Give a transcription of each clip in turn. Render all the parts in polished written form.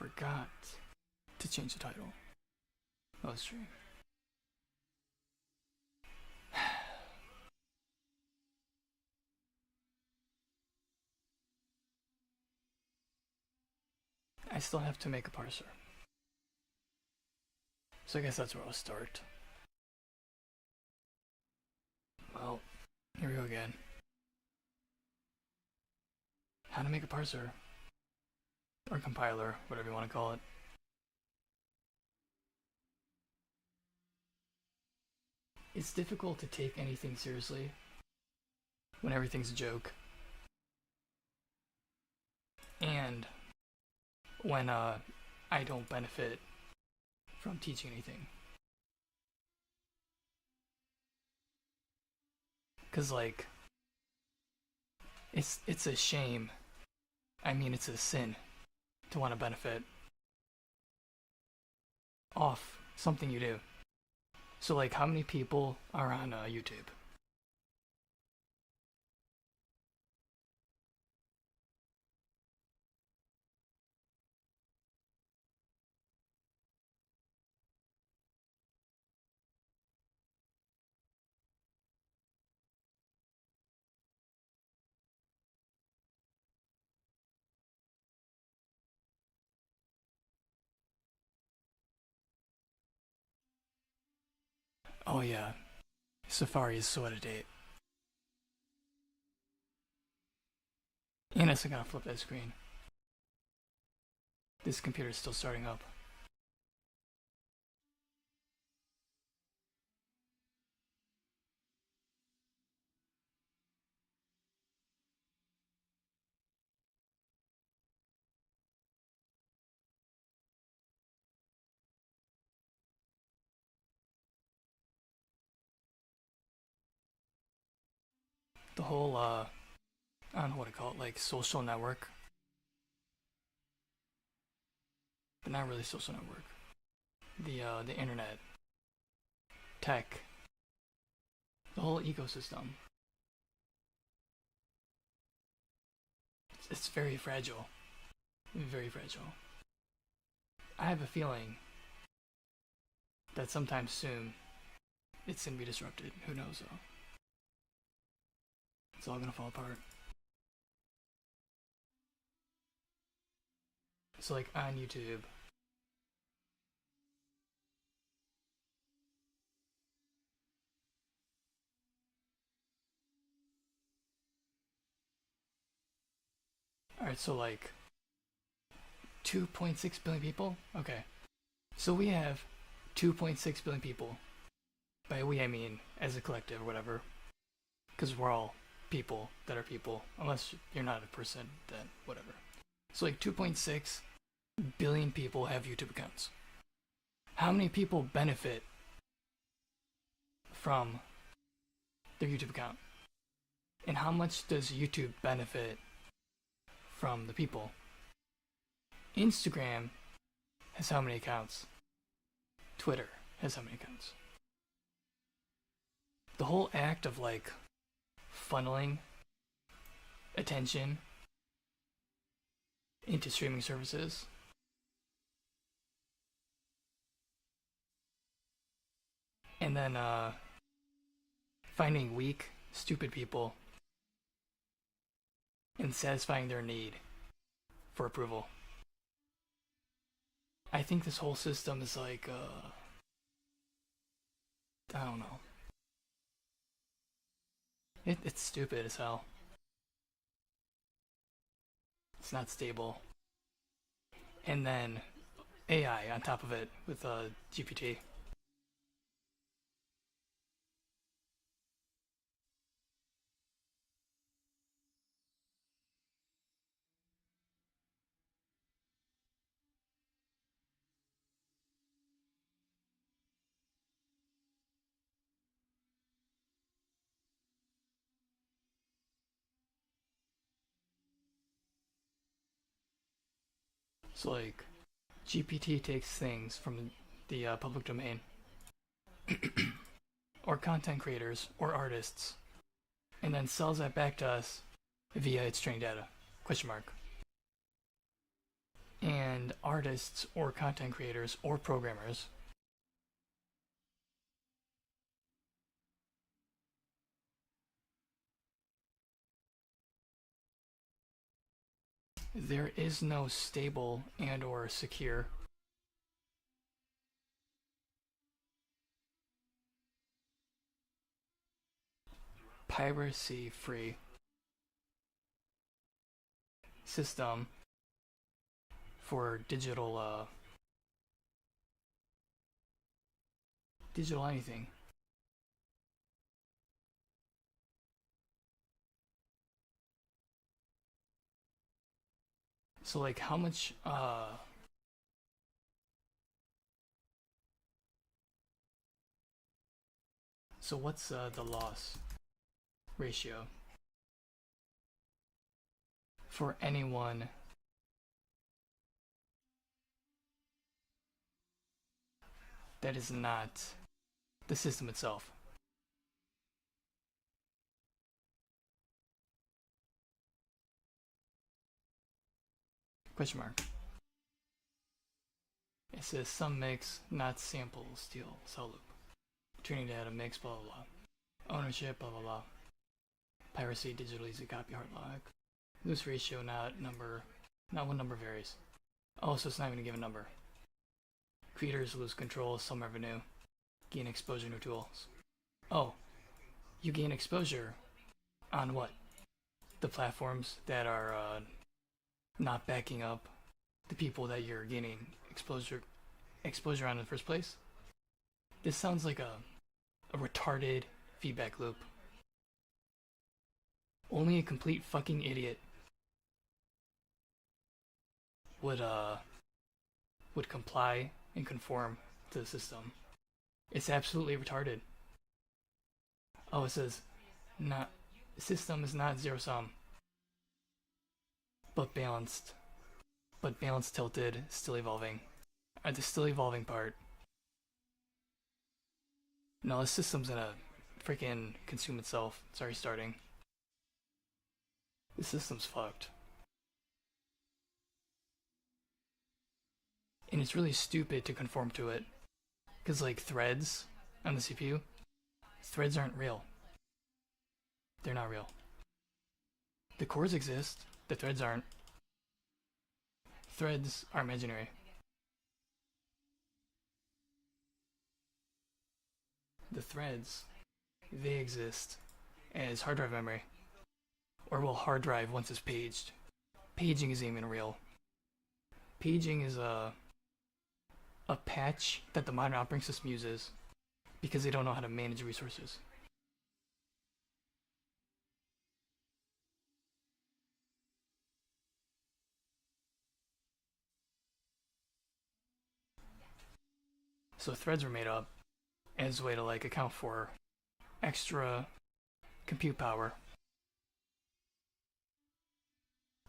forgot to change the title of the stream. I still have to make a parser. So I guess that's where I'll start. Well, here we go again. How to make a parser. Or compiler, whatever you want to call it. It's difficult to take anything seriously when everything's a joke. And when I don't benefit from teaching anything. Cause like, it's a shame. I mean, it's a sin to want to benefit off something you do. So like, how many people are on YouTube? Oh yeah, Safari is so out of date. And I still gotta flip that screen. This computer's still starting up. The whole, I don't know what to call it, like social network. But not really social network. The internet. Tech. The whole ecosystem. It's very fragile. Very fragile. I have a feeling that sometime soon it's gonna be disrupted. Who knows though? It's all gonna fall apart. So like on YouTube, alright, so like 2.6 billion people? Okay. So we have 2.6 billion people. By we I mean as a collective or whatever. Because we're all people that are people. Unless you're not a person, then whatever. So like 2.6 billion people have YouTube accounts. How many people benefit from their YouTube account? And how much does YouTube benefit from the people? Instagram has how many accounts? Twitter has how many accounts? The whole act of like funneling attention into streaming services and then finding weak, stupid people and satisfying their need for approval. I think this whole system is like, I don't know. It's stupid as hell. It's not stable. And then AI on top of it with GPT. So like, GPT takes things from the public domain, or content creators, or artists, and then sells that back to us via its training data. Question mark. and artists or content creators or programmers there is no stable and or secure piracy-free system for digital anything. So like how much so what's the loss ratio for anyone that is not the system itself? Question mark. It says some mix, not sample, steal, cell loop. Training data, mix, blah blah blah. Ownership, blah blah blah. Piracy, digital easy copy, hard lock. Loose ratio, not number, not one number varies. Oh, so it's not even a given number. Creators lose control, some revenue. Gain exposure, new tools. Oh, you gain exposure on what? The platforms that are not backing up the people that you're gaining exposure on in the first place. This sounds like a retarded feedback loop. Only a complete fucking idiot would comply and conform to the system. It's absolutely retarded. Oh, it says not system is not zero sum, but balanced tilted, still evolving. At the still evolving part. No, the system's gonna freaking consume itself. It's already starting. The system's fucked. And it's really stupid to conform to it. Because, like, threads on the CPU, threads aren't real. They're not real. The cores exist, the threads aren't. Threads are imaginary. The threads, they exist as hard drive memory. Or, well, hard drive once it's paged. Paging isn't even real. Paging is a patch that the modern operating system uses because they don't know how to manage resources. So threads were made up as a way to like account for extra compute power.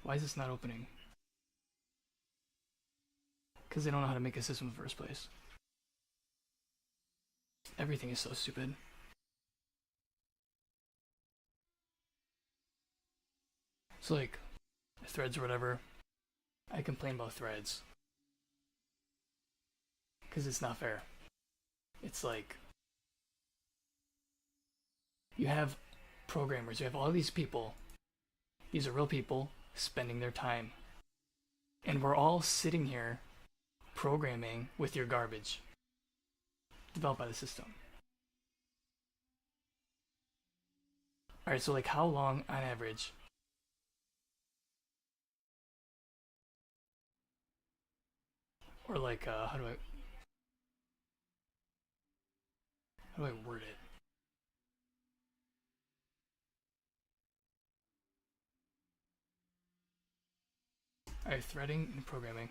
Why is this not opening? Because they don't know how to make a system in the first place. Everything is so stupid. So like, threads or whatever, I complain about threads. Because it's not fair. It's like, you have programmers, you have all these people. These are real people spending their time. And we're all sitting here programming with your garbage developed by the system. Alright, so like how long on average or like how do I word it? Alright, threading and programming.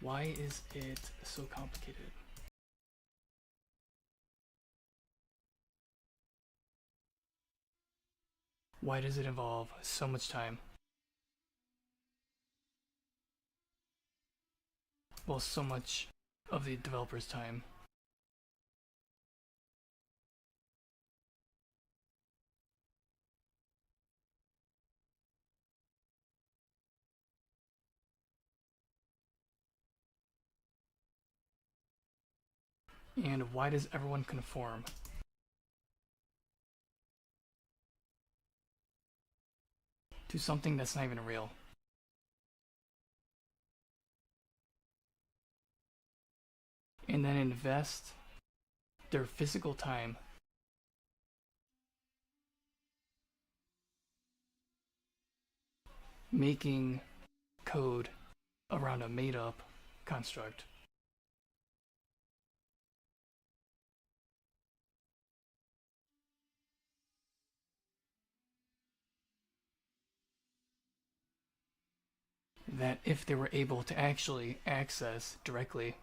Why is it so complicated? Why does it involve so much time? Well, so much of the developer's time. And why does everyone conform? To something that's not even real. And then invest their physical time making code around a made-up construct. That if they were able to actually access directly,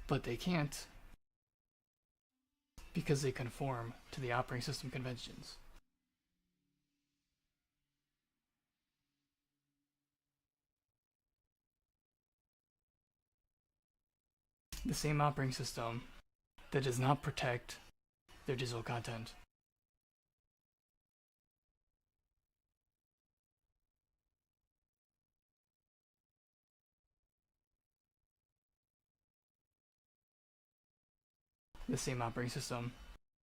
but they can't because they conform to the operating system conventions. The same operating system that does not protect their digital content. The same operating system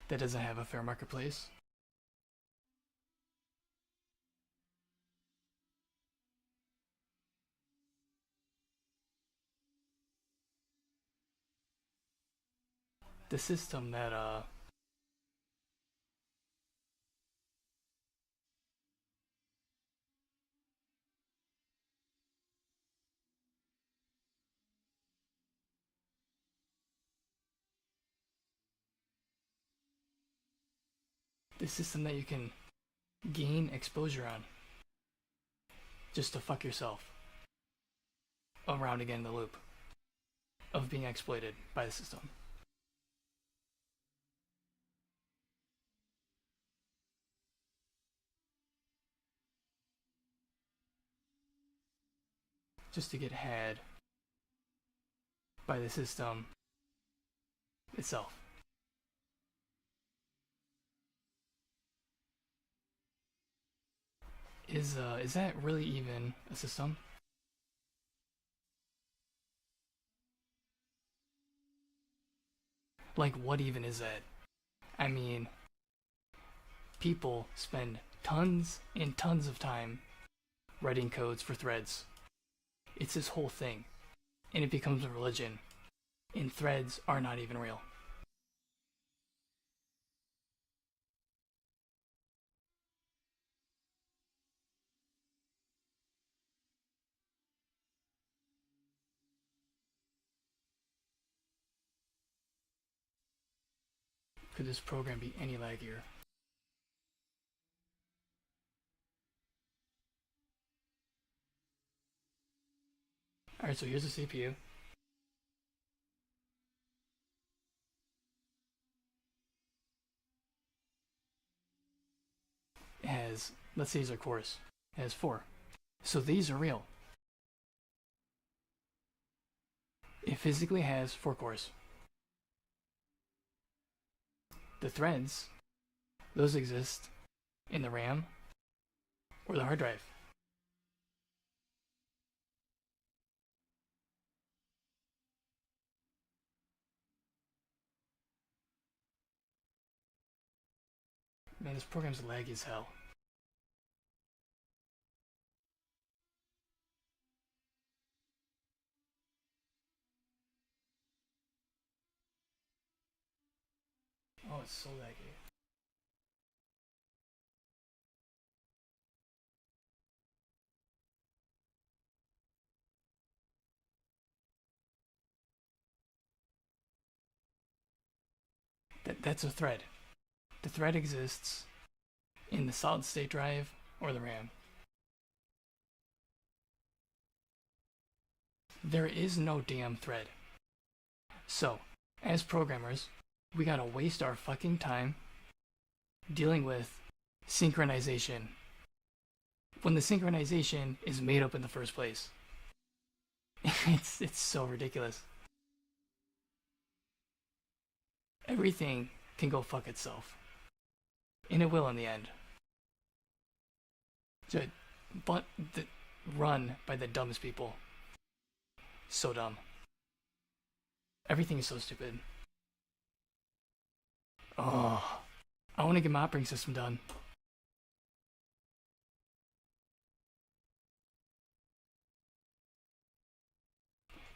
that doesn't have a fair marketplace. The system that the system that you can gain exposure on just to fuck yourself around again in the loop of being exploited by the system. Just to get had by the system itself. Is that really even a system? Like, what even is that? I mean, people spend tons and tons of time writing codes for threads. It's this whole thing, and it becomes a religion, and threads are not even real. Could this program be any laggier? Alright, so here's the CPU. It has, let's say these are cores. It has 4. So these are real. It physically has 4 cores. The threads, those exist in the RAM or the hard drive. Man, this program's laggy as hell. Oh, it's so laggy. That's a thread. The thread exists in the solid state drive or the RAM. There is no damn thread. So, as programmers, we gotta waste our fucking time dealing with synchronization when the synchronization is made up in the first place. It's so ridiculous. Everything can go fuck itself. And it will in the end. but run by the dumbest people. So dumb. Everything is so stupid. Oh, I want to get my operating system done.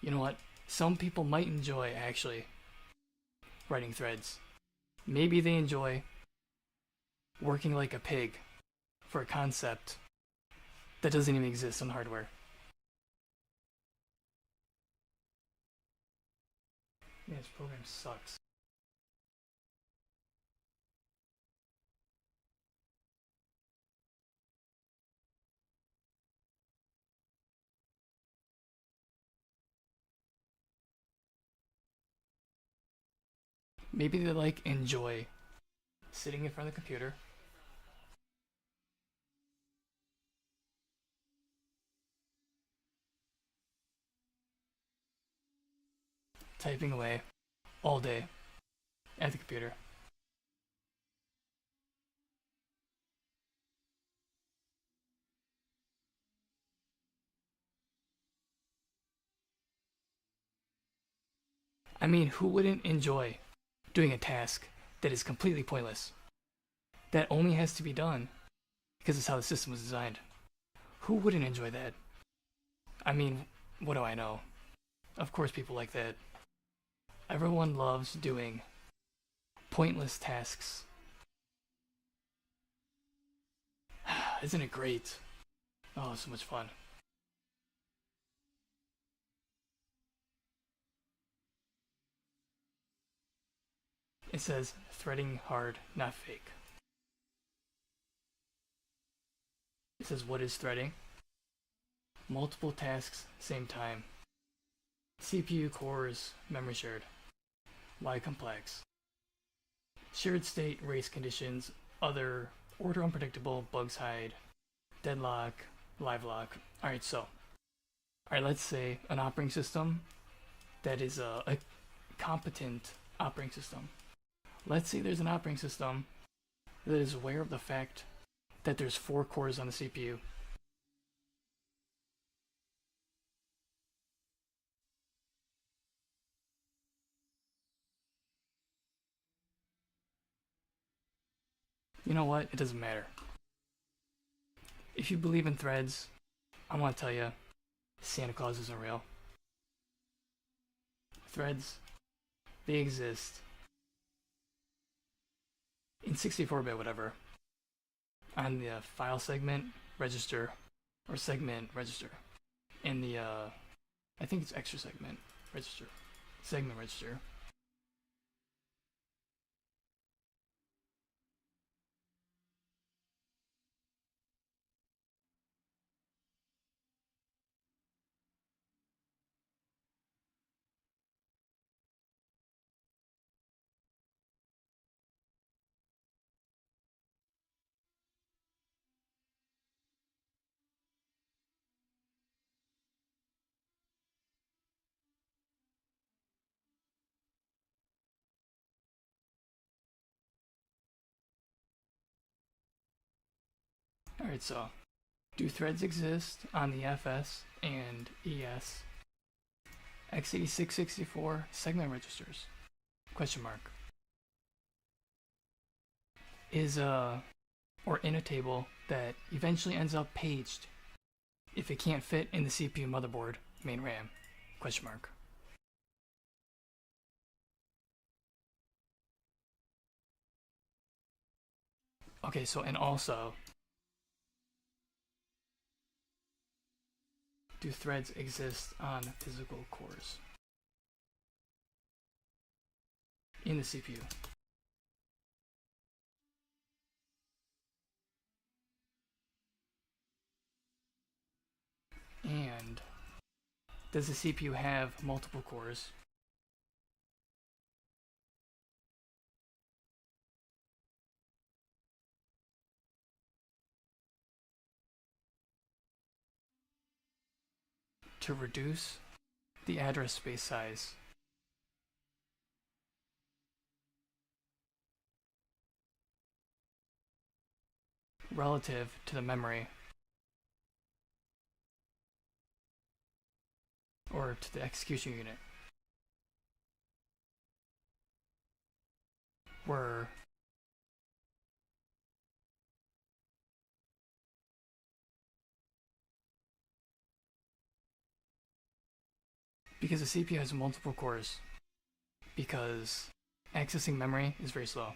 You know what? Some people might enjoy, actually, writing threads. Maybe they enjoy working like a pig for a concept that doesn't even exist on hardware. Man, this program sucks. Maybe they like enjoy sitting in front of the computer, typing away all day at the computer. I mean, who wouldn't enjoy doing a task that is completely pointless? That only has to be done because it's how the system was designed. Who wouldn't enjoy that? I mean, what do I know? Of course, people like that. Everyone loves doing pointless tasks. Isn't it great? Oh, so much fun. It says threading hard, not fake. It says what is threading? Multiple tasks, same time. CPU cores, memory shared. Why complex? Shared state, race conditions, other, order unpredictable, bugs hide, deadlock, live lock. Alright, let's say an operating system that is a competent operating system. Let's say there's an operating system that is aware of the fact that there's 4 cores on the CPU. You know what? It doesn't matter. If you believe in threads, I want to tell you, Santa Claus isn't real. Threads, they exist in 64-bit whatever, on the file segment register, or segment register, in the, I think it's extra segment register, segment register. Alright, so, do threads exist on the FS and ES x86-64 segment registers? Question mark. Is or in a table that eventually ends up paged if it can't fit in the CPU motherboard main RAM? Question mark. Okay, so and also, do threads exist on physical cores in the CPU? And does the CPU have multiple cores? To reduce the address space size relative to the memory or to the execution unit, were because the CPU has multiple cores, because accessing memory is very slow.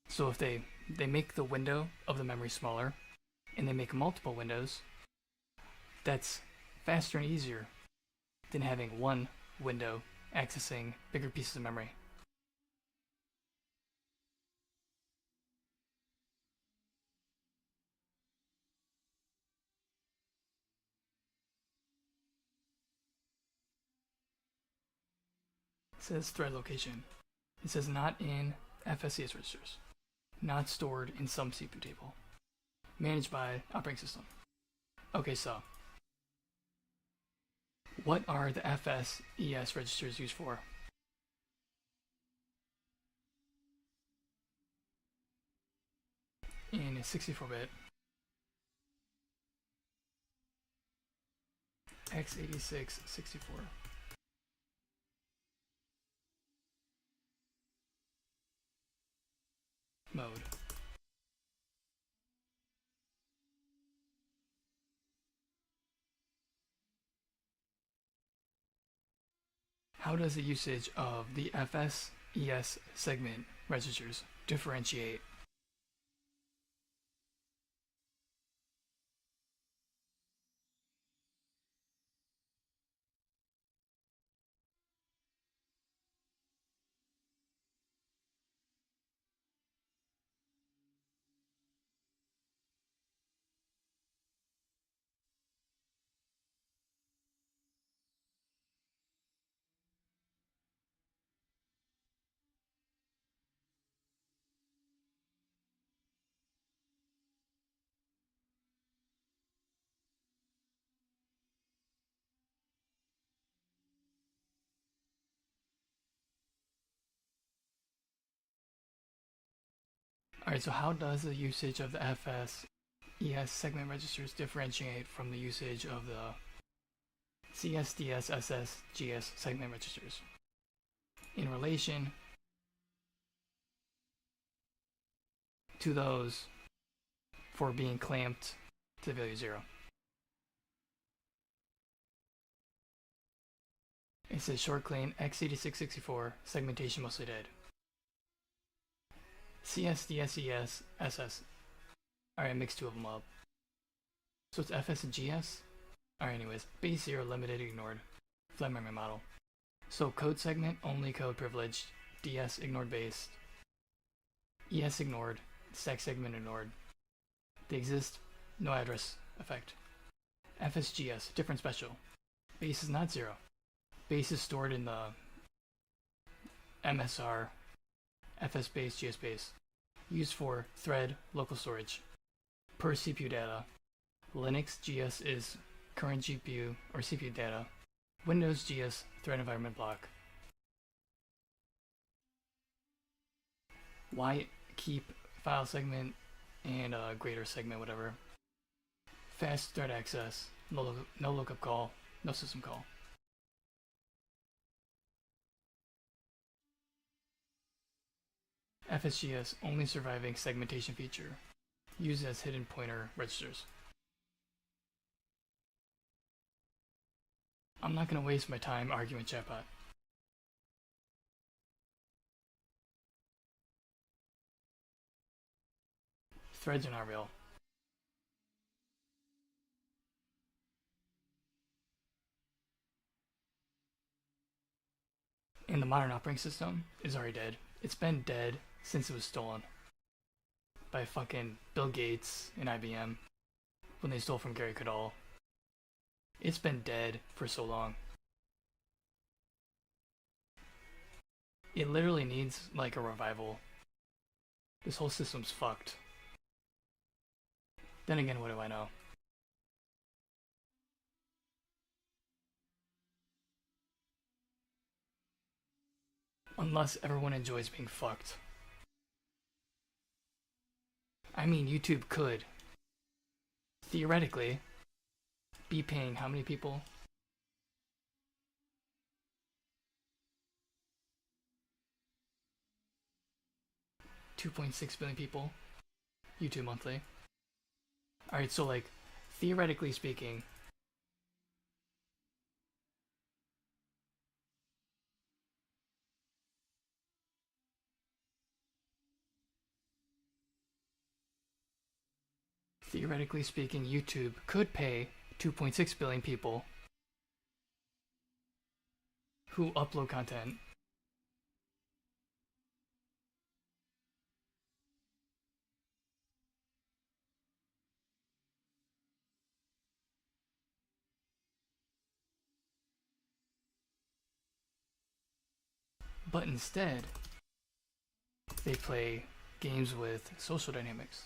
So if they make the window of the memory smaller, and they make multiple windows, that's faster and easier than having one window accessing bigger pieces of memory. It says thread location. It says not in FSCS registers. Not stored in some CPU table. Managed by operating system. Okay, so what are the FSES registers used for? In a 64-bit x86-64 mode. How does the usage of the FSES segment registers differentiate? Alright, so how does the usage of the FSES segment registers differentiate from the usage of the CS, DS, SS, GS segment registers in relation to those for being clamped to the value 0? It says short clean x86-64 segmentation mostly dead. CS, DS, ES, SS. Alright, I mixed two of them up. So it's FS and GS? Alright, anyways. Base 0 limited ignored. Flat memory model. So code segment only code privileged. DS ignored base. ES ignored. Stack segment ignored. They exist. No address effect. FSGS different special. Base is not 0. Base is stored in the MSR FS base, GS base, used for thread local storage. Per CPU data, Linux GS is current GPU or CPU data, Windows GS thread environment block. Why keep file segment and greater segment, whatever. Fast thread access, no lookup call, no system call. FSGS only surviving segmentation feature, used as hidden pointer registers. I'm not going to waste my time arguing chatbot. Threads are not real. And the modern operating system is already dead. It's been dead since it was stolen by fucking Bill Gates and IBM when they stole from Gary Cadell. It's been dead for so long. It literally needs like a revival. This whole system's fucked. Then again, what do I know? Unless everyone enjoys being fucked. I mean, YouTube could, theoretically, be paying how many people? 2.6 billion people. YouTube monthly. Alright, so like, theoretically speaking, YouTube could pay 2.6 billion people who upload content but instead they play games with social dynamics.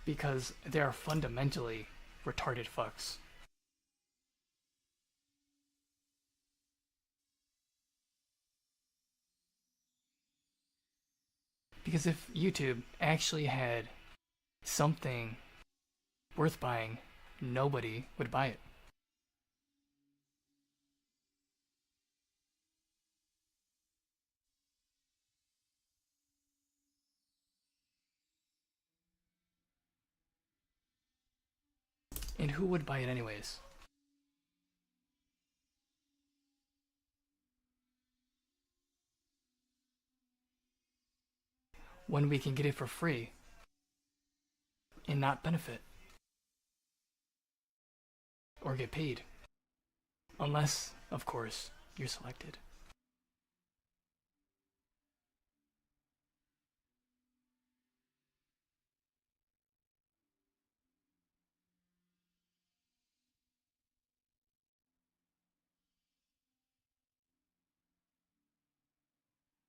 Because they are fundamentally retarded fucks. Because if YouTube actually had something worth buying, nobody would buy it. And who would buy it anyways? When we can get it for free and not benefit or get paid. Unless, of course, you're selected.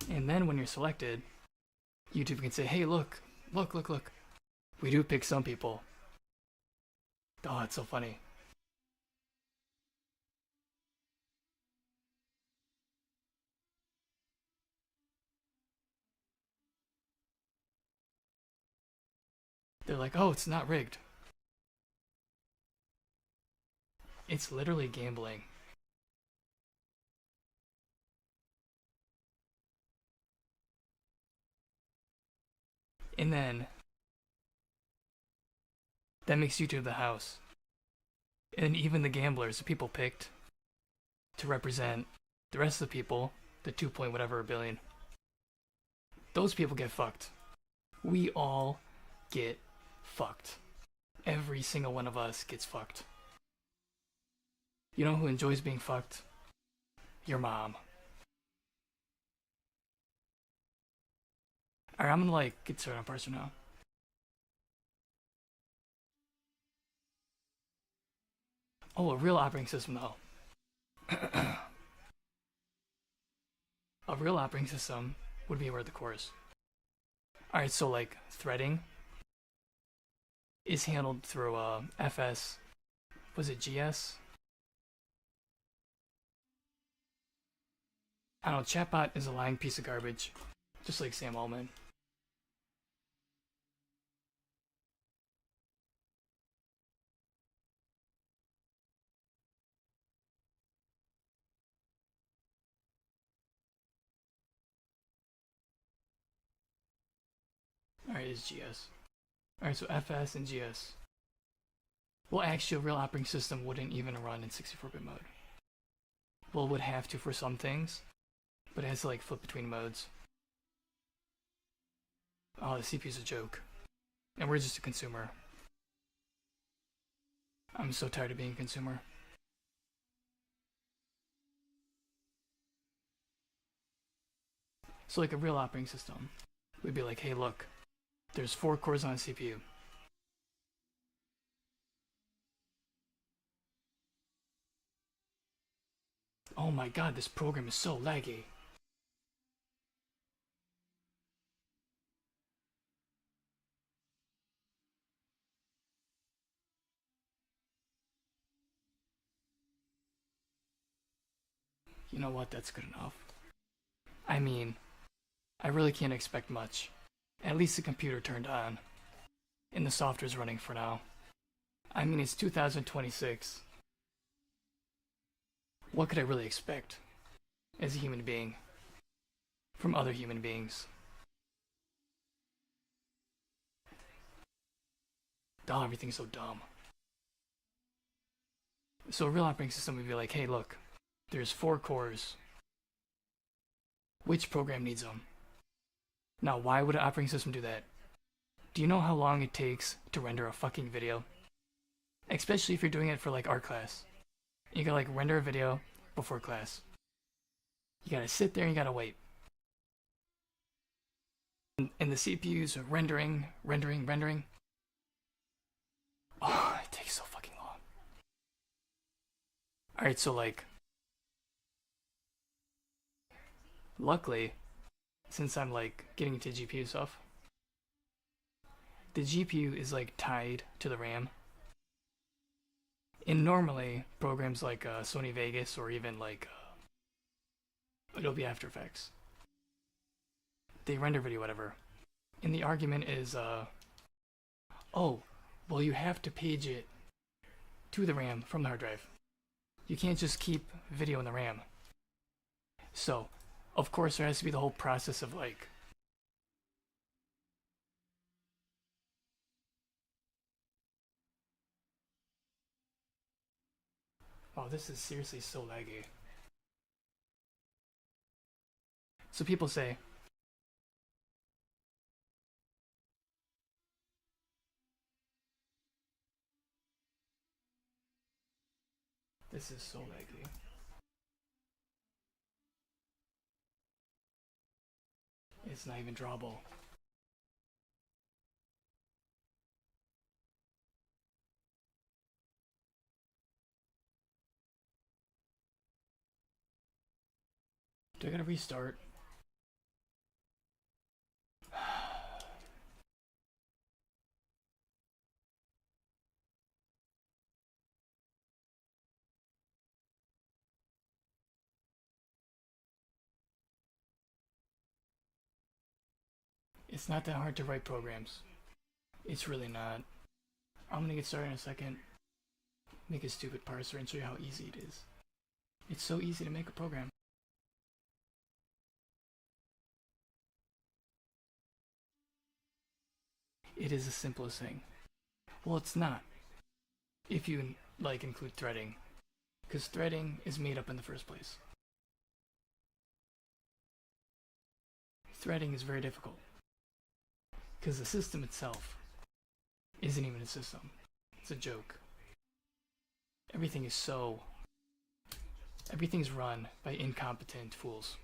And then when you're selected, YouTube can say, hey, look. We do pick some people. Oh, that's so funny. They're like, oh, it's not rigged. It's literally gambling. And then that makes YouTube the house. And even the gamblers, the people picked to represent the rest of the people, the 2 point whatever billion, those people get fucked. We all get fucked. Every single one of us gets fucked. You know who enjoys being fucked? Your mom. Alright, I'm gonna get started on parser now. Oh, a real operating system though. A real operating system would be where the core is. Alright, so threading is handled through FS. Was it GS? I don't know, chatbot is a lying piece of garbage. Just like Sam Altman. Alright, it's GS. Alright, so FS and GS. Well, actually, a real operating system wouldn't even run in 64-bit mode. Well, it would have to for some things, but it has to flip between modes. Oh, the CPU's a joke. And we're just a consumer. I'm so tired of being a consumer. So a real operating system would be like, hey, look, there's 4 cores on a CPU. Oh my god, this program is so laggy. You know what, that's good enough. I mean, I really can't expect much. At least the computer turned on. And the software's running for now. I mean, it's 2026. What could I really expect? as a human being from other human beings. Oh, everything's so dumb. So a real operating system would be like, hey, look, there's 4 cores. Which program needs them? Now, why would an operating system do that? Do you know how long it takes to render a fucking video? Especially if you're doing it for like art class. You gotta like render a video before class. You gotta sit there and you gotta wait. And the CPU's rendering. Oh, it takes so fucking long. Alright, so like, luckily, since I'm like getting into GPU stuff, the GPU is like tied to the RAM. And normally, programs like Sony Vegas or even like Adobe After Effects, they render video, whatever. And the argument is, oh, well, you have to page it to the RAM from the hard drive. You can't just keep video in the RAM. So, of course, there has to be the whole process of like, oh, this is seriously so laggy. So people say, this is so laggy. It's not even drawable. Do I gotta restart? It's not that hard to write programs. It's really not. I'm gonna get started in a second. Make a stupid parser and show you how easy it is. It's so easy to make a program. It is the simplest thing. Well, it's not. If you like include threading, because threading is made up in the first place. Threading is very difficult because the system itself isn't even a system. It's a joke. Everything's run by incompetent fools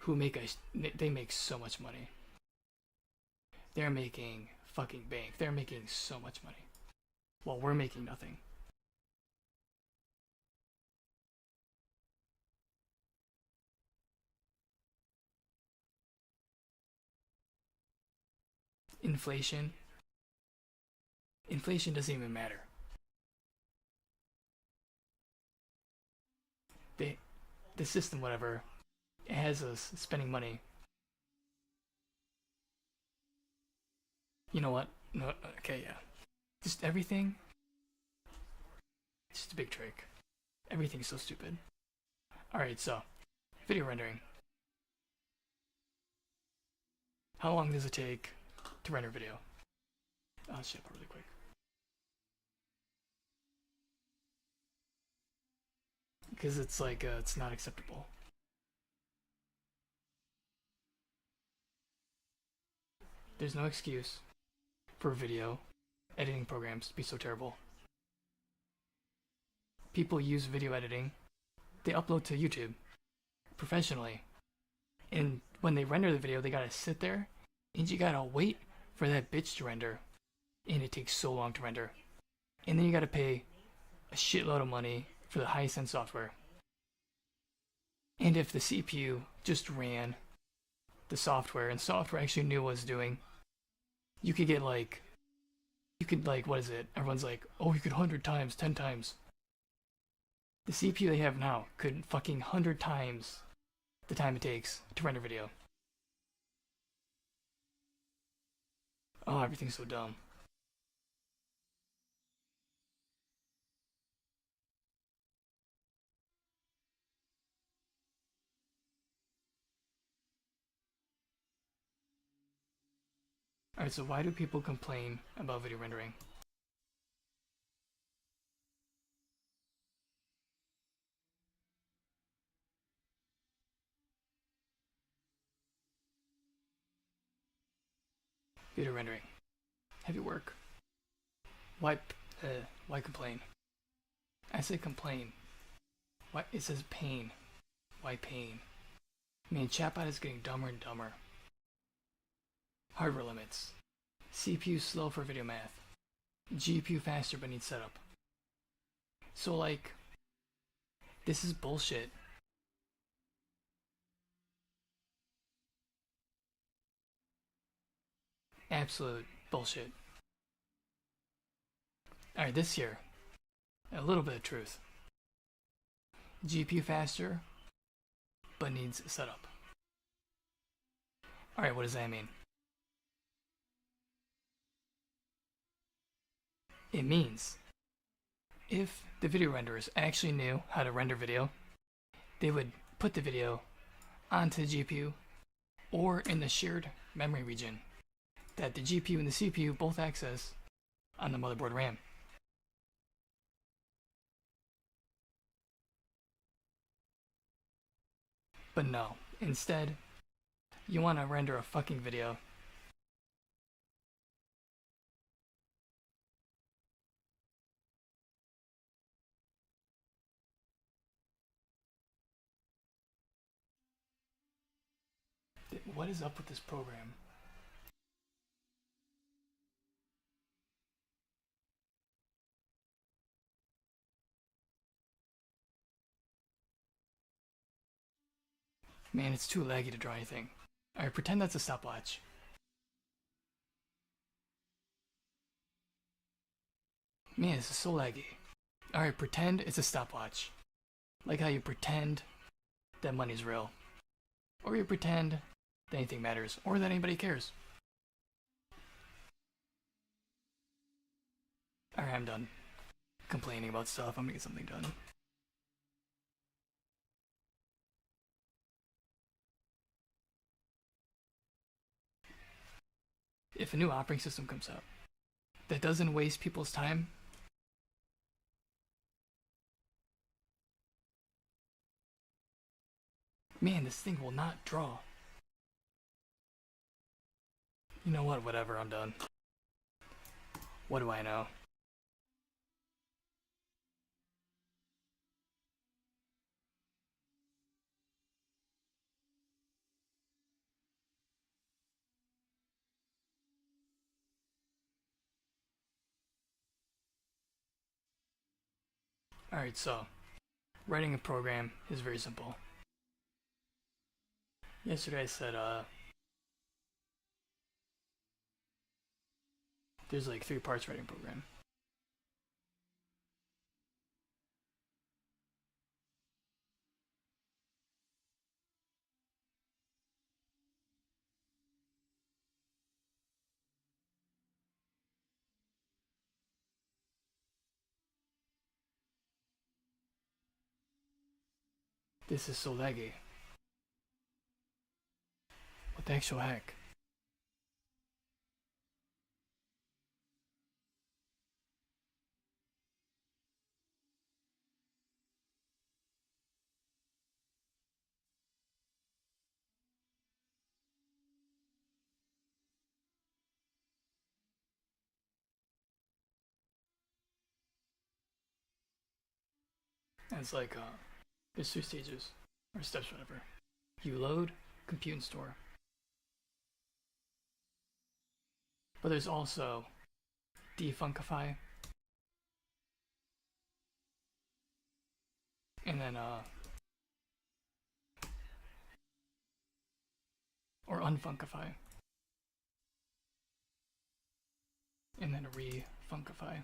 who make they make so much money. They're making fucking bank. They're making so much money while we're making nothing. Inflation doesn't even matter. The system, whatever, it has us spending money. You know what? No, okay, yeah. Just everything. It's just a big trick. Everything's so stupid. Alright, so, video rendering. How long does it take to render video? I'll ship it really quick. Because it's like, it's not acceptable. There's no excuse for video editing programs to be so terrible. People use video editing. They upload to YouTube professionally. And when they render the video, they gotta sit there and you gotta wait for that bitch to render. And it takes so long to render. And then you gotta pay a shitload of money for the highest end software. And if the CPU just ran the software and software actually knew what it was doing, you could get like, what is it? Everyone's like, oh, you could 100 times, 10 times. The CPU they have now could fucking 100 times the time it takes to render video. Oh, everything's so dumb. Alright, so why do people complain about video rendering? Video rendering. Heavy work. Why complain? I say complain. Why? It says pain. Why pain? I mean, chatbot is getting dumber and dumber. Hardware limits. CPU slow for video math. GPU faster but needs setup. So like, this is bullshit. Absolute bullshit. Alright, this here. A little bit of truth. GPU faster, but needs setup. Alright, what does that mean? It means if the video renderers actually knew how to render video, they would put the video onto the GPU or in the shared memory region that the GPU and the CPU both access on the motherboard RAM. But no, instead, you want to render a fucking video. What is up with this program? Man, it's too laggy to draw anything. Alright, pretend that's a stopwatch. Man, this is so laggy. Alright, pretend it's a stopwatch. Like how you pretend that money's real. Or you pretend that anything matters. Or that anybody cares. Alright, I'm done complaining about stuff. I'm gonna get something done. If a new operating system comes out that doesn't waste people's time, man, this thing will not draw. You know what? Whatever, I'm done. What do I know? Alright, so writing a program is very simple. Yesterday I said, there's like 3 parts writing a program. This is so laggy. What the actual heck? And it's like, there's 2 stages, or steps, whatever. You load, compute, and store. But there's also defuncify, and then or unfuncify, and then refuncify.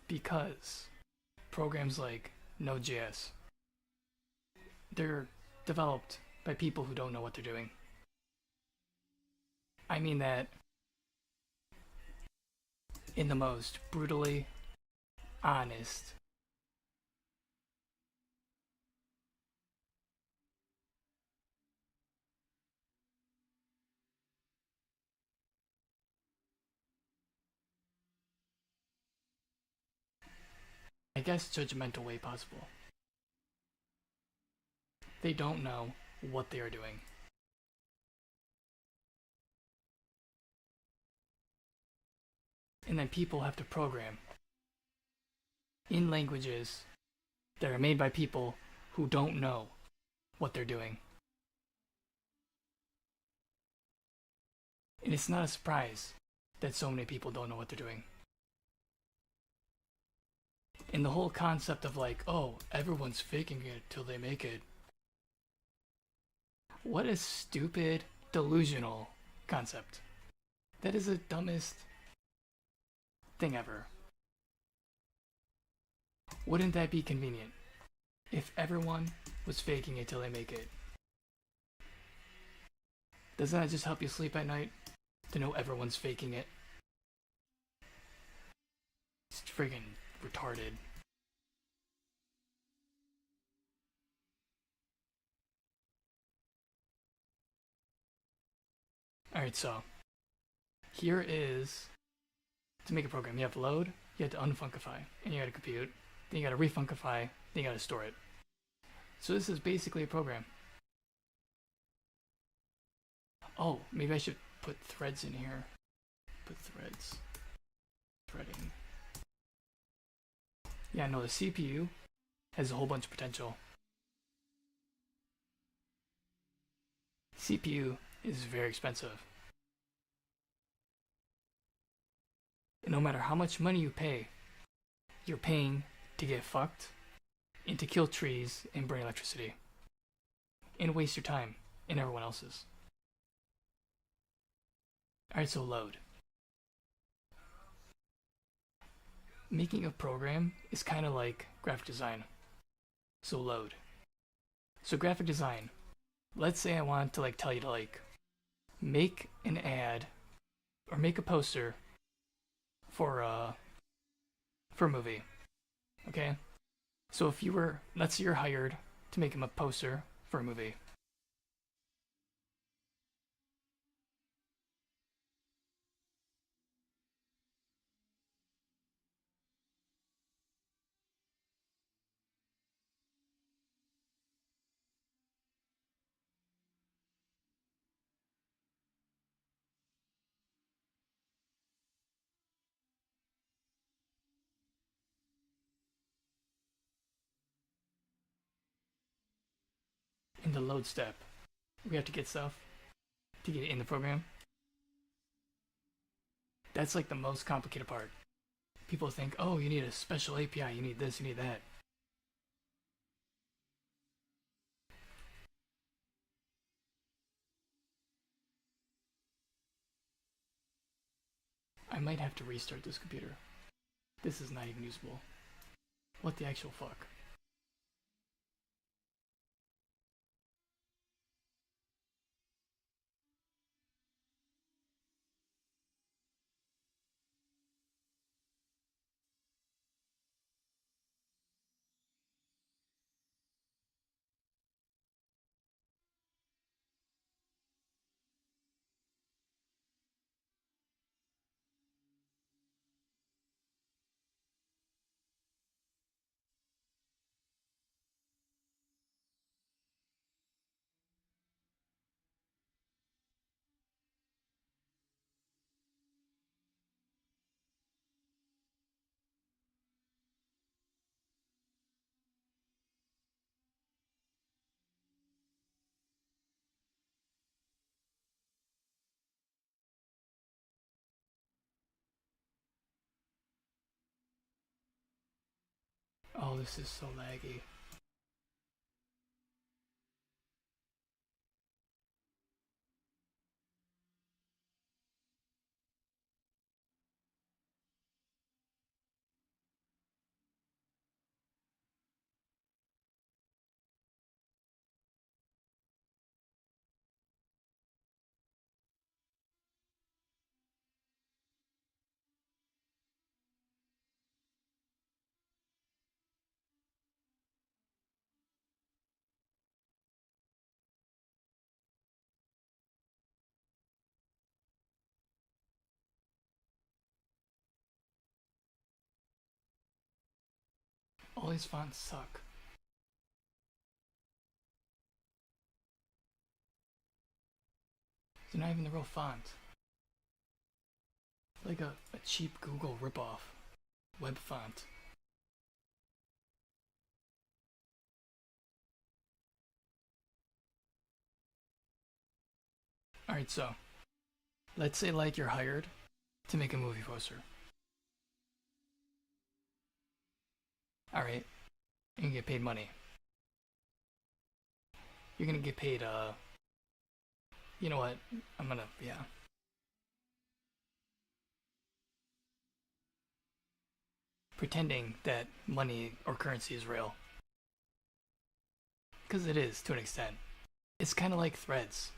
Because programs like Node.js, they're developed by people who don't know what they're doing. I mean that in the most brutally honest guess, judgmental way possible. They don't know what they are doing. And then people have to program in languages that are made by people who don't know what they're doing. And it's not a surprise that so many people don't know what they're doing. And the whole concept of like, oh, everyone's faking it till they make it. What a stupid, delusional concept. That is the dumbest thing ever. Wouldn't that be convenient if everyone was faking it till they make it? Doesn't that just help you sleep at night? To know everyone's faking it? It's friggin' retarded. Alright, so here is to make a program. You have to load, you have to unfunkify, and you gotta compute, then you gotta refunkify, then you gotta store it. So this is basically a program. Oh, maybe I should put threads in here. Put threads. Threading. Yeah, no, the CPU has a whole bunch of potential. CPU is very expensive. And no matter how much money you pay, you're paying to get fucked and to kill trees and burn electricity. And waste your time and everyone else's. Alright, so load. Making a program is kind of like graphic design. So load. So graphic design. Let's say I want to tell you to make an ad or make a poster for a movie. Okay? So if you were, let's say you're hired to make him a poster for a movie. In the load step, we have to get stuff to get it in the program. That's the most complicated part. People think, oh, you need a special API, you need this, you need that. I might have to restart this computer. This is not even usable. What the actual fuck? Oh, this is so laggy. All these fonts suck. They're not even the real font. Like a cheap Google ripoff. Web font. Alright, so let's say like you're hired to make a movie poster. Alright, and you get paid money. You're gonna get paid, you know what? Yeah. Pretending that money or currency is real. Because it is, to an extent. It's kind of like threads.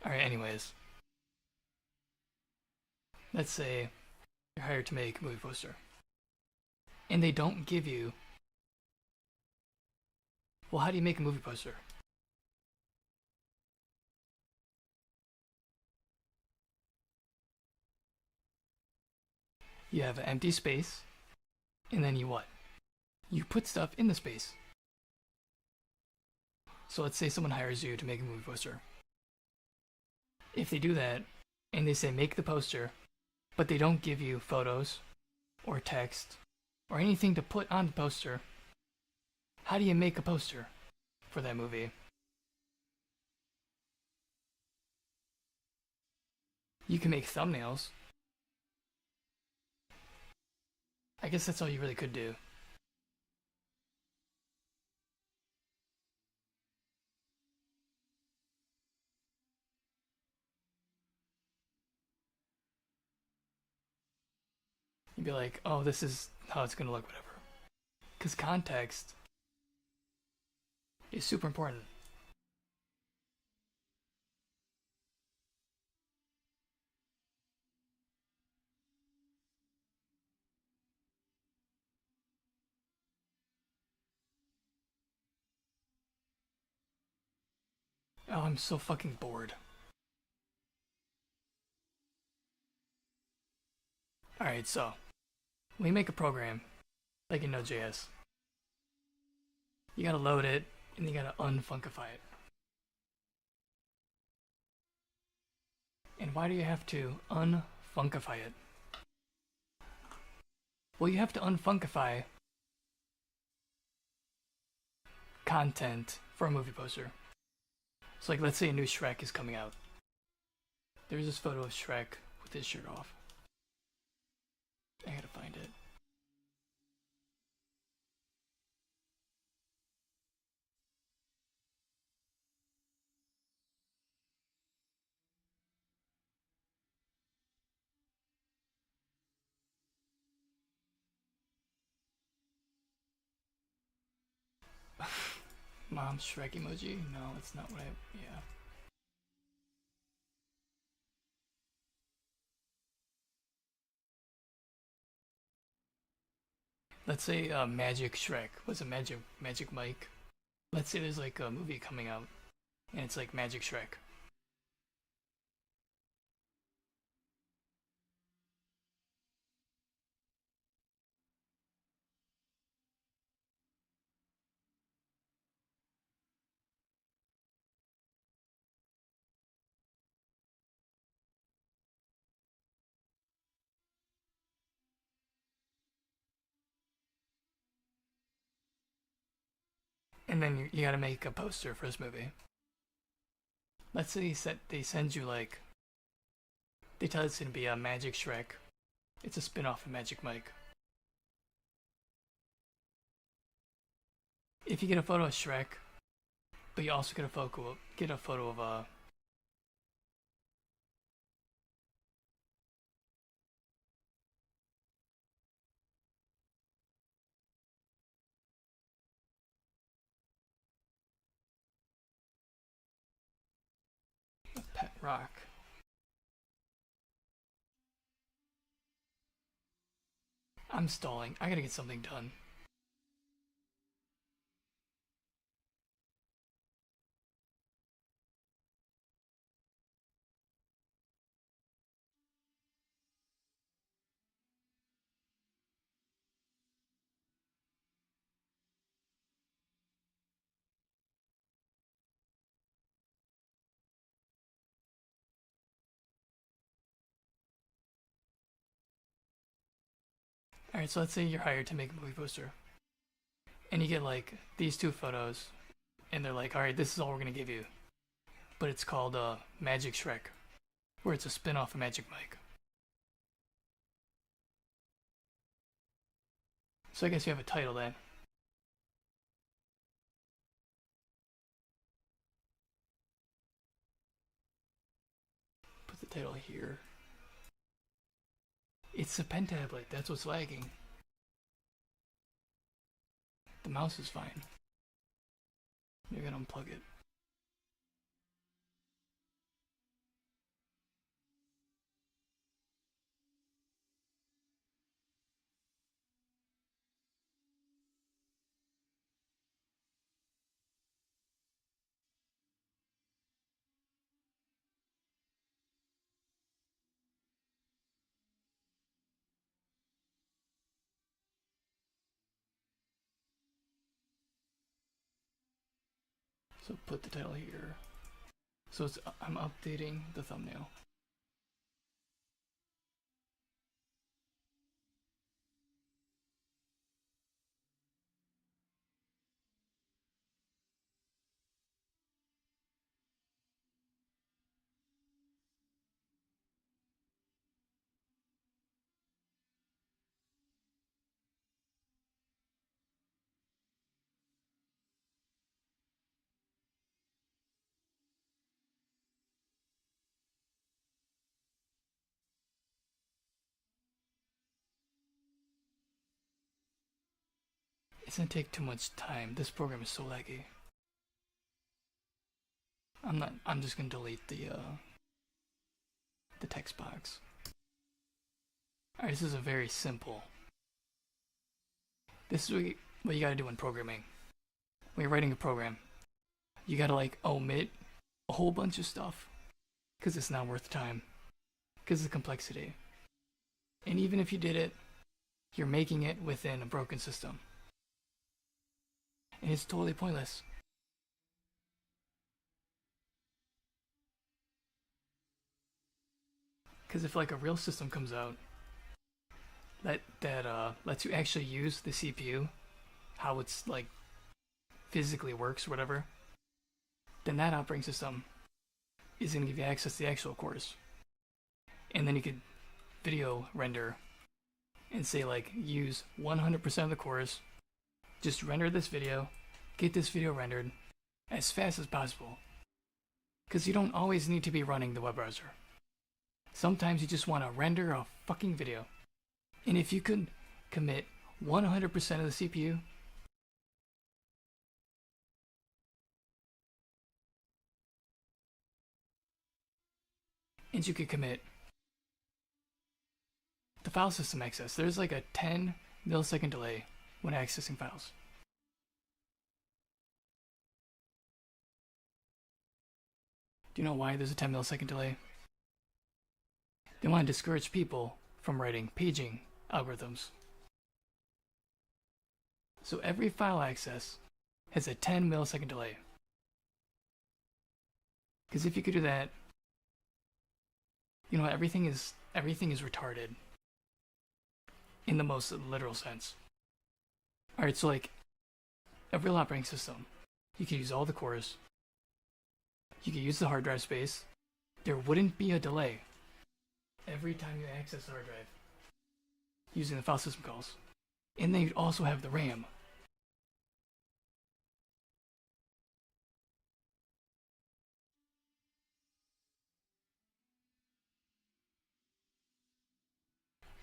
Alright, anyways. Let's say you're hired to make a movie poster. And they don't give you... Well, how do you make a movie poster? You have an empty space, and then you what? You put stuff in the space. So let's say someone hires you to make a movie poster. If they do that, and they say make the poster, but they don't give you photos, or text, or anything to put on the poster, how do you make a poster for that movie? You can make thumbnails. I guess that's all you really could do. You'd be like, oh, this is how it's gonna look, whatever. Because context is super important. Oh, I'm so fucking bored. Alright, so we make a program like in Node.js. You gotta load it and you gotta unfunkify it. And why do you have to unfunkify it? Well, you have to unfunkify content for a movie poster. So like, let's say a new Shrek is coming out. There's this photo of Shrek with his shirt off. I gotta find it. Mom Shrek emoji? No, it's not what yeah. Let's say Magic Shrek was a Magic Mike. Let's say there's like a movie coming out and it's like Magic Shrek. And then you gotta make a poster for this movie. Let's say they send you like, they tell it's gonna be a Magic Shrek. It's a spin-off of Magic Mike. If you get a photo of Shrek, but you also get a photo of Pet Rock. I'm stalling. I gotta get something done. Alright, so let's say you're hired to make a movie poster. And you get like these two photos, and they're like, alright, this is all we're gonna give you. But it's called Magic Shrek, where it's a spin off of Magic Mike. So I guess you have a title then. Put the title here. It's a pen tablet, that's what's lagging. The mouse is fine. You're gonna unplug it. So put the title here. So I'm updating the thumbnail. It's gonna take too much time. This program is so laggy. I'm just gonna delete the text box. Alright, this is a very simple. This is what you gotta do in programming. When you're writing a program, you gotta like omit a whole bunch of stuff because it's not worth time, because of the complexity. And even if you did it, you're making it within a broken system. And it's totally pointless. Because if like a real system comes out that lets you actually use the CPU, how it's like physically works or whatever, then that operating system is going to give you access to the actual cores. And then you could video render and say like use 100% of the cores, just render this video, get this video rendered as fast as possible. Because you don't always need to be running the web browser. Sometimes you just want to render a fucking video. And if you could commit 100% of the CPU, and you could commit the file system access, there's like a 10 millisecond delay when accessing files. Do you know why there's a 10 millisecond delay? They want to discourage people from writing paging algorithms. So every file access has a 10 millisecond delay. Because if you could do that, you know, everything is retarded in the most literal sense. Alright, so like a real operating system, you could use all the cores, you could use the hard drive space, there wouldn't be a delay every time you access the hard drive using the file system calls. And then you'd also have the RAM.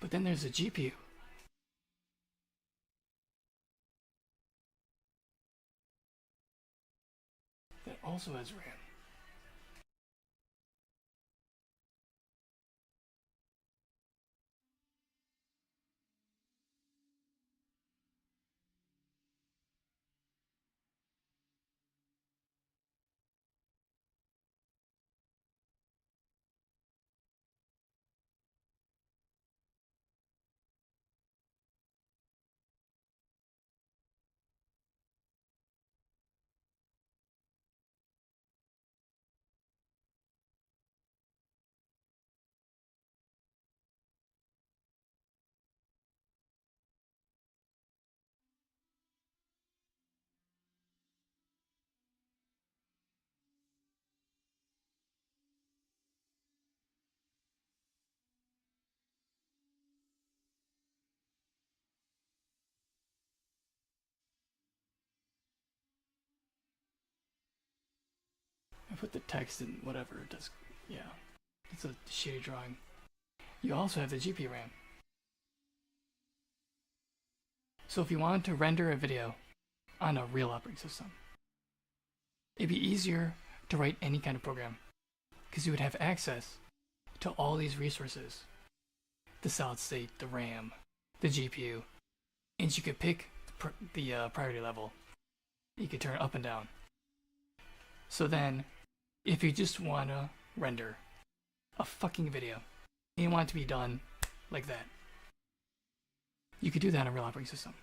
But then there's the GPU. That also has RAM. put the text in whatever it does. Yeah, it's a shitty drawing. You also have the GPU RAM. So if you wanted to render a video on a real operating system, it'd be easier to write any kind of program because you would have access to all these resources: the solid state, the RAM, the GPU, and you could pick the priority level. You could turn it up and down. So then, if you just want to render a fucking video and you want it to be done like that, you could do that on a real operating system.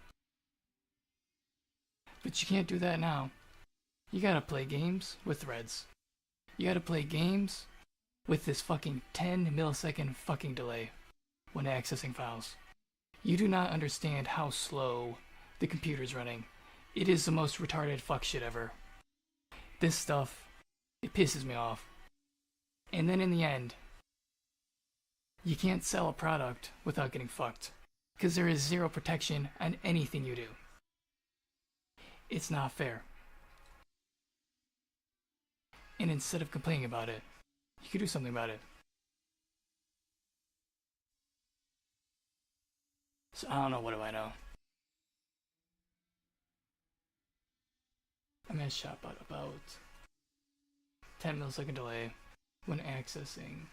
But you can't do that now. You gotta play games with threads. You gotta play games with this fucking 10 millisecond fucking delay when accessing files. You do not understand how slow the computer's running. It is the most retarded fuck shit ever. This stuff, it pisses me off. And then in the end, you can't sell a product without getting fucked, because there is zero protection on anything you do. It's not fair. And instead of complaining about it, you could do something about it. So I don't know, what do I know? I'm gonna shop out about 10 millisecond delay when accessing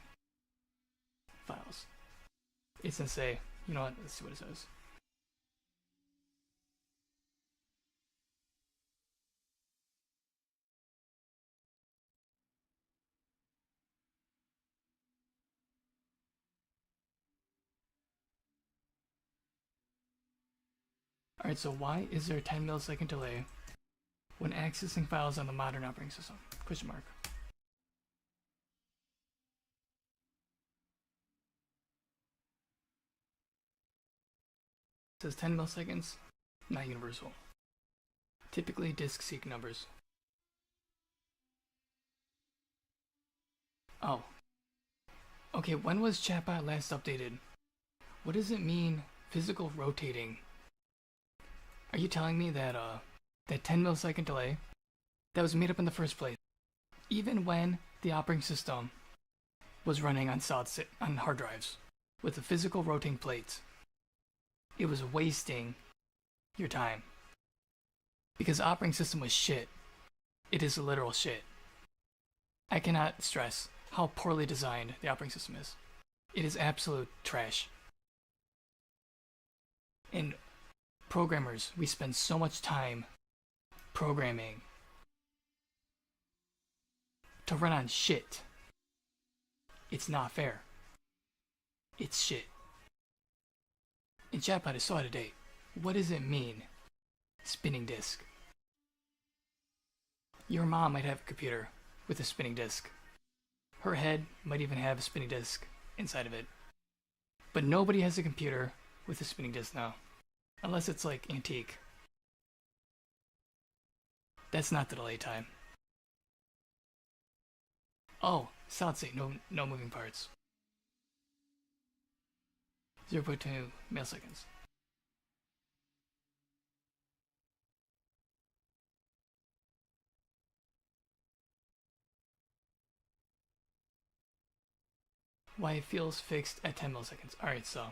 files. It's gonna say, you know what, let's see what it says. Alright, so why is there a 10 millisecond delay when accessing files on the modern operating system? Question mark. It says 10 milliseconds, not universal. Typically disk seek numbers. Oh. Okay, when was Chatbot last updated? What does it mean, physical rotating? Are you telling me that that 10 millisecond delay that was made up in the first place, even when the operating system was running on on hard drives with the physical rotating plates, it was wasting your time? Because the operating system was shit. It is literal shit. I cannot stress how poorly designed the operating system is. It is absolute trash. And programmers, we spend so much time programming to run on shit. It's not fair. It's shit. And Chatbot is so out of date. What does it mean, spinning disk? Your mom might have a computer with a spinning disk. Her head might even have a spinning disk inside of it. But nobody has a computer with a spinning disk now. Unless it's like antique. That's not the delay time. Oh, solid state, no moving parts. 0.2 milliseconds. Why it feels fixed at 10 milliseconds. Alright, so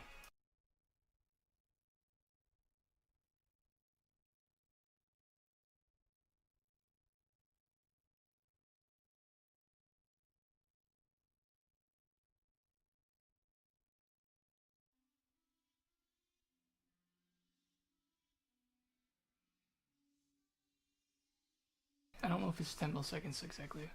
I don't know if it's 10 milliseconds exactly.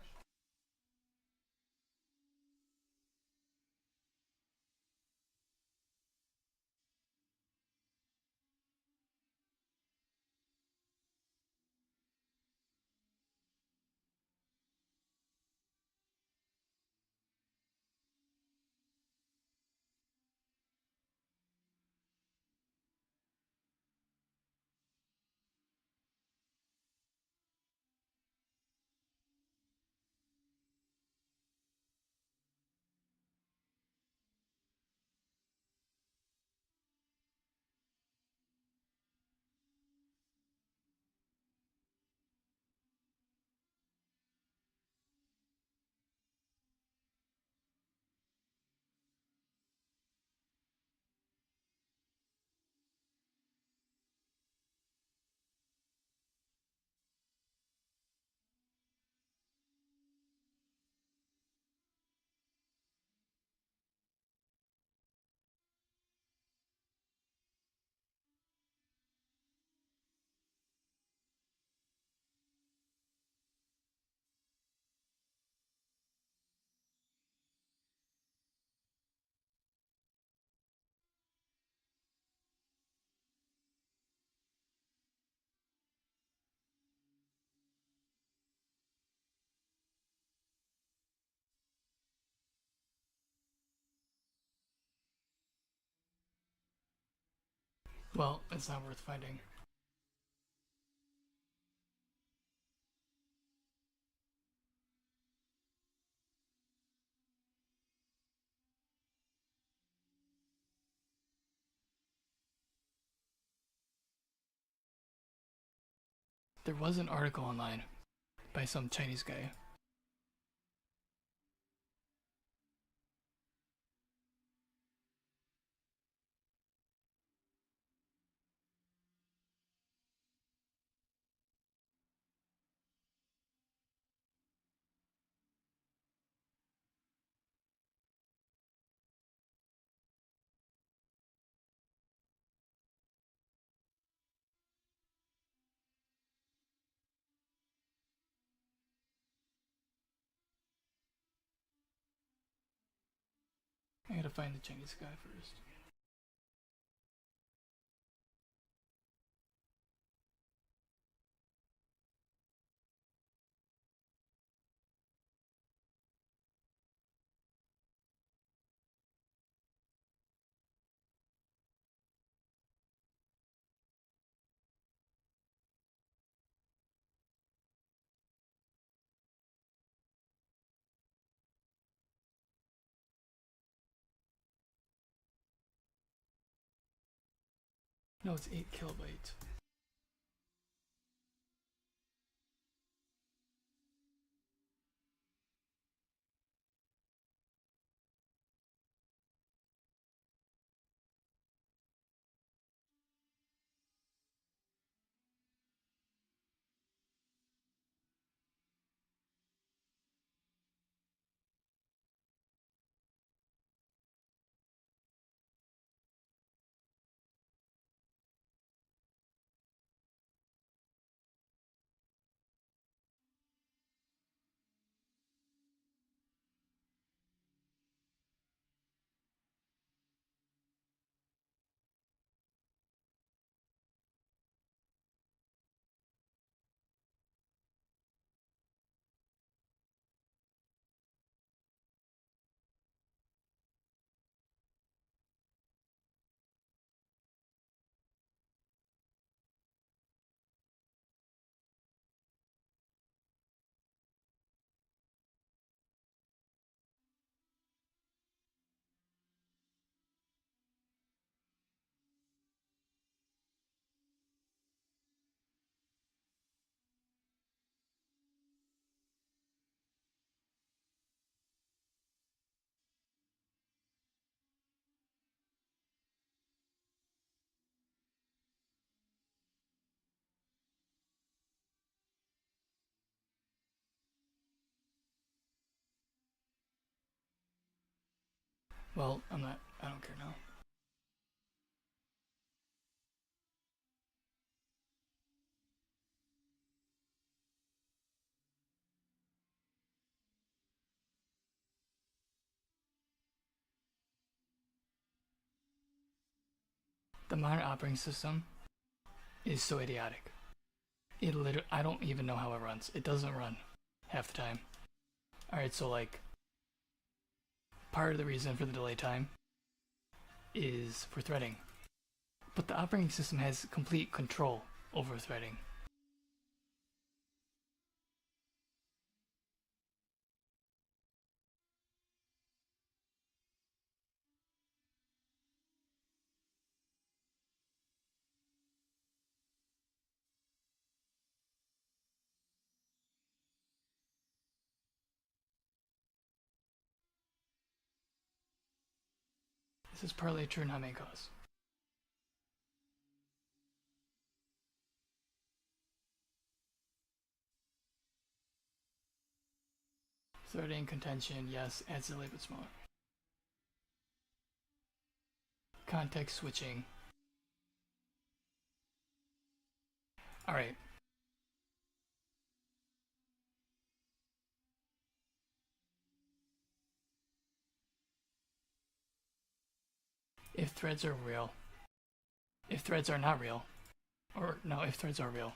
Well, it's not worth finding. There was an article online by some Chinese guy. I gotta find the Chinese guy first. No, it's 8 kilobytes. Well, I don't care now. The modern operating system is so idiotic. It literally, I don't even know how it runs. It doesn't run half the time. Alright, so like, part of the reason for the delay time is for threading. But the operating system has complete control over threading. This is partly true, not main cause. Threading contention, yes, adds delay but smaller. Context switching. Alright. If threads are real. If threads are not real. Or, no, if threads are real.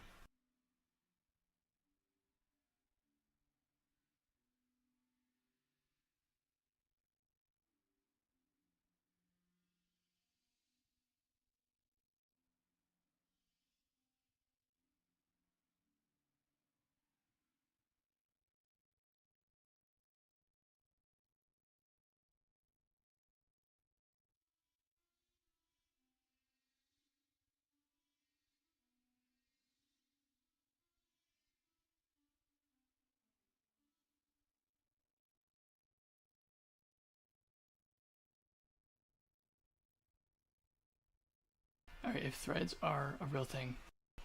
Alright, if threads are a real thing,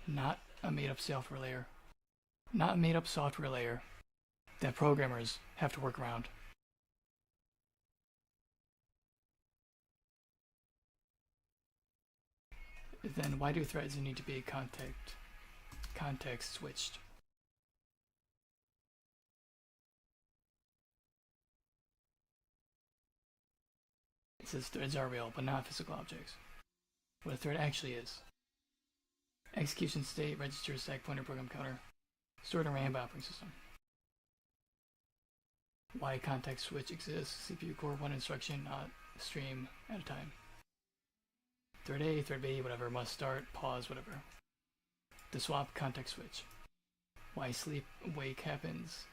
not a made-up software layer, not a made-up software layer that programmers have to work around. Then why do threads need to be context switched? It says threads are real, but not physical objects. What a thread actually is. Execution state, register, stack pointer, program counter, stored in RAM by operating system. Why context switch exists, CPU core 1 instruction, not stream at a time. Thread A, thread B, whatever, must start, pause, whatever. The swap context switch. Why sleep wake happens.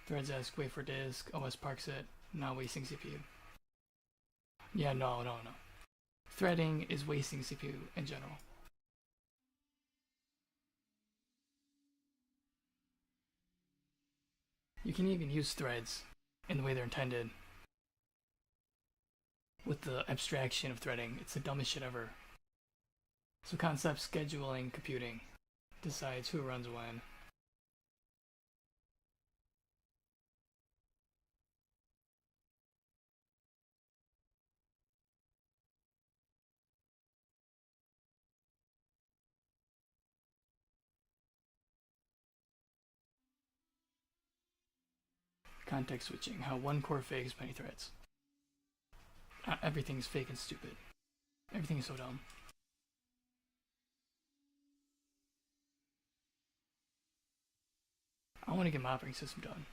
Threads ask wait for disk, OS parks it, not wasting CPU. Yeah, no. Threading is wasting CPU in general. You can even use threads in the way they're intended. With the abstraction of threading, it's the dumbest shit ever. So concept scheduling computing decides who runs when. Context switching, how one core fakes many threads. Everything's fake and stupid. Everything is so dumb. I want to get my operating system done.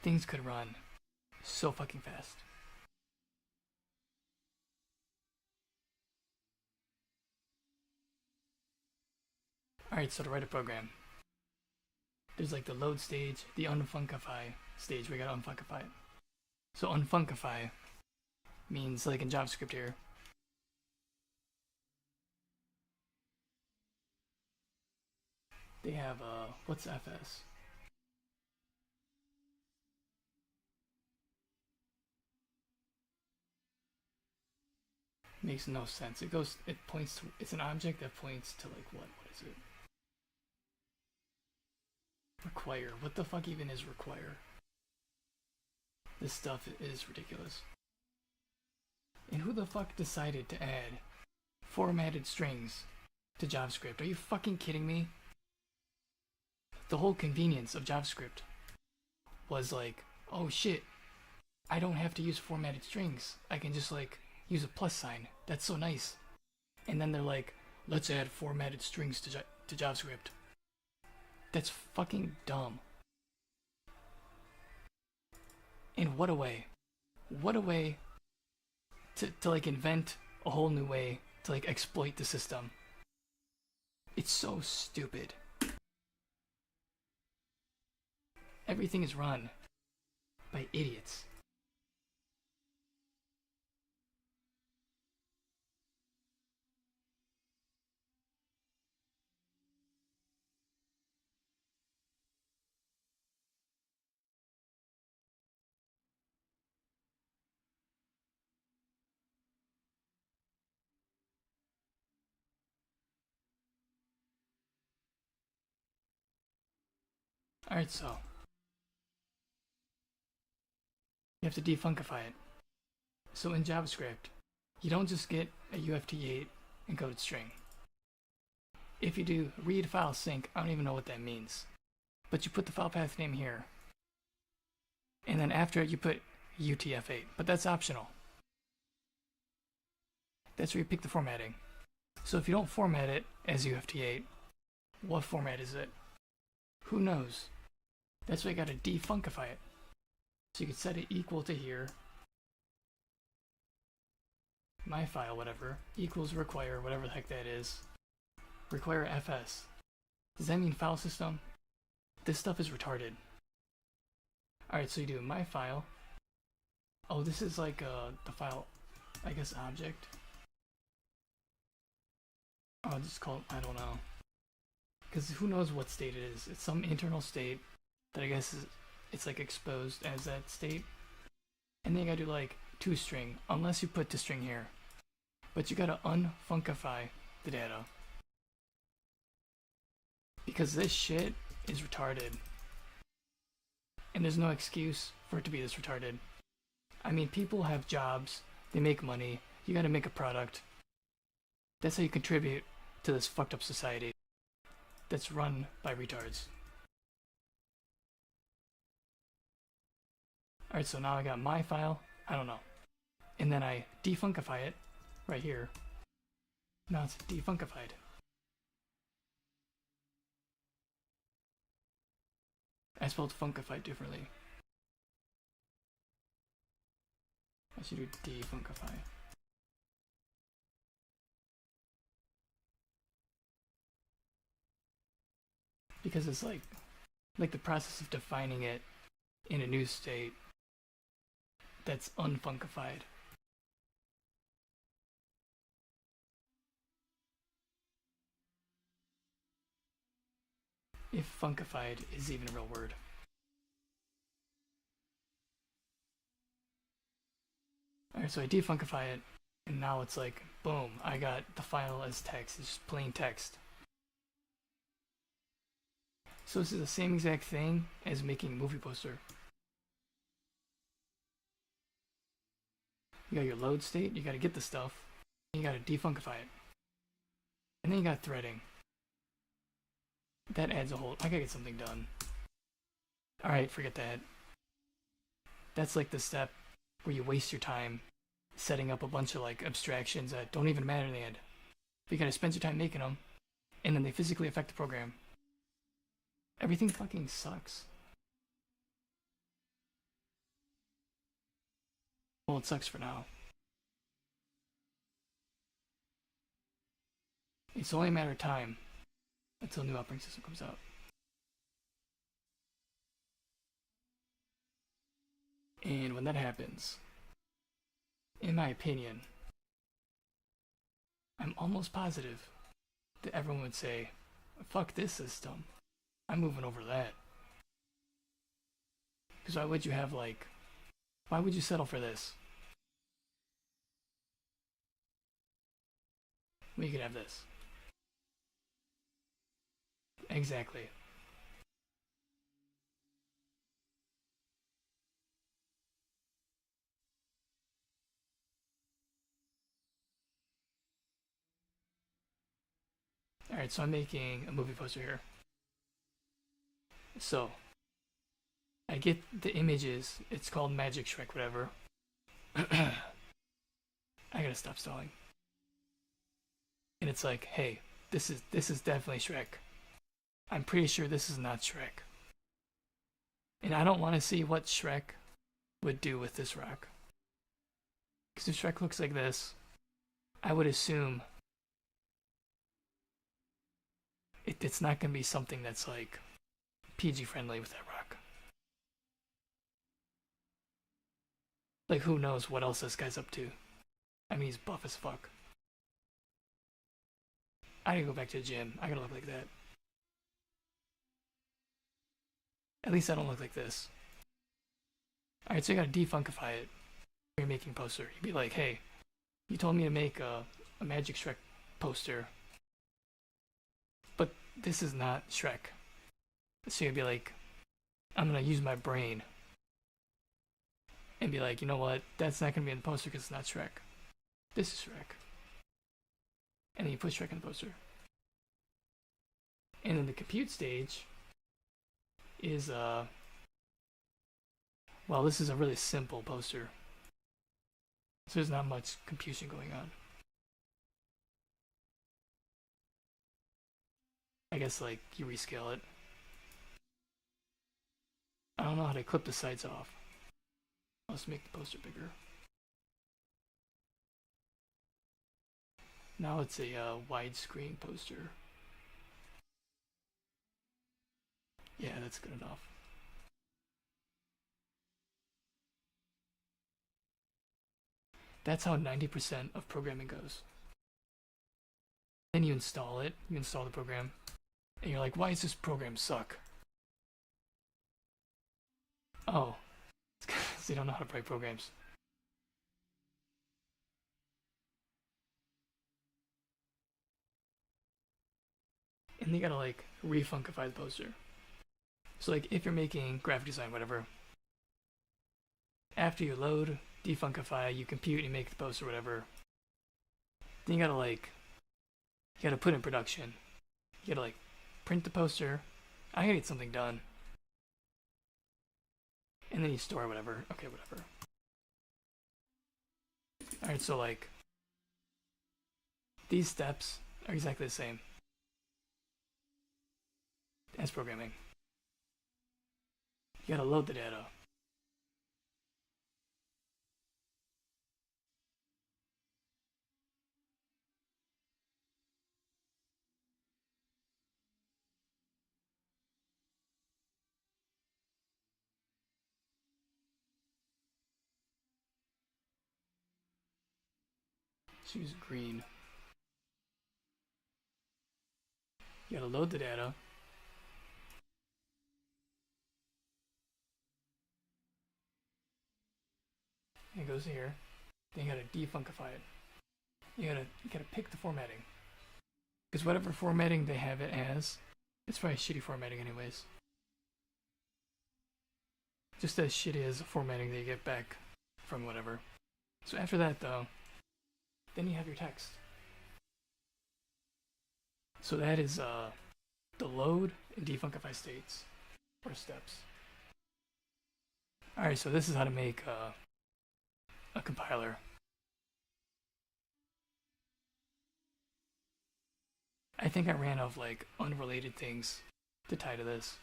Things could run so fucking fast. Alright, so to write a program, there's like the load stage, the unfunkify stage, we gotta unfunkify it. So unfunkify means, like in JavaScript here, they have what's FS? Makes no sense. It points to, it's an object that points to like what is it? Require. What the fuck even is require? This stuff is ridiculous. And who the fuck decided to add formatted strings to JavaScript? Are you fucking kidding me? The whole convenience of JavaScript was like, oh shit, I don't have to use formatted strings. I can just like use a plus sign. That's so nice. And then they're like, let's add formatted strings to JavaScript. That's fucking dumb. And what a way. What a way to like invent a whole new way to like exploit the system. It's so stupid. Everything is run by idiots. Alright, so you have to defunkify it. So in JavaScript, you don't just get a UFT8 encoded string. If you do read file sync, I don't even know what that means. But you put the file path name here. And then after it, you put UTF-8. But that's optional. That's where you pick the formatting. So if you don't format it as UFT8, what format is it? Who knows? That's why you gotta defunkify it. So you could set it equal to here. My file, whatever, equals require, whatever the heck that is. Require FS. Does that mean file system? This stuff is retarded. Alright, so you do my file. Oh, this is like the file, I guess, object. I'll just call it, I don't know. Because who knows what state it is. It's some internal state that I guess is, it's like exposed as that state. And then you gotta do like toString, unless you put toString here. But you gotta unfunkify the data. Because this shit is retarded. And there's no excuse for it to be this retarded. I mean, people have jobs, they make money, you gotta make a product. That's how you contribute to this fucked up society that's run by retards. Alright, so now I got my file, I don't know. And then I defunkify it, right here. Now it's defunkified. I spelled funkified differently. I should do defunkify. Because it's like the process of defining it in a new state that's unfunkified. If funkified is even a real word. Alright, so I defunkify it, and now it's like, boom, I got the file as text, it's just plain text. So this is the same exact thing as making a movie poster. You got your load state, you gotta get the stuff, and you gotta defunkify it. And then you got threading. That adds a whole... I gotta get something done. Alright, forget that. That's like the step where you waste your time setting up a bunch of like abstractions that don't even matter in the end. But you gotta spend your time making them, and then they physically affect the program. Everything fucking sucks. Well, it sucks for now. It's only a matter of time until a new operating system comes out. And when that happens, in my opinion, I'm almost positive that everyone would say, fuck this system. I'm moving over that. Because why would you have like... Why would you settle for this? Well, you could have this. Exactly. Alright, so I'm making a movie poster here. So, I get the images, it's called Magic Shrek, whatever. I gotta stop stalling. And it's like, hey, this is definitely Shrek. I'm pretty sure this is not Shrek. And I don't want to see what Shrek would do with this rock. Because if Shrek looks like this, I would assume it's not going to be something that's like PG friendly with that rock. Like, who knows what else this guy's up to. I mean, he's buff as fuck. I gotta go back to the gym. I gotta look like that. At least I don't look like this. Alright, so you gotta defunkify it. You're making a poster. You'd be like, hey, you told me to make a Magic Shrek poster, but this is not Shrek. So you'd be like, I'm gonna use my brain and be like, you know what? That's not gonna be in the poster because it's not Shrek. This is Shrek. And then you put Shrek in the poster. And then the compute stage is, well, this is a really simple poster. So there's not much computation going on. I guess, like, you rescale it. I don't know how to clip the sides off. Let's make the poster bigger. Now it's a widescreen poster. Yeah, that's good enough. That's how 90% of programming goes. Then you install it, you install the program, and you're like, why does this program suck? Oh, it's because they don't know how to write programs. and you gotta like refuncify the poster. So like if you're making graphic design, whatever, after you load, defuncify, you compute, you make the poster, whatever, then you gotta put in production. You gotta like print the poster. I gotta get something done. And then you store whatever. Okay, whatever. Alright, so like these steps are exactly the same as programming. You gotta load the data. Choose green. You gotta load the data. And it goes here. Then you gotta defuncify it. You gotta pick the formatting. Because whatever formatting they have it as, it's probably shitty formatting anyways. Just as shitty as the formatting that you get back from whatever. So after that though, then you have your text. So that is the load and defuncify states, or steps. Alright, so this is how to make a compiler. I think I ran out of like unrelated things to tie to this.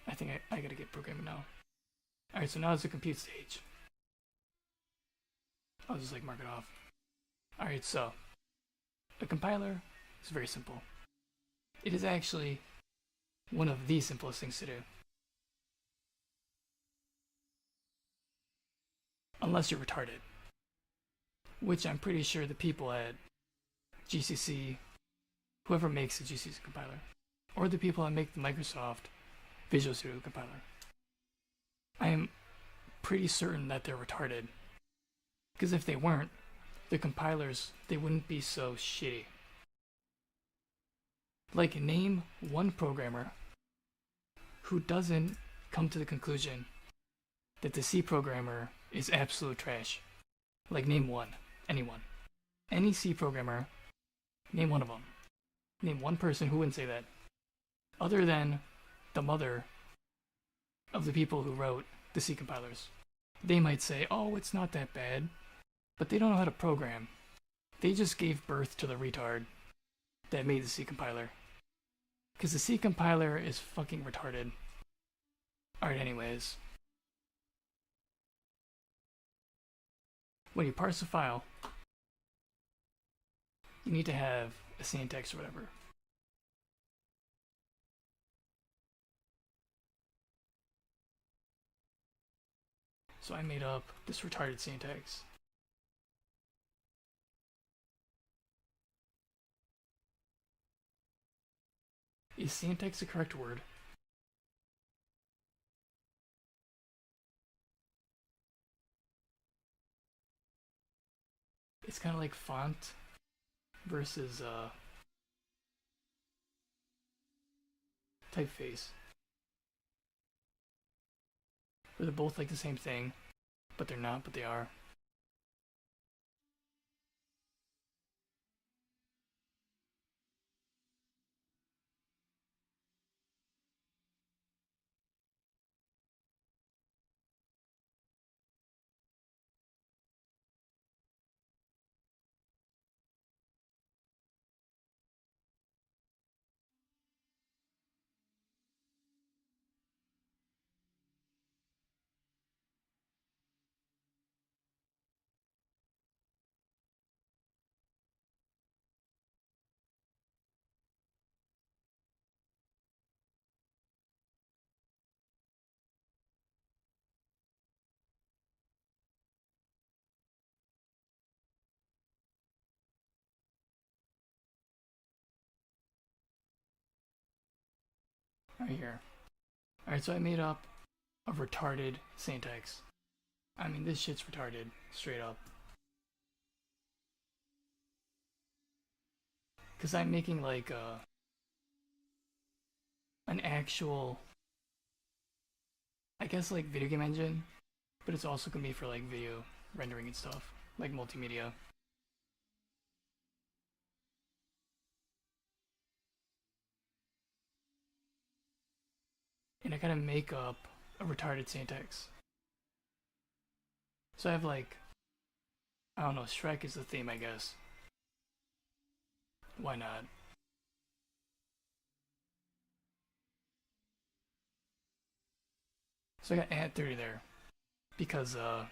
I think I gotta get programming now. Alright, so now it's the compute stage. I'll just like mark it off. Alright, so a compiler is very simple. It is actually one of the simplest things to do. Unless you're retarded. Which I'm pretty sure the people at GCC, whoever makes a GCC compiler, or the people that make the Microsoft Visual Studio compiler, I am pretty certain that they're retarded. Because if they weren't, the compilers, they wouldn't be so shitty. Like, name one programmer who doesn't come to the conclusion that the C programmer is absolute trash. Like, name one. Anyone. Any C programmer, name one of them. Name one person who wouldn't say that. Other than the mother of the people who wrote the C compilers. They might say, oh, it's not that bad. But they don't know how to program. They just gave birth to the retard that made the C compiler. Because the C compiler is fucking retarded. Alright, anyways. When you parse a file, you need to have a syntax or whatever. So I made up this retarded syntax. Is syntax the correct word? It's kind of like font versus typeface. They're both like the same thing, but they're not, but they are. Right here. Alright, so I made up a retarded syntax. I mean, this shit's retarded, straight up. Because I'm making like an actual, I guess, like video game engine, but it's also gonna be for like video rendering and stuff, like multimedia. And I gotta make up a retarded syntax. So I have like, I don't know, Shrek is the theme, I guess. Why not? So I got add 30 there because oh,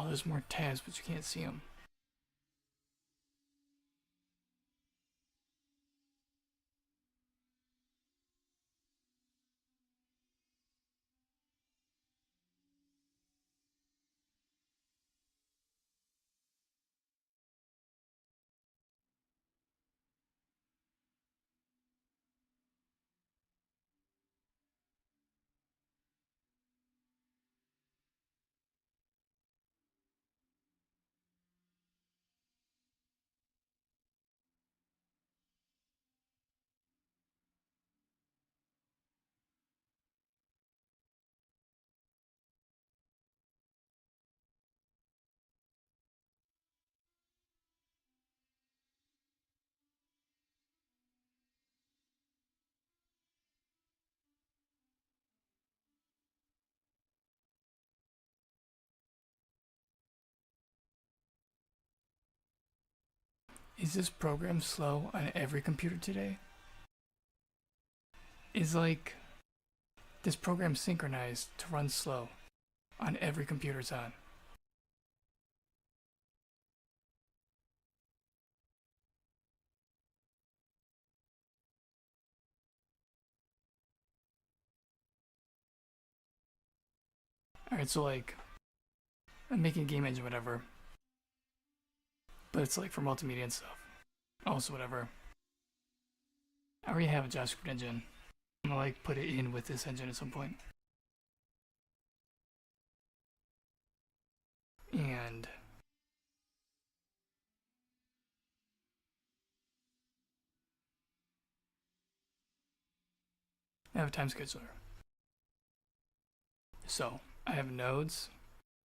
there's more tabs, but you can't see them. Is this program slow on every computer today? Is like this program synchronized to run slow on every computer it's on? Alright, so like I'm making a game engine, whatever, but it's like for multimedia and stuff. Also, whatever. I already have a JavaScript engine. I'm gonna like put it in with this engine at some point. And I have a time scheduler. So I have nodes,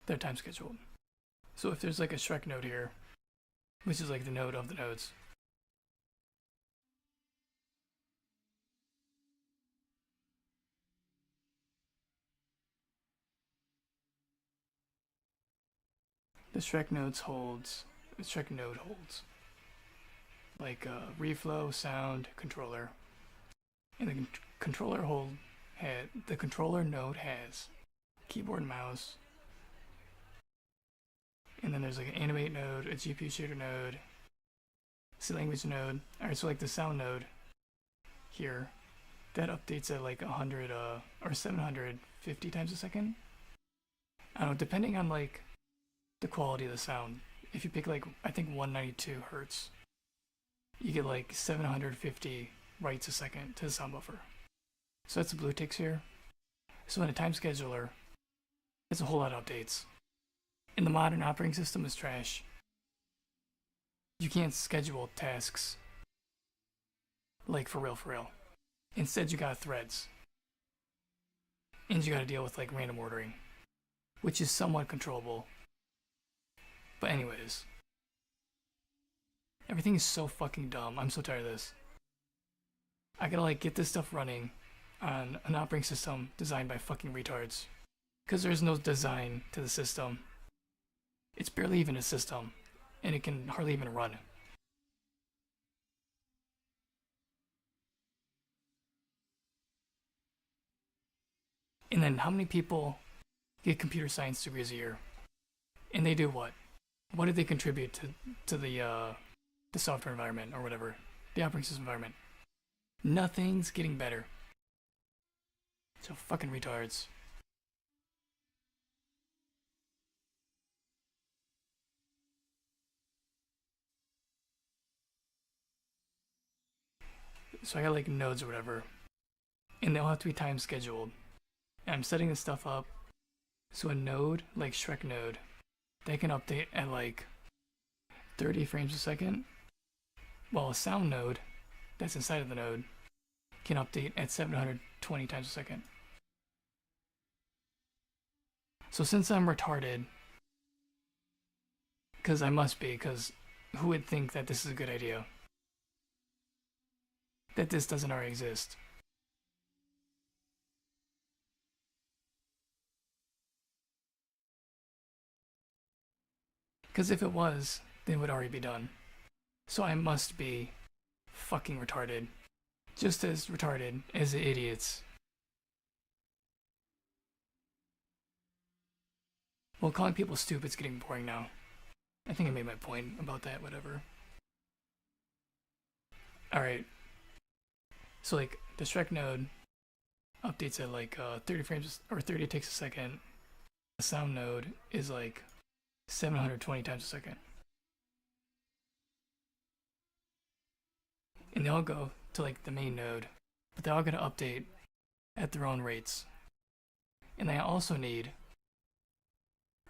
they're time scheduled. So if there's like a Shrek node here, which is like the node of the nodes, the Shrek node holds like reflow, sound, controller, and the the controller node has keyboard and mouse, and then there's like an animate node, a GPU shader node, C language node. Alright, so like the sound node here, that updates at like 100 or 750 times a second. I don't know, depending on like the quality of the sound. If you pick like I think 192 hertz, you get like 750 writes a second to the sound buffer. So that's the blue ticks here. So in a time scheduler, it's a whole lot of updates. And the modern operating system is trash. You can't schedule tasks like for real. Instead, you got threads. And you gotta deal with like random ordering, which is somewhat controllable. But anyways, everything is so fucking dumb. I'm so tired of this. I gotta like get this stuff running on an operating system designed by fucking retards. Because there's no design to the system. It's barely even a system, and it can hardly even run. And then how many people get computer science degrees a year? And they do what? What did they contribute to the software environment or whatever? The operating system environment. Nothing's getting better. So fucking retards. So I got like nodes or whatever, and they'll have to be time scheduled. And I'm setting this stuff up so a node, like Shrek node, they can update at like 30 frames a second, while a sound node that's inside of the node can update at 720 times a second. So since I'm retarded, because I must be, because who would think that this is a good idea? That this doesn't already exist. Because if it was, then it would already be done. So I must be fucking retarded. Just as retarded as the idiots. Well, calling people stupid is getting boring now. I think I made my point about that, whatever. Alright. So like the Shrek node updates at like 30 frames or 30 takes a second. The sound node is like 720 times a second. And they all go to like the main node, but they're all gonna update at their own rates. And I also need,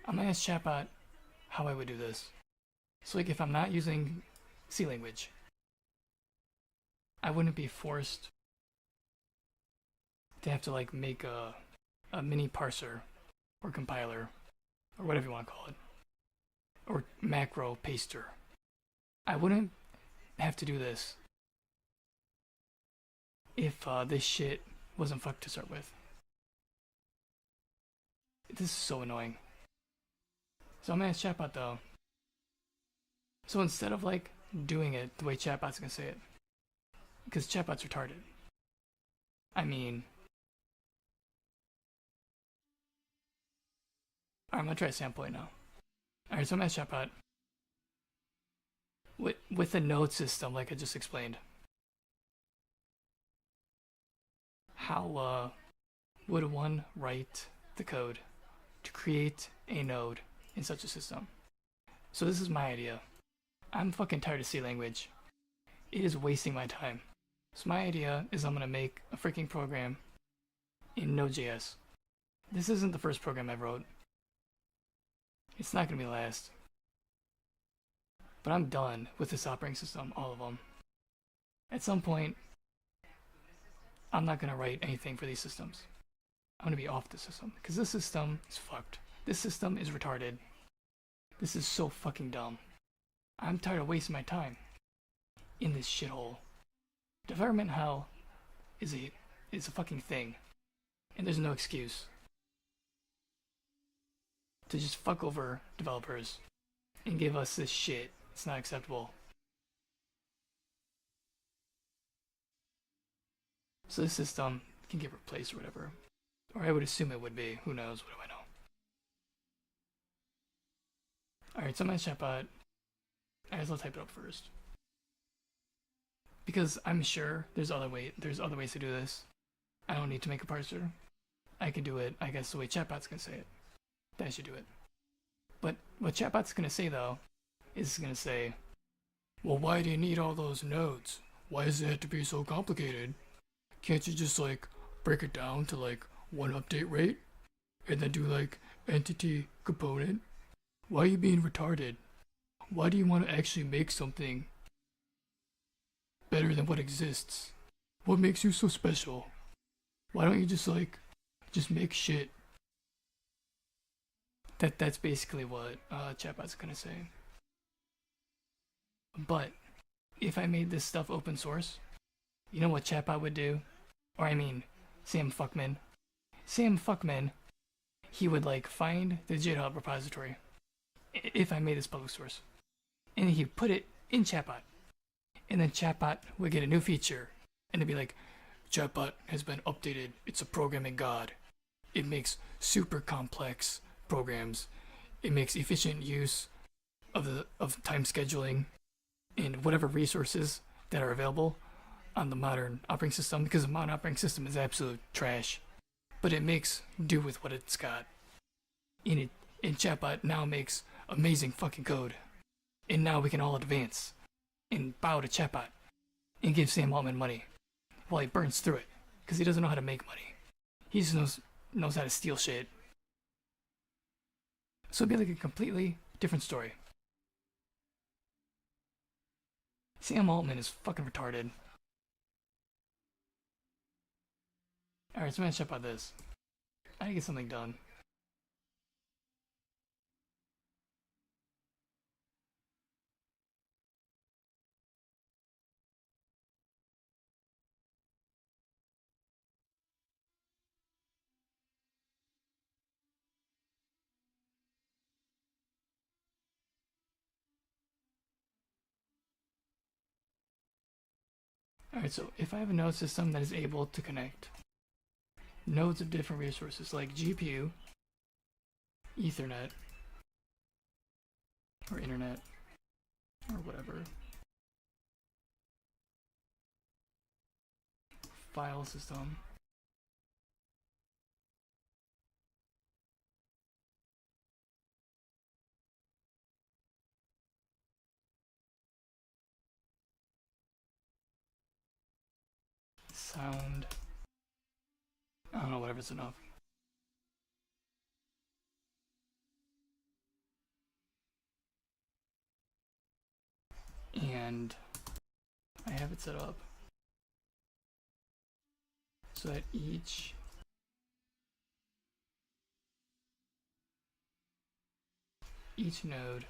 I'm gonna ask chatbot how I would do this. So like if I'm not using C language, I wouldn't be forced to have to like make a mini parser or compiler or whatever you want to call it, or macro paster. I wouldn't have to do this if this shit wasn't fucked to start with. This is so annoying. So I'm gonna ask chatbot though. So instead of like doing it the way chatbot's gonna say it, because chatbot's retarded. I mean, I'm gonna try a sample now. Alright, so I'm gonna ask chatbot. With a node system, like I just explained, how would one write the code to create a node in such a system? So this is my idea. I'm fucking tired of C language. It is wasting my time. So my idea is I'm gonna make a freaking program in Node.js. This isn't the first program I wrote. It's not gonna be the last. But I'm done with this operating system, all of them. At some point, I'm not gonna write anything for these systems. I'm gonna be off the system, because this system is fucked. This system is retarded. This is so fucking dumb. I'm tired of wasting my time in this shithole. Development hell is a fucking thing, and there's no excuse to just fuck over developers and give us this shit. It's not acceptable. So this system can get replaced or whatever. Or I would assume it would be. Who knows? What do I know? Alright, so my chatbot, I guess I'll type it up first. Because I'm sure there's other ways to do this. I don't need to make a parser. I can do it, I guess, the way chatbot's gonna say it. That should do it. But what chatbot's gonna say though, is gonna say, well, why do you need all those nodes? Why does it have to be so complicated? Can't you just like break it down to like one update rate and then do like entity component? Why are you being retarded? Why do you want to actually make something better than what exists? What makes you so special? Why don't you just make shit? That's basically what chatbot's gonna say. But if I made this stuff open source, you know what chatbot would do? Or I mean, Sam Fuckman. Sam Fuckman, he would like find the GitHub repository if I made this public source, and he'd put it in Chatbot, and then Chatbot would get a new feature, and it'd be like, Chatbot has been updated. It's a programming god. It makes super complex programs. It makes efficient use of time scheduling and whatever resources that are available on the modern operating system, because the modern operating system is absolute trash, but it makes do with what it's got. And Chatbot now makes amazing fucking code, and now we can all advance and bow to Chatbot and give Sam Altman money while he burns through it, because he doesn't know how to make money. He just knows how to steal shit. So it'd be like a completely different story. Sam Altman is fucking retarded. Alright, so I'm gonna check out this. I gotta get something done. Alright, so if I have a node system that is able to connect nodes of different resources like GPU, Ethernet, or internet, or whatever, file system, sound, I don't know, whatever's enough. And I have it set up so that each node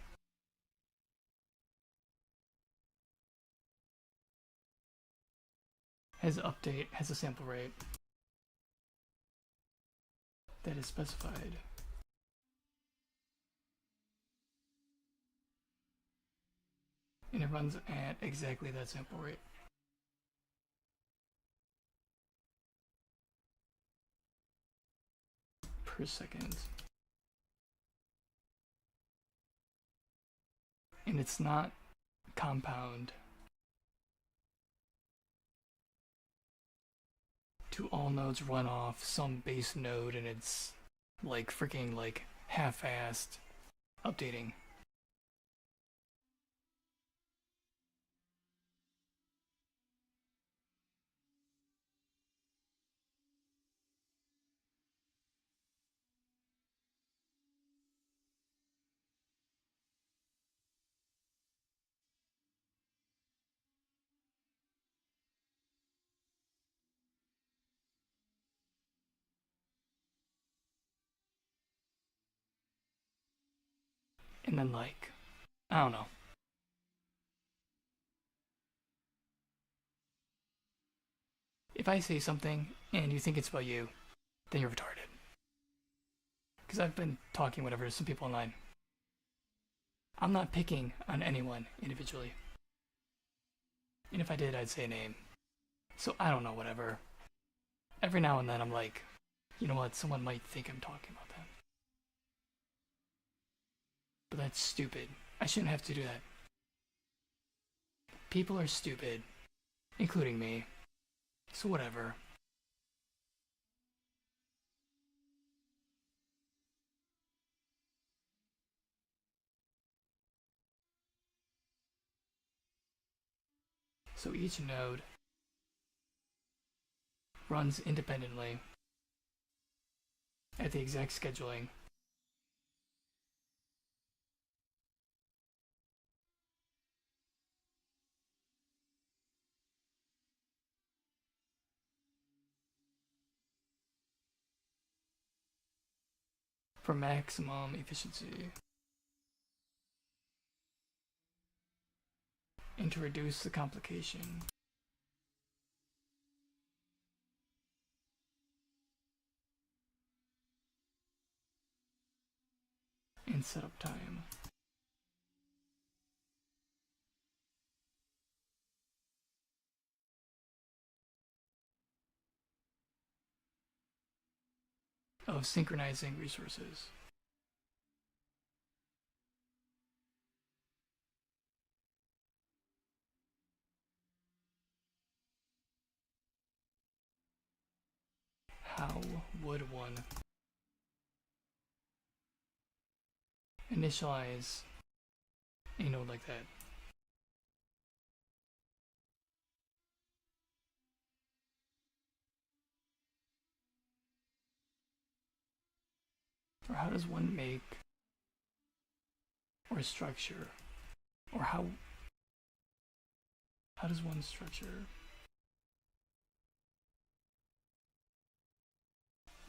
has a sample rate that is specified. And it runs at exactly that sample rate. Per second. And it's not compound to all nodes run off some base node, and it's like freaking like half-assed updating. And then like, I don't know. If I say something and you think it's about you, then you're retarded. Because I've been talking whatever to some people online. I'm not picking on anyone individually. And if I did, I'd say a name. So I don't know, whatever. Every now and then I'm like, you know what, someone might think I'm talking about them. But that's stupid. I shouldn't have to do that. People are stupid, including me. So whatever. So each node runs independently at the exact scheduling for maximum efficiency and to reduce the complication. and setup time. Of synchronizing resources. How would one initialize a node like that? Or how does one make or structure, or how does one structure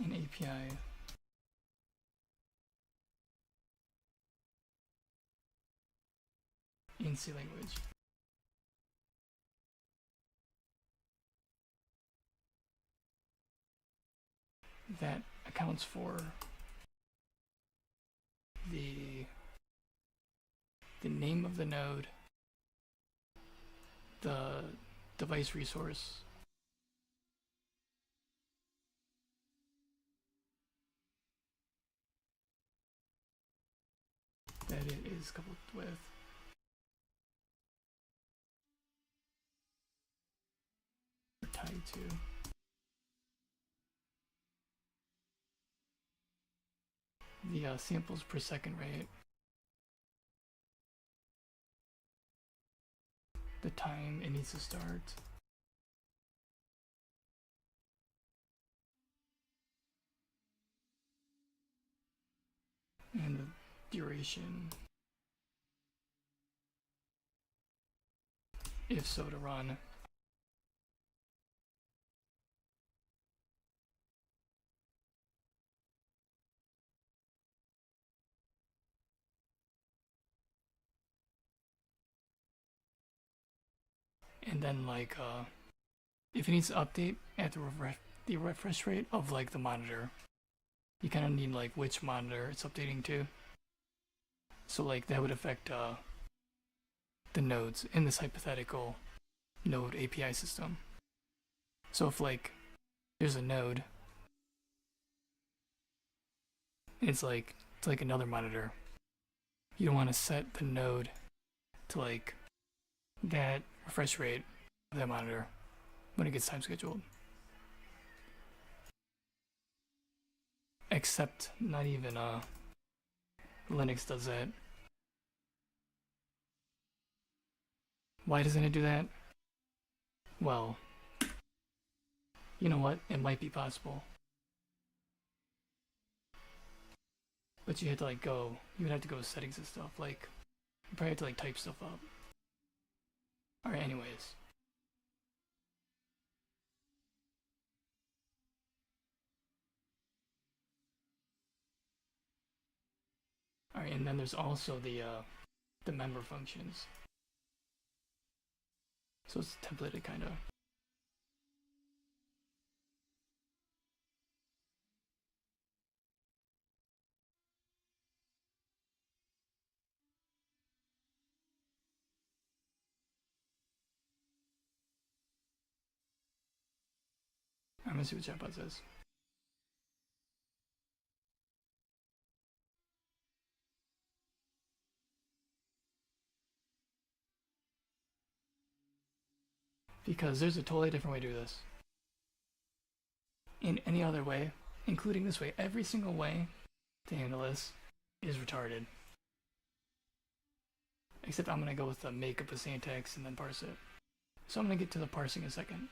an API in C language? That accounts for the name of the node, the device resource, that it is coupled with, or tied to, the samples per second rate, the time it needs to start, and the duration, if so, to run. And then like if it needs to update at the refresh rate of like the monitor, you kind of need like which monitor it's updating to. So like that would affect the nodes in this hypothetical node API system. So if like there's a node, and it's like another monitor, you don't want to set the node to like that refresh rate of that monitor when it gets time scheduled. Except not even Linux does that. Why doesn't it do that? Well, you know what? It might be possible. But you had to like you would have to go to settings and stuff. Like, you probably have to like type stuff up. Alright, anyways. Alright, and then there's also the member functions. So it's templated kind of. I'm gonna see what chatbot says. Because there's a totally different way to do this. In any other way, including this way, every single way to handle this is retarded. Except I'm gonna go with the make up a syntax and then parse it. So I'm gonna get to the parsing in a second.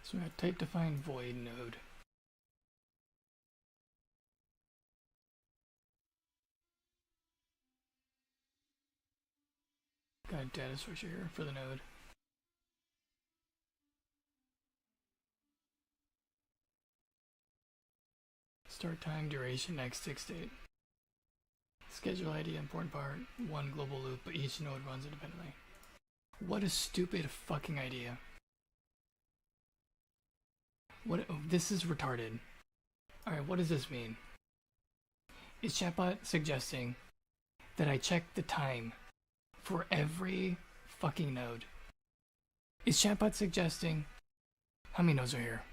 So we have type define void node. kind of data structure here for the node. Start time, duration, next tick state. Schedule ID, important part. One global loop, but each node runs independently. What a stupid fucking idea. What? Oh, this is retarded. Alright, what does this mean? Is chatbot suggesting that I check the time for every fucking node? Is chatbot suggesting how many nodes are here?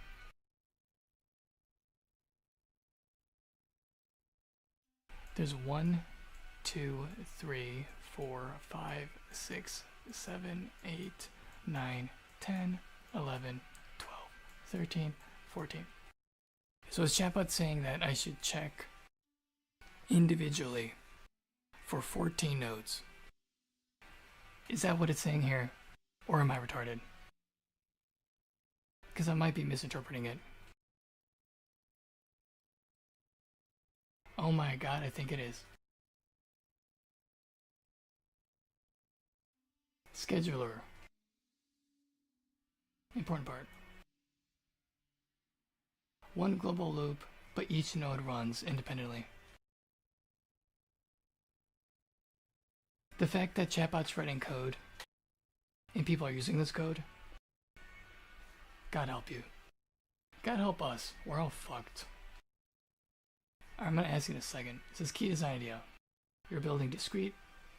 There's 1, 2, 3, 4, 5, 6, 7, 8, 9, 10, 11, 12, 13, 14. So is chatbot saying that I should check individually for 14 nodes? Is that what it's saying here? Or am I retarded? Because I might be misinterpreting it. Oh my god, I think it is. Scheduler. Important part. One global loop, but each node runs independently. The fact that chatbot's writing code and people are using this code, God help you. God help us. We're all fucked. I'm going to ask you in a second. It says key design idea. You're building discrete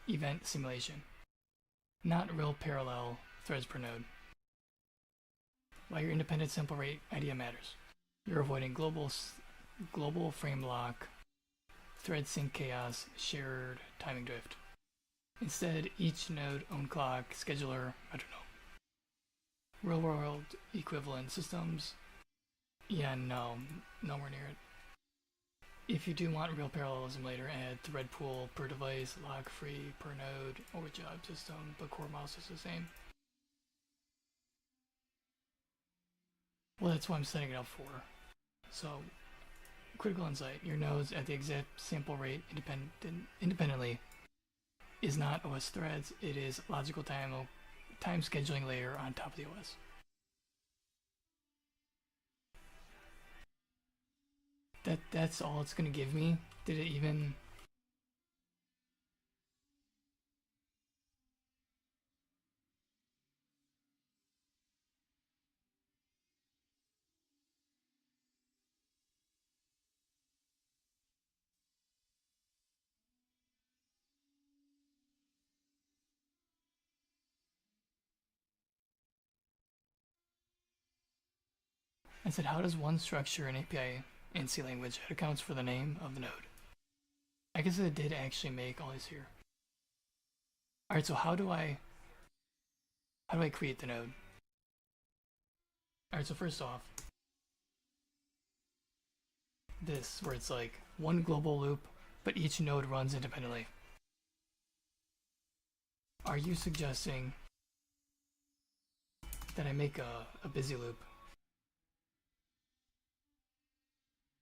event simulation, not real parallel threads per node. Why your independent sample rate idea matters. You're avoiding global frame lock, thread sync chaos, shared timing drift. Instead, each node own clock, scheduler, I don't know. Real world equivalent systems. Yeah, no, nowhere near it. If you do want real parallelism later, add thread pool per device, lock free per node, or job system, but core model is the same. Well, that's what I'm setting it up for. So, critical insight. Your nodes at the exact sample rate independently is not OS threads, it is logical time scheduling layer on top of the OS. That's all it's gonna give me? Did it even... I said, how does one structure an API in C language that accounts for the name of the node? I guess it did actually make all these here. Alright, so how do I create the node? Alright, so first off, this, where it's like one global loop, but each node runs independently. Are you suggesting that I make a busy loop?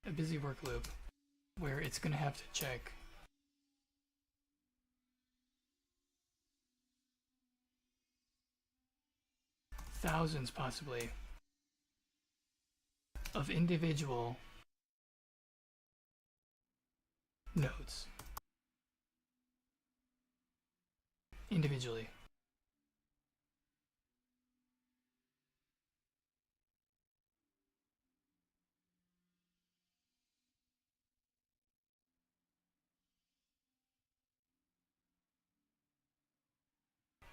A busy work loop where it's gonna have to check thousands possibly of individual nodes individually.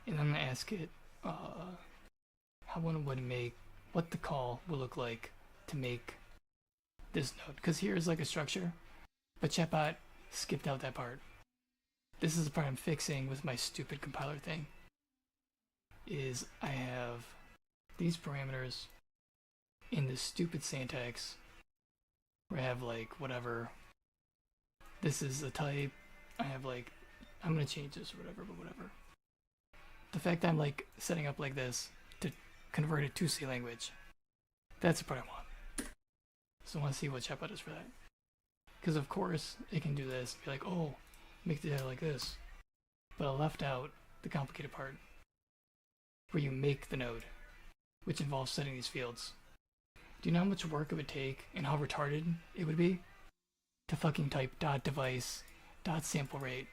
And I'm gonna ask it how one would make, what the call will look like to make this node. Because here is like a structure, but chatbot skipped out that part. This is the part I'm fixing with my stupid compiler thing. Is I have these parameters in this stupid syntax where I have like whatever. This is a type. I have like, I'm gonna change this or whatever, but whatever. The fact that I'm like setting up like this to convert it to C language, that's the part I want. So I want to see what chatbot does for that. Because of course it can do this, be like, oh, make the data like this. But I left out the complicated part, where you make the node, which involves setting these fields. Do you know how much work it would take and how retarded it would be to fucking type .device, .sample rate,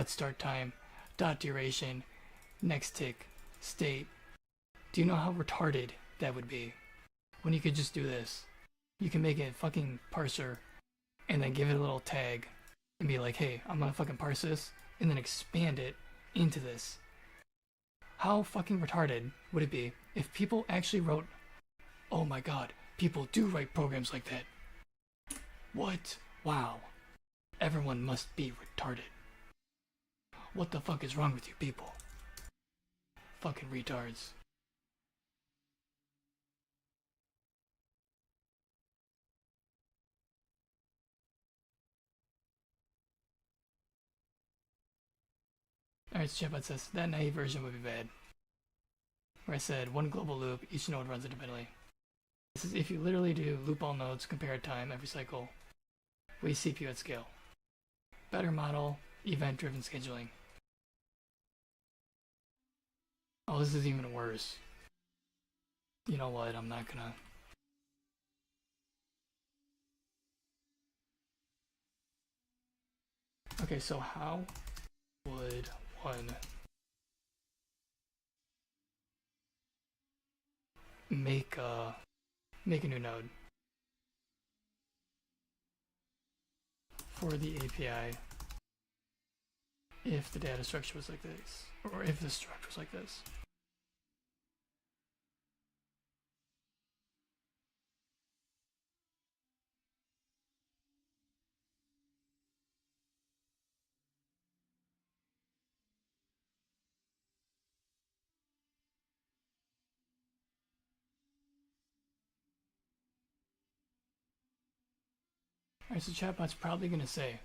.start time, .duration, next tick, state? Do you know how retarded that would be? When you could just do this. You can make a fucking parser and then give it a little tag and be like, hey, I'm gonna fucking parse this, and then expand it into this. How fucking retarded would it be if people actually wrote, oh my god, people do write programs like that. What? Wow. Everyone must be retarded. What the fuck is wrong with you people? Fucking retards. Alright, so chatbot says, that naive version would be bad. Where I said, one global loop, each node runs independently. This is if you literally do loop all nodes, compare time every cycle, waste CPU at scale. Better model, event-driven scheduling. Oh, this is even worse. You know what, I'm not gonna... Okay, so how would one make a new node for the API if the data structure was like this, or if the structure was like this? Alright, so chatbot's probably gonna say,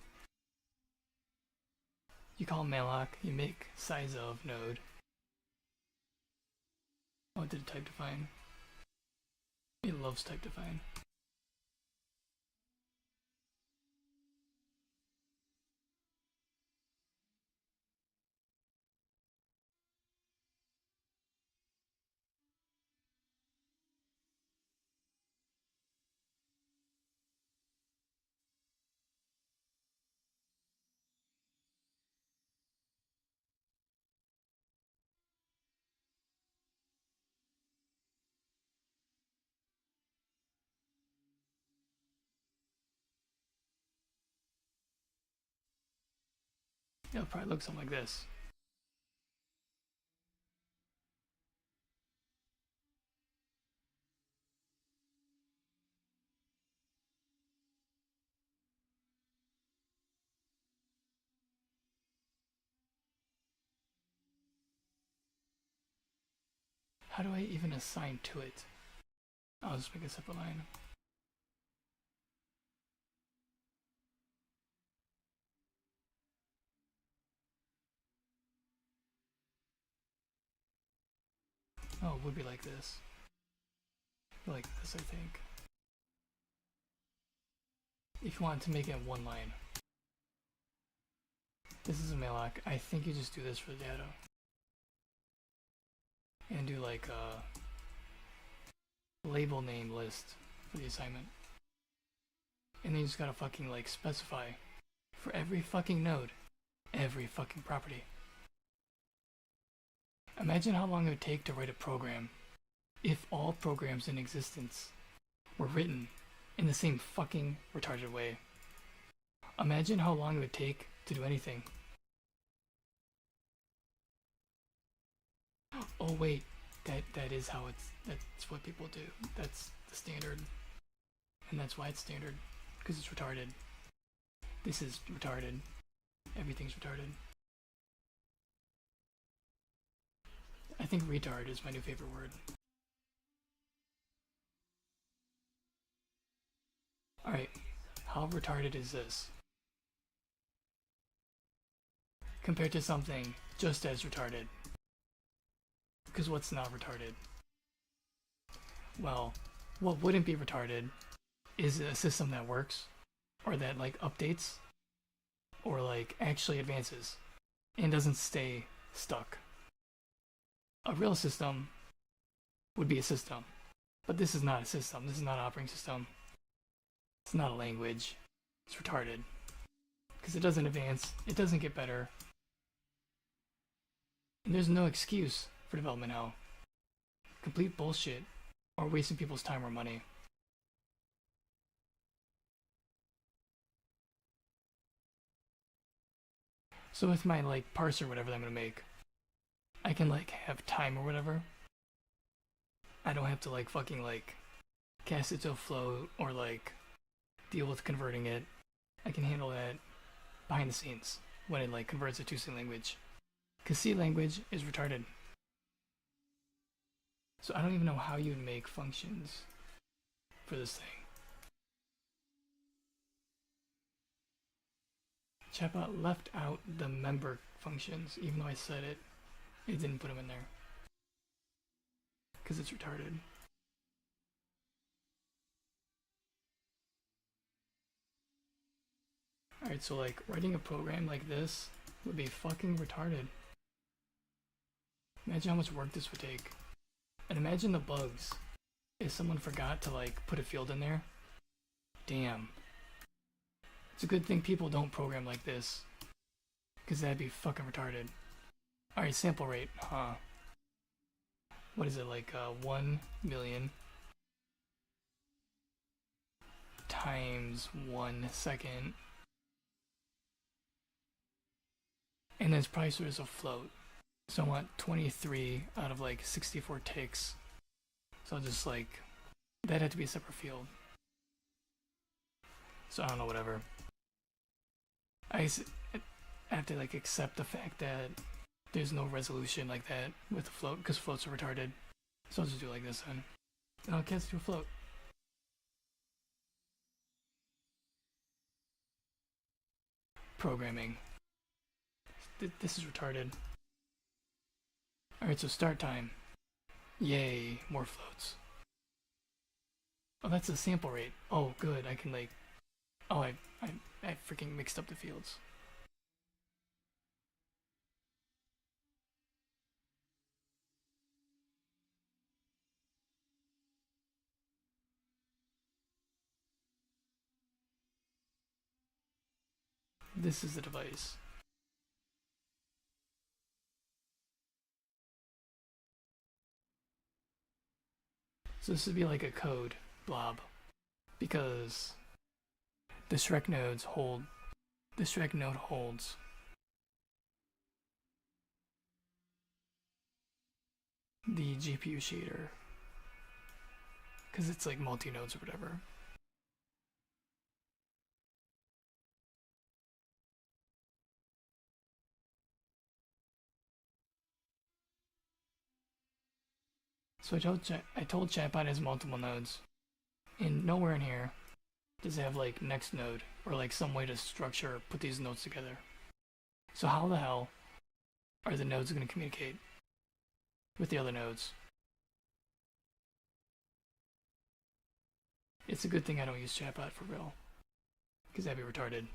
you call malloc, you make size of node. Oh, it did type define. It loves type define. It'll probably look something like this. How do I even assign to it? I'll just make a separate line. Oh, it would be like this. Like this, I think. If you want to make it one line. This is a malloc. I think you just do this for the data. And do like a label name list for the assignment. And then you just gotta fucking like specify for every fucking node, every fucking property. Imagine how long it would take to write a program if all programs in existence were written in the same fucking retarded way. Imagine how long it would take to do anything. Oh wait, that is how that's what people do. That's the standard. And that's why it's standard. Because it's retarded. This is retarded. Everything's retarded. I think retard is my new favorite word. Alright, how retarded is this? Compared to something just as retarded. Because what's not retarded? Well, what wouldn't be retarded is a system that works, or that like updates, or like actually advances, and doesn't stay stuck. A real system would be a system. But this is not a system. This is not an operating system. It's not a language. It's retarded. Because it doesn't advance. It doesn't get better. And there's no excuse for development hell. Complete bullshit. Or wasting people's time or money. So with my like parser, whatever that I'm gonna make, I can like have time or whatever. I don't have to like fucking like cast it to a float or like deal with converting it. I can handle that behind the scenes when it like converts it to C language. Cause C language is retarded. So I don't even know how you'd make functions for this thing. Chatbot left out the member functions, even though I said it. It didn't put them in there. Because it's retarded. Alright, so like writing a program like this would be fucking retarded. Imagine how much work this would take. And imagine the bugs if someone forgot to like put a field in there. Damn. It's a good thing people don't program like this. Because that'd be fucking retarded. Alright, sample rate, huh? What is it, like 1 million times 1 second. And then its pricer is a float. So I want 23 out of like 64 ticks. So I'll just like, that had to be a separate field. So I don't know, whatever. I have to like accept the fact that there's no resolution like that with the float because floats are retarded. So I'll just do it like this then. And I'll cast it to a float. Programming. This is retarded. Alright, so start time. Yay, more floats. Oh, that's the sample rate. Oh, good. I can like... Oh, I freaking mixed up the fields. This is the device. So this would be like a code blob, because the Shrek nodes hold. The Shrek node holds the GPU shader, because it's like multi-nodes or whatever. So I told Chatbot it has multiple nodes, and nowhere in here does it have like next node or like some way to structure put these nodes together. So how the hell are the nodes going to communicate with the other nodes? It's a good thing I don't use Chatbot for real, because that'd be retarded.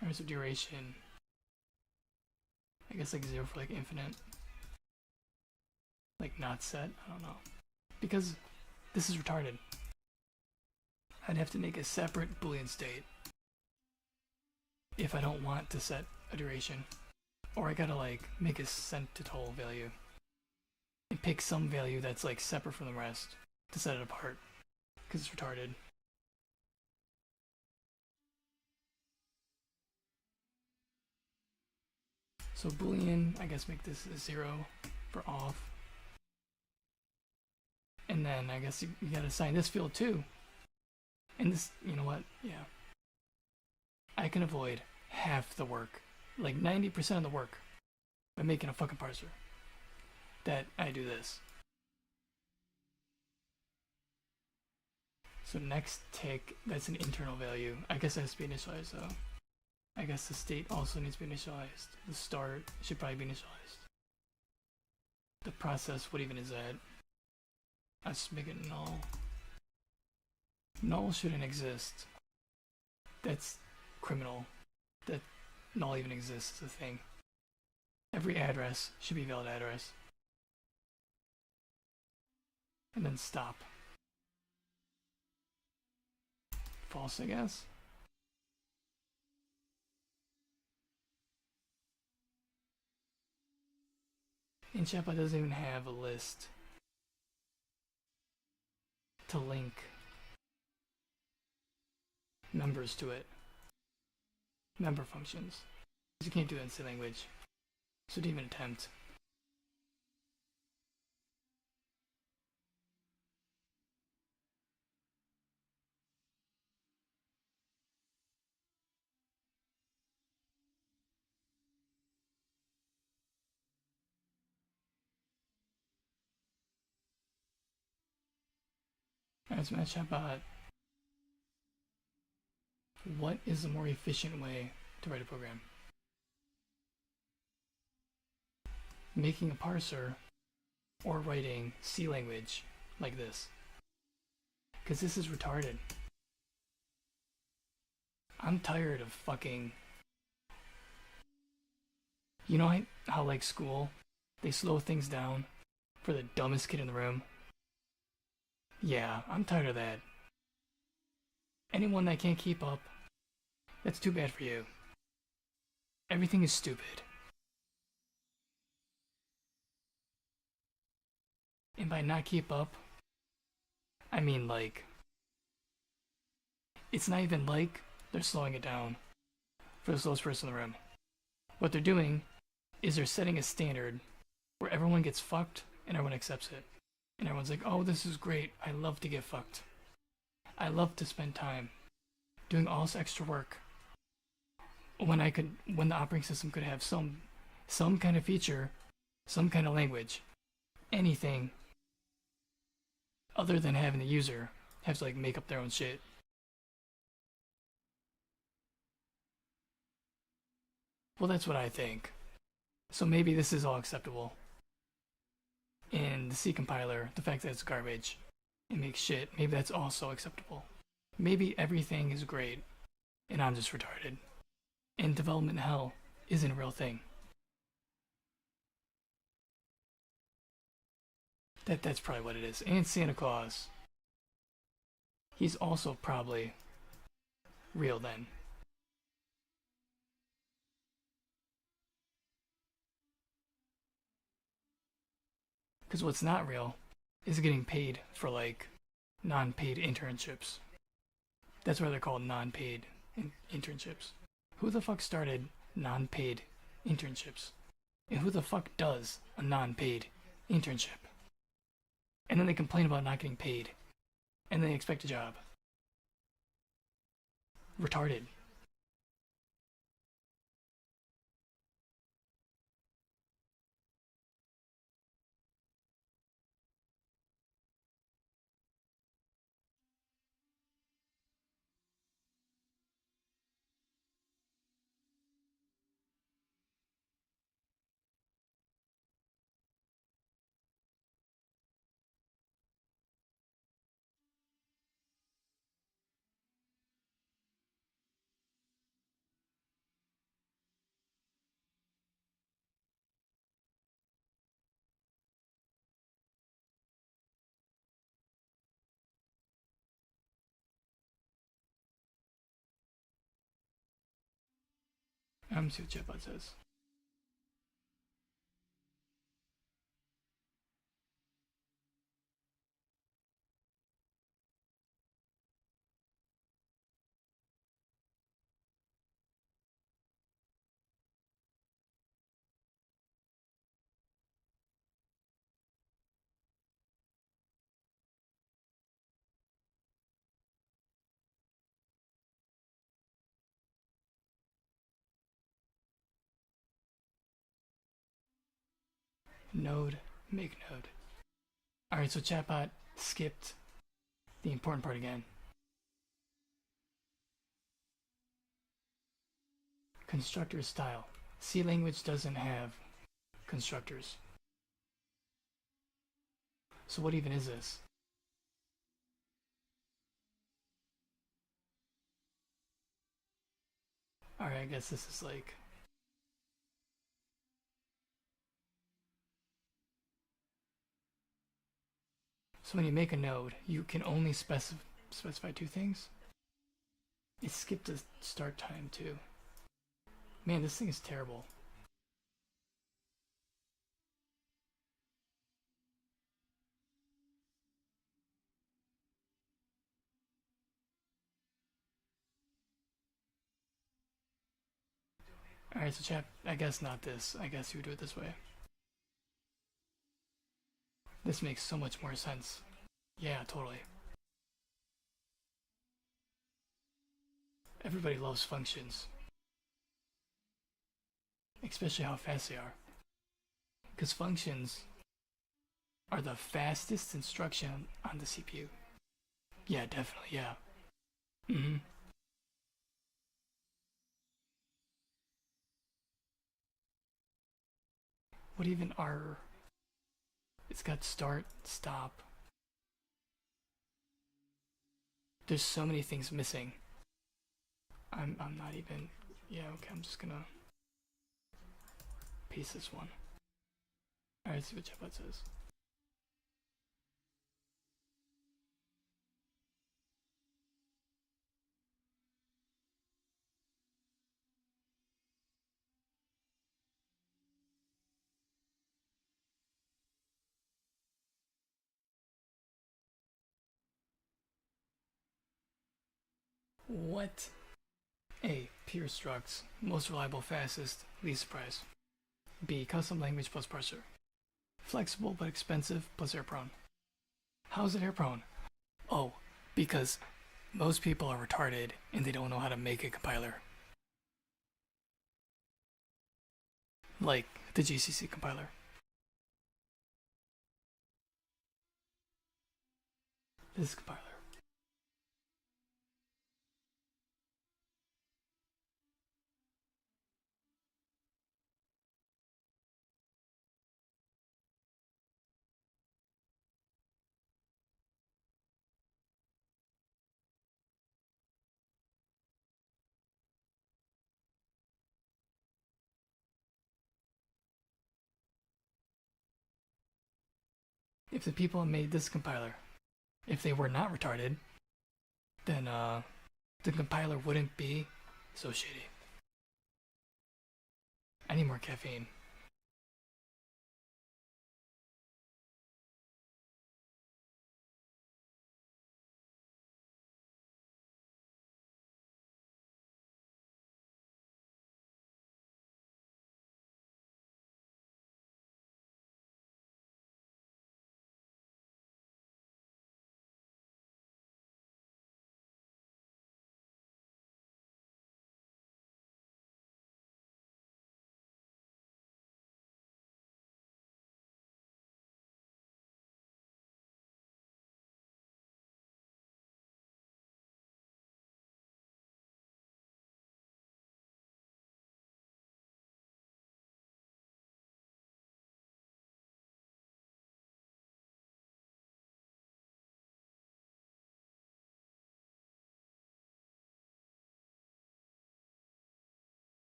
Alright, so duration. I guess like 0 for like infinite. Like not set? I don't know. Because this is retarded. I'd have to make a separate Boolean state if I don't want to set a duration. Or I gotta like make a sent to total value. And pick some value that's like separate from the rest to set it apart. Because it's retarded. So Boolean, I guess make this a 0 for off. And then I guess you gotta assign this field too. And this, you know what? Yeah. I can avoid half the work, like 90% of the work, by making a fucking parser. That I do this. So next tick, that's an internal value. I guess it has to be initialized though. I guess the state also needs to be initialized. The start should probably be initialized. The process, what even is that? Let's make it null. Null shouldn't exist. That's criminal. That null even exists as a thing. Every address should be a valid address. And then stop. False, I guess. And Chatbot doesn't even have a list to link members to it. Member functions. You can't do it in C language. So don't even attempt. Alright, so Chatbot. What is the more efficient way to write a program? Making a parser or writing C language like this? Because this is retarded. I'm tired of fucking... You know how like school, they slow things down for the dumbest kid in the room? Yeah, I'm tired of that. Anyone that can't keep up, that's too bad for you. Everything is stupid. And by not keep up, I mean like, it's not even like they're slowing it down for the slowest person in the room. What they're doing is they're setting a standard where everyone gets fucked and everyone accepts it. And everyone's like, oh, this is great. I love to get fucked. I love to spend time doing all this extra work when the operating system could have some kind of feature, some kind of language, anything other than having the user have to like make up their own shit. Well, that's what I think. So maybe this is all acceptable. In the C compiler, the fact that it's garbage, it makes shit, maybe that's also acceptable. Maybe everything is great, and I'm just retarded. And development hell isn't a real thing. That's probably what it is. And Santa Claus, he's also probably real then. Because what's not real is getting paid for like non-paid internships. That's why they're called non-paid internships. Who the fuck started non-paid internships? And who the fuck does a non-paid internship? And then they complain about not getting paid. And they expect a job. Retarded. Let me see what Chatbot says. Node, make node. Alright, so Chatbot skipped the important part again. Constructor style. C language doesn't have constructors. So what even is this? Alright, I guess this is like So when you make a node, you can only specify 2 things. It skipped the start time too. Man, this thing is terrible. Alright, so chat, I guess not this. I guess you would do it this way. This makes so much more sense. Yeah, totally. Everybody loves functions. Especially how fast they are. Because functions are the fastest instruction on the CPU. Yeah, definitely, yeah. Mm-hmm. What even are... It's got start, stop. There's so many things missing. I'm not even... Yeah, okay, I'm just gonna paste this one. Alright, let's see what chatbot says. What? A. Pure structs. Most reliable, fastest, least surprise. B. Custom language plus parser. Flexible but expensive plus error prone. How's it error prone? Oh, because most people are retarded and they don't know how to make a compiler. Like the GCC compiler. This compiler. If the people who made this compiler, if they were not retarded, then the compiler wouldn't be so shitty. I need more caffeine.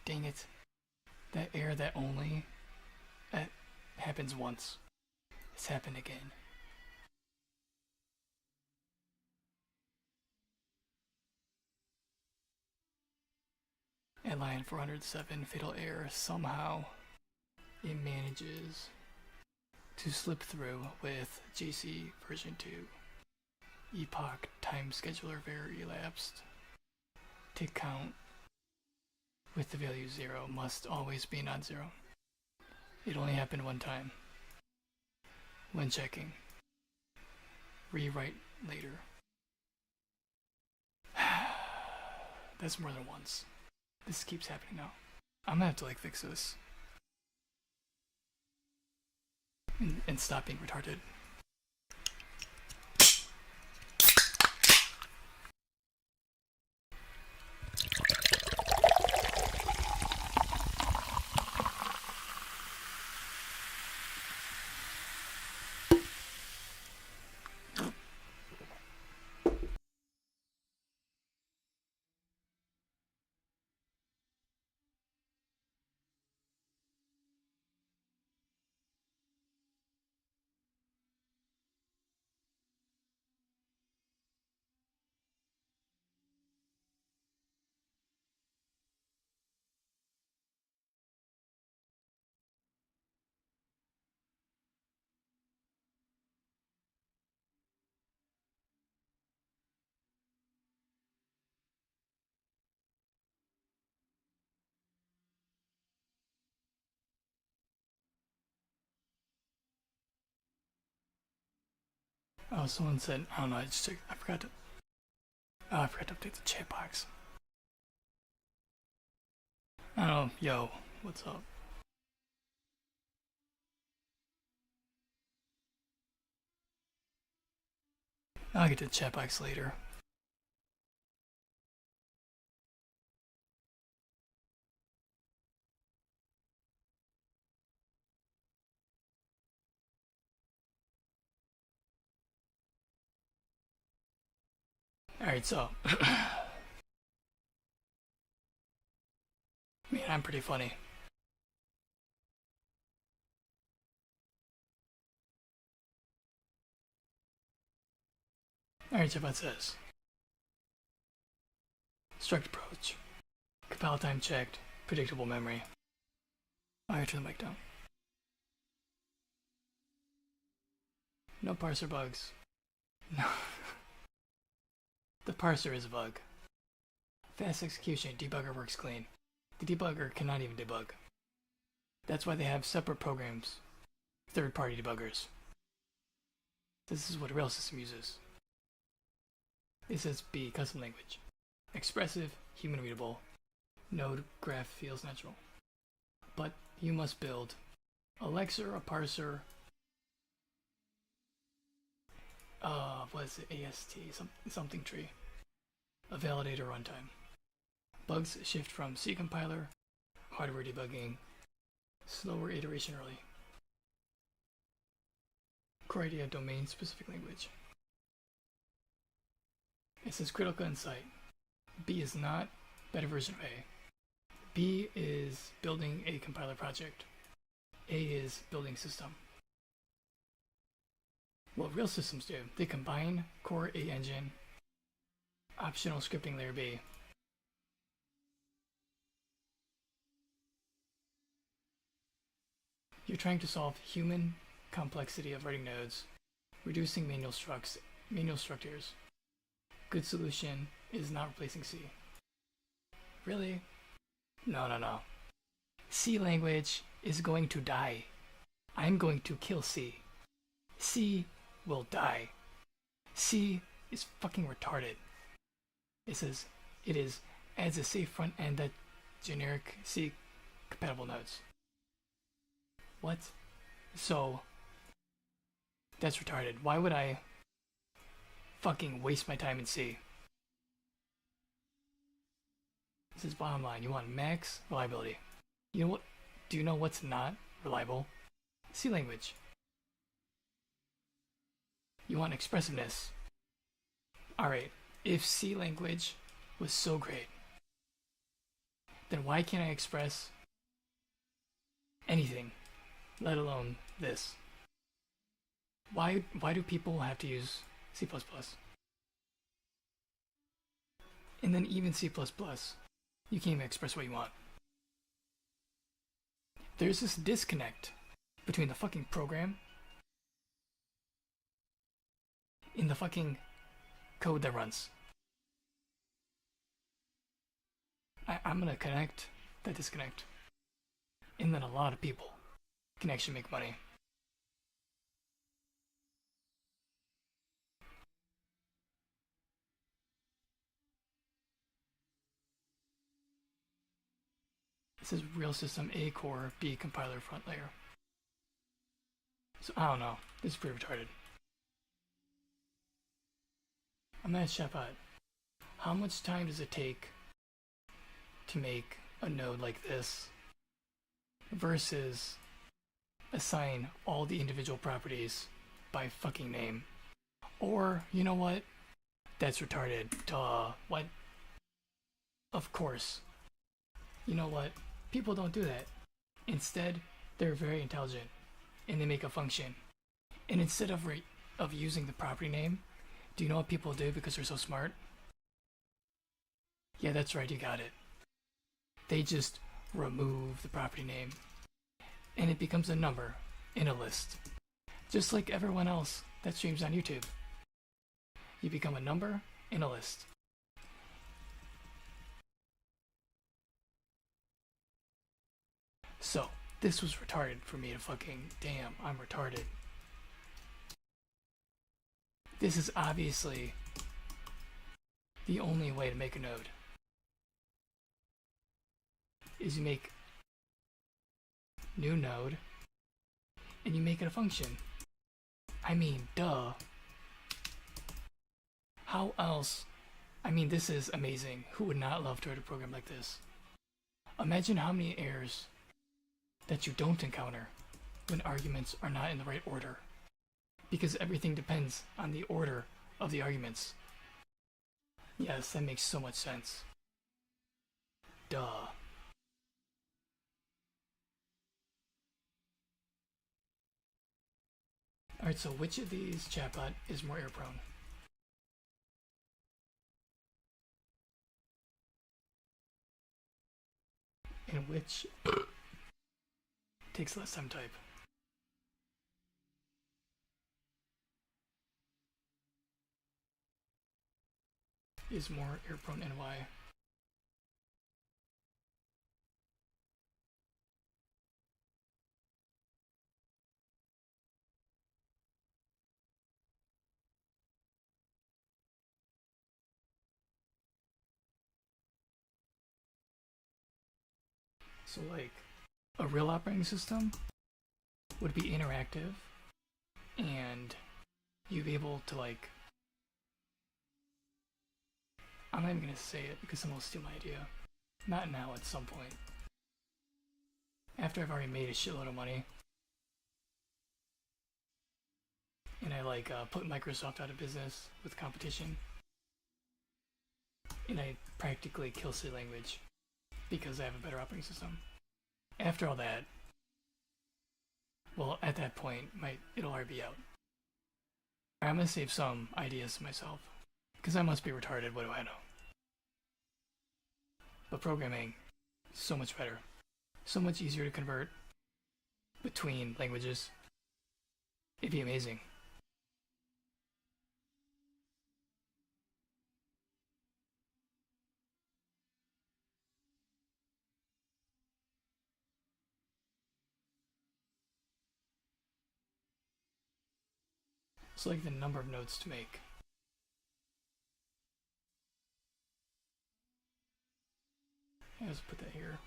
Dang it. That error that only that happens once. It's happened again. At line 407, fatal error, somehow it manages to slip through with JC version 2. Epoch time scheduler very elapsed. Tick count with the value 0 must always be non-zero. It only happened one time. when checking. Rewrite later. That's more than once. This keeps happening now. I'm gonna have to fix this. And stop being retarded. Oh, someone said, I don't know, I forgot to update the chat box. I don't know, yo, what's up? I'll get to the chat box later. Alright, so. Man, I'm pretty funny. Alright, so what it says. Struct approach. Compile time checked. Predictable memory. I gotta turn the mic down. No parser bugs. No. The parser is a bug. Fast execution. Debugger works clean. The debugger cannot even debug. That's why they have separate programs. Third-party debuggers. This is what a real system uses. It says B, custom language. Expressive, human readable. Node graph feels natural. But you must build a lexer, a parser, what is it, AST, something tree, a validator runtime. Bugs shift from C compiler, hardware debugging, slower iteration early. Core idea, domain specific language. It says critical insight. B is not beta version of A. B is building a compiler project. A is building system. What real systems do, they combine core A engine, optional scripting layer B. You're trying to solve human complexity of writing nodes, reducing manual structures. Good solution is not replacing C. Really? No. C language is going to die. I'm going to kill C. C will die. C is fucking retarded. It says it adds a safe front end that generic C compatible nodes. What? So that's retarded. Why would I fucking waste my time in C? This is bottom line. You want max reliability. You know what? Do you know what's not reliable? C language. You want expressiveness. Alright, if C language was so great, then why can't I express anything, let alone this? Why do people have to use C++? And then even C++, you can't even express what you want. There's this disconnect between the fucking program and the fucking code that runs. I'm gonna connect that disconnect. And then a lot of people can actually make money. says real system A core, B compiler front layer. So I don't know. This is pretty retarded. I'm gonna ask chatbot, how much time does it take to make a node like this versus assign all the individual properties by fucking name? Or, you know what? That's retarded. Duh. What? Of course. You know what? People don't do that. Instead, they're very intelligent and they make a function. And instead of using the property name, do you know what people do because they're so smart? Yeah, that's right, you got it. They just remove the property name and it becomes a number in a list. Just like everyone else that streams on YouTube. You become a number in a list. So, this was retarded for me to fucking, damn, I'm retarded. This is obviously the only way to make a node. Is you make new node and you make it a function. I mean, duh. How else? I mean, this is amazing. Who would not love to write a program like this? Imagine how many errors that you don't encounter when arguments are not in the right order. Because everything depends on the order of the arguments. Yes, that makes so much sense. Duh. Alright, so which of these chatbot is more error prone? And which takes less time to type? Is more error prone and why? So like, a real operating system would be interactive and you'd be able to like, I'm not even gonna say it because someone will steal my idea. Not now, at some point. After I've already made a shitload of money. And I like put Microsoft out of business with competition. And I practically kill C language because I have a better operating system. After all that, well, at that point, it'll already be out. I'm gonna save some ideas to myself because I must be retarded. What do I know? But programming, so much better, so much easier to convert between languages. It'd be amazing. It's like the number of nodes to make. Let's put that here.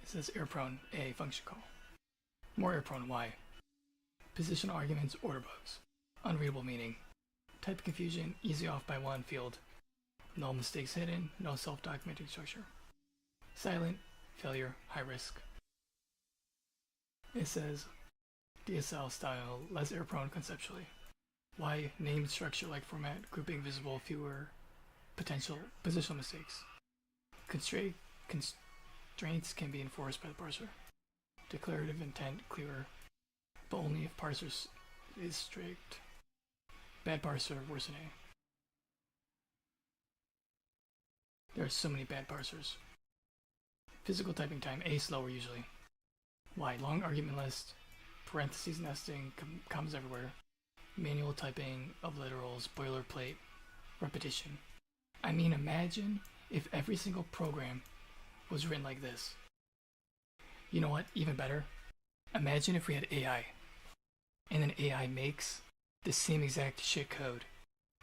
It says error prone A function call. More error prone Y. Positional arguments, order bugs. Unreadable meaning. Type confusion, easy off by one field. No mistakes hidden, no self-documenting structure. Silent, failure, high risk. It says DSL style, less error prone conceptually. Y, named structure like format, grouping visible, fewer potential positional mistakes. Constraints can be enforced by the parser. Declarative intent clearer, but only if parser is strict. Bad parser worsening. There are so many bad parsers. Physical typing time, A slower usually. Why? Long argument list, parentheses nesting, commas everywhere, manual typing of literals, boilerplate, repetition. I mean, imagine if every single program was written like this. You know what? Even better. Imagine if we had AI, and then AI makes the same exact shit code,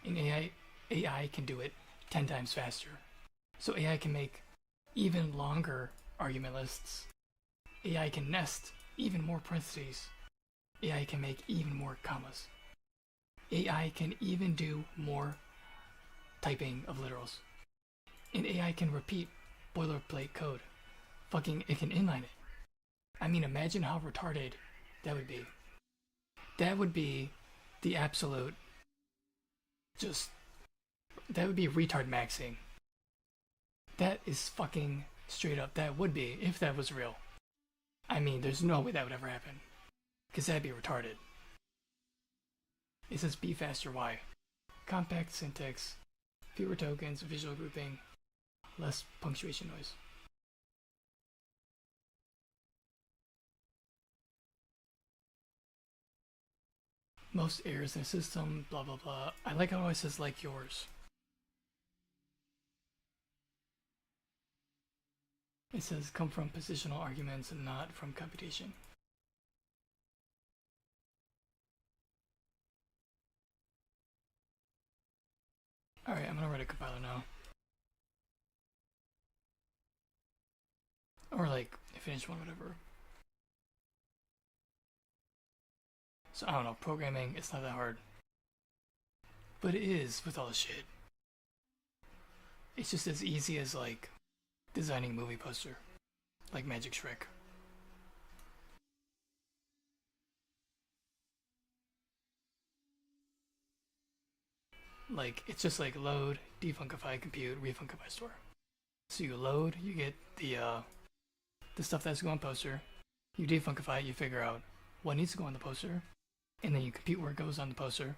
and AI can do it 10 times faster. So AI can make even longer argument lists. AI can nest even more parentheses. AI can make even more commas. AI can even do more typing of literals. And AI can repeat boilerplate code. It can inline it. I mean, imagine how retarded that would be. That would be the absolute, that would be retard maxing. That is fucking straight up, that would be, if that was real. I mean, there's no way that would ever happen. Because that'd be retarded. It says be faster, why? Compact syntax, fewer tokens, visual grouping, less punctuation noise. Most errors in the system, blah blah blah. I like how it always says like yours. It says come from positional arguments and not from computation. Alright, I'm gonna write a compiler now. Or like a finished one, whatever. So I don't know, programming, it's not that hard. But it is with all the shit. It's just as easy as like designing a movie poster. Like Magic Shrek. Like, it's just like load, defuncify, compute, refuncify, store. So you load, you get the stuff that's going on poster. You defuncify it, you figure out what needs to go on the poster. And then you compute where it goes on the poster.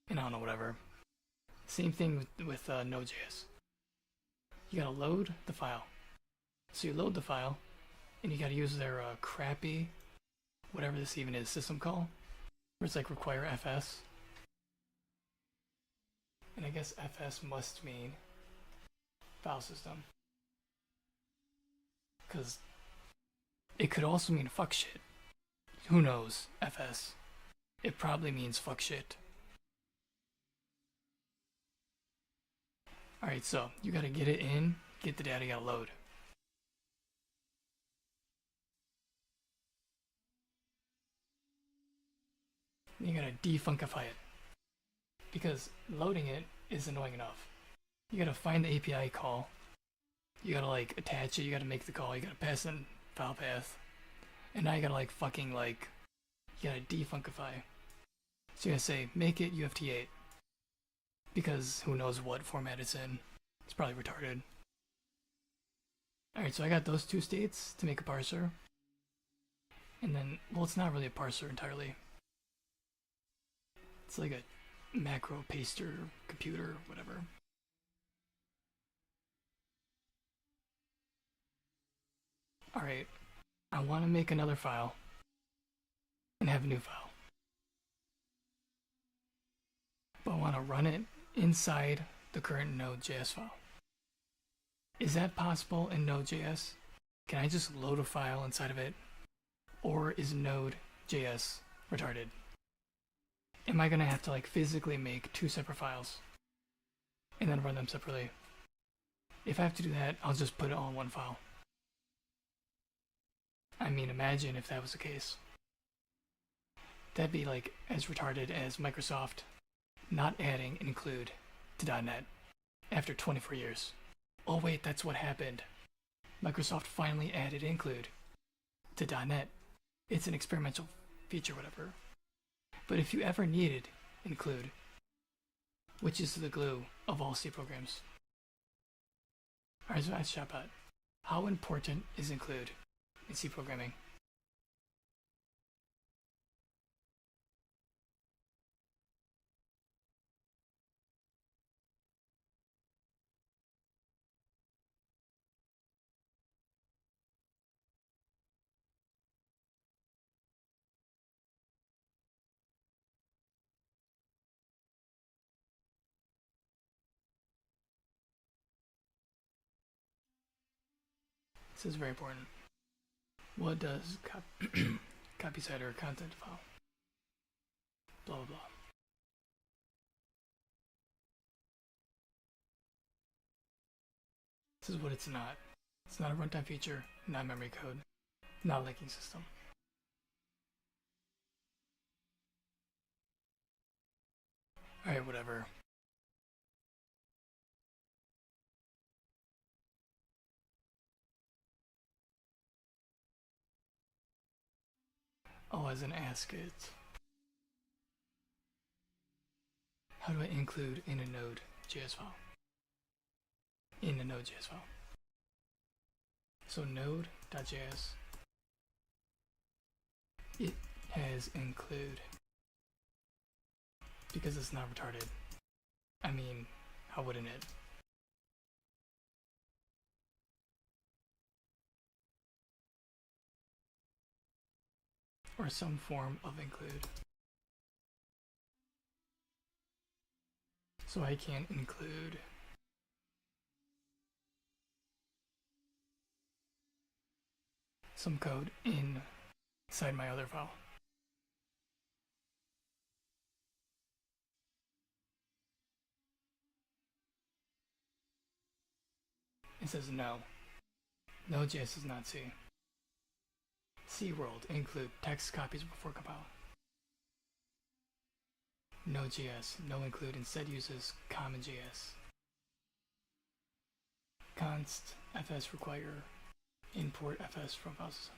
And I don't know, whatever. Same thing with Node.js. You gotta load the file. So you load the file, and you gotta use their crappy, whatever this even is, system call, where it's like require fs. And I guess fs must mean file system. Because it could also mean fuck shit. Who knows, fs. It probably means fuck shit. Alright, so you gotta get it in, get the data, you gotta load. You gotta defuncify it. Because loading it is annoying enough. You gotta find the API call. You gotta like attach it, you gotta make the call, you gotta pass in file path. And now you gotta like fucking like, you gotta defuncify. So you gotta say, make it UFT8. Because who knows what format it's in. It's probably retarded. Alright, so I got those two states to make a parser. And then, well, it's not really a parser entirely. It's like a macro paster computer, whatever. Alright, I want to make another file and have a new file. But I want to run it inside the current Node.js file. Is that possible in Node.js? Can I just load a file inside of it? Or is Node.js retarded? Am I gonna have to like physically make two separate files and then run them separately? If I have to do that, I'll just put it all in one file. I mean, imagine if that was the case. That'd be like as retarded as Microsoft not adding include to .NET after 24 years. Oh wait, that's what happened. Microsoft finally added include to .NET. It's an experimental feature, whatever. But if you ever needed include, which is the glue of all C programs. Alright, so let's chat about how important is include in C programming? This is very important. What does copy setter content file? Blah blah blah. This is what it's not. It's not a runtime feature, not memory code, not a linking system. Alright, whatever. Oh, as an ask it. How do I include in a Node.js file? In a Node.js file. So Node.js, it has include because it's not retarded. I mean, how wouldn't it? Or some form of include. So I can include some code inside my other file. It says no. Node.js is not C. C world include text copies before compile. Node.js, no include, instead uses common.js. Const fs require import fs from file system.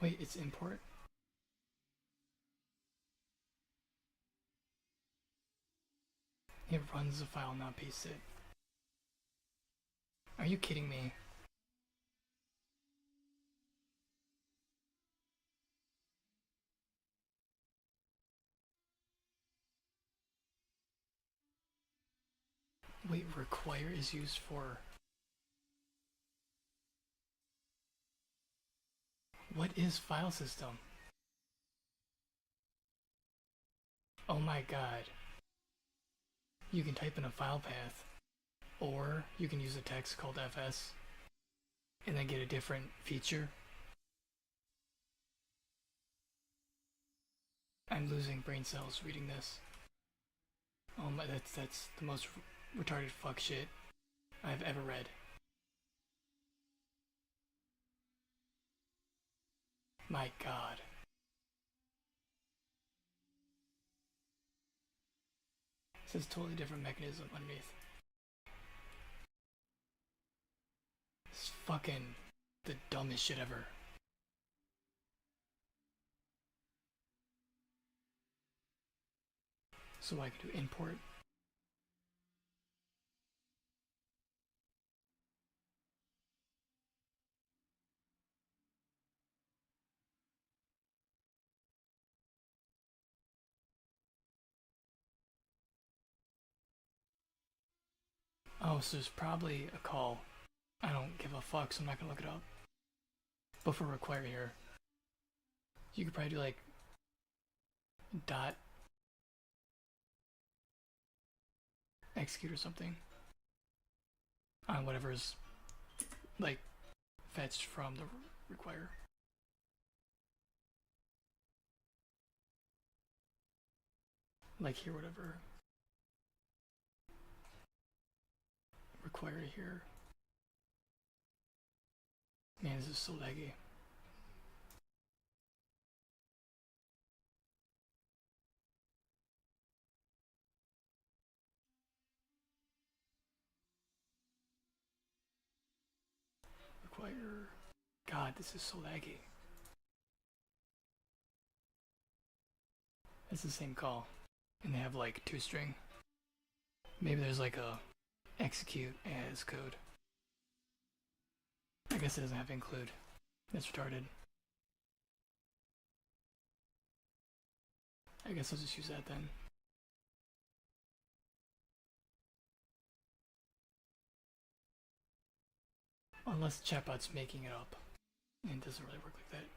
Wait, it's import? It runs the file, not pastes it. Are you kidding me? Wait, require is used for... What is file system? Oh my god. You can type in a file path, or you can use a text called fs, and then get a different feature. I'm losing brain cells reading this. Oh my, that's the most retarded fuck shit I've ever read. My god. It says totally different mechanism underneath. It's fucking the dumbest shit ever. So I can do import. Oh, so there's probably a call. I don't give a fuck, so I'm not gonna look it up. But for require here, you could probably do like dot execute or something on whatever's like fetched from the require. Like here, whatever. Require here. Man, this is so laggy. Require. God, this is so laggy. It's the same call. And they have like two string. Maybe there's like a execute as code. I guess it doesn't have include. That's retarded. I guess I'll just use that then. Unless the chatbot's making it up. And it doesn't really work like that.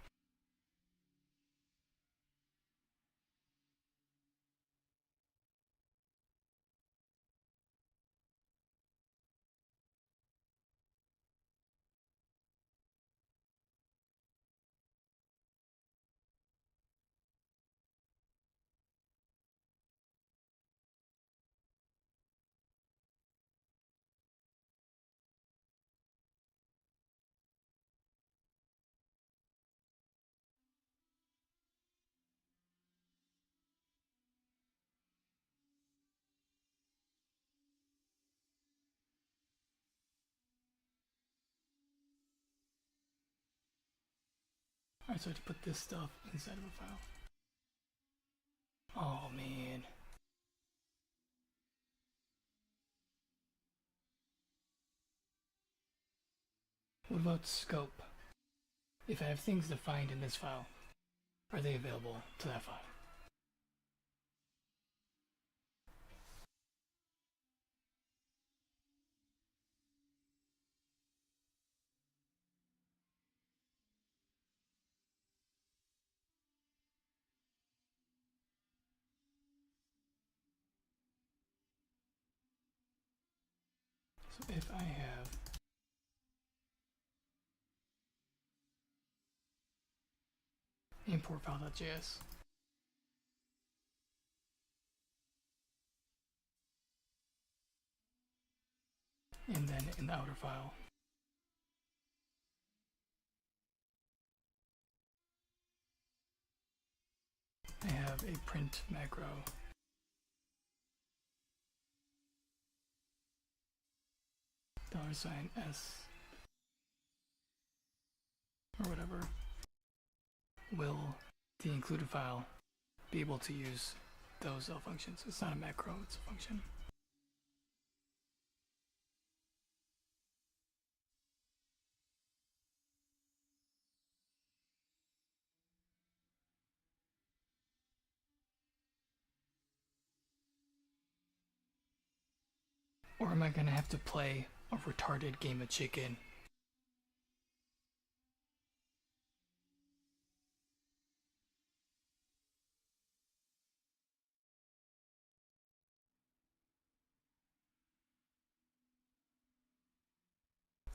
Alright, so I have to put this stuff inside of a file. Oh man. What about scope? If I have things defined in this file, are they available to that file? So if I have import file.js, and then in the outer file, I have a print macro $S or whatever. Will the included file be able to use those functions? It's not a macro, it's a function. Or am I gonna have to play a retarded game of chicken?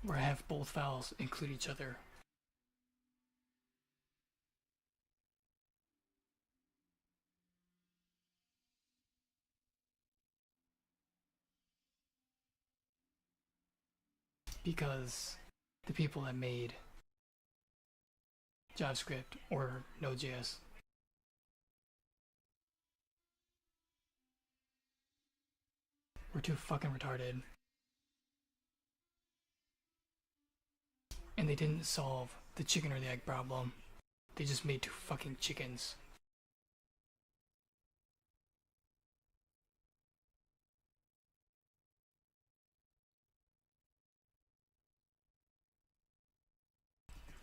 Where I have both files include each other. Because the people that made JavaScript or Node.js were too fucking retarded. And they didn't solve the chicken or the egg problem. They just made two fucking chickens.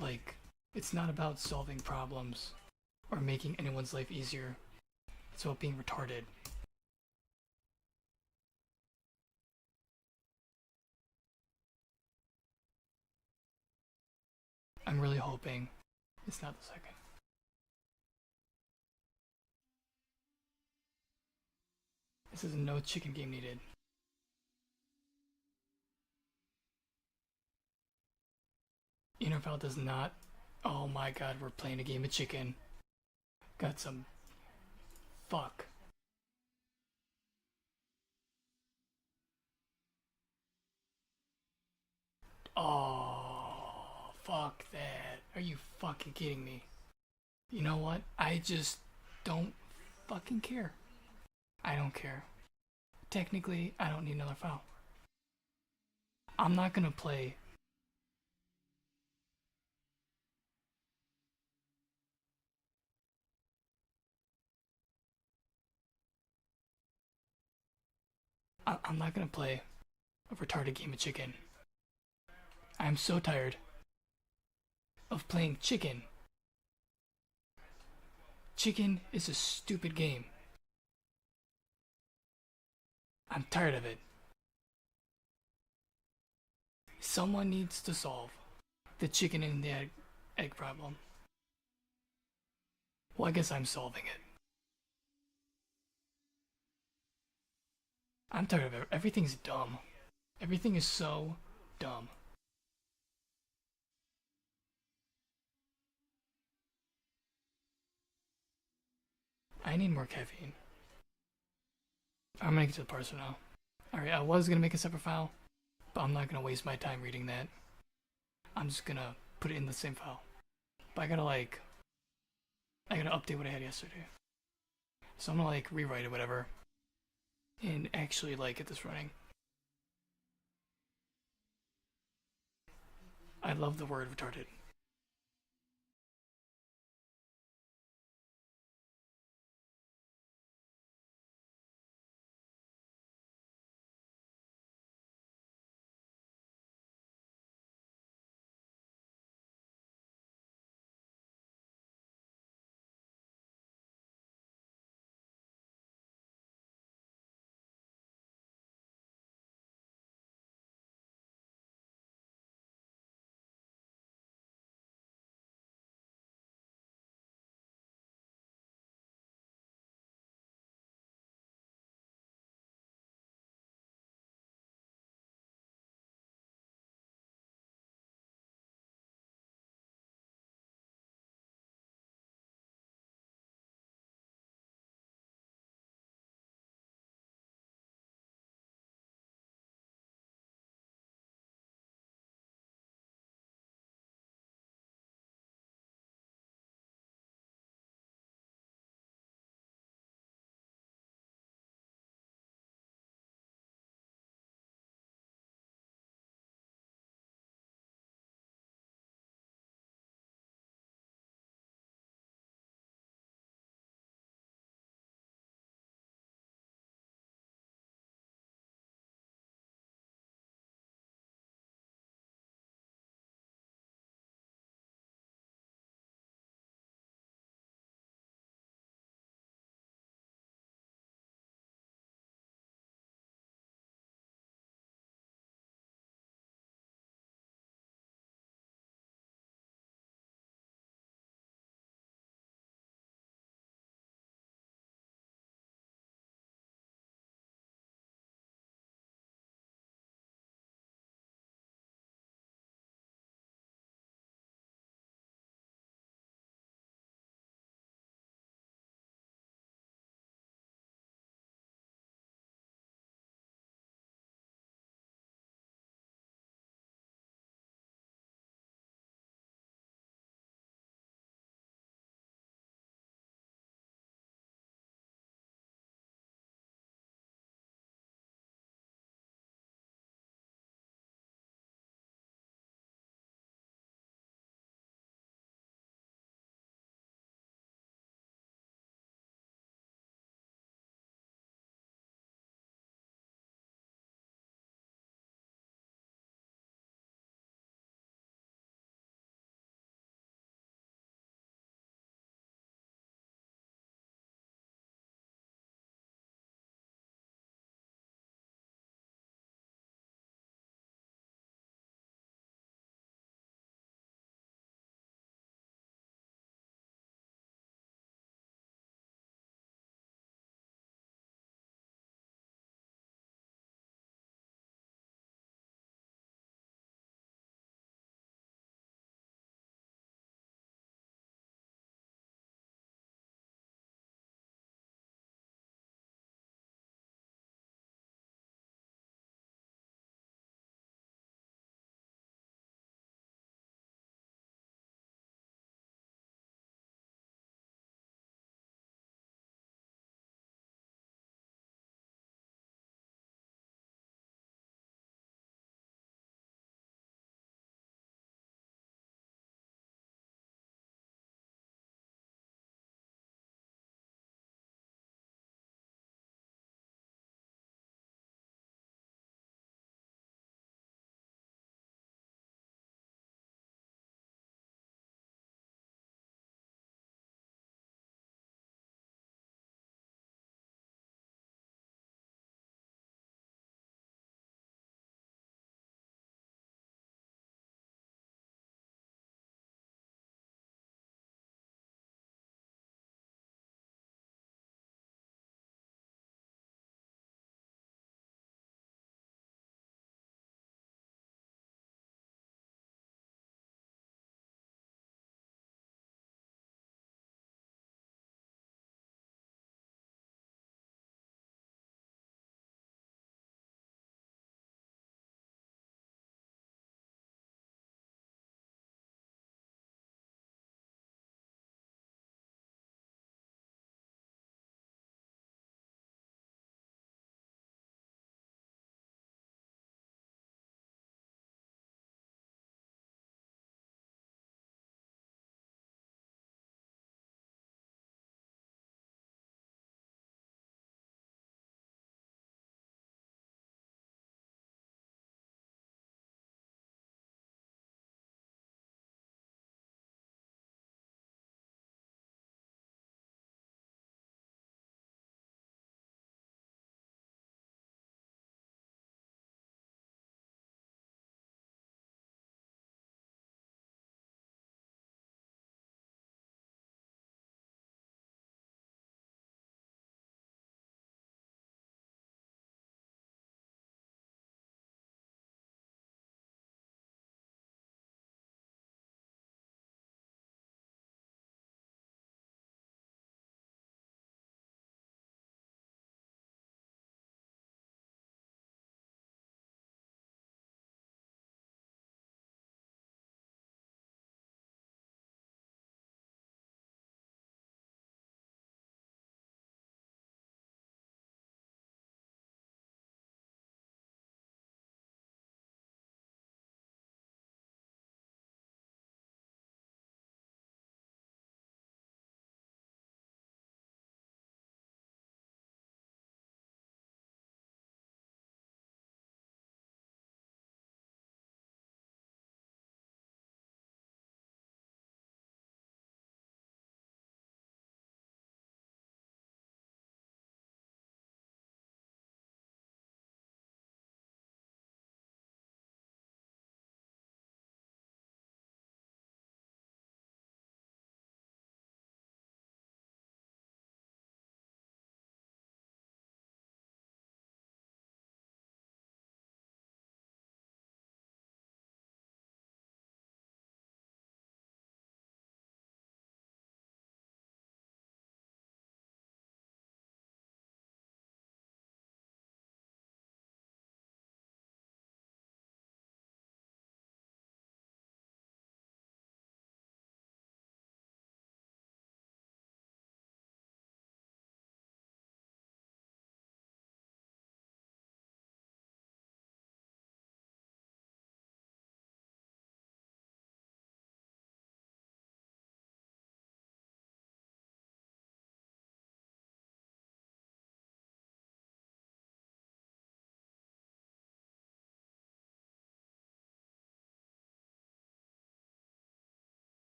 Like, it's not about solving problems or making anyone's life easier. It's about being retarded. I'm really hoping it's not the second. This is a no chicken game needed. Inner file does not. Oh my god, we're playing a game of chicken. Got some. Fuck. Oh, fuck that. Are you fucking kidding me? You know what? I just don't fucking care. I don't care. Technically, I don't need another file. I'm not gonna play. I'm not gonna play a retarded game of chicken. I'm so tired of playing chicken. Chicken is a stupid game. I'm tired of it. Someone needs to solve the chicken and the egg problem. Well, I guess I'm solving it. I'm tired of it. Everything's dumb. Everything is so dumb. I need more caffeine. I'm gonna get to the parser now. Alright, I was gonna make a separate file, but I'm not gonna waste my time reading that. I'm just gonna put it in the same file. But I gotta update what I had yesterday. So I'm gonna rewrite it, whatever, and actually get this running. I love the word retarded.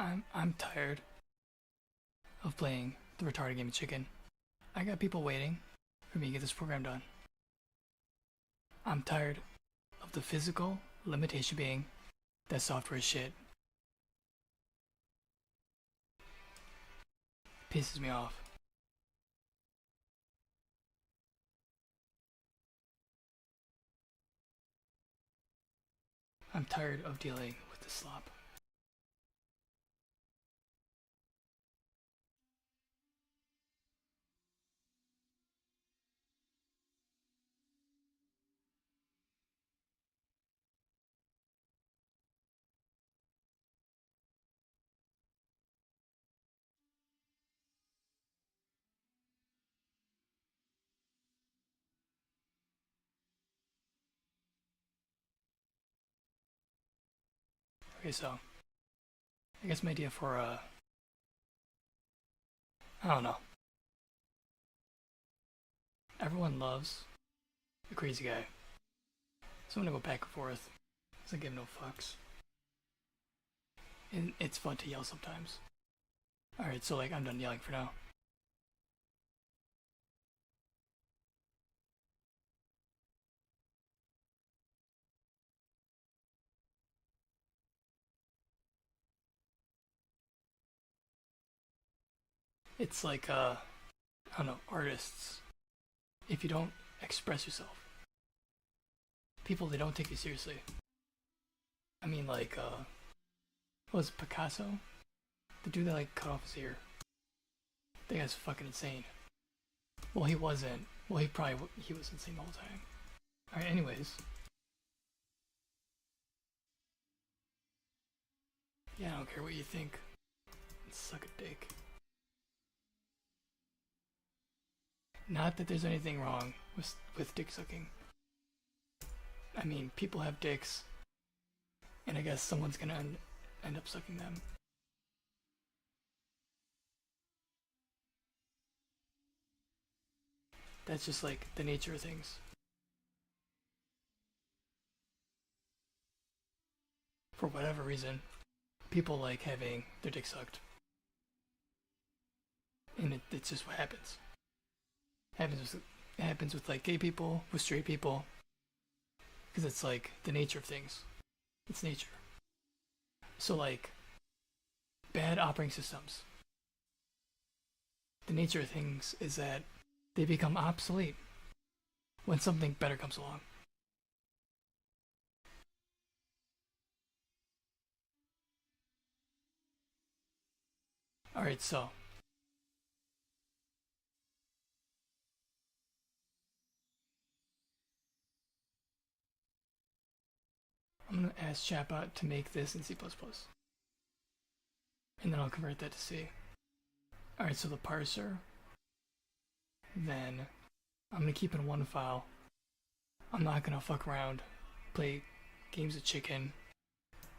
I'm tired of playing the retarded game of chicken. I got people waiting for me to get this program done. I'm tired of the physical limitation being that software is shit. Pisses me off. I'm tired of dealing with this slop. Okay, so I guess my idea for I don't know. Everyone loves a crazy guy, so I'm gonna go back and forth. Cause I give no fucks, and it's fun to yell sometimes. All right, so like I'm done yelling for now. It's like I don't know, artists. If you don't express yourself, people they don't take you seriously. I mean, like what was it, Picasso? The dude that like cut off his ear. That guy's fucking insane. Well, he wasn't. Well, he was insane the whole time. All right. Anyways, yeah, I don't care what you think. Suck a dick. Not that there's anything wrong with dick sucking. I mean, people have dicks, and I guess someone's gonna end up sucking them. That's just like the nature of things. For whatever reason, people like having their dick sucked. And it's just what happens. It happens with like gay people, with straight people, because it's like the nature of things. It's nature. So like bad operating systems. The nature of things is that they become obsolete when something better comes along. Alright, so I'm gonna ask Chatbot to make this in C++. And then I'll convert that to C. Alright, so the parser, then I'm gonna keep in one file. I'm not gonna fuck around, play games of chicken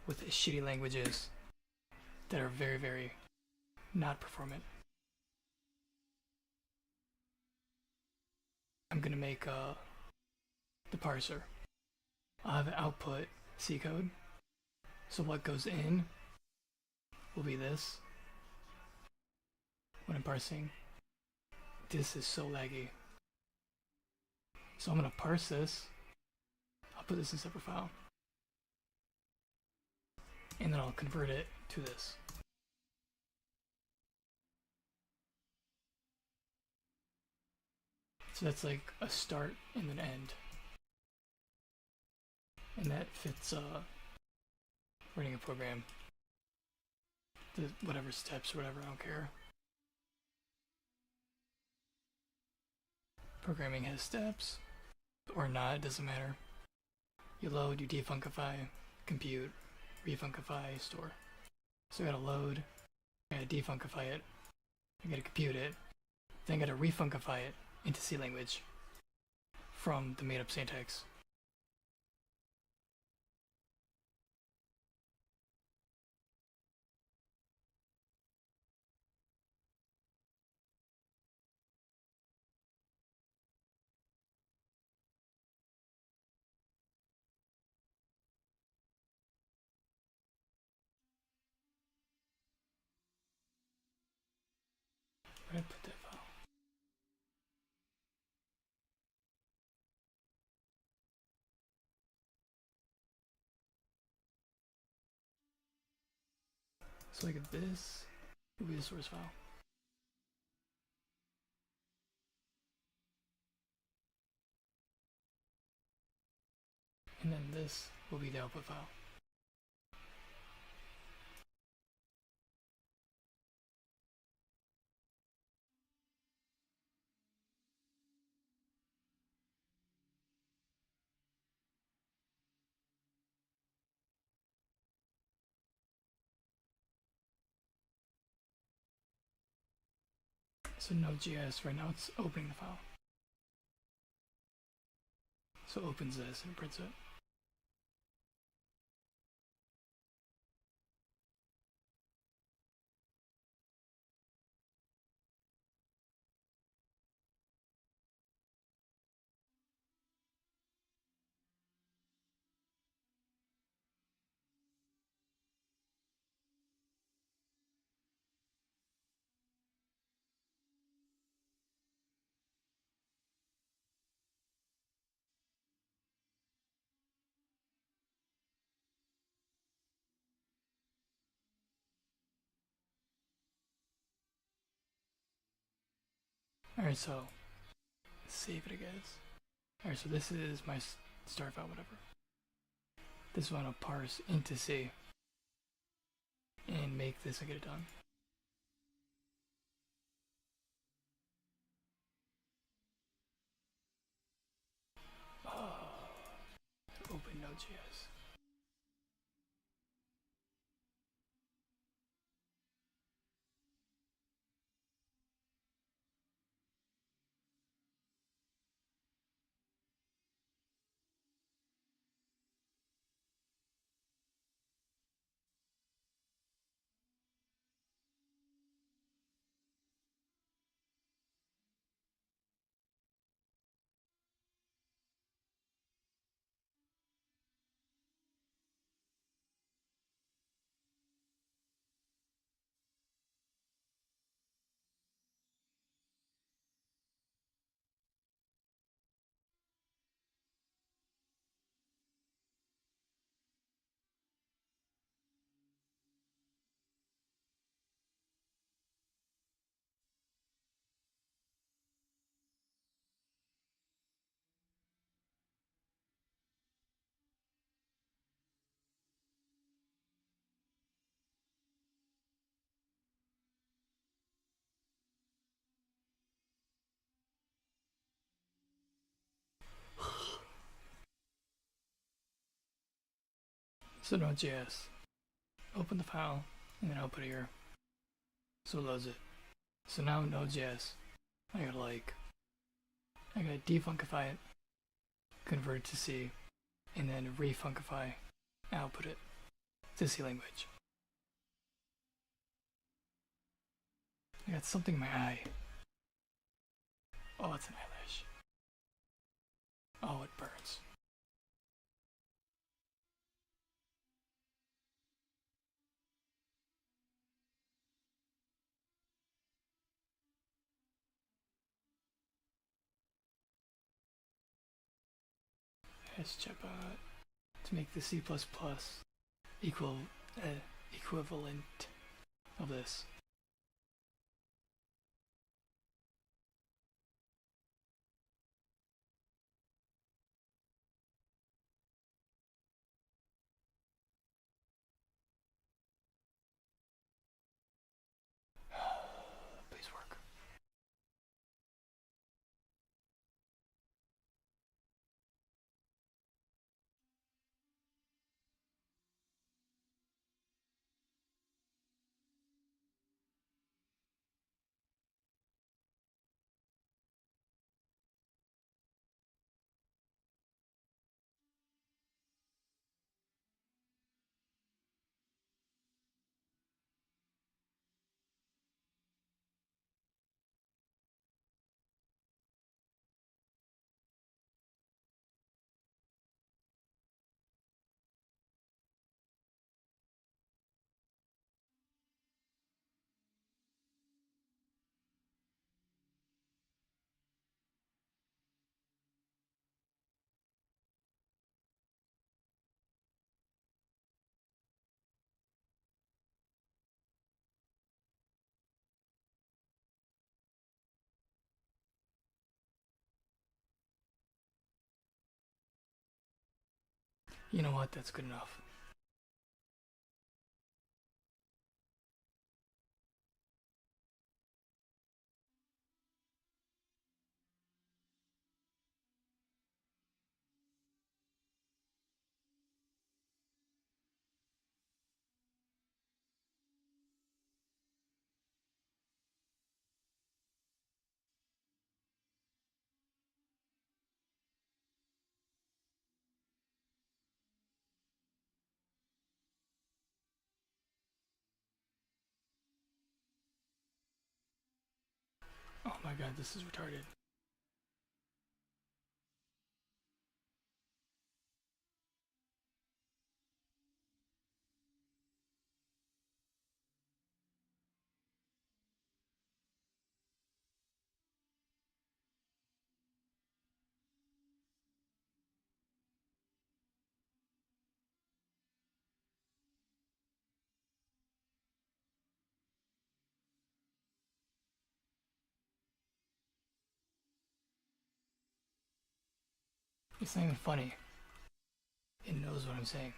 with shitty languages that are very, very not performant. I'm gonna make the parser. I'll have an output C code. So what goes in will be this. When I'm parsing, this is so laggy. So I'm gonna parse this. I'll put this in a separate file. And then I'll convert it to this. So that's like a start and an end. And that fits running a program. Whatever steps or whatever, I don't care. Programming has steps, or not, it doesn't matter. You load, you defuncify, compute, refuncify, store. So I gotta load, I gotta defuncify it, I gotta compute it, then I gotta refuncify it into C language from the made up syntax. So like this will be the source file. And then this will be the output file. So Node.js, right now it's opening the file. So it opens this and prints it. Alright, so save it, I guess. Alright, so this is my start file, whatever. This is what I'll parse into C and make this and get it done. Open Node.js. So Node.js. Open the file and then output here. So it loads it. So now Node.js, I gotta defuncify it, convert it to C, and then refuncify, output it to C language. I got something in my eye. Oh, it's an eyelash. Oh, it burns. Chatbot to make the C++ equivalent of this. Please work. You know what? That's good enough. Oh my god, this is retarded. It's not even funny. It knows what I'm saying.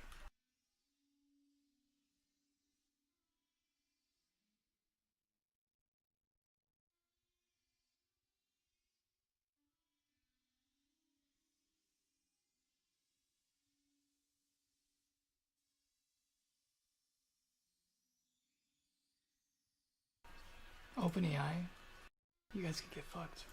OpenAI, you guys can get fucked.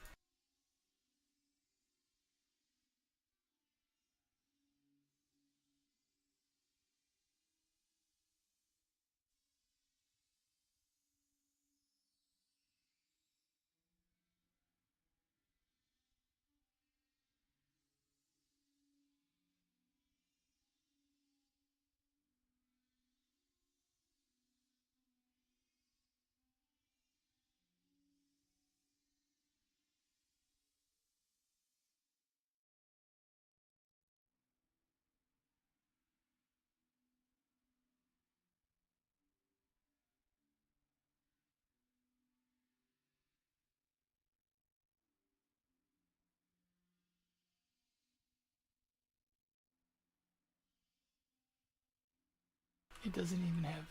It doesn't even have.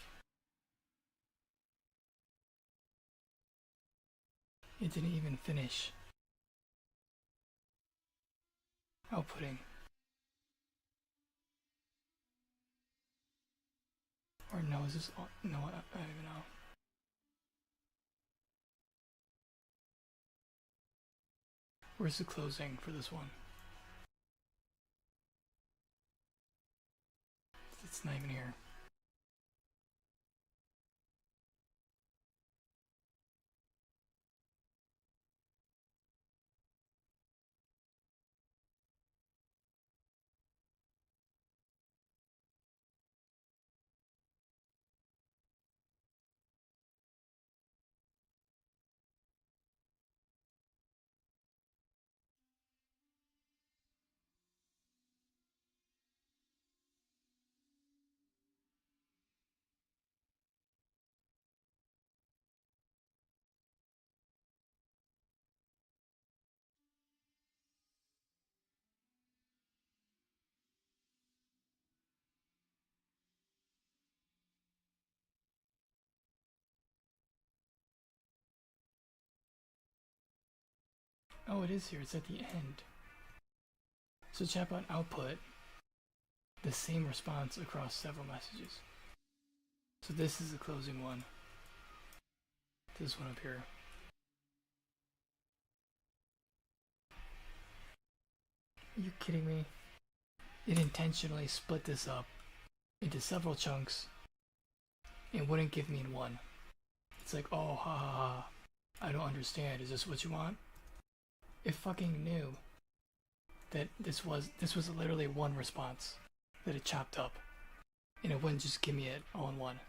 It didn't even finish outputting. Or no, is this. No, I don't even know. Where's the closing for this one? It's not even here. Oh, it is here. It's at the end. So chatbot output the same response across several messages. So this is the closing one. This one up here. Are you kidding me? It intentionally split this up into several chunks and wouldn't give me in one. It's like, oh, ha ha ha. I don't understand. Is this what you want? It fucking knew that this was literally one response that it chopped up, and it wouldn't just give me it all in one.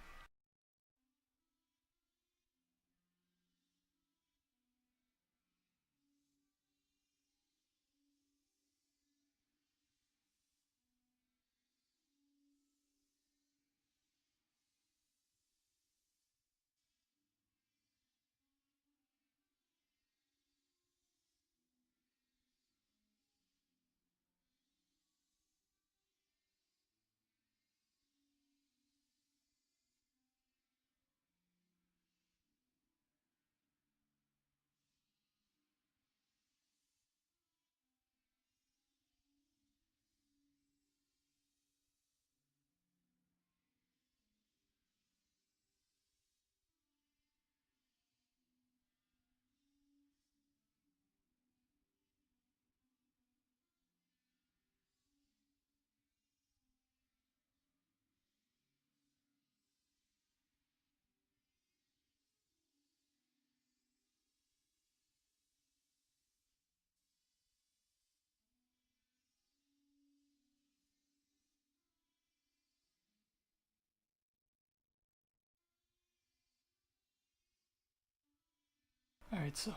Alright, so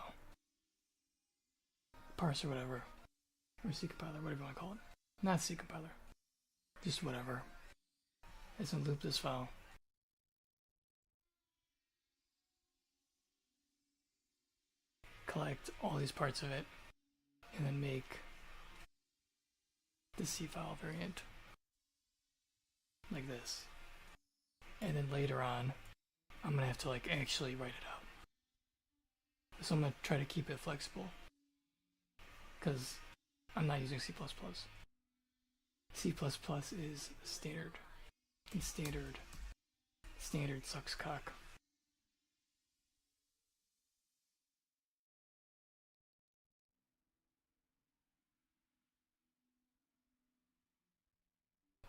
parse or whatever, or C compiler, whatever you want to call it. Not C compiler, just whatever. It's gonna loop this file. Collect all these parts of it, and then make the C file variant like this. And then later on, I'm gonna have to like actually write it out. So I'm gonna try to keep it flexible, because I'm not using C++. C++ is standard. And standard sucks cock.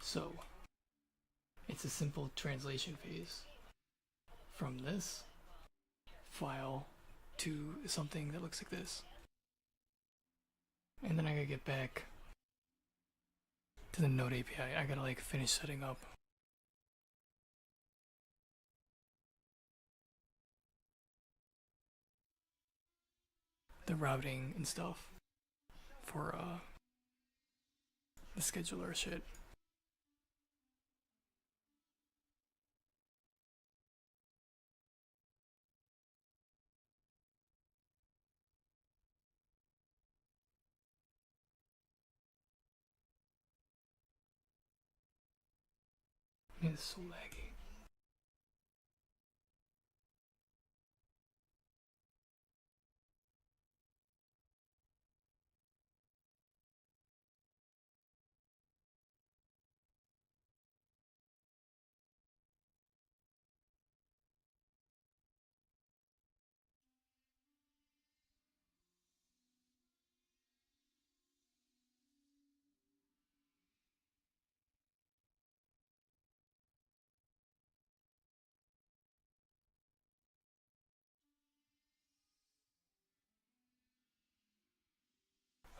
So it's a simple translation phase from this file to something that looks like this. And then I gotta get back to the Node API. I gotta like finish setting up the routing and stuff for the scheduler shit. Man, it's so laggy.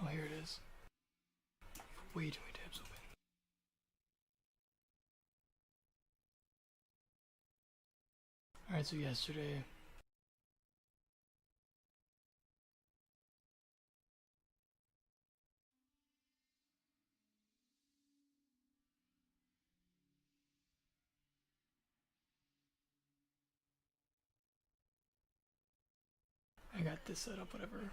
Oh, here it is. Way too many tabs open. Alright, so yesterday I got this set up, whatever.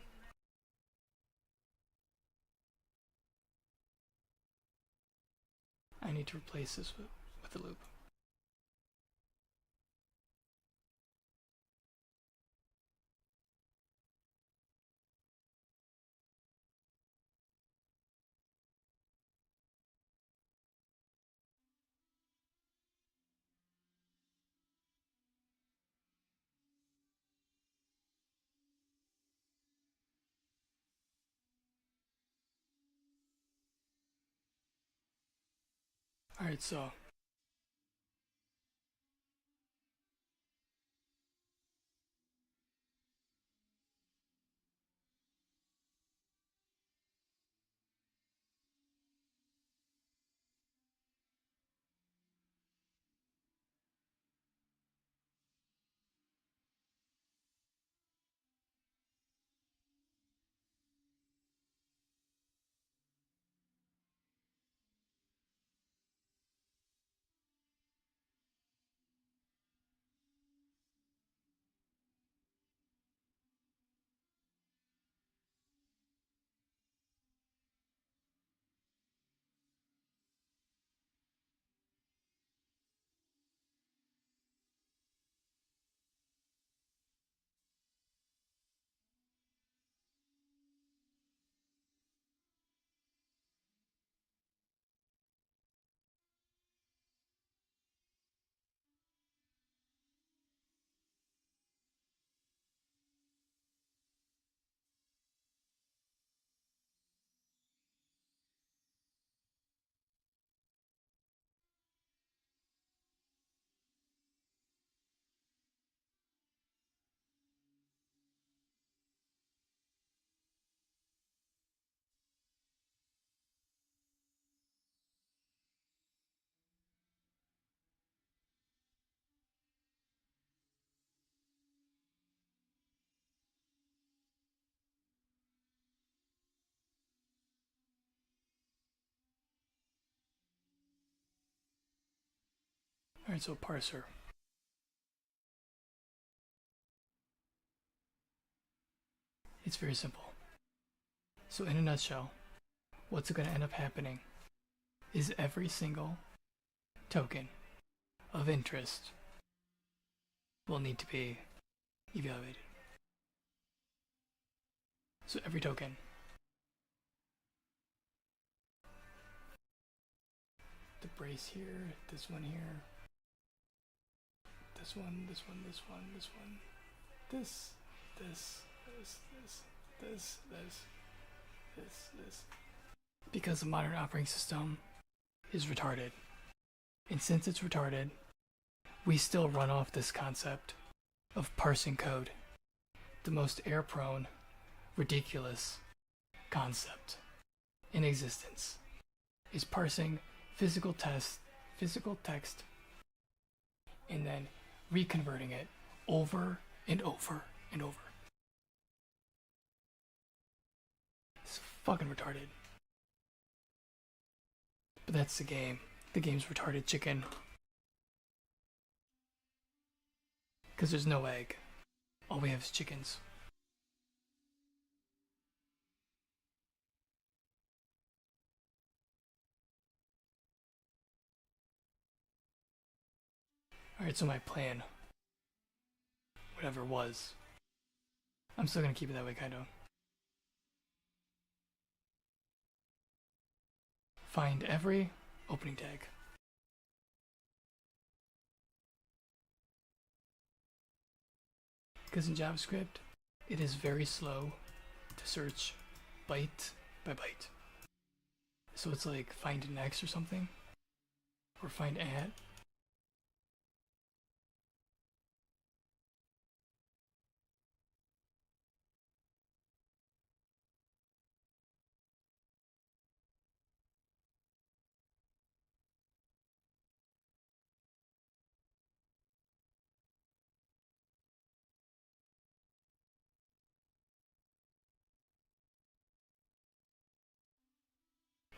I need to replace this with the loop. Alright, so Alright, so parser. It's very simple. So in a nutshell, what's going to end up happening is every single token of interest will need to be evaluated. So every token. The brace here, this one here, this one, this one, this one, this one, this, this. Because the modern operating system is retarded. And since it's retarded, we still run off this concept of parsing code. The most error-prone, ridiculous concept in existence is parsing physical text and then reconverting it over and over and over. It's fucking retarded. But that's the game. The game's retarded, chicken. Because there's no egg. All we have is chickens. Alright, so my plan, whatever it was, I'm still gonna keep it that way, kind of. Find every opening tag. Because in JavaScript, it is very slow to search byte by byte. So it's like find an X or something, or find at.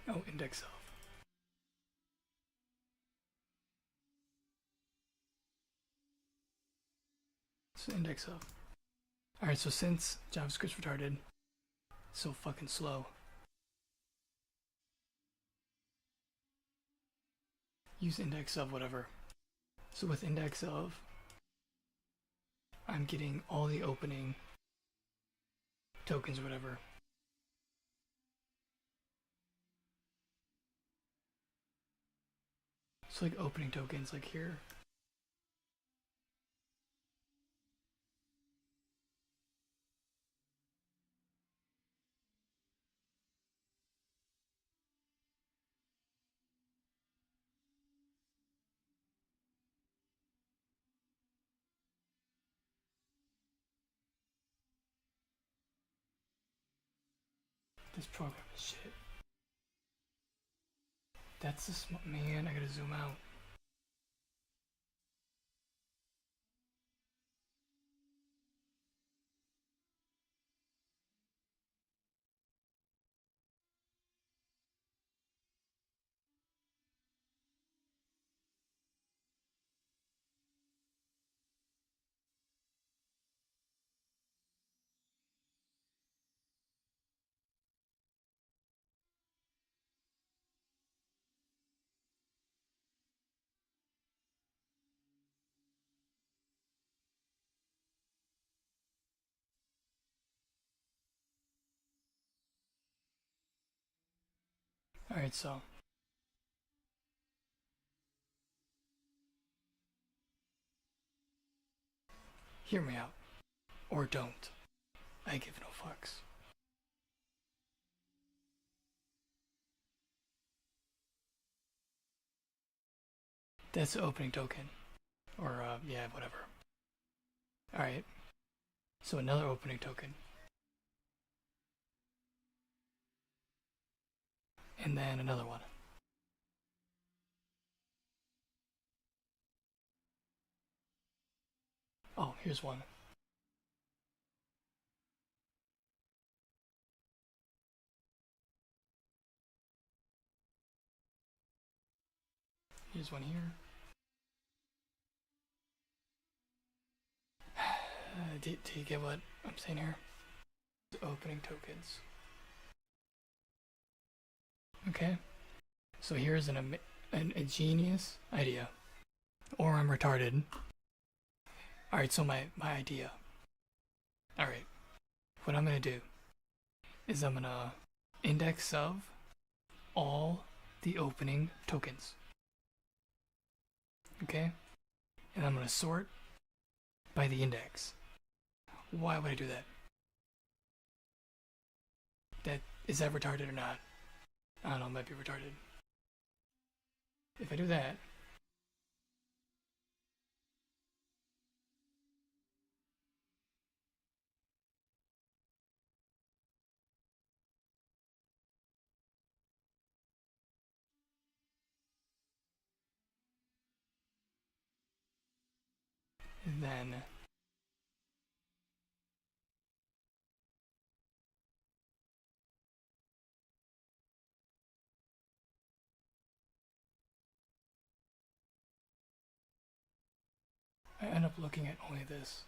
Oh, index of. So index of. Alright, so since JavaScript's retarded, so fucking slow, use index of whatever. So with index of, I'm getting all the opening tokens or whatever. So like opening tokens like here. This program is shit. That's the man, I gotta zoom out. Alright, so hear me out. Or don't. I give no fucks. That's the opening token. Or, yeah, whatever. Alright. So another opening token. And then another one. Oh, here's one. Here's one here. Do you get what I'm saying here? Opening tokens. Okay, so here's a genius idea. Or I'm retarded. Alright, so my idea. Alright, what I'm gonna do is I'm gonna index of all the opening tokens. Okay? And I'm gonna sort by the index. Why would I do that? Is that retarded or not? I don't know, it might be retarded. If I do that, then I end up looking at only this.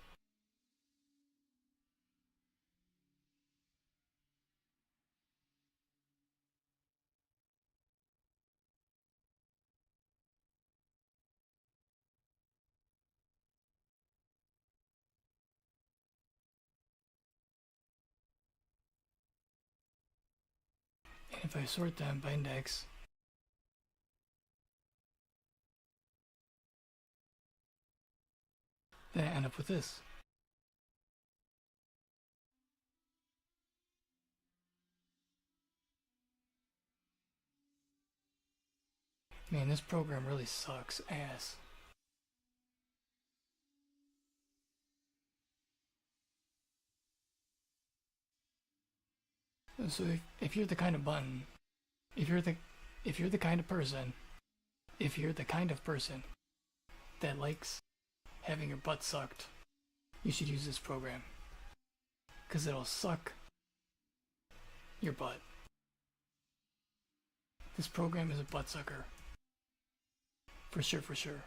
And if I sort them by index, then I end up with this. Man, this program really sucks ass. So if you're the kind of button, if you're the kind of person that likes having your butt sucked, you should use this program. Because it'll suck your butt. This program is a butt sucker. For sure, for sure.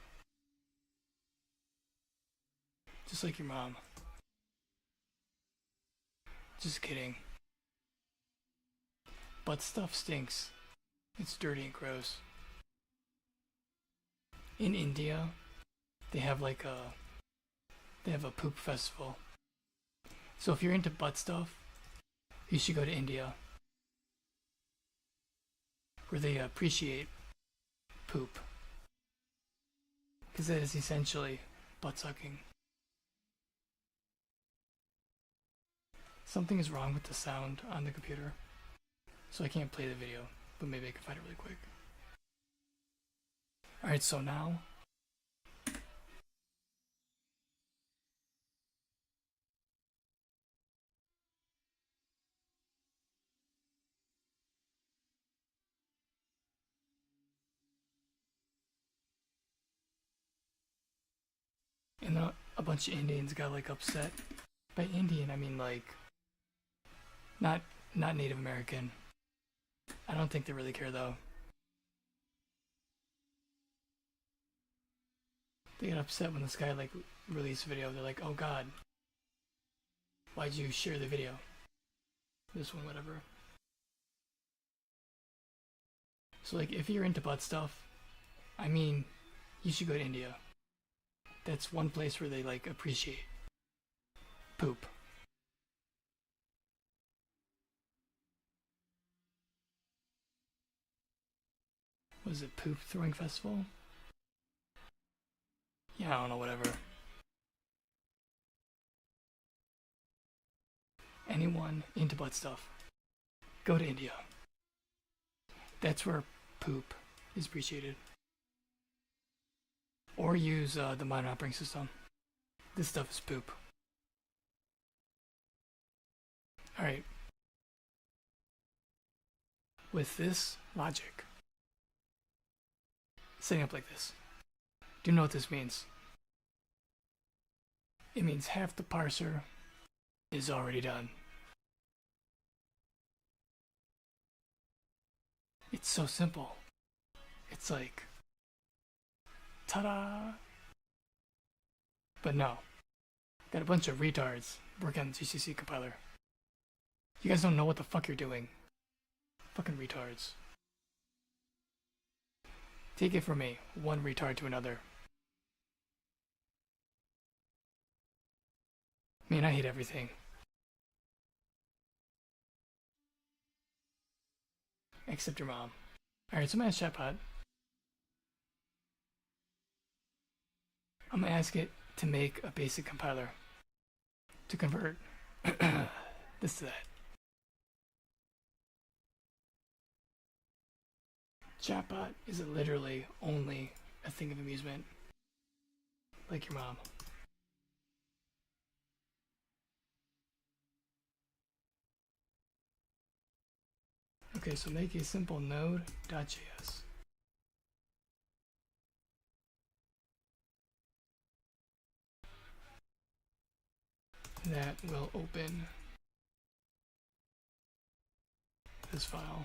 Just like your mom. Just kidding. Butt stuff stinks. It's dirty and gross. In India, they have a poop festival. So if you're into butt stuff, you should go to India, where they appreciate poop. Because that is essentially butt sucking. Something is wrong with the sound on the computer, so I can't play the video, but maybe I can find it really quick. Alright, so now and a bunch of Indians got like upset. By Indian, I mean like not Native American. I don't think they really care though. They get upset when this guy like released a video. They're like, "Oh God, why'd you share the video?" This one, whatever. So like, if you're into butt stuff, I mean, you should go to India. That's one place where they like appreciate poop. Was it poop throwing festival? Yeah, I don't know, whatever. Anyone into butt stuff, go to India. That's where poop is appreciated. Or use the modern operating system. This stuff is poop. Alright. With this logic, setting up like this, do you know what this means? It means half the parser is already done. It's so simple. It's like, ta-da! But no, Got a bunch of retards working on the GCC compiler. You guys don't know what the fuck you're doing. Fucking retards. Take it from me, one retard to another. Man, I hate everything. Except your mom. Alright, so I'm gonna ask Chatbot. I'm gonna ask it to make a basic compiler to convert this to that. Chatbot is literally only a thing of amusement. Like your mom. Okay, so make a simple node.js. That will open this file.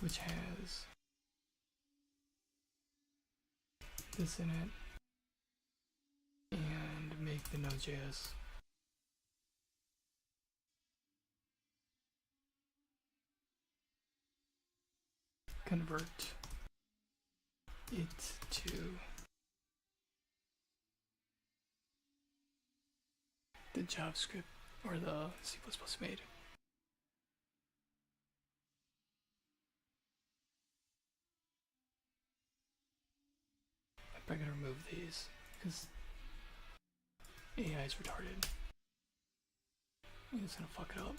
Which has this in it, and make the Node.js convert it to the JavaScript or the C++ made. I gotta remove these because AI is retarded. I'm just gonna fuck it up.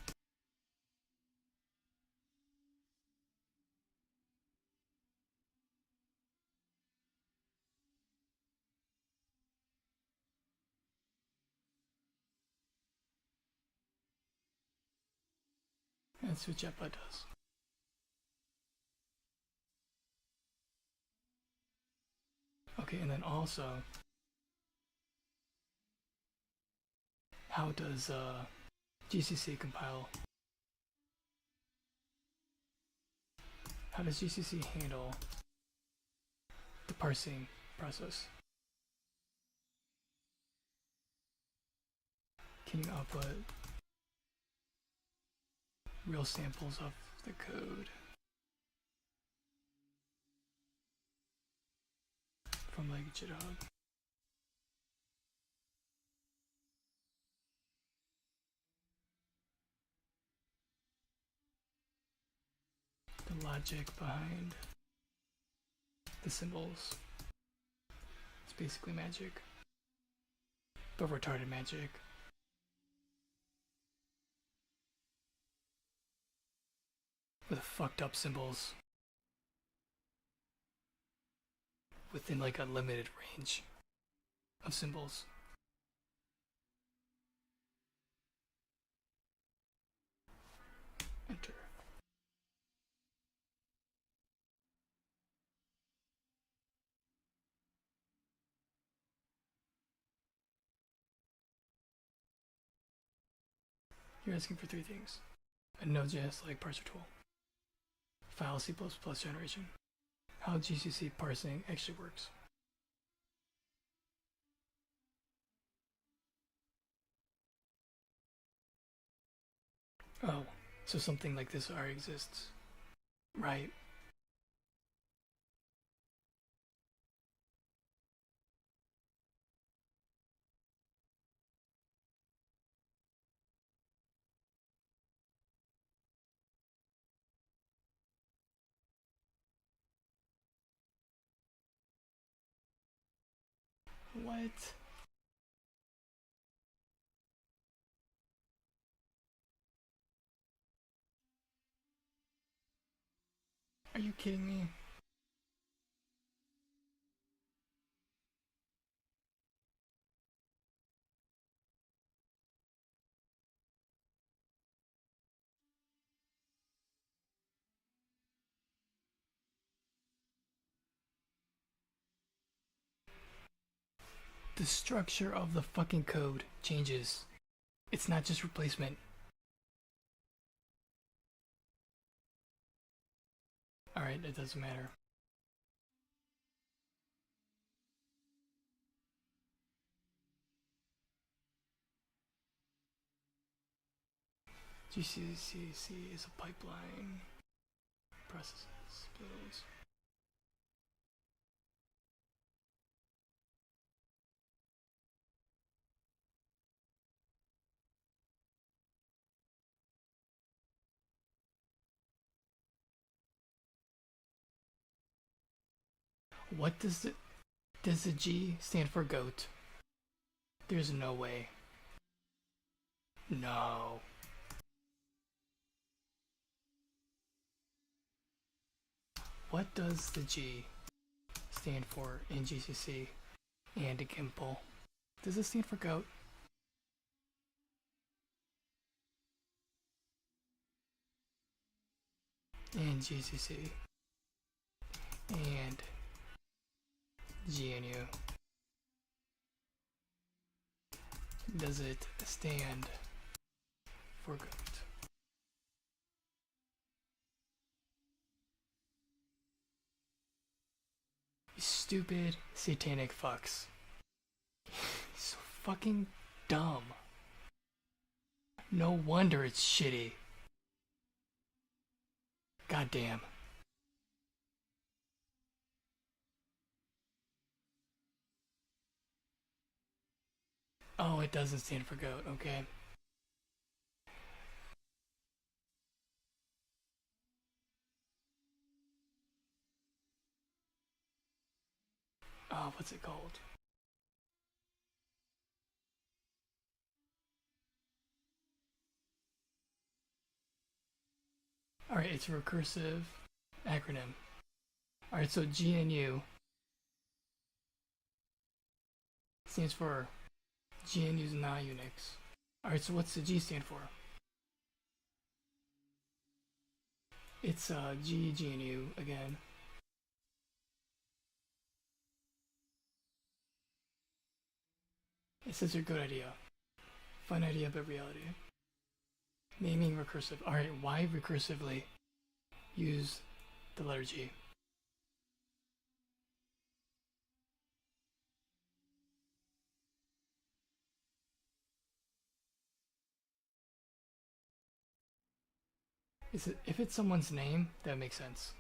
That's what Jetbot does. Okay, and then also, how does GCC compile? How does GCC handle the parsing process? Can you output real samples of the code from like GitHub? The logic behind the symbols. It's basically magic, but retarded magic. With fucked up symbols within like a limited range of symbols. Enter. You're asking for three things: a Node.js like parser tool, file C++ generation, how GCC parsing actually works. Oh, so something like this already exists, right? What? Are you kidding me? The structure of the fucking code changes. It's not just replacement. Alright, it doesn't matter. GCC is a pipeline. Processes, builds. What does the G stand for goat? There's no way. No. What does the G stand for in GCC and Gimple? Does it stand for goat? In GCC and GNU. Does it stand for goat? You stupid satanic fucks. So fucking dumb. No wonder it's shitty. Goddamn. Oh, it doesn't stand for goat, okay. Oh, what's it called? Alright, it's a recursive acronym. Alright, so GNU stands for GNU's not Unix. Alright, so what's the G stand for? It's GNU again. It says a good idea. Fun idea, but reality. Naming recursive. Alright, why recursively use the letter G? If it's someone's name, that makes sense.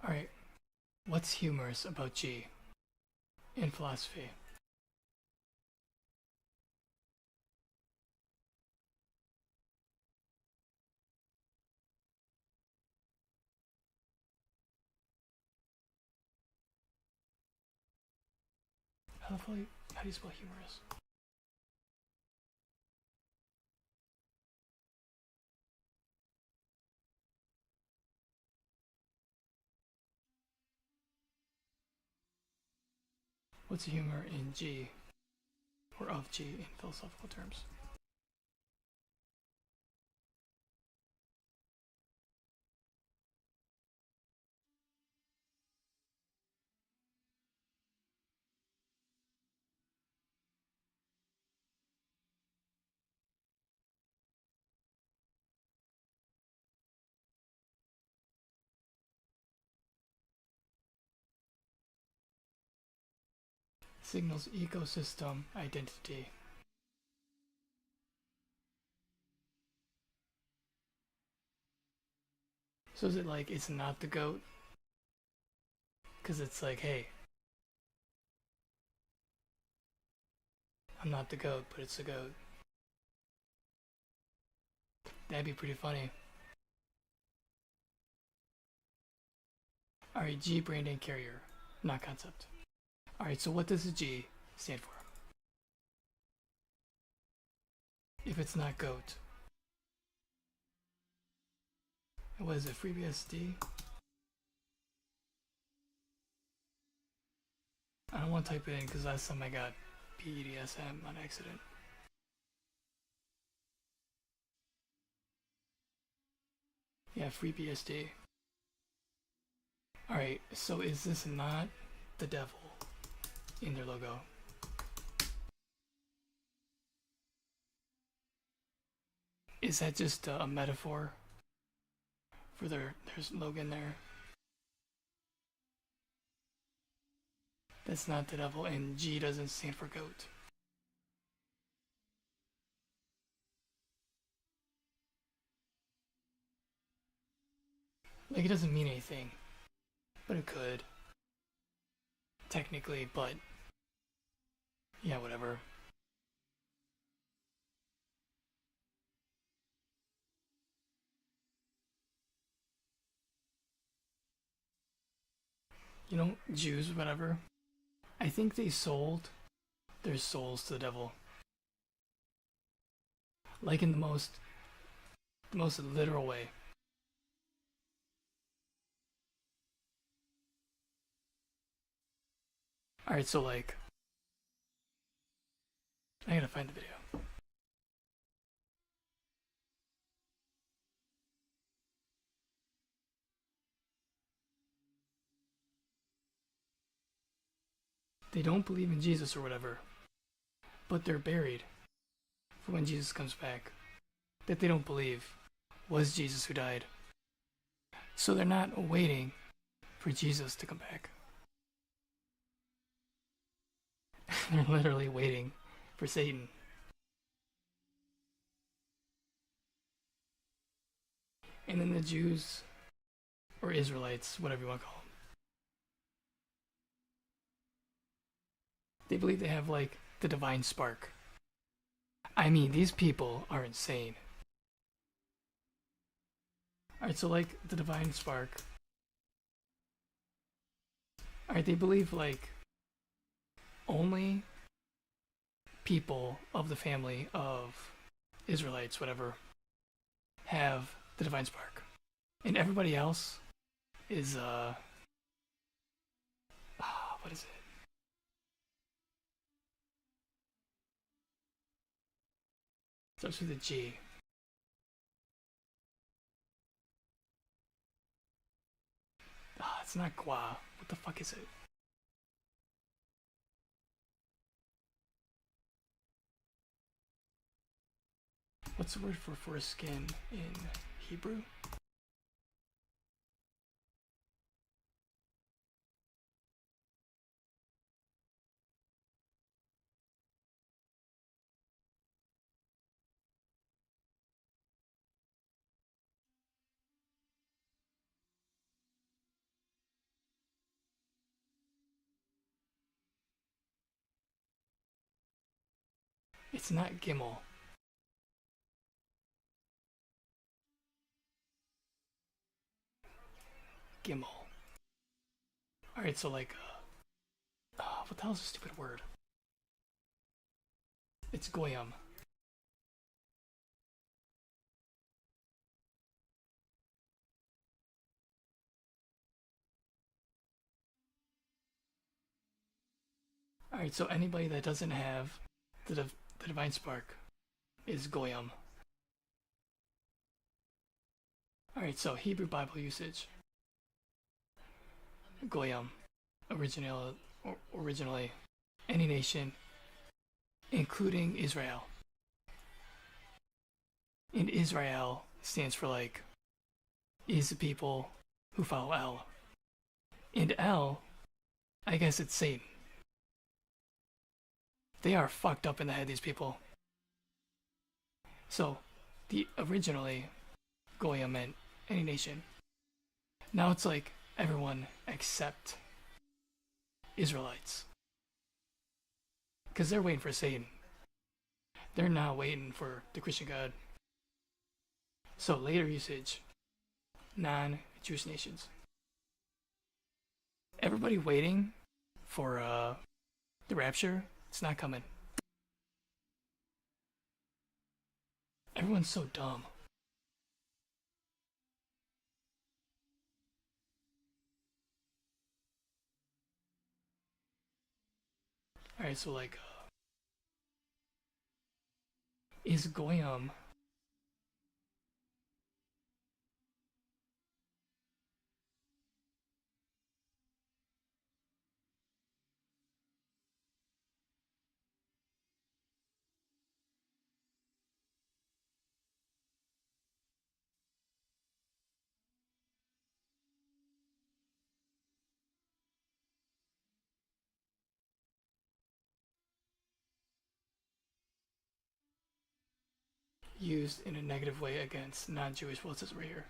Alright, what's humorous about G in philosophy? How do you spell humorous? What's humor in G, or of G in philosophical terms? Signals ecosystem identity. So is it like it's not the goat? Because it's like, hey, I'm not the goat, but it's the goat. That'd be pretty funny. Alright, G branding carrier, not concept. Alright, so what does the G stand for? if it's not goat. What is it, FreeBSD? I don't want to type it in because last time I got BDSM on accident. Yeah, FreeBSD. Alright, so is this not the devil in their logo? Is that just a metaphor for their slogan there? That's not the devil, and G doesn't stand for goat. Like, it doesn't mean anything, but it could. Technically, but yeah, whatever. You know, Jews, whatever. I think they sold their souls to the devil. Like in the most literal way. Alright, so like, I gotta find the video. They don't believe in Jesus or whatever, but they're buried for when Jesus comes back. That they don't believe was Jesus who died. So they're not waiting for Jesus to come back. They're literally waiting for Satan. And then the Jews, or Israelites, whatever you want to call them, they believe they have like the divine spark. I mean, these people are insane. Alright, so like the divine spark. Alright, they believe like only people of the family of Israelites, whatever, have the divine spark. And everybody else is, what is it? Starts with a G. It's not Gua. What the fuck is it? What's the word for foreskin in Hebrew? It's not Gimel. Gimel. Alright, so like, what the hell is a stupid word? It's Goyam. Alright, so anybody that doesn't have the divine spark is Goyam. Alright, so Hebrew Bible usage. Goyam. Originally, any nation, including Israel. And Israel stands for like, is the people who follow El. And El, I guess it's Satan. They are fucked up in the head, these people. So, the originally, Goyim meant any nation. Now it's like everyone except Israelites. Because they're waiting for Satan. They're not waiting for the Christian God. So later usage, non-Jewish nations. Everybody waiting for the rapture, it's not coming. Everyone's so dumb. Alright, so like, is Goyam used in a negative way against non-Jewish? Well, it says right here.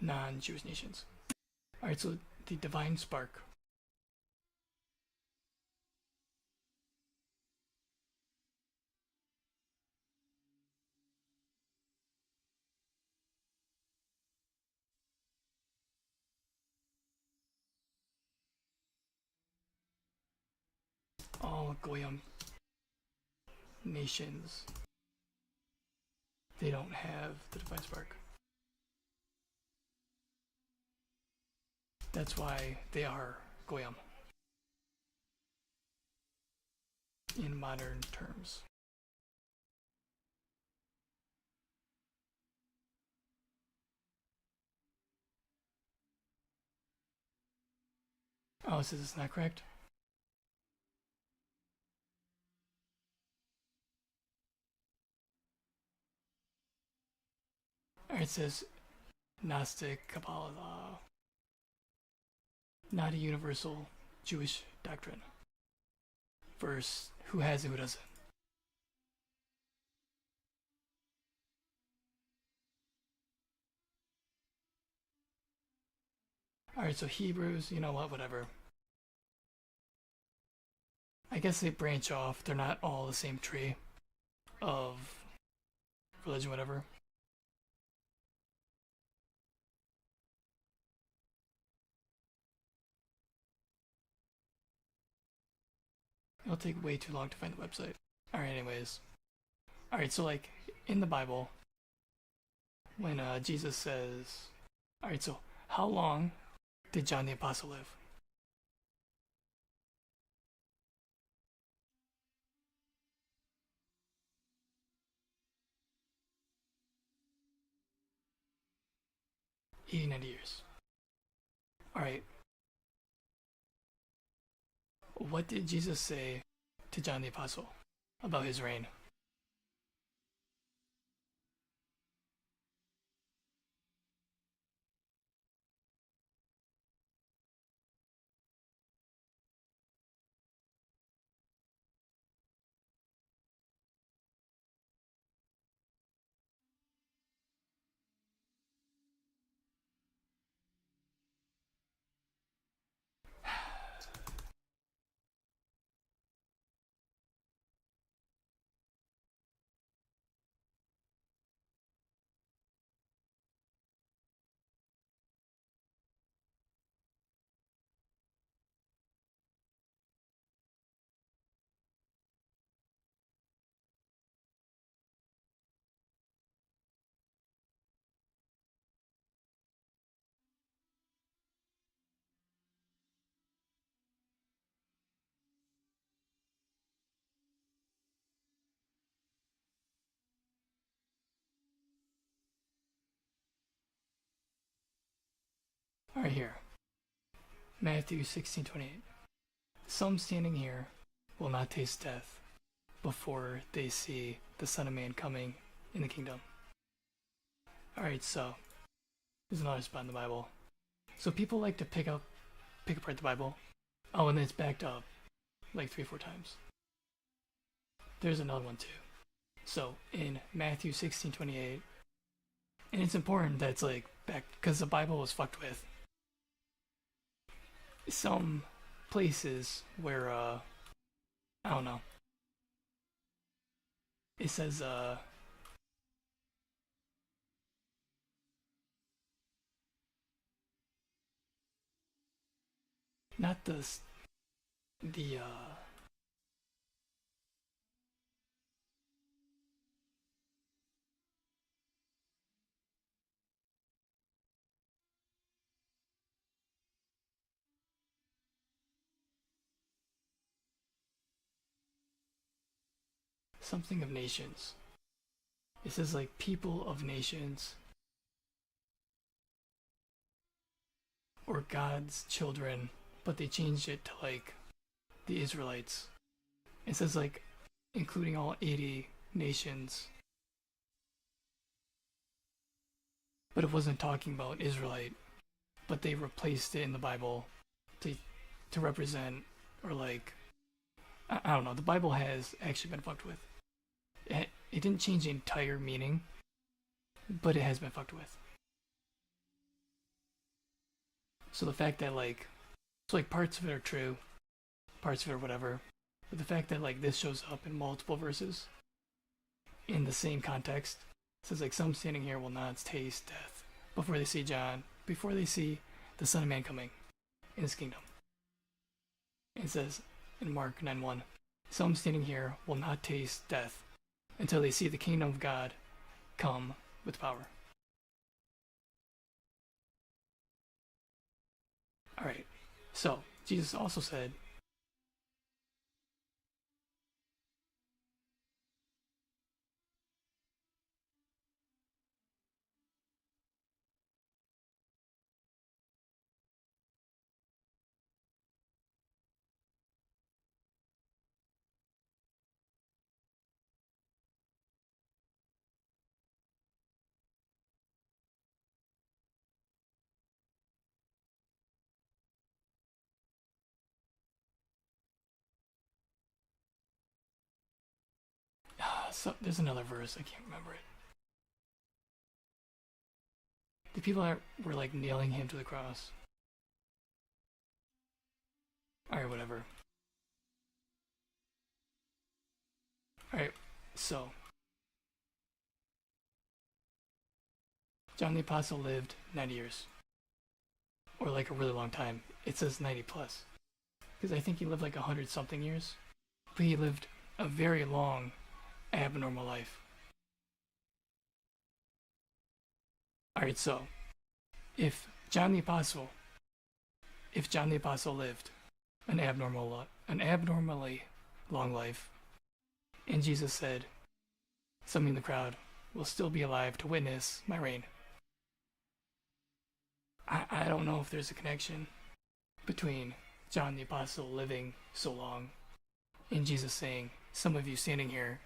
Non-Jewish nations. Alright, so the divine spark. All Goyam nations, they don't have the divine spark. That's why they are Goyam in modern terms. Oh, it says it's not correct? Alright, it says Gnostic Kabbalah, not a universal Jewish doctrine. Verse, who has it, who doesn't? Alright, so Hebrews, you know what, whatever. I guess they branch off. They're not all the same tree of religion, whatever. It'll take way too long to find the website. Alright, anyways. Alright, so like in the Bible, when Jesus says, alright, so how long did John the Apostle live? Eighty, 90 years. Alright, what did Jesus say to John the Apostle about his reign? Alright, here. Matthew 16:28. Some standing here will not taste death before they see the Son of Man coming in the kingdom. Alright, so there's another spot in the Bible. So people like to pick apart the Bible. Oh, and then it's backed up like 3 or 4 times. There's another one too. So in Matthew 16:28, and it's important that it's like back because the Bible was fucked with. Some places where I don't know. It says not the something of nations. It says like people of nations or God's children, but they changed it to like the Israelites. It says like including all 80 nations, but it wasn't talking about Israelite, but they replaced it in the Bible to represent, or like, I don't know, the Bible has actually been fucked with. It didn't change the entire meaning, but it has been fucked with. So the fact that like, so like parts of it are true, parts of it are whatever, but the fact that like this shows up in multiple verses in the same context, says like some standing here will not taste death before they see the Son of Man coming in his kingdom. It says in Mark 9:1, some standing here will not taste death until they see the kingdom of God come with power. Alright, so Jesus also said, so there's another verse, I can't remember it. The people that were like nailing him to the cross. Alright, whatever. Alright, so John the Apostle lived 90 years. Or like a really long time. It says 90 plus. Because I think he lived like 100 something years. But he lived a very long, abnormal life. Alright, so if John the Apostle lived an abnormally long life, and Jesus said, some in the crowd will still be alive to witness my reign. I don't know if there's a connection between John the Apostle living so long and Jesus saying, some of you standing here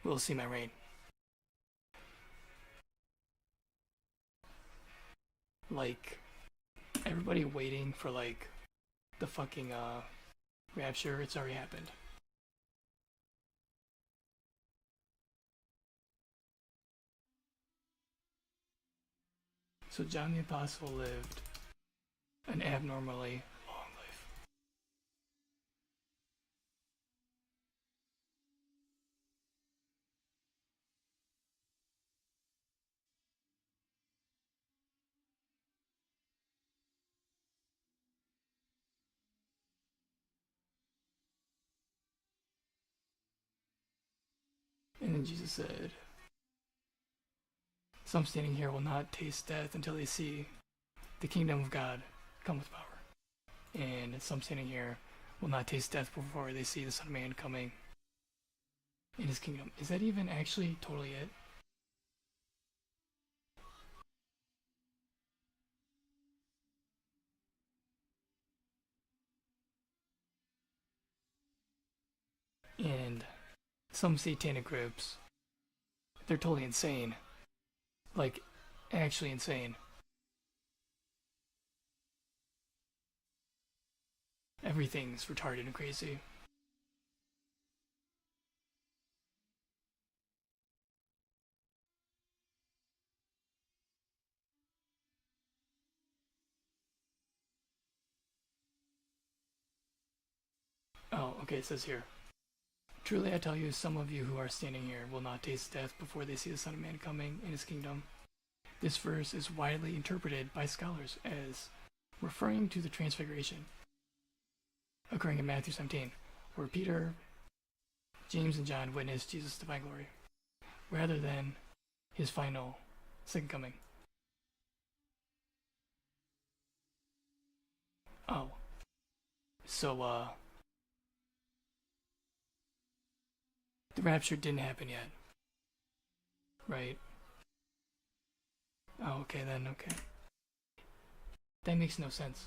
will see my reign. Like, everybody waiting for like the fucking rapture, it's already happened. So John the Apostle lived an abnormally long life. And then Jesus said, some standing here will not taste death until they see the kingdom of God come with power. And some standing here will not taste death before they see the Son of Man coming in his kingdom. Is that even actually totally it? And some satanic groups, they're totally insane. Like, actually insane. Everything's retarded and crazy. Oh, okay, it says here. Truly I tell you, some of you who are standing here will not taste death before they see the Son of Man coming in his kingdom. This verse is widely interpreted by scholars as referring to the transfiguration occurring in Matthew 17, where Peter, James, and John witnessed Jesus' divine glory, rather than his final second coming. Oh. So, The rapture didn't happen yet. Right? Oh, okay then, okay. That makes no sense.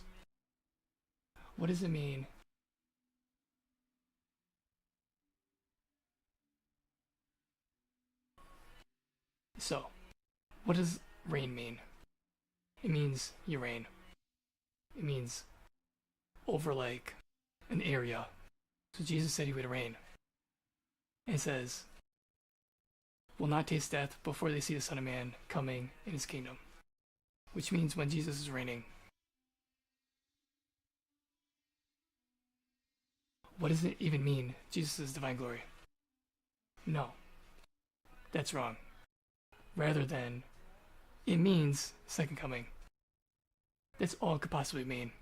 What does it mean? So, what does reign mean? It means you reign. It means over like an area. So Jesus said he would reign. And it says, will not taste death before they see the Son of Man coming in his kingdom. Which means when Jesus is reigning. What does it even mean, Jesus' divine glory? No. That's wrong. Rather than, it means second coming. That's all it could possibly mean.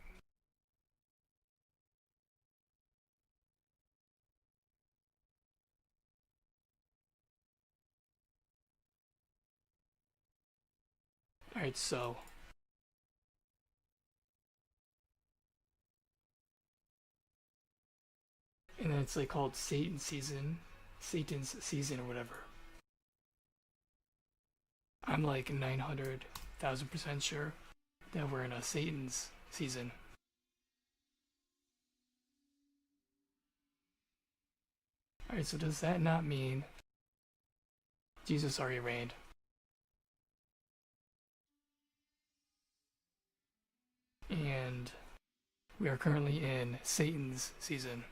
Alright, so and then it's like called Satan's season or whatever. I'm like 900,000% sure that we're in a Satan's season. Alright, so does that not mean Jesus already reigned? And we are currently in Satan's season.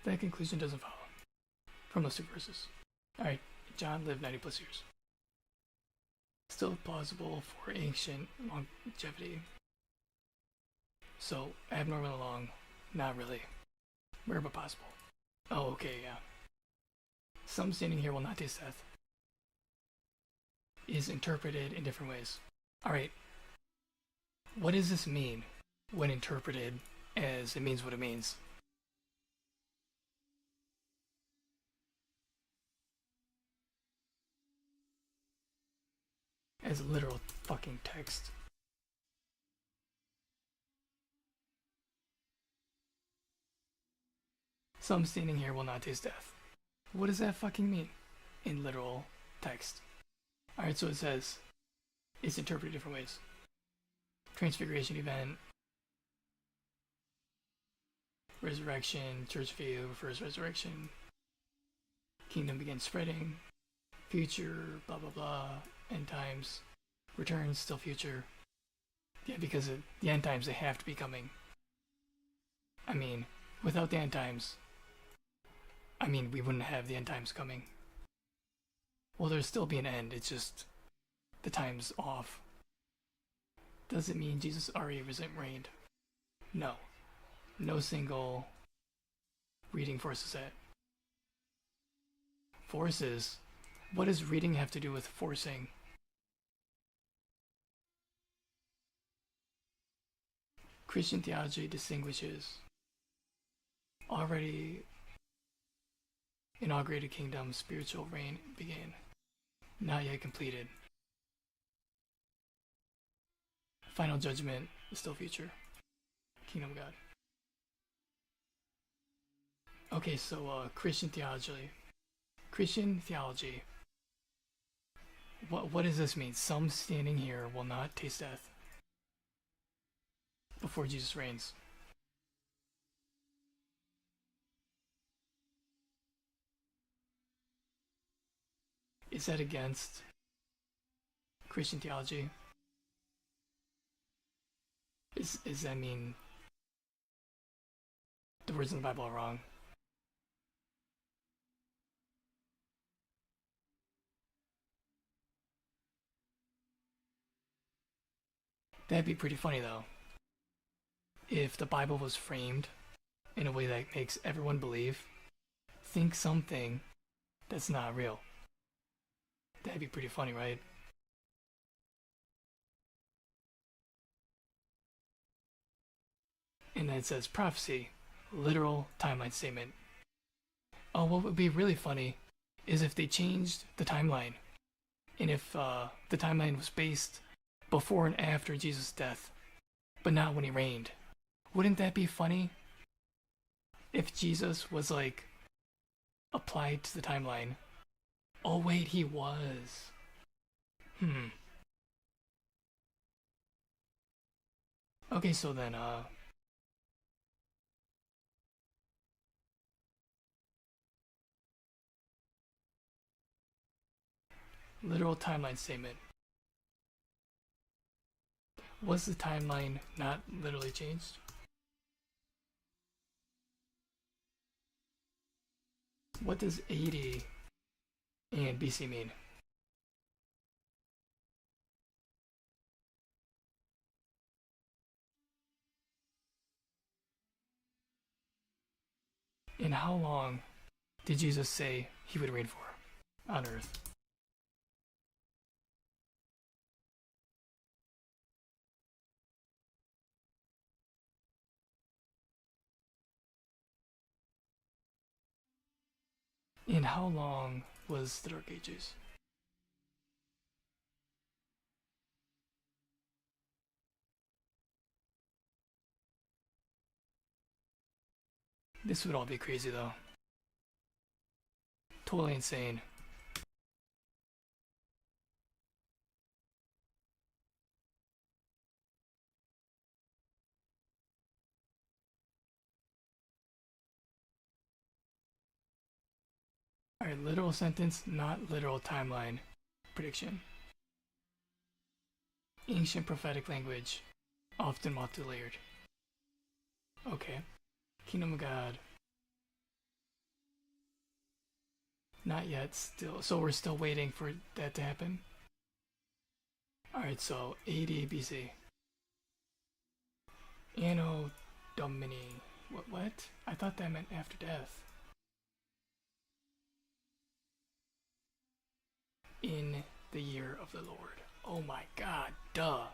That conclusion doesn't follow from those two verses. Alright, John lived 90 plus years. Still plausible for ancient longevity. So, abnormally long, not really. Rare but possible. Oh, okay, yeah. Some standing here will not taste death. Is interpreted in different ways. Alright, what does this mean when interpreted as it means what it means? As literal fucking text. Some standing here will not taste death. What does that fucking mean in literal text? Alright, so it says it's interpreted different ways. Transfiguration event, resurrection, church view, first resurrection, kingdom begins spreading, future, blah blah blah, end times, returns, still future. Yeah, because of the end times, they have to be coming. I mean, without the end times, we wouldn't have the end times coming. Well, there'd still be an end, it's just the time's off. Does it mean Jesus already reigned? No. No single reading forces that. Forces? What does reading have to do with forcing? Christian theology distinguishes already inaugurated kingdom, spiritual reign began, not yet completed. Final judgment is still future. Kingdom of God. Okay, so Christian theology. What does this mean? Some standing here will not taste death before Jesus reigns. Is that against Christian theology? Does that mean the words in the Bible are wrong? That'd be pretty funny though. If the Bible was framed in a way that makes everyone think something that's not real. That'd be pretty funny, right? And then it says prophecy, literal timeline statement. Oh, what would be really funny is if they changed the timeline, and if the timeline was based before and after Jesus' death, but not when he reigned. Wouldn't that be funny? If Jesus was like applied to the timeline. Oh wait, he was. Okay, so then literal timeline statement. Was the timeline not literally changed? What does AD and BC mean? And how long did Jesus say he would reign for on earth? And how long was the Dark Ages? This would all be crazy though. Totally insane. Alright, literal sentence, not literal timeline. Prediction. Ancient prophetic language, often multi-layered. Okay. Kingdom of God. Not yet, still. So we're still waiting for that to happen? Alright, so AD BC. Anno Domini. What? I thought that meant after death. In the year of the Lord. Oh my god, duh.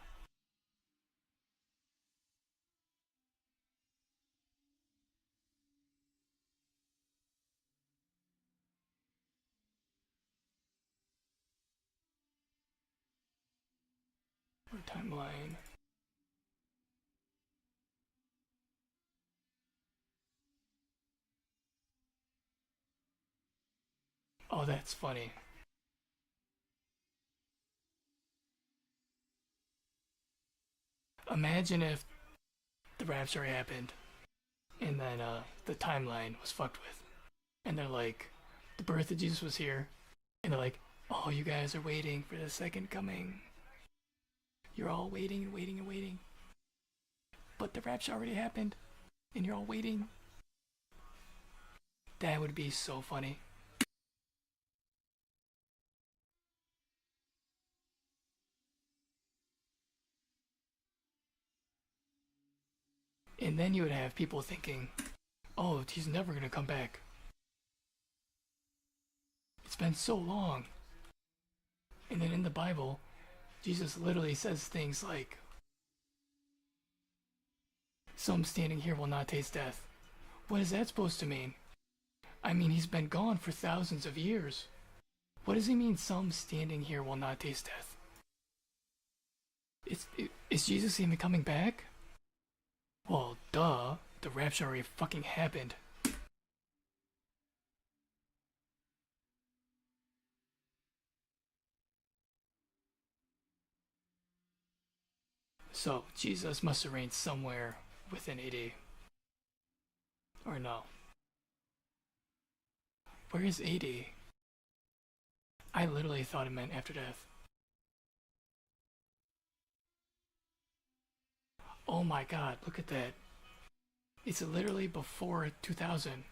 Or timeline. Oh, that's funny. Imagine if the rapture happened and then the timeline was fucked with. And they're like, the birth of Jesus was here. And they're like, oh, you guys are waiting for the second coming. You're all waiting and waiting and waiting. But the rapture already happened. And you're all waiting. That would be so funny. And then you would have people thinking, oh, he's never going to come back. It's been so long. And then in the Bible, Jesus literally says things like, some standing here will not taste death. What is that supposed to mean? I mean, he's been gone for thousands of years. What does he mean, some standing here will not taste death? Is Jesus even coming back? Well, duh. The rapture already fucking happened. So, Jesus must have reigned somewhere within AD. Or no. Where is AD? I literally thought it meant after death. Oh my god, look at that. It's literally before 2000.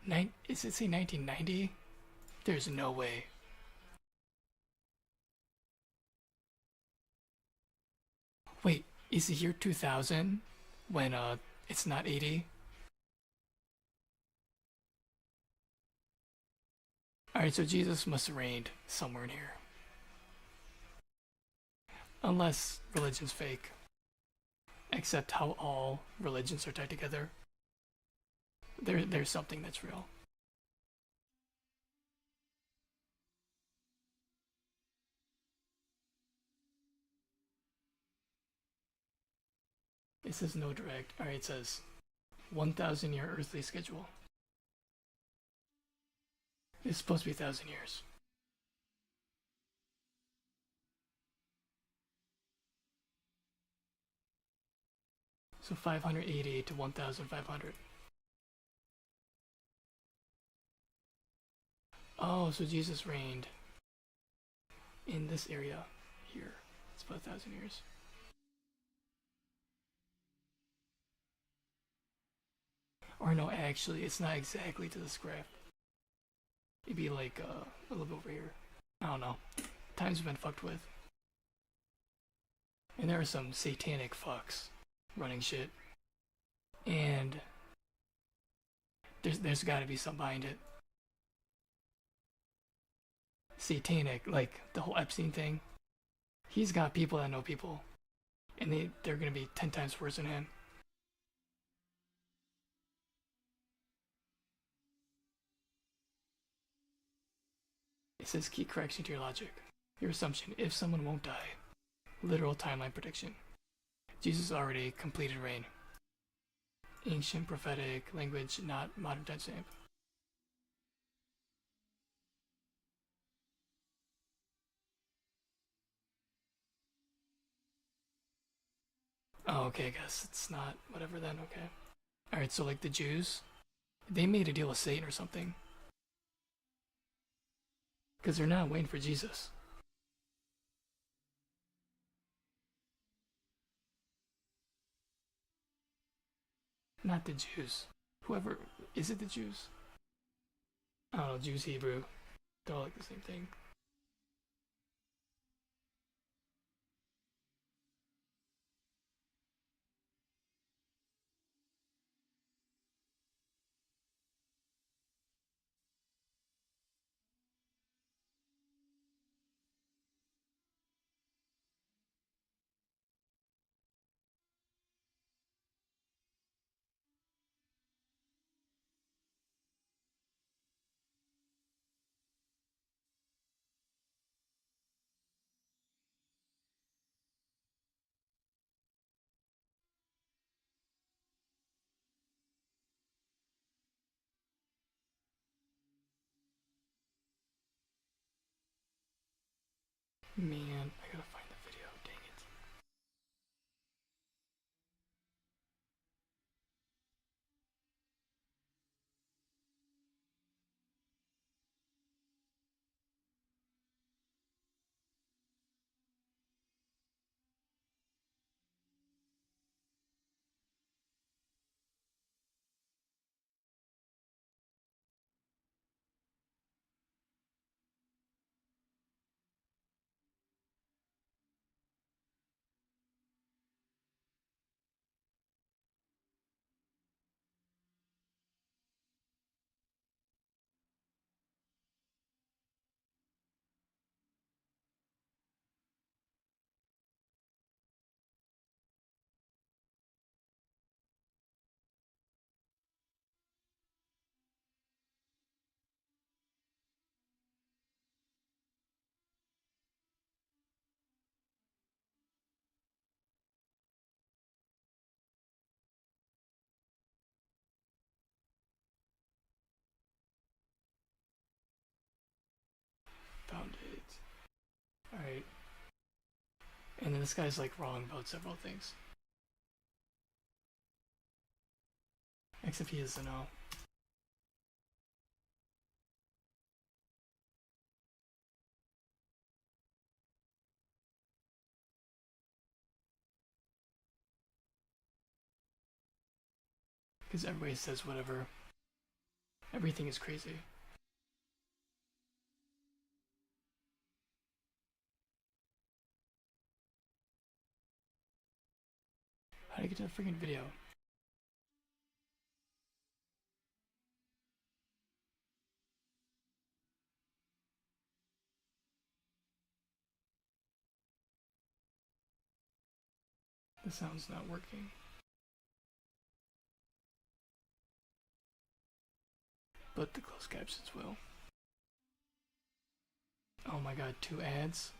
Is it say 1990? There's no way. Wait, is the year 2000 when it's not 80? Alright, so Jesus must have reigned somewhere in here. Unless religion's fake. Except how all religions are tied together. There's something that's real. It says no direct. Alright, it says 1,000-year earthly schedule. It's supposed to be 1,000 years. So 580 to 1,500. Oh, so Jesus reigned in this area here. It's about 1,000 years. Or no, actually, it's not exactly to the script. It'd be like a little bit over here. I don't know. Times have been fucked with. And there are some satanic fucks running shit. And there's gotta be something behind it. Satanic, like the whole Epstein thing. He's got people that know people. And they're gonna be 10 times worse than him. It says key correction to your logic. Your assumption, if someone won't die. Literal timeline prediction. Jesus already completed reign. Ancient prophetic language, not modern timestamp. Oh, okay, I guess it's not whatever then, okay. Alright, so like the Jews, they made a deal with Satan or something. Because they're not waiting for Jesus. Not the Jews. Whoever, is it the Jews? I don't know, Jews, Hebrew, they're all like the same thing. Man, I gotta find the video, dang it. Found it. Alright. And then this guy's like wrong about several things. Except he is a no. Because everybody says whatever. Everything is crazy. How do I get to the freaking video? The sound's not working. But the closed captions will. Oh my god, 2 ads?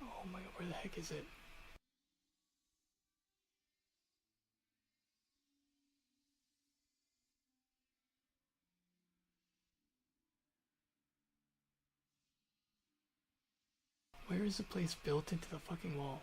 Oh my god, where the heck is it? Where is the place built into the fucking wall?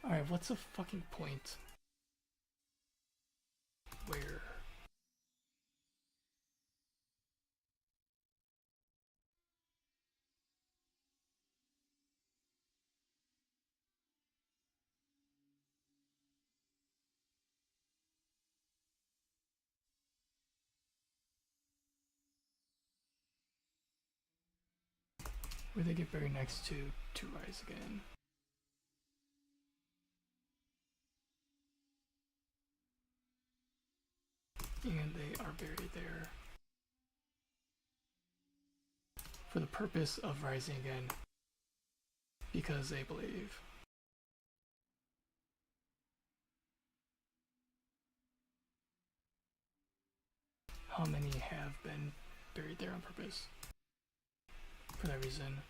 Alright, what's the fucking point? Where? Where they get buried next to rise again. And they are buried there for the purpose of rising again, because they believe. How many have been buried there on purpose? For that reason.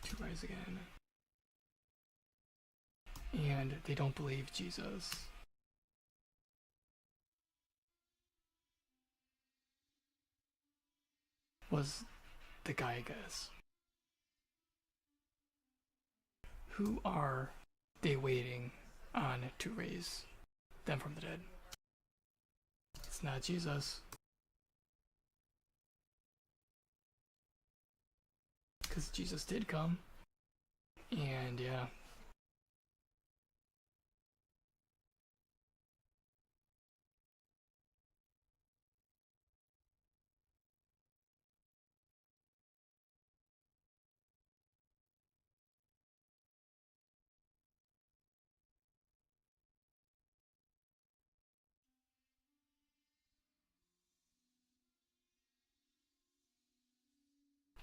To rise again. And they don't believe Jesus was the guy, I guess. Who are they waiting on to raise them from the dead? It's not Jesus. Because Jesus did come. And yeah.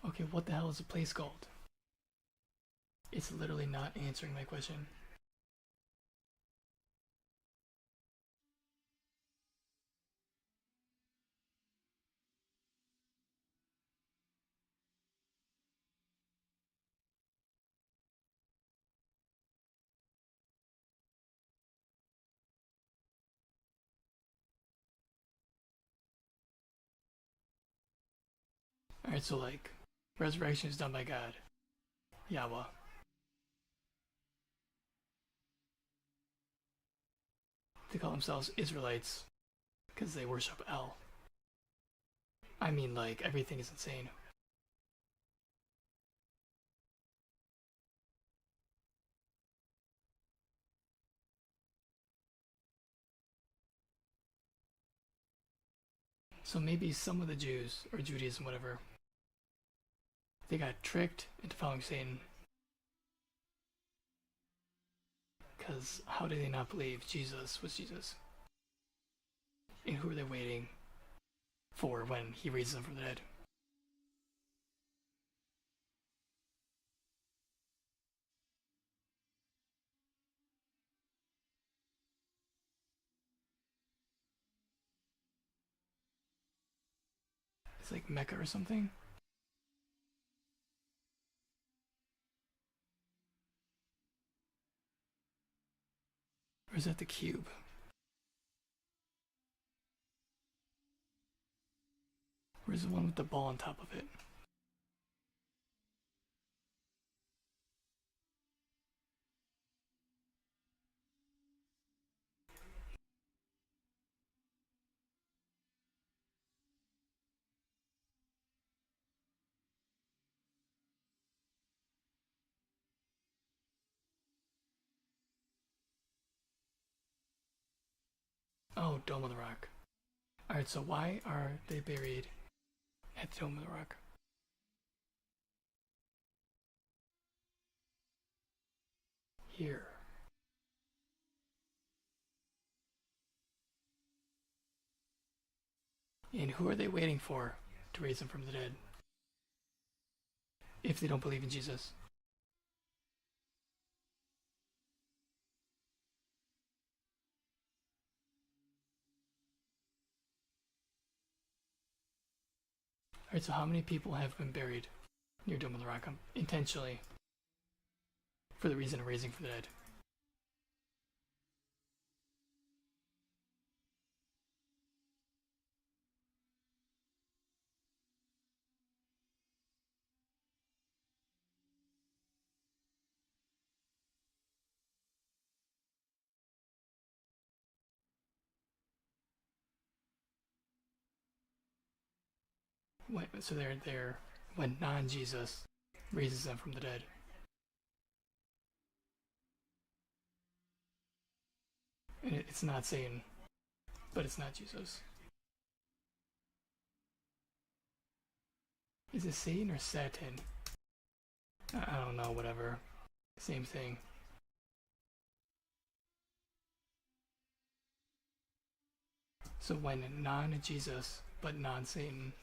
Okay, what the hell is the place called? It's literally not answering my question. Alright, so like, resurrection is done by God. Yahweh. They call themselves Israelites because they worship El. I mean, like, everything is insane. So maybe some of the Jews, or Judaism, whatever, they got tricked into following Satan. Because how did they not believe Jesus was Jesus? And who are they waiting for when he raises them from the dead? It's like Mecca or something? Or is that the cube? Or is it the one with the ball on top of it? Oh, Dome of the Rock. Alright, so why are they buried at the Dome of the Rock? Here. And who are they waiting for to raise them from the dead? If they don't believe in Jesus. Alright, so how many people have been buried near Dome of the Rock intentionally for the reason of raising from the dead? So they're there when non-Jesus raises them from the dead. And it's not Satan, but it's not Jesus. Is it Satan or Satan? I don't know, whatever. Same thing. So when non-Jesus, but non-Satan.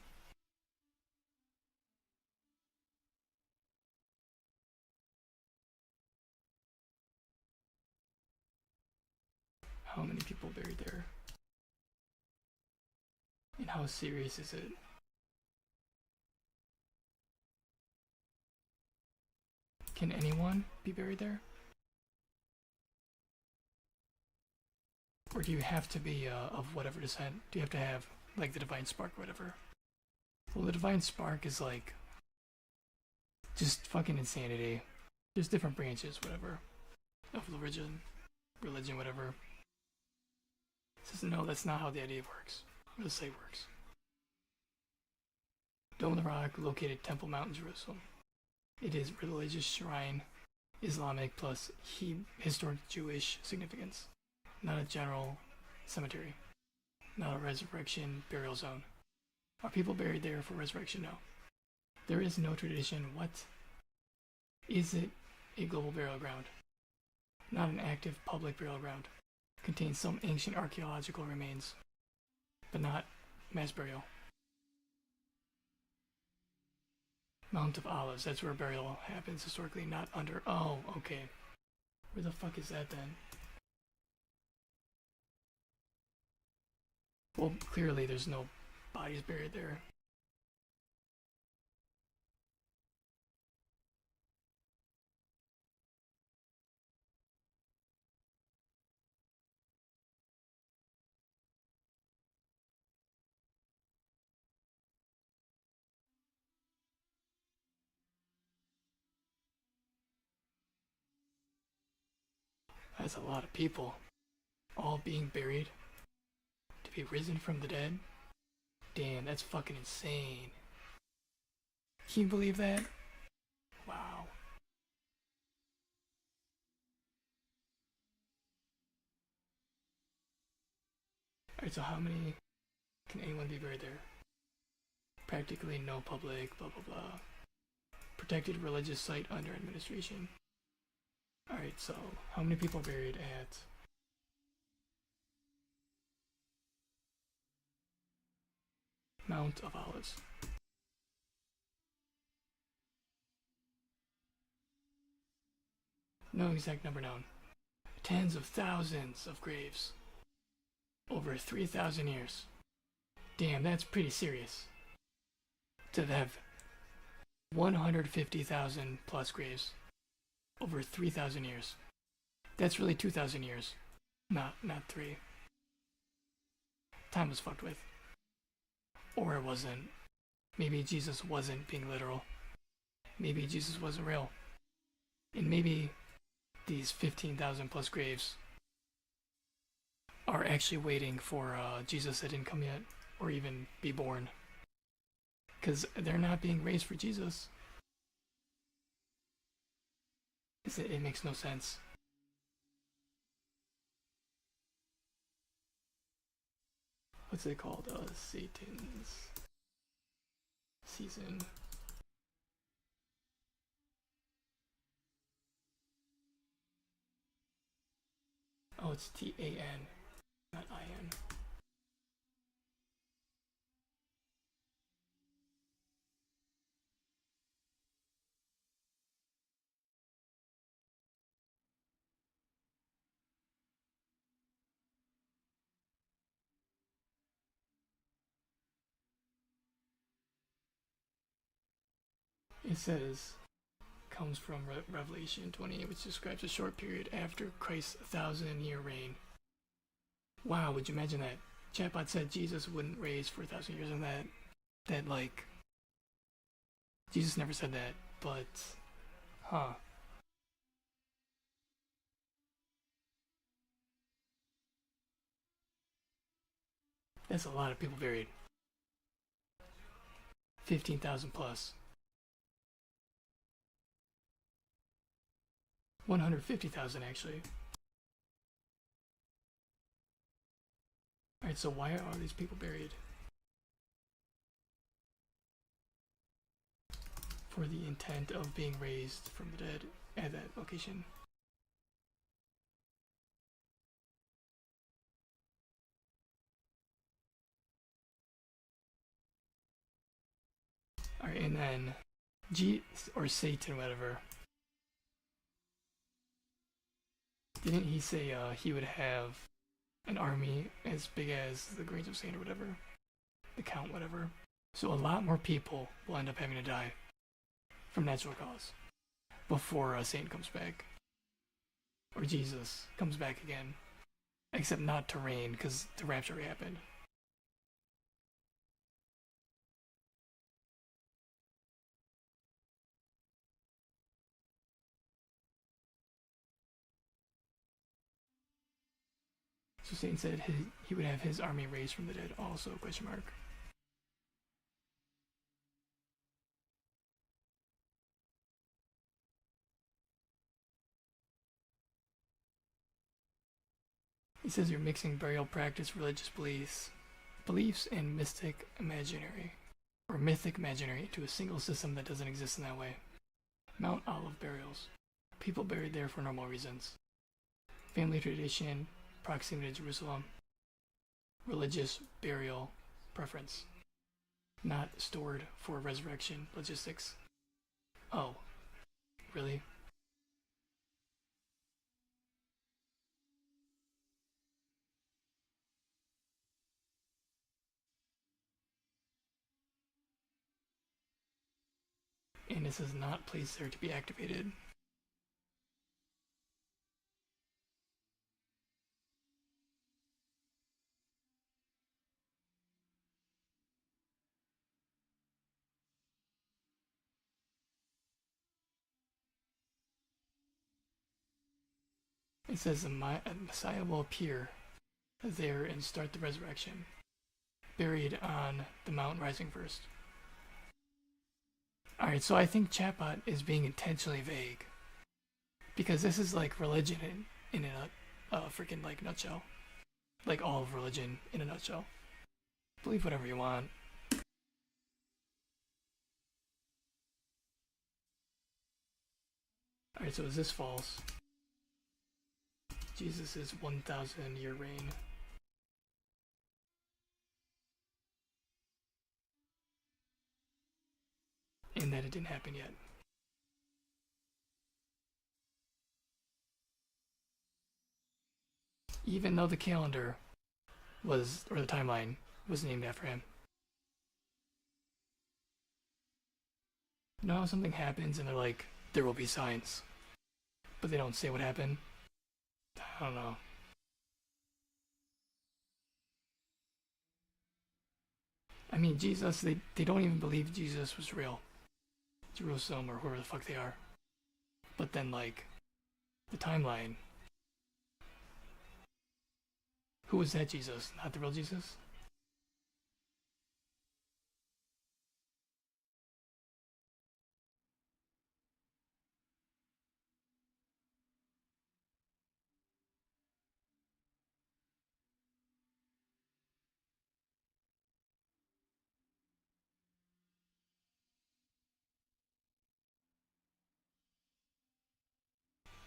How many people buried there? And how serious is it? Can anyone be buried there? Or do you have to be of whatever descent? Do you have to have, like, the divine spark or whatever? Well, the divine spark is, like, just fucking insanity. There's different branches, whatever, of religion, whatever. It says, no, that's not how the idea works, or the site works. Dome of the Rock, located Temple Mount in Jerusalem. It is religious shrine, Islamic plus historic Jewish significance. Not a general cemetery. Not a resurrection burial zone. Are people buried there for resurrection? No. There is no tradition. What? Is it a global burial ground? Not an active public burial ground. Contains some ancient archaeological remains, but not mass burial. Mount of Olives, that's where burial happens historically, not under. Oh, okay. Where the fuck is that then? Well, clearly there's no bodies buried there. That's a lot of people, all being buried to be risen from the dead. Damn, that's fucking insane. Can you believe that? Wow. Alright, so how many Can anyone be buried there? Practically no public, blah blah blah. Protected religious site under administration. Alright, so how many people are buried at Mount of Olives? No exact number known. Tens of thousands of graves. Over 3,000 years. Damn, that's pretty serious. To have 150,000 plus graves over 3,000 years. That's really 2,000 years. Not 3. Time was fucked with. Or it wasn't. Maybe Jesus wasn't being literal. Maybe Jesus wasn't real. And maybe these 15,000 plus graves are actually waiting for Jesus that didn't come yet, or even be born. Because they're not being raised for Jesus. It makes no sense. What's it called? Satan's season. Oh, it's T-A-N, not I-N. It says, comes from Revelation 28, which describes a short period after Christ's 1,000-year reign. Wow, would you imagine that? Chatbot said Jesus wouldn't raise for 1,000 years, and that like, Jesus never said that, but, huh. That's a lot of people buried. 15,000 plus. 150,000 actually. Alright, so why are all these people buried? For the intent of being raised from the dead at that location. Alright, and then or Satan, whatever. Didn't he say he would have an army as big as the grains of sand or whatever? The count, whatever. So a lot more people will end up having to die from natural cause before Satan comes back. Or Jesus comes back again. Except not to reign, because the rapture already happened. So Satan said he would have his army raised from the dead also, question mark. He says you're mixing burial practice, religious beliefs, and mystic imaginary into a single system that doesn't exist in that way. Mount Olive burials. People buried there for normal reasons. Family tradition, proximity to Jerusalem, religious burial preference, not stored for resurrection logistics. Oh, really? And this is not placed there to be activated. It says the Messiah will appear there and start the resurrection, buried on the mount rising first. Alright, so I think Chatbot is being intentionally vague. Because this is like religion in a freaking like nutshell. Like all of religion in a nutshell. Believe whatever you want. Alright, so is this false? Jesus' 1,000-year reign. And that it didn't happen yet. Even though the calendar was, or the timeline, was named after him. You know how something happens and they're like, there will be signs, but they don't say what happened? I don't know. I mean, Jesus, they don't even believe Jesus was real. Jerusalem or whoever the fuck they are. But then, like, the timeline. Who was that Jesus? Not the real Jesus?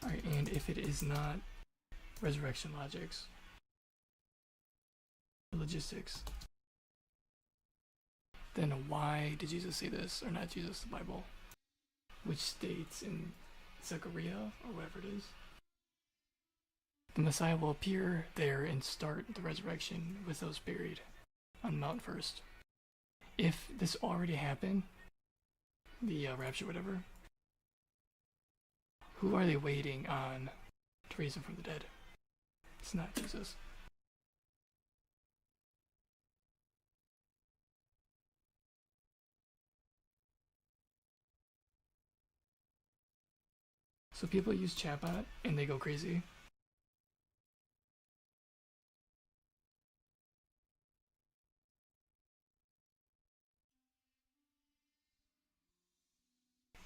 Alright, and if it is not resurrection logistics, then why did Jesus say this? Or not Jesus, the Bible? Which states in Zechariah, or whatever it is, the Messiah will appear there and start the resurrection with those buried on Mount first. If this already happened, the rapture, whatever, who are they waiting on to raise him from the dead? It's not Jesus. So people use chatbot and they go crazy.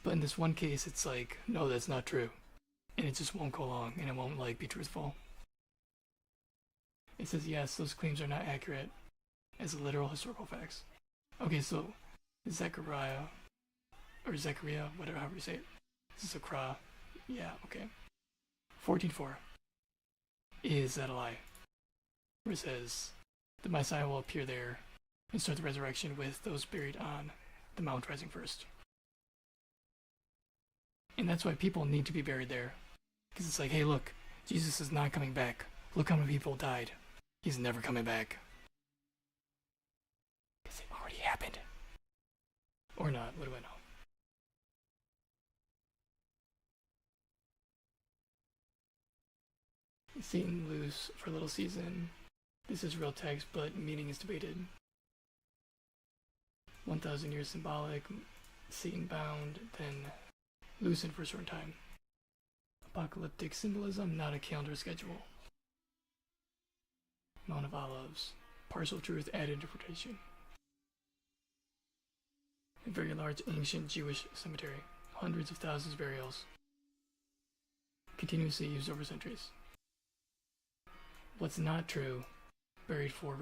But in this one case, it's like, no, that's not true. And it just won't go along and it won't like be truthful. It says, yes, those claims are not accurate as literal historical facts. Okay, so Zechariah, whatever, however you say it. Zechariah, yeah, okay. 14:4. Is that a lie? Where it says, the Messiah will appear there and start the resurrection with those buried on the mount rising first. And that's why people need to be buried there. Because it's like, hey, look, Jesus is not coming back. Look how many people died. He's never coming back. Because it already happened. Or not, what do I know? Satan loose for a little season. This is real text, but meaning is debated. 1,000 years symbolic. Satan bound, then loosened for a short time. Apocalyptic symbolism, not a calendar schedule. Mount of Olives. Partial truth, added interpretation. A very large ancient Jewish cemetery. Hundreds of thousands of burials. Continuously used over centuries. What's not true? Buried for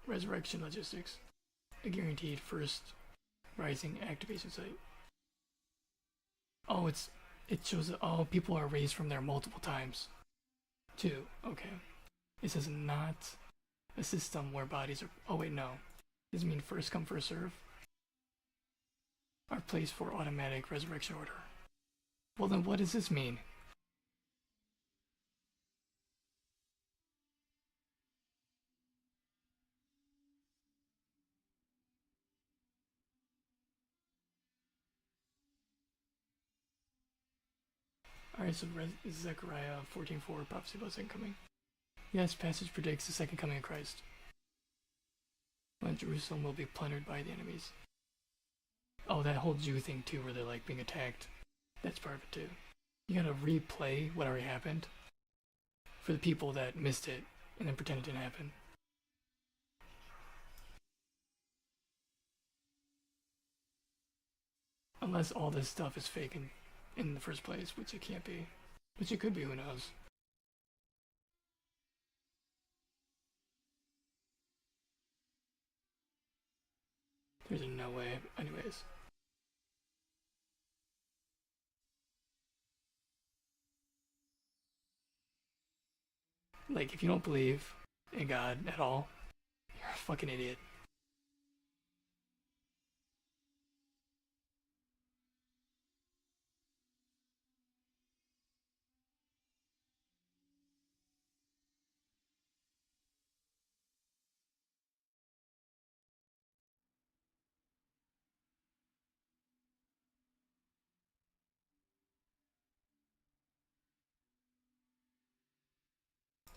resurrection logistics. A guaranteed first rising activation site. Oh, it shows that all people are raised from there multiple times. Too. Okay. It says not a system where bodies are. Oh wait, no. Does it mean first come first serve? Are placed for automatic resurrection order. Well then, what does this mean? Alright, so Zechariah 14:4, prophecy about second coming. Yes, passage predicts the second coming of Christ. When Jerusalem will be plundered by the enemies. Oh, that whole Jew thing too, where they're like being attacked. That's part of it too. You gotta replay what already happened for the people that missed it and then pretend it didn't happen. Unless all this stuff is fake in the first place, which it can't be. Which it could be, who knows. There's no way. Anyways. Like, if you don't believe in God at all, you're a fucking idiot.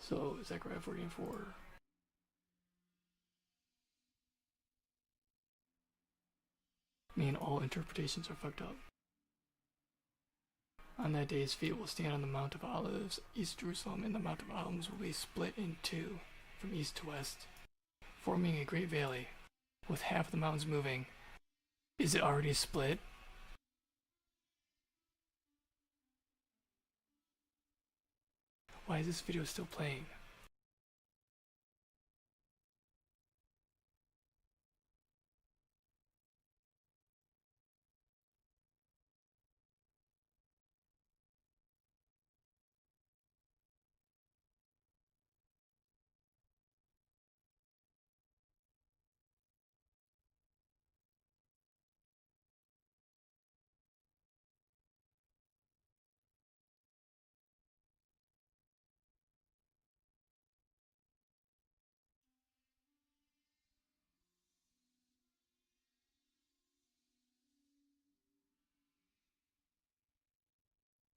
So, Zechariah 14:4. I mean, all interpretations are fucked up. On that day, his feet will stand on the Mount of Olives, East Jerusalem, and the Mount of Olives will be split in two, from east to west, forming a great valley, with half the mountains moving. Is it already split? Why is this video still playing?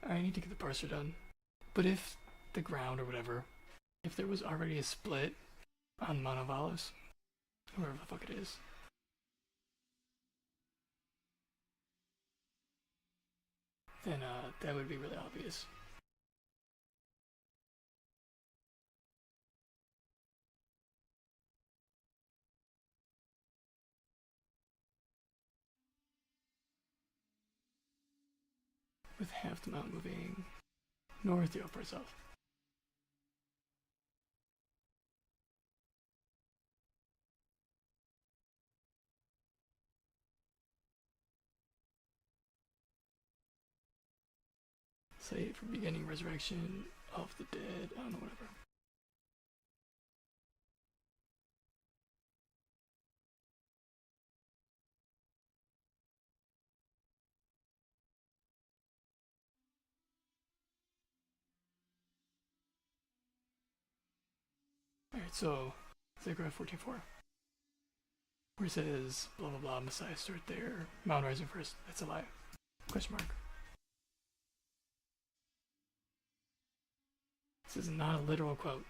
I need to get the parser done. But if the ground or whatever, if there was already a split on Mount of Olives, wherever the fuck it is, then that would be really obvious. With half the mountain moving north, the upper south. Say for beginning resurrection of the dead. I don't know, whatever. Alright, so Zechariah 14:4, where it says blah blah blah, Messiah start there, Mount rising first. That's a lie. Question mark. This is not a literal quote.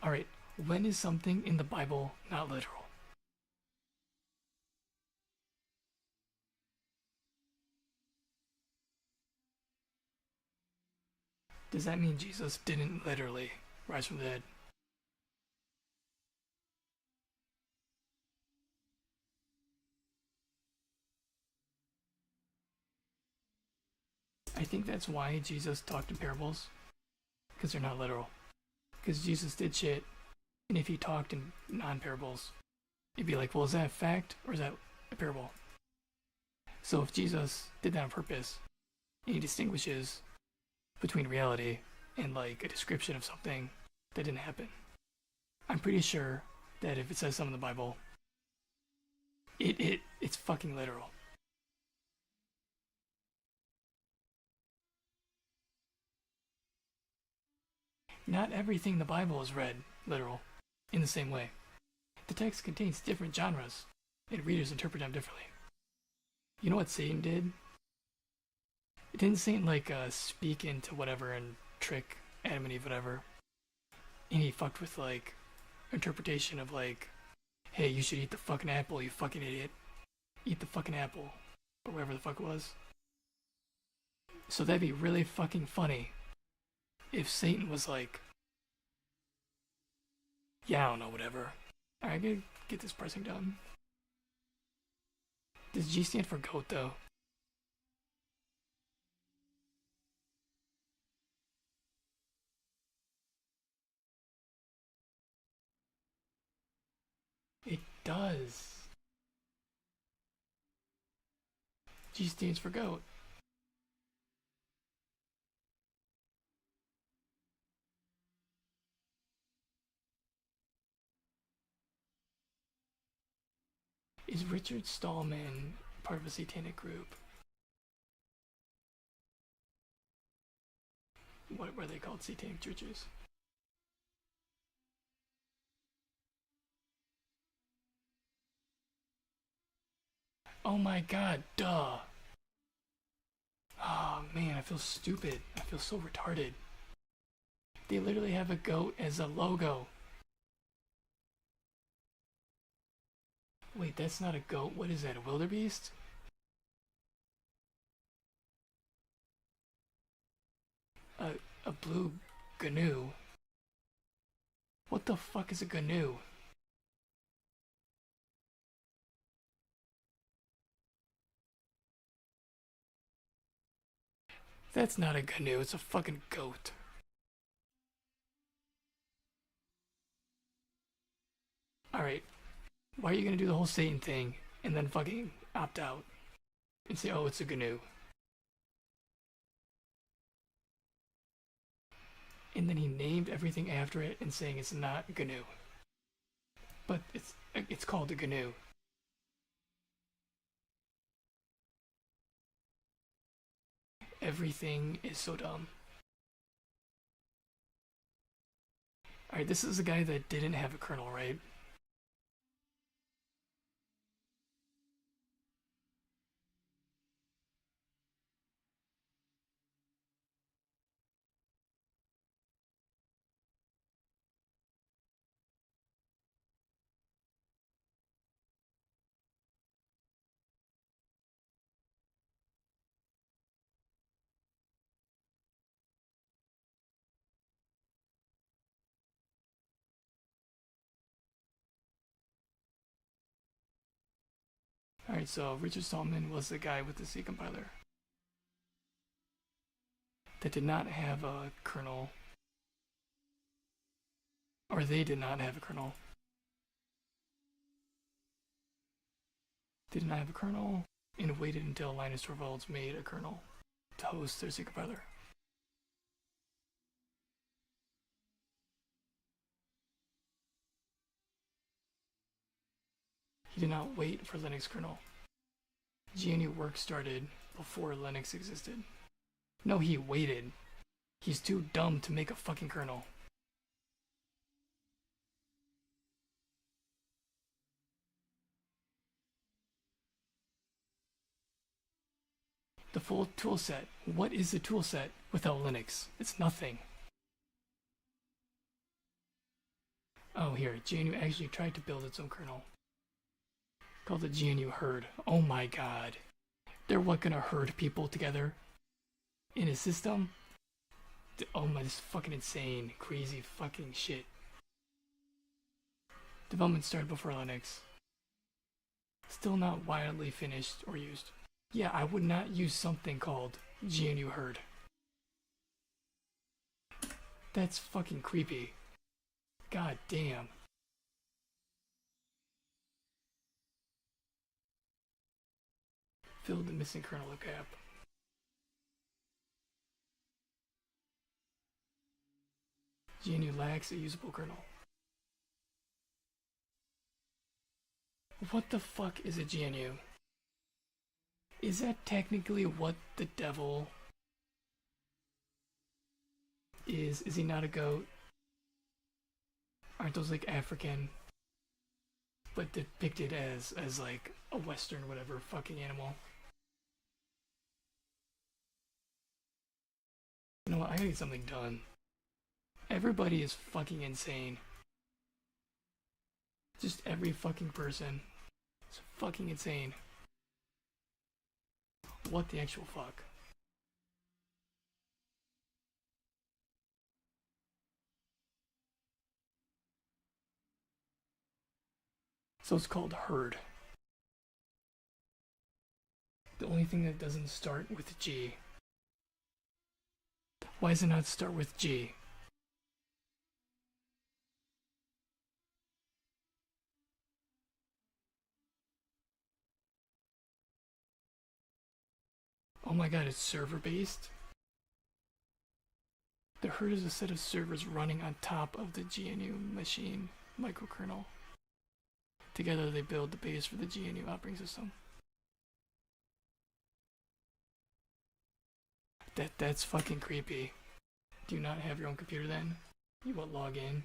Alright, when is something in the Bible not literal? Does that mean Jesus didn't literally rise from the dead? I think that's why Jesus talked in parables, because they're not literal. Because Jesus did shit, and if he talked in non-parables, you'd be like, well, is that a fact or is that a parable? So if Jesus did that on purpose, and he distinguishes between reality and like a description of something that didn't happen, I'm pretty sure that if it says something in the Bible, it's fucking literal. Not everything in the Bible is read literal in the same way. The text contains different genres, and readers interpret them differently. You know what Satan did? Didn't Satan like speak into whatever and trick Adam and Eve, whatever? And he fucked with like interpretation of like, hey, you should eat the fucking apple, you fucking idiot. Eat the fucking apple, or whatever the fuck it was. So that'd be really fucking funny if Satan was like, yeah, I don't know, whatever. Alright, I gotta get this parsing done. Does G stand for goat though? It does. G stands for goat. Is Richard Stallman part of a satanic group? What were they called? Satanic churches? Oh my god, duh. Oh man, I feel stupid. I feel so retarded. They literally have a goat as a logo. Wait, that's not a goat. What is that, a wildebeest? A blue gnu. What the fuck is a gnu? That's not a gnu, it's a fucking goat. Alright, why are you gonna do the whole Satan thing and then fucking opt out and say, oh, it's a gnu? And then he named everything after it and saying it's not gnu. But it's called a gnu. Everything is so dumb. Alright, this is a guy that didn't have a kernel, right? Alright, so Richard Stallman was the guy with the C compiler that did not have a kernel, or they did not have a kernel. They did not have a kernel and waited until Linus Torvalds made a kernel to host their C compiler. He did not wait for Linux kernel. GNU work started before Linux existed. No, he waited. He's too dumb to make a fucking kernel. The full toolset. What is the toolset without Linux? It's nothing. Oh, here, GNU actually tried to build its own kernel. Called the GNU herd. Oh my god. They're what, gonna herd people together? In a system? Oh my, this is fucking insane. Crazy fucking shit. Development started before Linux. Still not widely finished or used. Yeah, I would not use something called GNU herd. That's fucking creepy. God damn. Fill the missing kernel gap. GNU lacks a usable kernel. What the fuck is a GNU? Is that technically what the devil is? Is he not a goat? Aren't those like African, but depicted as like a Western whatever fucking animal? You know what? I gotta get something done. Everybody is fucking insane. Just every fucking person. It's fucking insane. What the actual fuck? So it's called herd. The only thing that doesn't start with G. Why does it not start with G? Oh my god, it's server based? The herd is a set of servers running on top of the GNU machine microkernel. Together they build the base for the GNU operating system. That's fucking creepy. Do you not have your own computer then? You won't log in?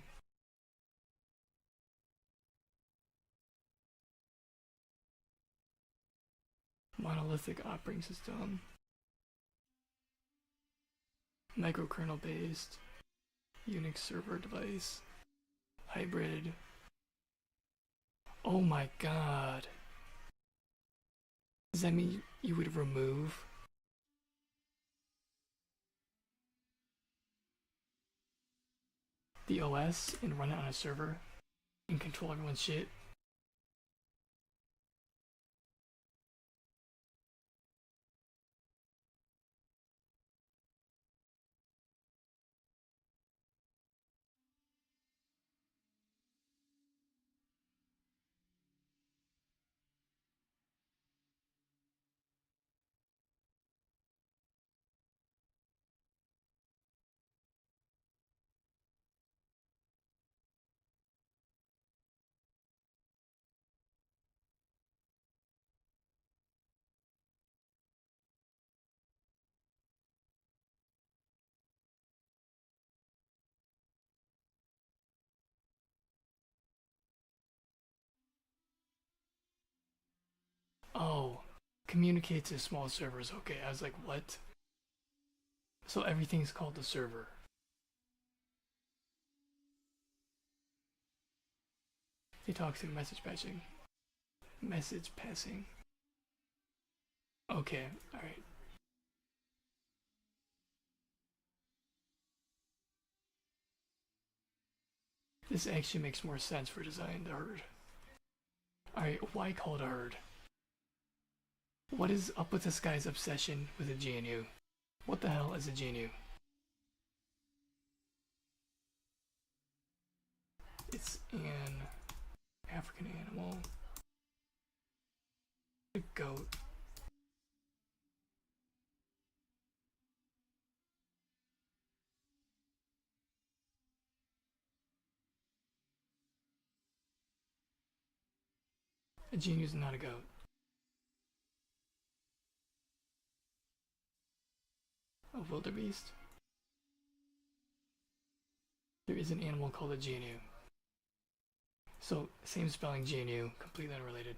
Monolithic operating system. Microkernel based. Unix server device. Hybrid. Oh my god. Does that mean you would remove the OS and run it on a server and control everyone's shit? Oh, communicate to small servers. Okay, I was like, what? So everything's called a server. They talk through message passing. Message passing. Okay, alright. This actually makes more sense for design the herd. Alright, why call it a herd? What is up with this guy's obsession with a GNU? What the hell is a GNU? It's an African animal. A goat. A GNU is not a goat. A wildebeest? There is an animal called a GNU. So, same spelling GNU, completely unrelated.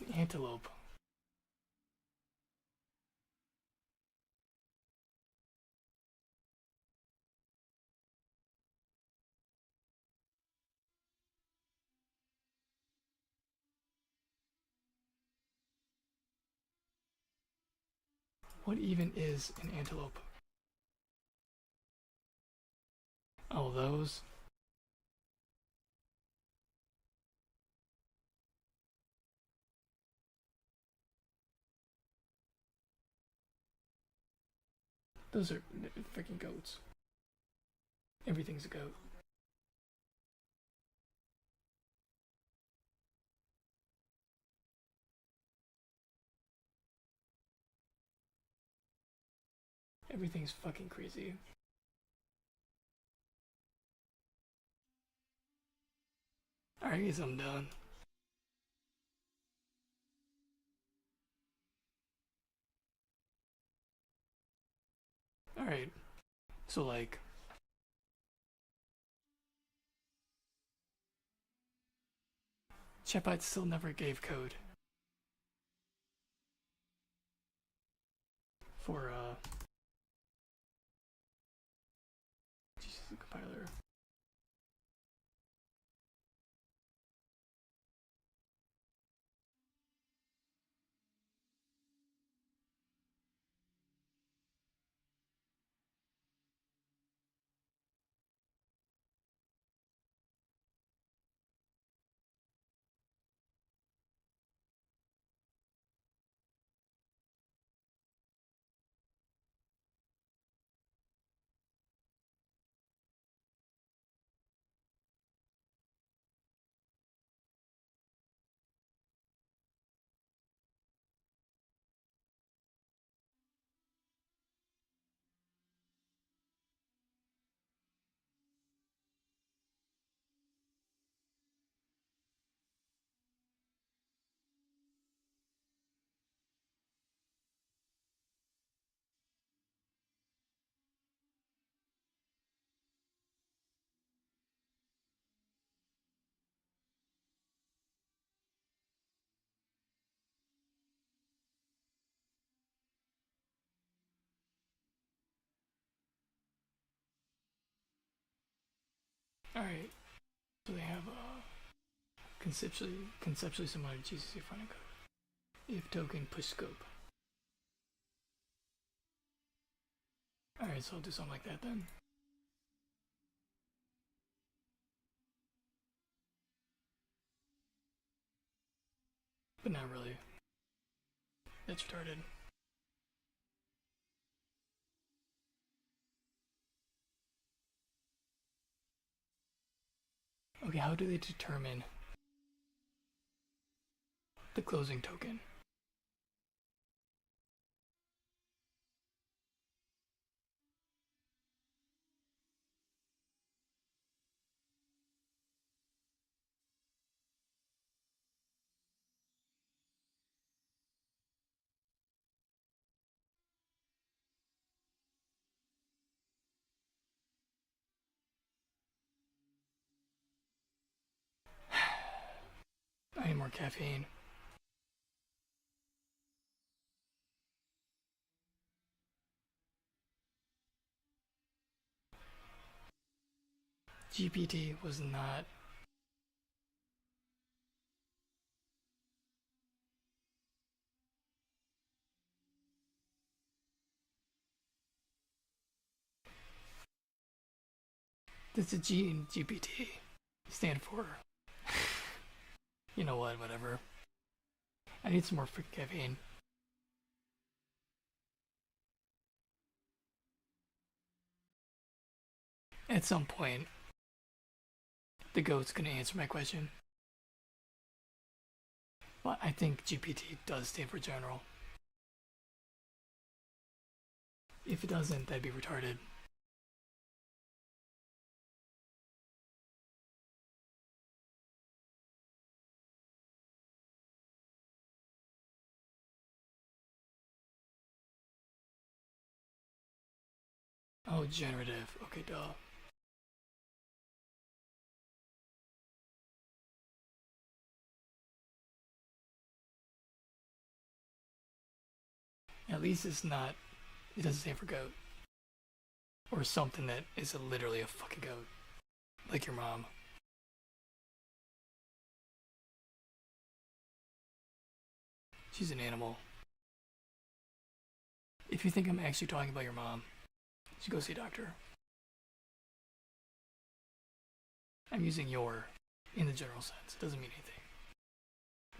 An antelope. What even is an antelope? Oh, those? Those are freaking goats. Everything's a goat. Everything's fucking crazy. Alright, I guess I'm done. Alright. So, like, Shepard still never gave code for, Jesus, the compiler. Alright. So they have conceptually similar to GCC finding code. If token push scope. Alright, so I'll do something like that then. But not really. That's retarded. Okay, how do they determine the closing token? I need more caffeine. GPT was not. Does the G in GPT stand for? You know what, whatever. I need some more freaking caffeine. At some point, the goat's gonna answer my question. But I think GPT does stand for general. If it doesn't, that'd be retarded. Oh, generative. Okay, duh. At least it's not. It doesn't stand for goat. Or something that is literally a fucking goat. Like your mom. She's an animal. If you think I'm actually talking about your mom, you should go see a doctor. I'm using your in the general sense. It doesn't mean anything.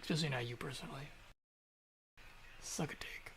Especially not you personally. Suck a dick.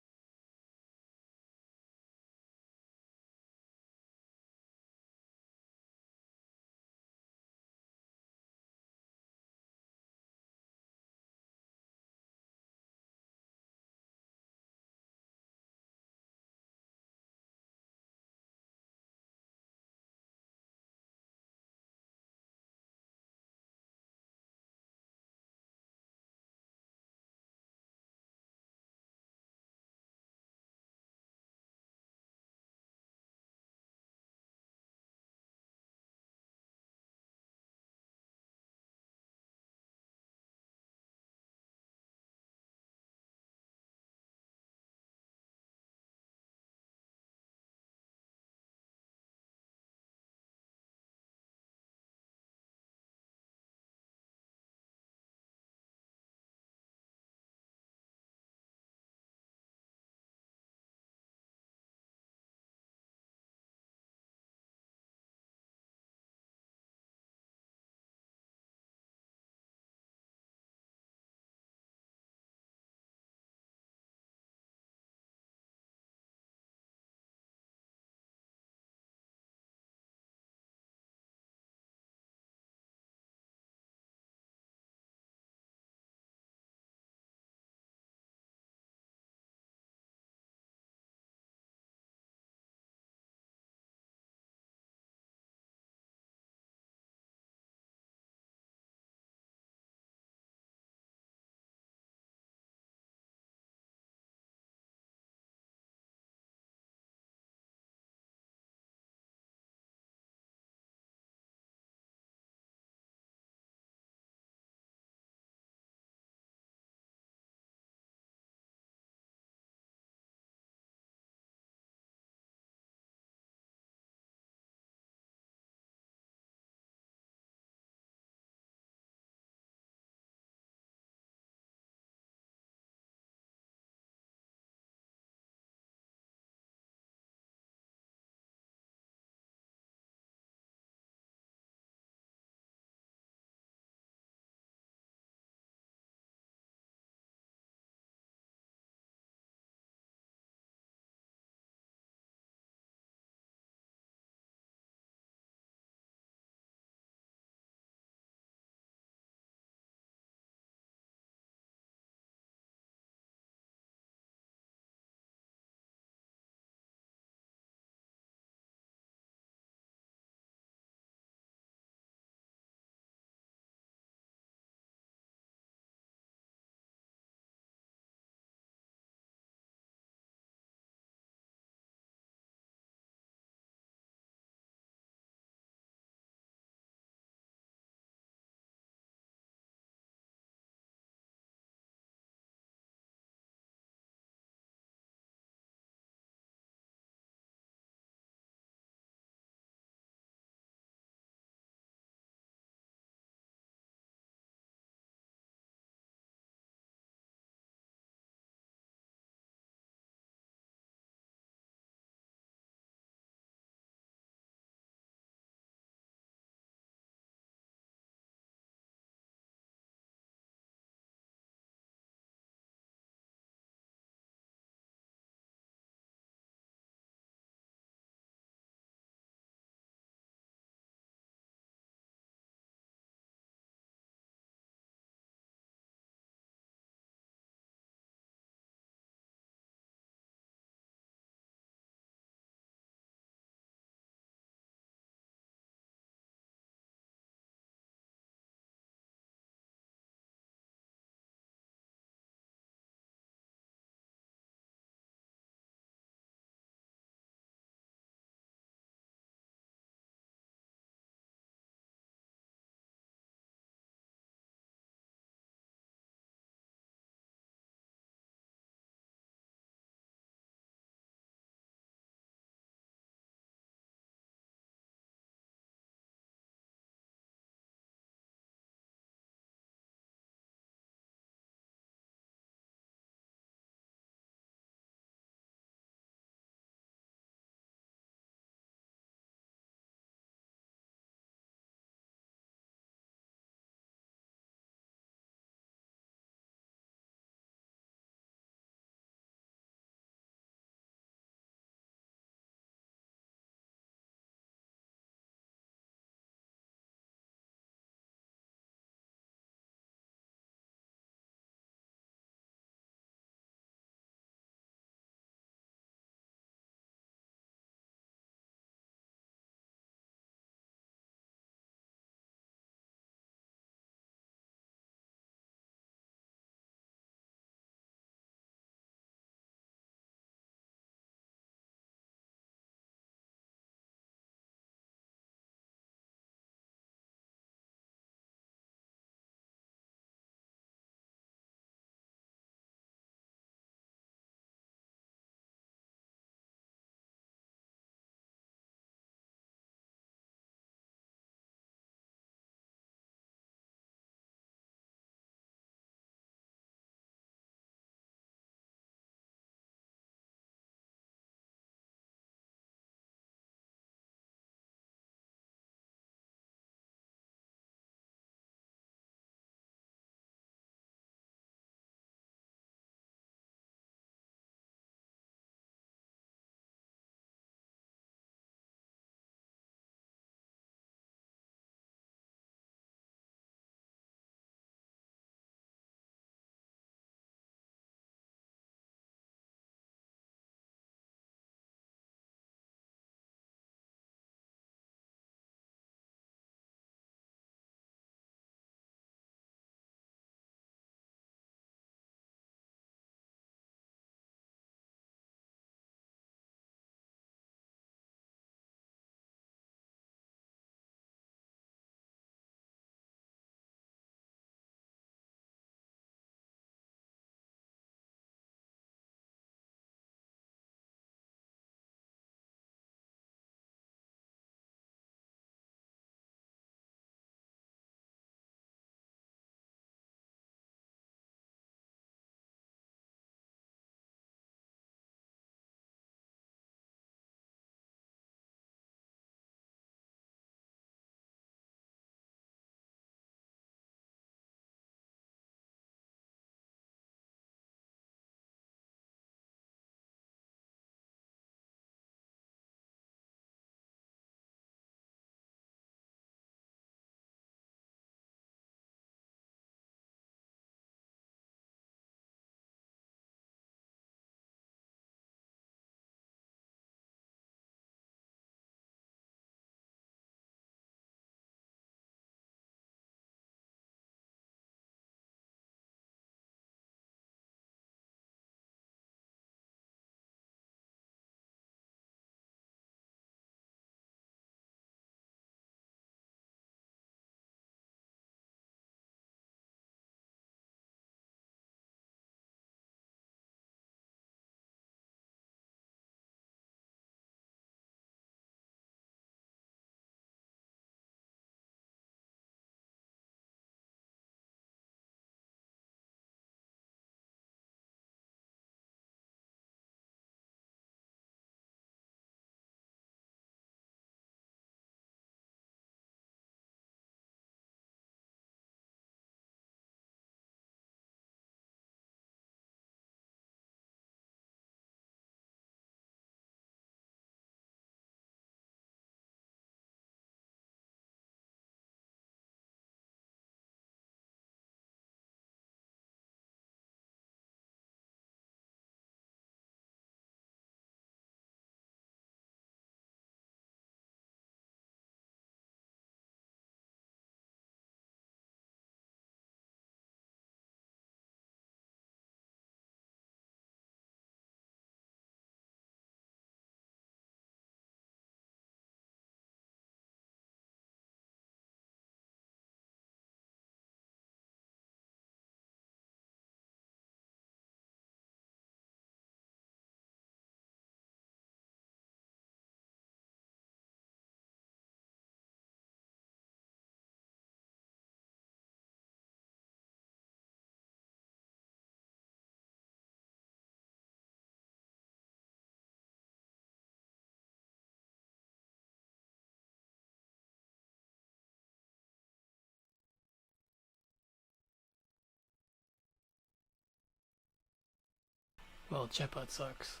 Well, chatbot sucks.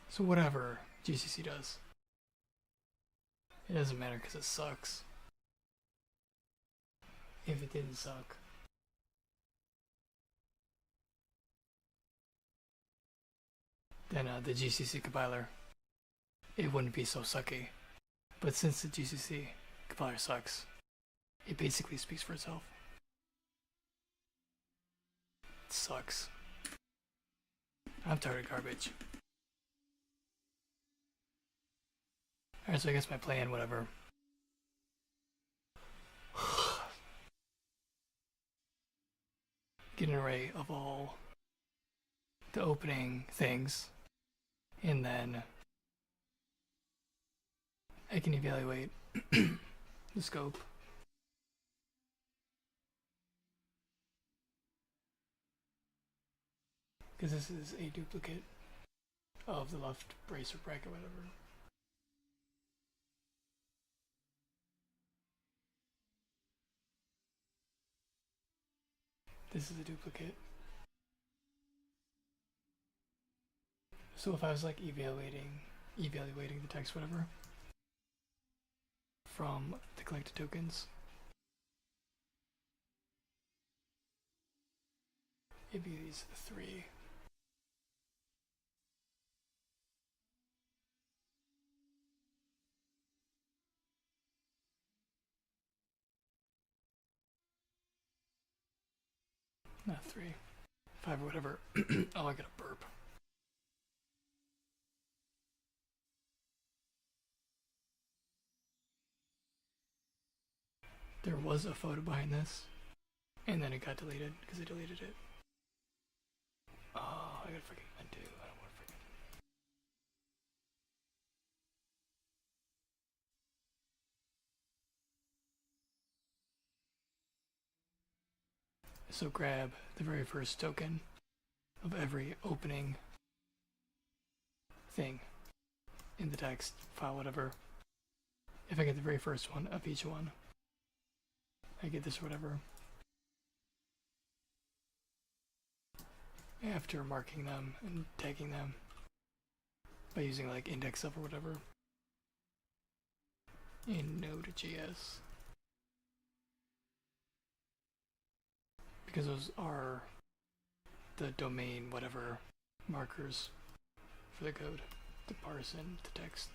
So whatever GCC does, it doesn't matter because it sucks. If it didn't suck, then the GCC compiler, it wouldn't be so sucky. But since the GCC compiler sucks, it basically speaks for itself. It sucks. I'm tired of garbage. Alright, so I guess my plan, whatever. Get an array of all the opening things, and then I can evaluate the scope. Because this is a duplicate of the left brace or bracket, whatever. This is a duplicate. So if I was like evaluating the text, whatever, from the collected tokens, it'd be these three. Not 3, 5 or whatever. Oh, I got a burp. There was a photo behind this, and then it got deleted because I deleted it. Oh, I gotta freaking undo. I don't want to freaking. So grab the very first token of every opening thing in the text file, whatever. If I get the very first one of each one, I get this or whatever. After marking them and tagging them by using like index of or whatever in Node.js. Because those are the domain whatever markers for the code to parse in the text.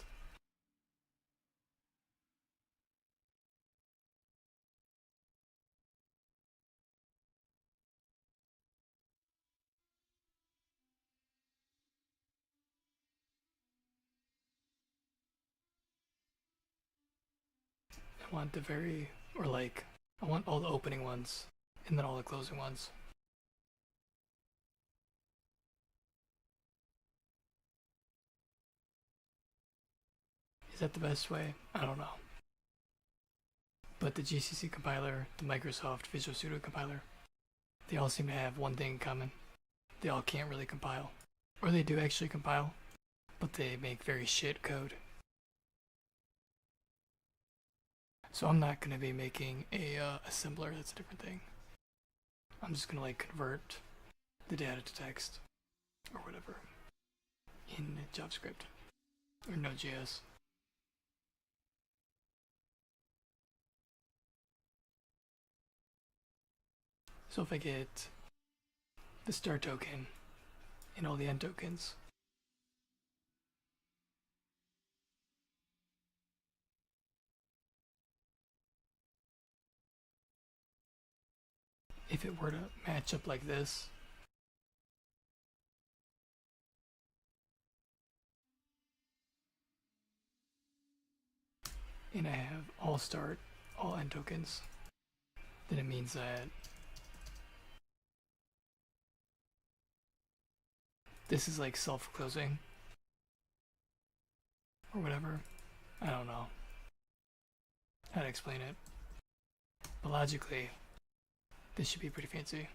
I want the very, or like, I want all the opening ones and then all the closing ones. Is that the best way? I don't know. But the GCC compiler, the Microsoft Visual Studio compiler, they all seem to have one thing in common. They all can't really compile. Or they do actually compile, but they make very shit code. So I'm not going to be making a assembler, that's a different thing. I'm just going to like convert the data to text or whatever in JavaScript or Node.js. So if I get the start token and all the end tokens, if it were to match up like this, and I have all start, all end tokens, then it means that this is like self-closing or whatever. I don't know how to explain it, but logically this should be pretty fancy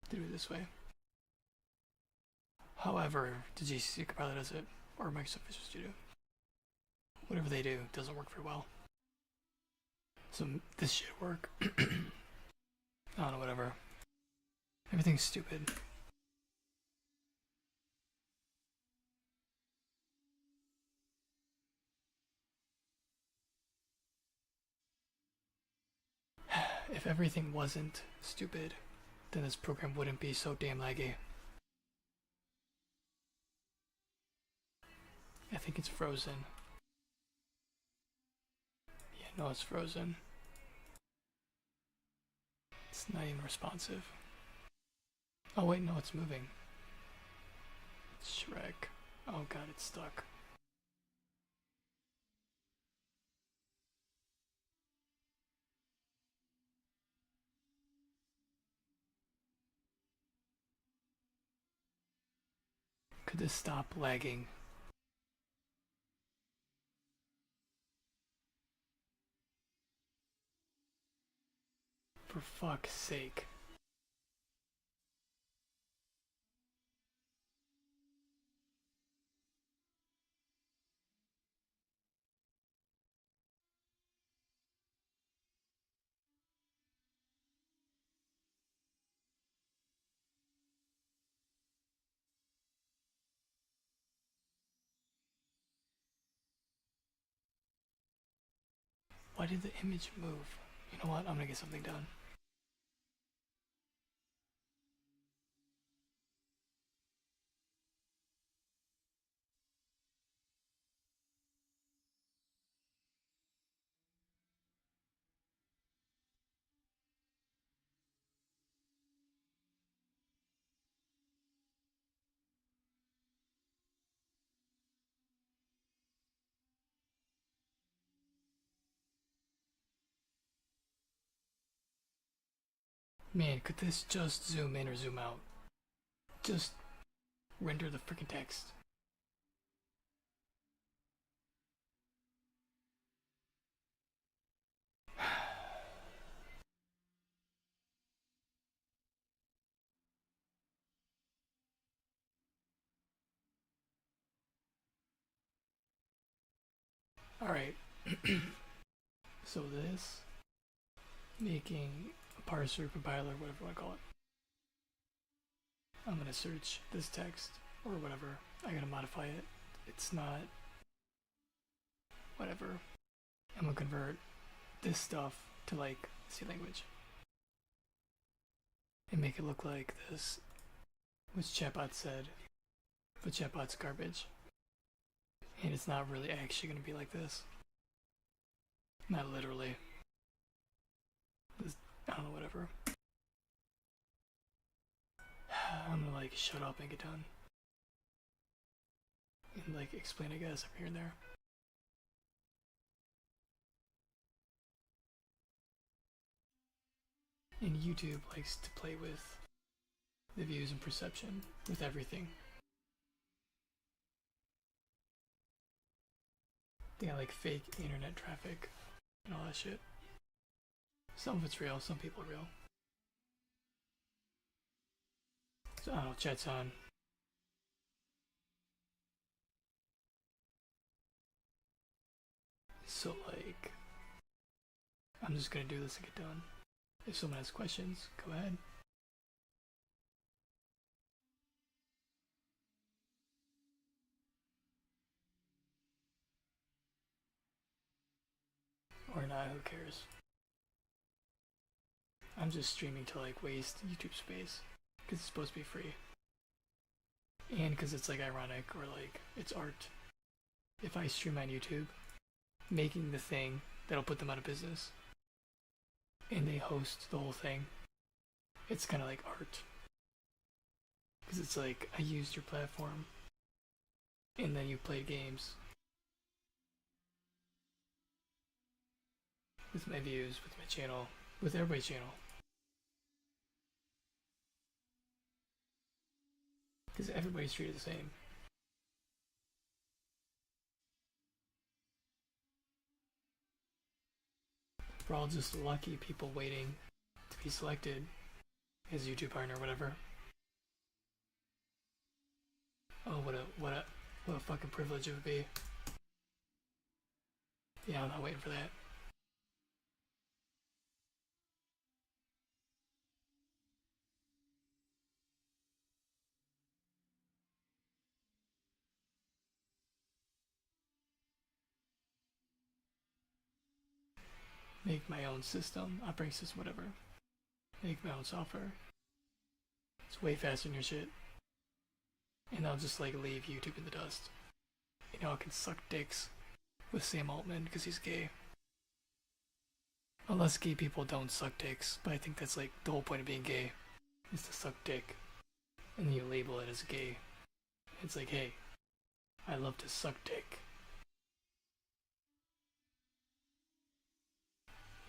to do it this way. However, the GCC compiler does it, or Microsoft Visual Studio. whatever they do doesn't work very well. So this should work. I don't know, whatever. Everything's stupid. If everything wasn't stupid, then this program wouldn't be so damn laggy. I think it's frozen. Yeah, no, it's frozen. It's not even responsive. Oh wait, no, it's moving. Shrek. Oh god, it's stuck. Could this stop lagging? For fuck's sake. Why did the image move? You know what? I'm gonna get something done. Man, could this just zoom in or zoom out? Just render the freaking text. Alright. So this, making a parser, compiler, whatever you want to call it. I'm gonna search this text, or whatever. I gotta modify it. It's not... whatever. I'm gonna convert this stuff to like C language. And make it look like this, which chatbot said, but chatbot's garbage. And it's not really actually gonna be like this. Not literally. This, I don't know, whatever. I'm gonna like shut up and get done. And like explain, I guess, up here and there. And YouTube likes to play with the views and perception with everything. They got like fake internet traffic and all that shit. Some of it's real, some people are real. So I don't know, chat's on. So like, I'm just gonna do this and get done. If someone has questions, go ahead. Or not, who cares? I'm just streaming to like waste YouTube space, because it's supposed to be free. And because it's like ironic, or like it's art. If I stream on YouTube, making the thing that'll put them out of business, and they host the whole thing, it's kind of like art. Because it's like, I used your platform, and then you played games. With my views, with my channel, with everybody's channel. Because everybody's treated the same. We're all just lucky people waiting to be selected as YouTube partner or whatever. Oh, what a fucking privilege it would be. Yeah, I'm not waiting for that. Make my own system, operating system, whatever. Make my own software. It's way faster than your shit. And I'll just like leave YouTube in the dust. You know, I can suck dicks with Sam Altman because he's gay. Unless gay people don't suck dicks, but I think that's like the whole point of being gay is to suck dick. And then you label it as gay. It's like, hey, I love to suck dick.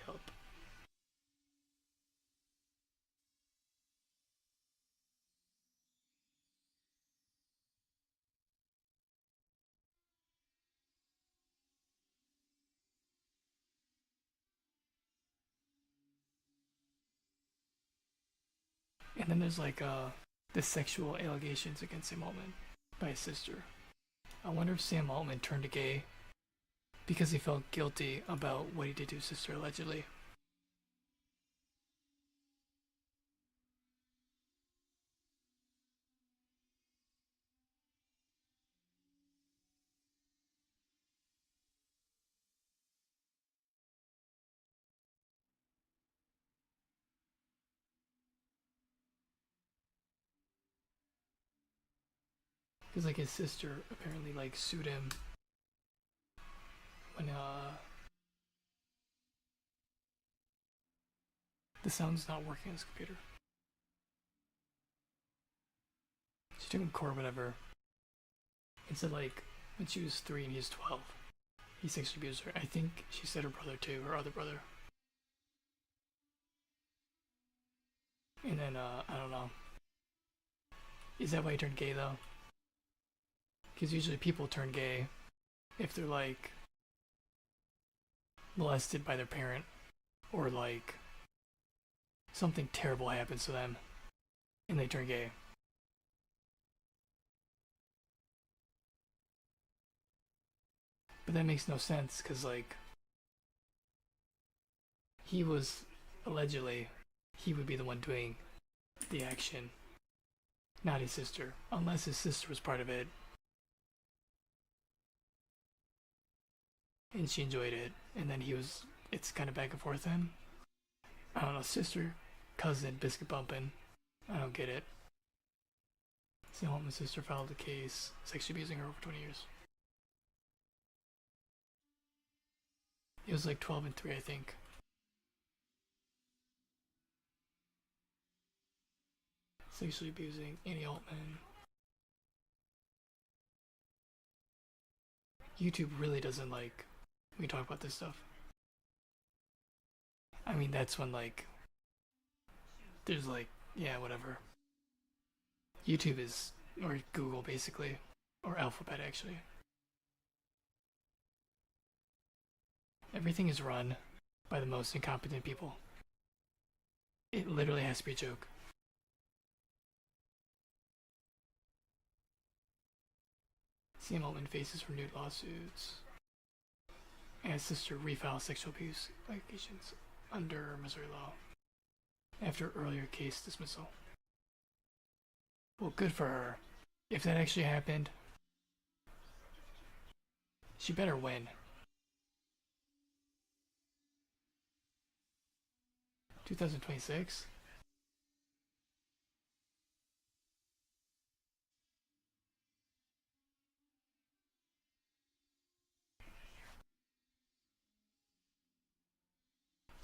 Yup. And then there's like the sexual allegations against Sam Altman by his sister. I wonder if Sam Altman turned gay because he felt guilty about what he did to his sister allegedly. Because like his sister apparently like sued him when the sound's not working on his computer. She took him to court, whatever, and said like when she was 3 and he was 12, he sexually abused her. I think she said her brother too, her other brother. And then I don't know. Is that why he turned gay though? Because usually people turn gay if they're like molested by their parent or like something terrible happens to them and they turn gay. But that makes no sense because like he was allegedly he would be the one doing the action, not his sister, unless his sister was part of it and she enjoyed it, and then he was. It's kind of back and forth then. I don't know, sister, cousin, biscuit bumping. I don't get it. Sam Altman's sister filed a case sexually abusing her over 20 years. It was like 12 and 3, I think. Sexually abusing Annie Altman. YouTube really doesn't like when we talk about this stuff. I mean, that's when like there's like, yeah, whatever. YouTube is, or Google basically, or Alphabet actually. Everything is run by the most incompetent people. It literally has to be a joke. Sam Altman faces renewed lawsuits. And his sister refiles sexual abuse allegations under Missouri law after earlier case dismissal. Well, good for her. If that actually happened, she better win. 2026?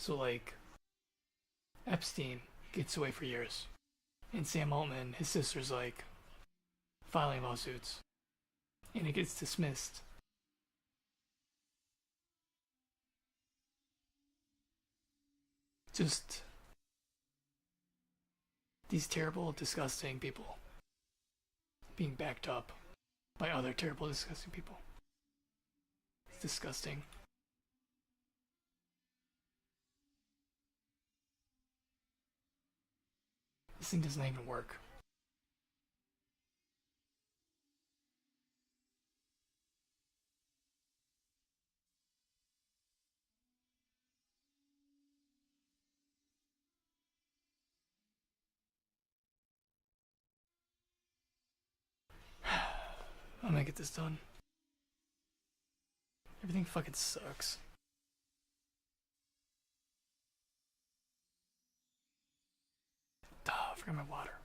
So, like, Epstein gets away for years. And Sam Altman, his sister's like filing lawsuits. And it gets dismissed. Just these terrible, disgusting people being backed up by other terrible, disgusting people. It's disgusting. This thing doesn't even work. get this done. Everything fucking sucks. Duh, I forgot my water.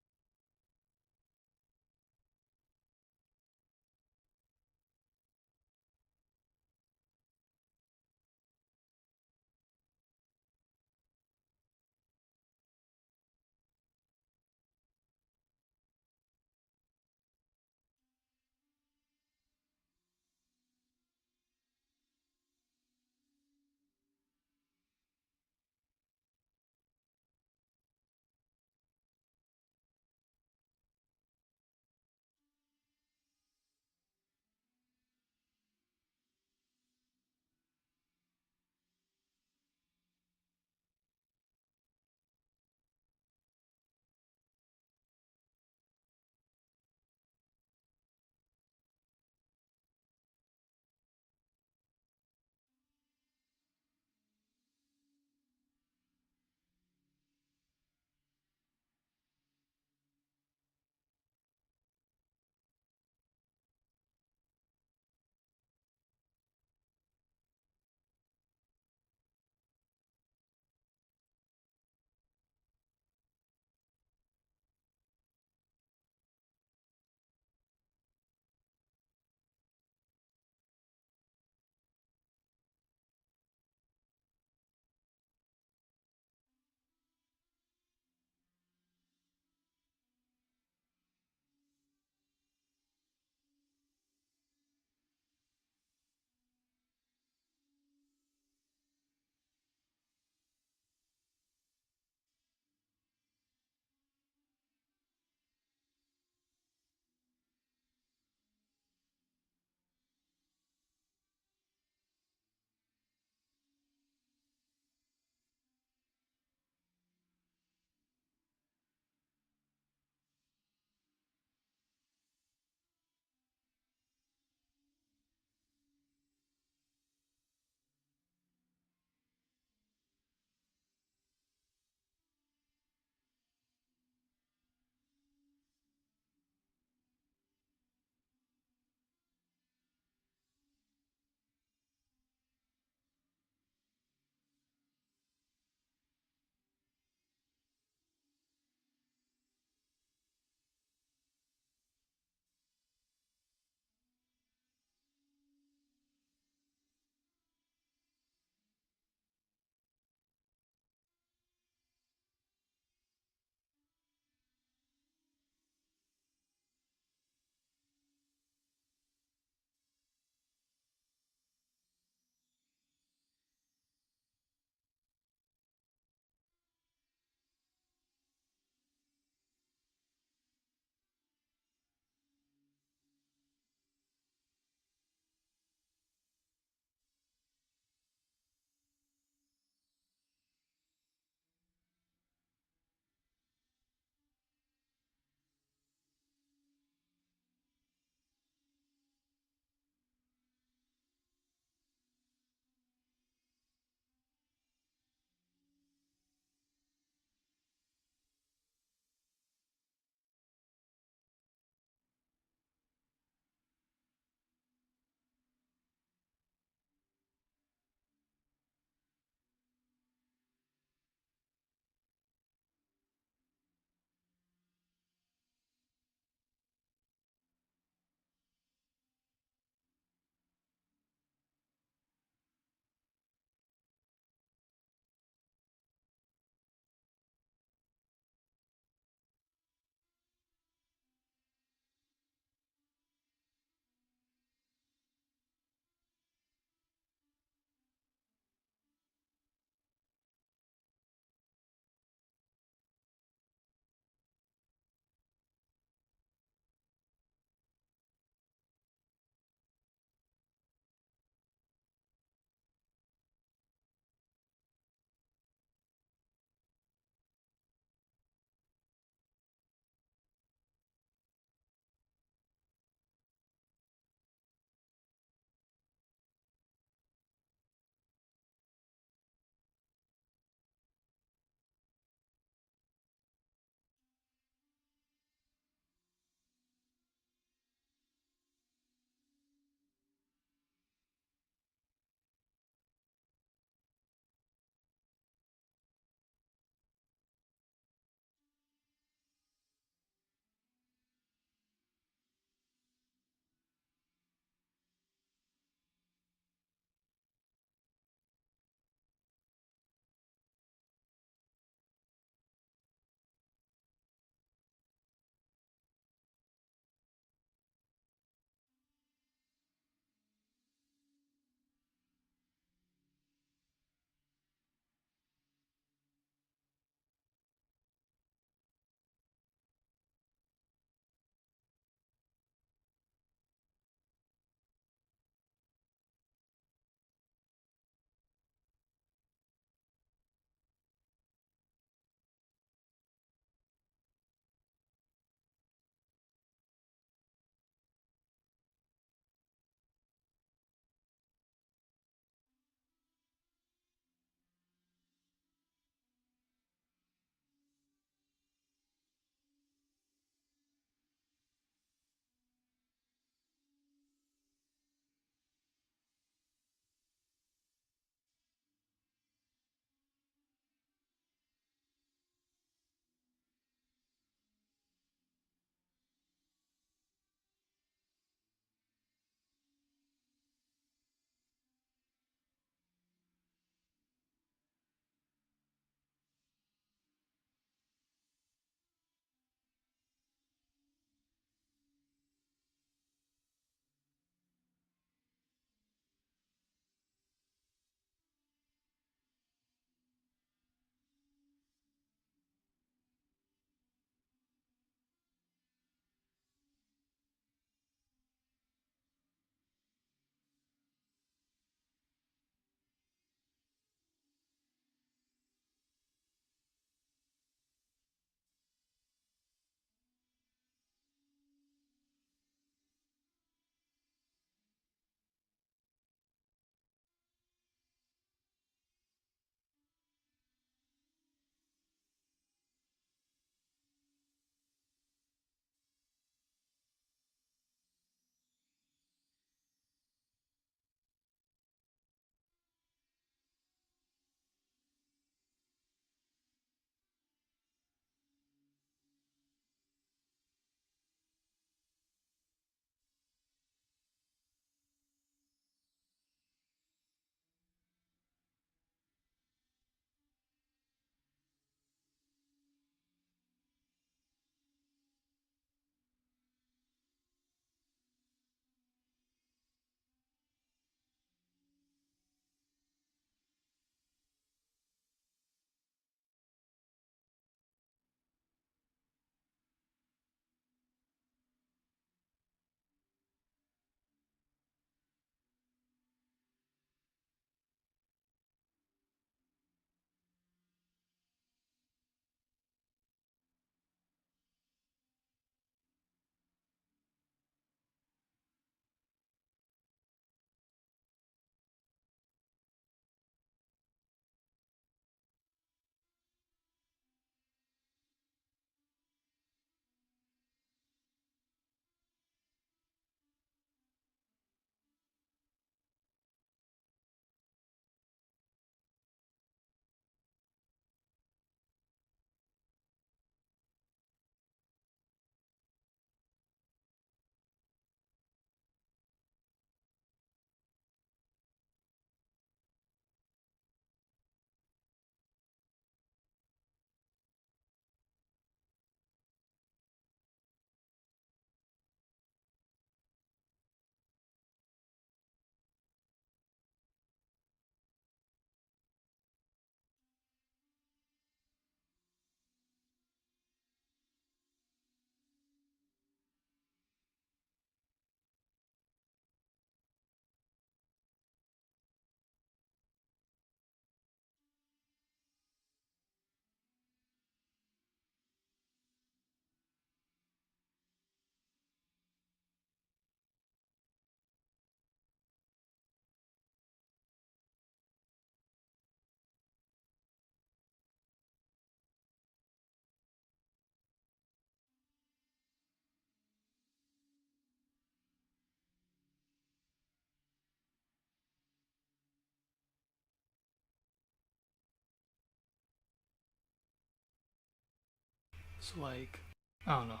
So like, I don't know.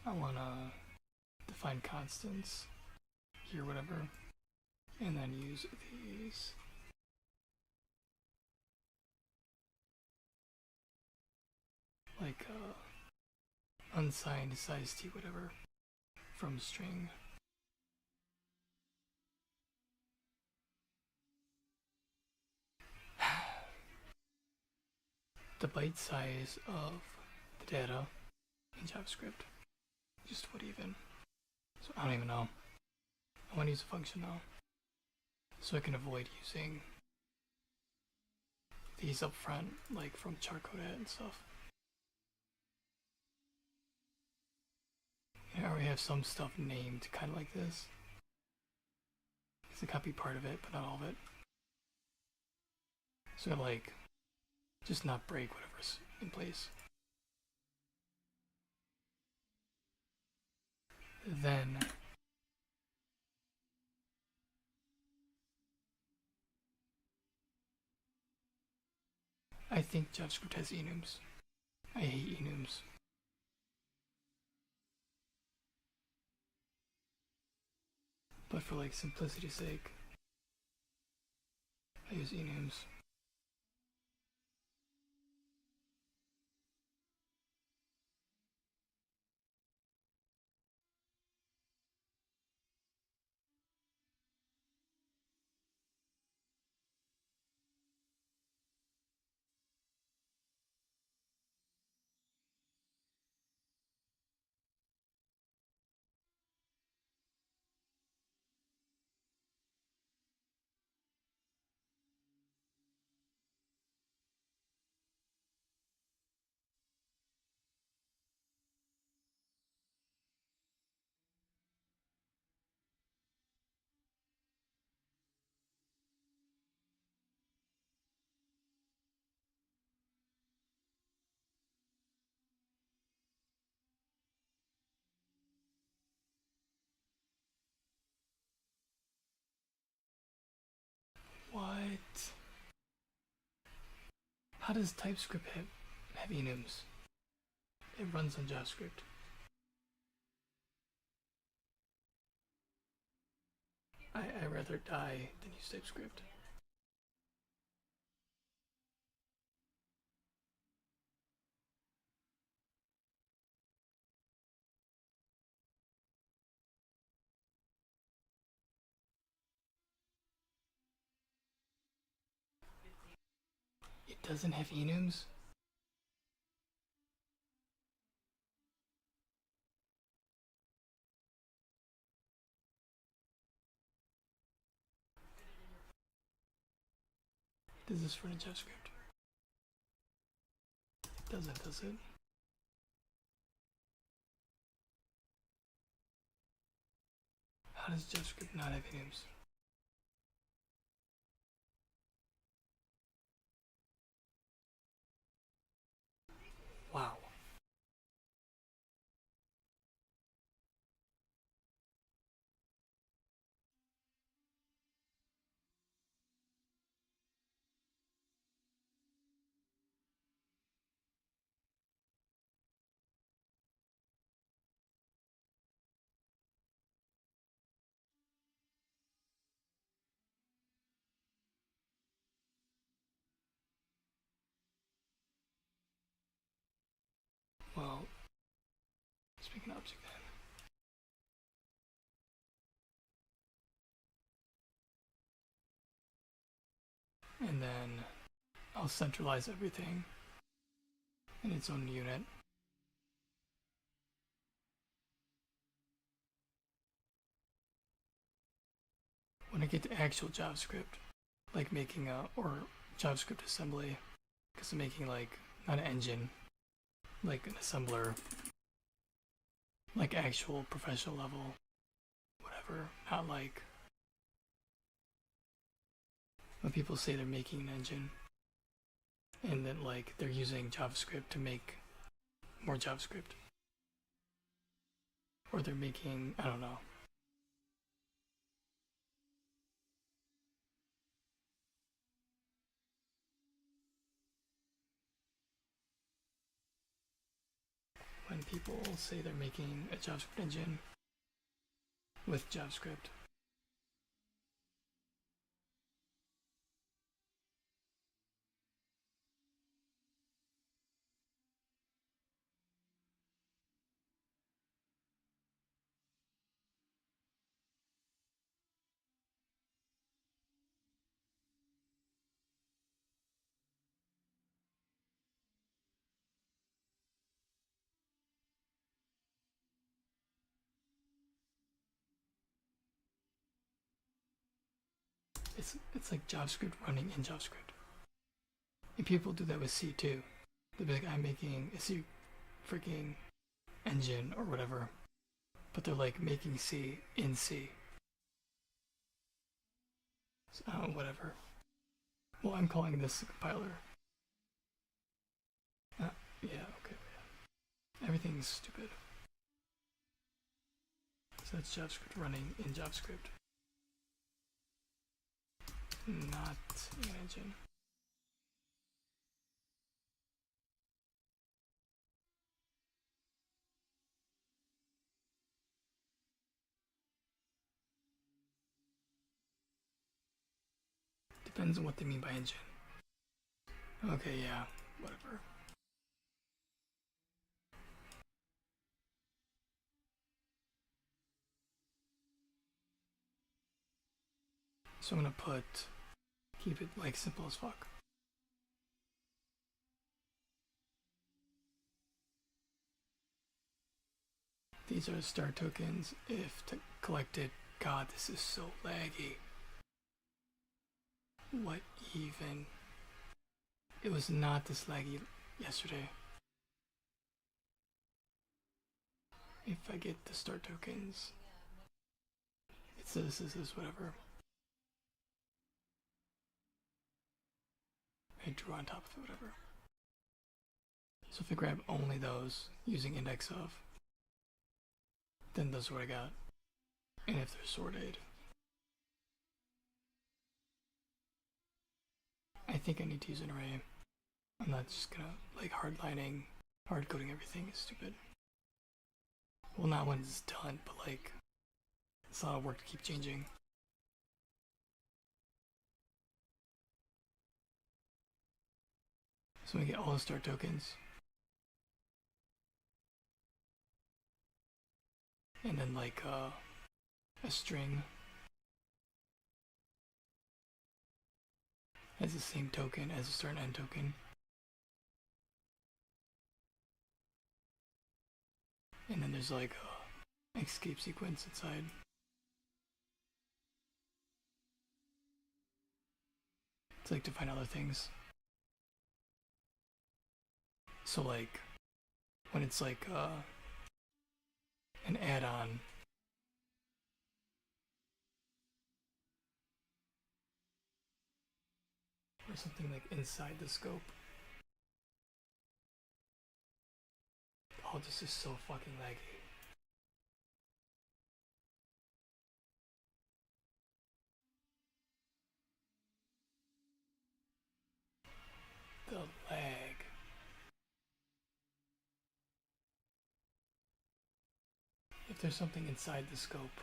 I want to define constants here, whatever, and then use these. Like unsigned size t whatever from string. The byte size of the data in JavaScript. Just what even? So I don't even know. I want to use a function though, so I can avoid using these up front, like from charcoded and stuff. I already have some stuff named kind of like this. It's a copy part of it, but not all of it. So like, just not break whatever's in place. Then I think JavaScript has enums. I hate enums. But for like simplicity's sake, I use enums. What? How does TypeScript have enums? It runs on JavaScript. I rather die than use TypeScript. It doesn't have enums? Does this run in JavaScript? It doesn't, does it? How does JavaScript not have enums? Wow. Well, let's make an object then. And then I'll centralize everything in its own unit. When I get to actual JavaScript, like making or JavaScript assembly, because I'm making like, not an engine, like an assembler, like actual professional level, whatever, not like when people say they're making an engine and then like they're using JavaScript to make more JavaScript. Or they're making, I don't know. people say they're making a JavaScript engine with JavaScript. It's like JavaScript running in JavaScript. And people do that with C too. They'll be like, I'm making a C freaking engine or whatever, but they're like making C in C. So, whatever. Well, I'm calling this a compiler. Yeah, okay. Yeah. Everything's stupid. So that's JavaScript running in JavaScript. Not an engine. Depends on what they mean by engine. Okay, yeah, whatever. So I'm gonna keep it like simple as fuck. These are star tokens if collected. God, this is so laggy. What even? It was not this laggy yesterday. If I get the star tokens, it says this is whatever. I drew on top of it, whatever. So if I grab only those using index of, then those are what I got. And if they're sorted, I think I need to use an array. I'm not just gonna like hard coding everything is stupid. Well, not when it's done, but like it's a lot of work to keep changing. So we get all the star tokens. And then like a string has the same token as a start and end token. And then there's like a escape sequence inside. It's like to find other things. So like when it's like an add-on, or something like inside the scope. Oh, this is so fucking laggy. The lag. If there's something inside the scope,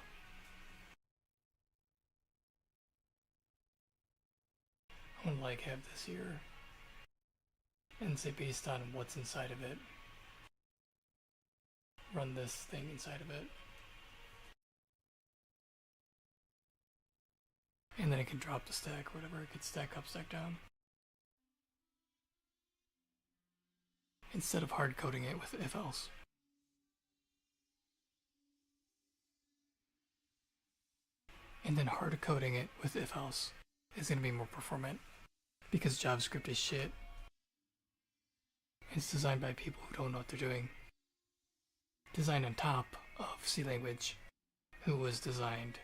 I would like have this here and say based on what's inside of it, run this thing inside of it. And then it can drop the stack or whatever. It could stack up, stack down. Instead of hard coding it with if else. And then hard coding it with if else is going to be more performant because JavaScript is shit. It's designed by people who don't know what they're doing. Designed on top of C language, who was designed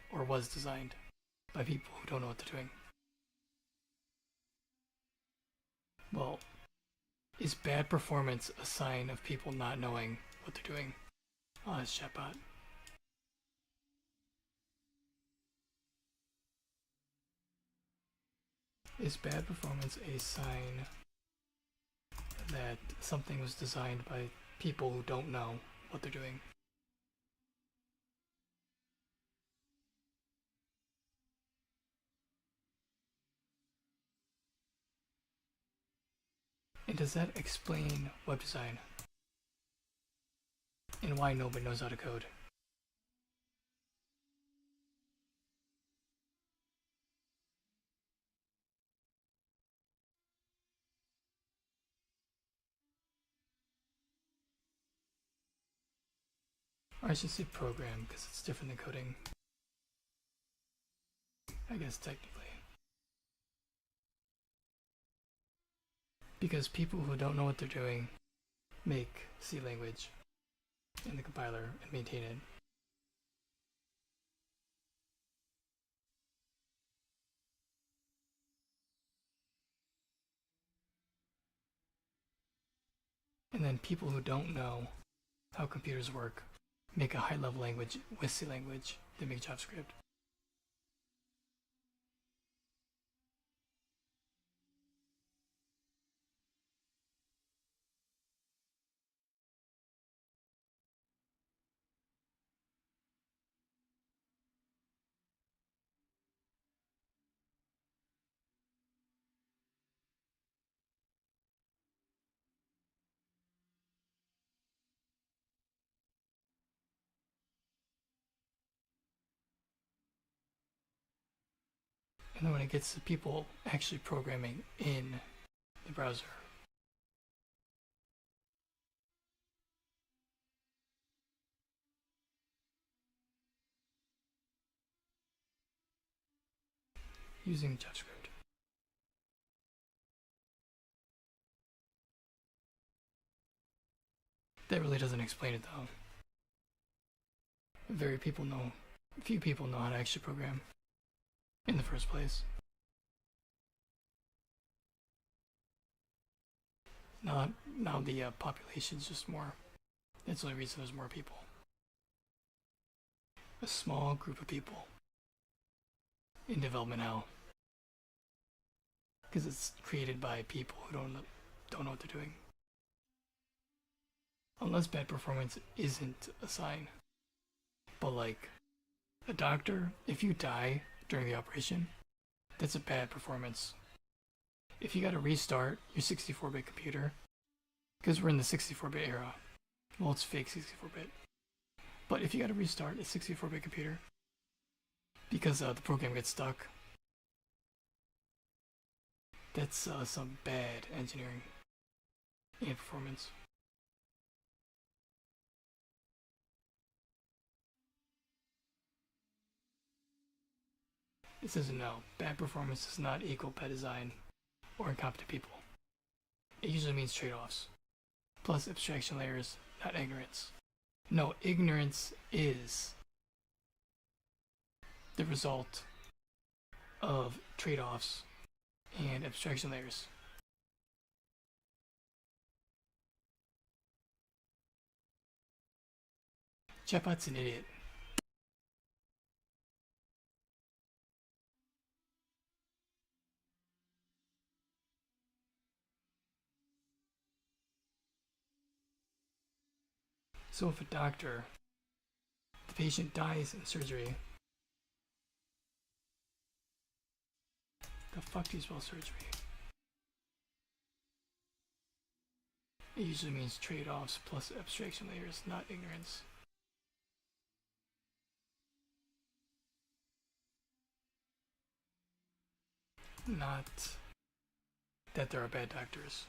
by people who don't know what they're doing. Well, is bad performance a sign of people not knowing what they're doing? Oh, it's chatbot. Is bad performance a sign that something was designed by people who don't know what they're doing. And does that explain web design? And why nobody knows how to code? Or I should say program, because it's different than coding. I guess technically. Because people who don't know what they're doing make C language in the compiler and maintain it. And then people who don't know how computers work make a high-level language with C language. They make JavaScript. And then when it gets to people actually programming in the browser, using JavaScript. That really doesn't explain it though. Few people know how to actually program in the first place. Now the population's just more. That's the only reason there's more people. A small group of people in development hell. Because it's created by people who don't know what they're doing. Unless bad performance isn't a sign. But like a doctor, if you die during the operation, that's a bad performance. If you gotta restart your 64-bit computer, because we're in the 64-bit era, well, it's fake 64-bit, but if you gotta restart a 64-bit computer because the program gets stuck, that's some bad engineering and performance. It says no, bad performance does not equal bad design or incompetent people. It usually means trade-offs, plus abstraction layers, not ignorance. No, ignorance is the result of trade-offs and abstraction layers. Chatbot's an idiot. So if a doctor, the patient dies in surgery, the fuck do you spell surgery? It usually means trade-offs plus abstraction layers, not ignorance. Not that there are bad doctors.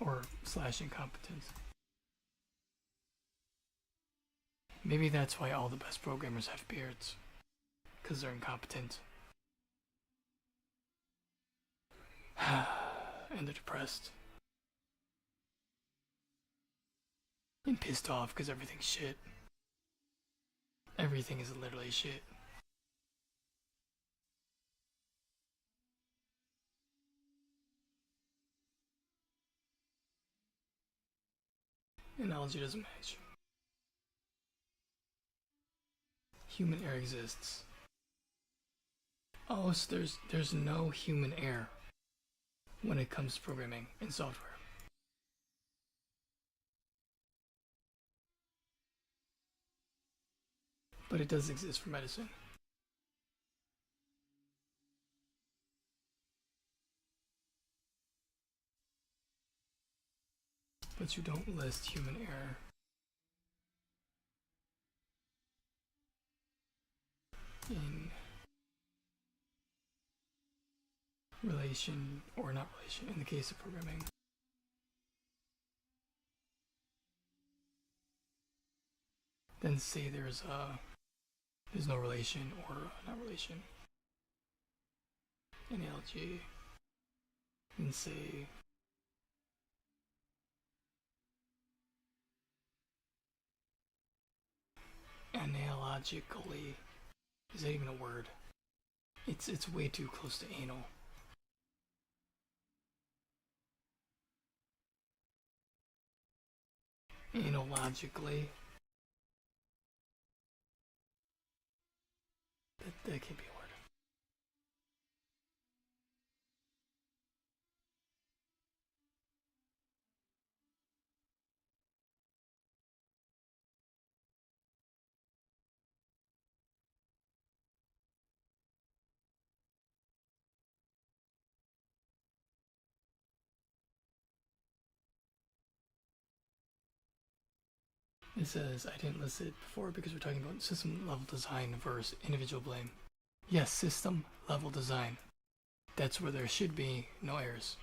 Or / incompetent. Maybe that's why all the best programmers have beards. Because they're incompetent. And they're depressed. And pissed off because everything's shit. Everything is literally shit. Analogy doesn't match. Human error exists. Oh, so there's no human error. when it comes to programming and software. But it does exist for medicine. But you don't list human error. In relation, or not relation, in the case of programming. Then say there's no relation or not relation. Analogy. And say analogically. Is that even a word? It's way too close to anal. Analogically. That can't be a word. It says, I didn't list it before because we're talking about system level design versus individual blame. Yes, system level design. That's where there should be no errors.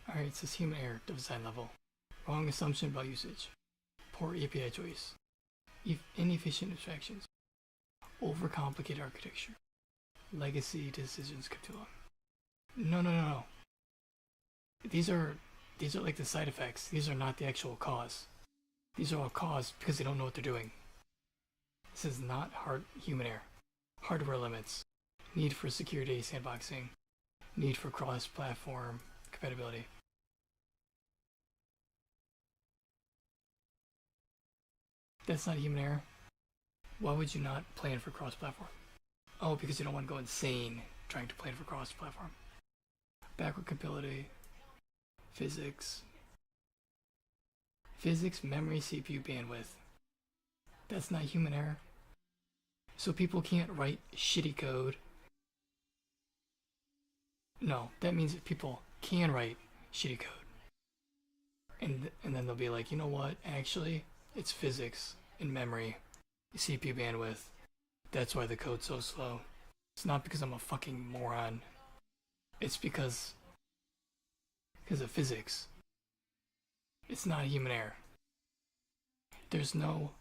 Alright, it says human error, design level. Wrong assumption about usage. Poor API choice. Inefficient abstractions. Overcomplicated architecture. Legacy decisions kept too long. No. These are like the side effects. These are not the actual cause. These are all caused because they don't know what they're doing. This is not human error. Hardware limits. Need for security sandboxing. Need for cross-platform compatibility. That's not human error. Why would you not plan for cross-platform? Oh, because you don't want to go insane trying to plan for cross-platform. Backward compatibility. Physics, memory, CPU bandwidth. That's not human error. So people can't write shitty code. No, that means that people can write shitty code. And then they'll be like, you know what? Actually, it's physics and memory, CPU bandwidth. That's why the code's so slow. It's not because I'm a fucking moron. It's because of physics. It's not a human error. There's no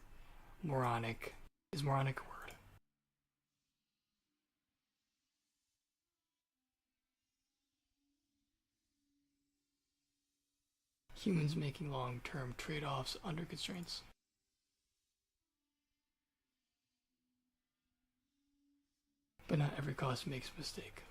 moronic. Is moronic a word? Humans making long-term trade-offs under constraints. But not every cost makes a mistake.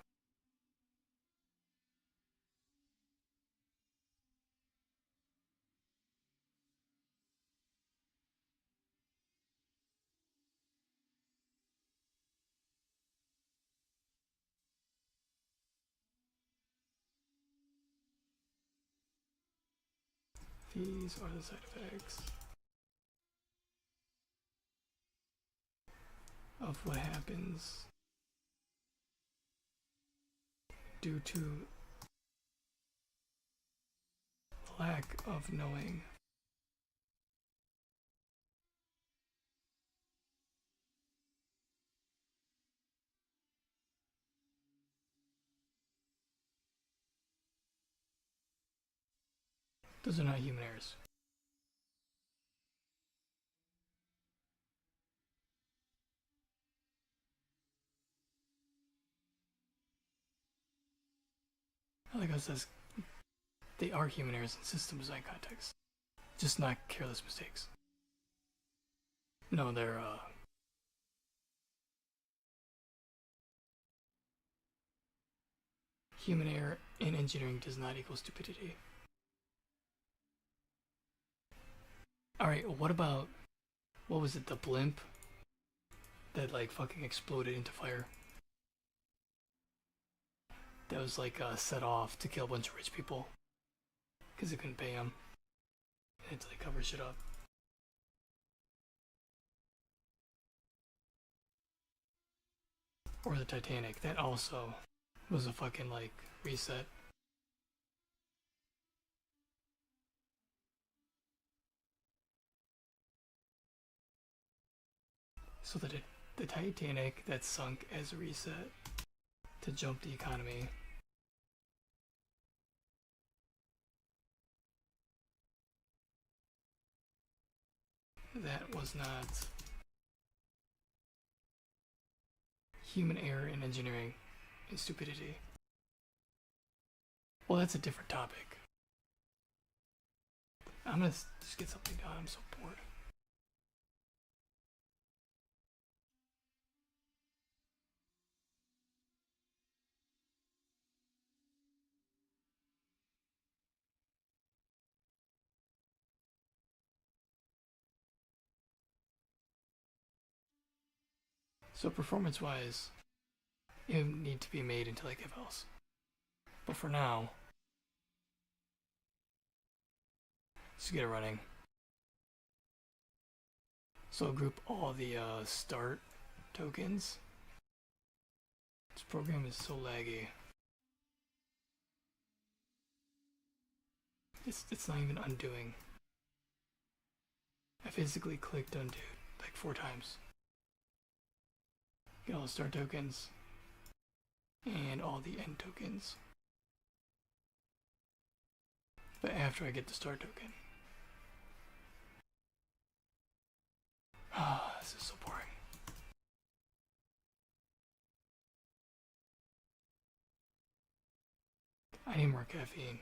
These are the side effects of what happens due to lack of knowing. Those are not human errors. Like I says, they are human errors in system design context. Just not careless mistakes. No, they're human error in engineering does not equal stupidity. Alright, what about, what was it, the blimp that like fucking exploded into fire? That was like set off to kill a bunch of rich people because they couldn't pay them. And it's like cover shit up. Or the Titanic, that also was a fucking like reset. So the Titanic that sunk as a reset to jump the economy. That was not human error in engineering and stupidity. Well, that's a different topic. I'm gonna just get something done. I'm so bored. So performance-wise, it would need to be made into like FLs. But for now, just get it running. So I'll group all the start tokens. This program is so laggy. It's not even undoing. I physically clicked undo like 4 times. Get all the start tokens and all the end tokens. But after I get the start token. Ah, this is so boring. I need more caffeine.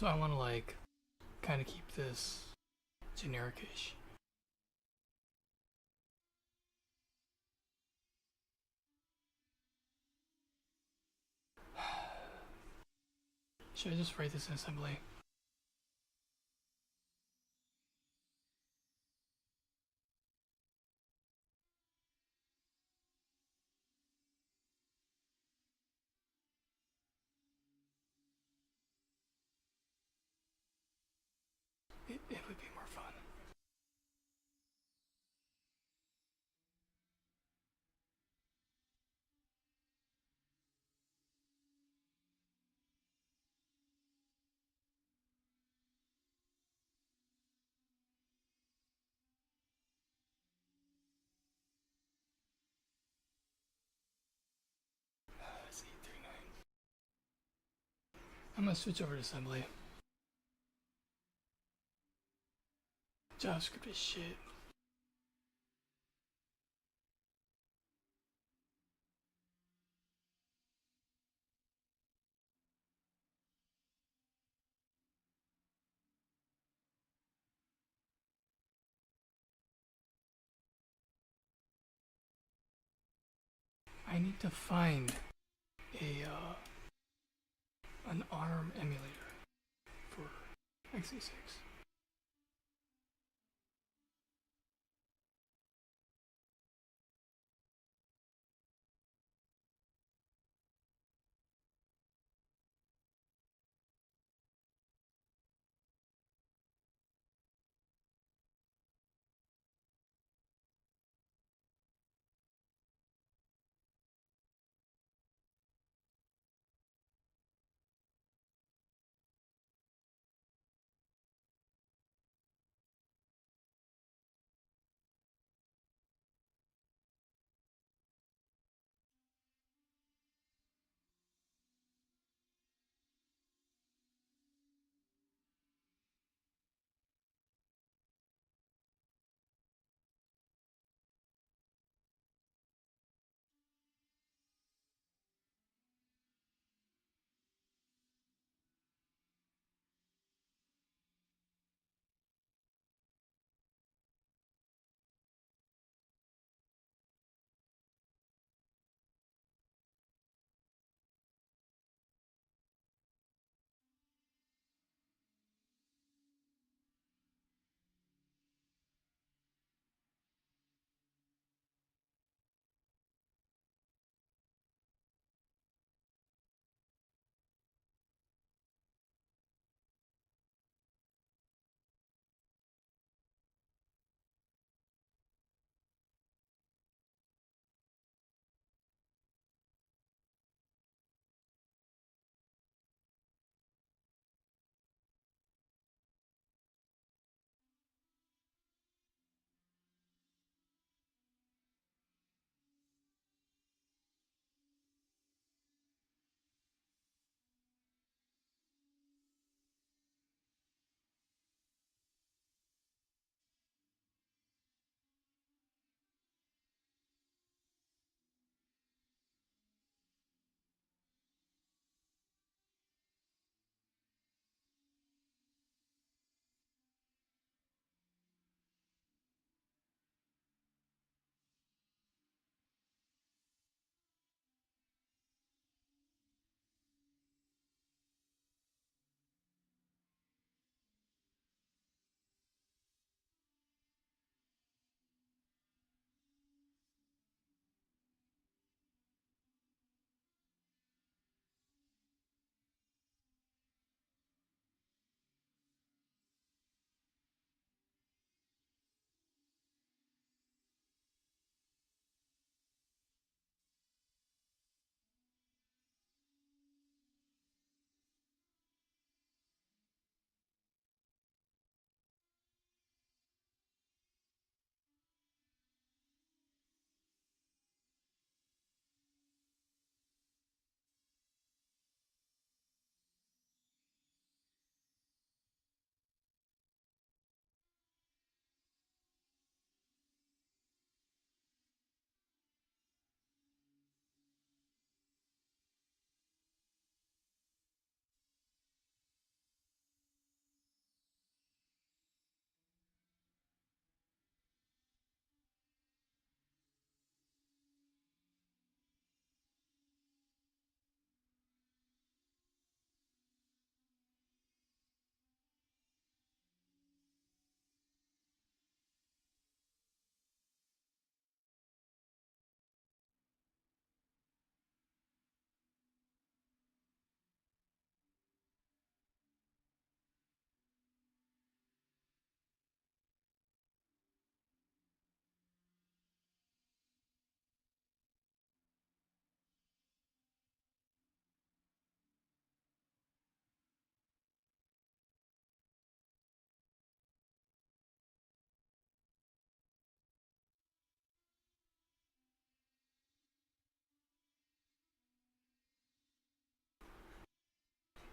So I want to like kind of keep this generic-ish. Should I just write this in assembly? It would be more fun. That's 839. I'm gonna switch over to assembly. JavaScript is shit. I need to find a an ARM emulator for x86.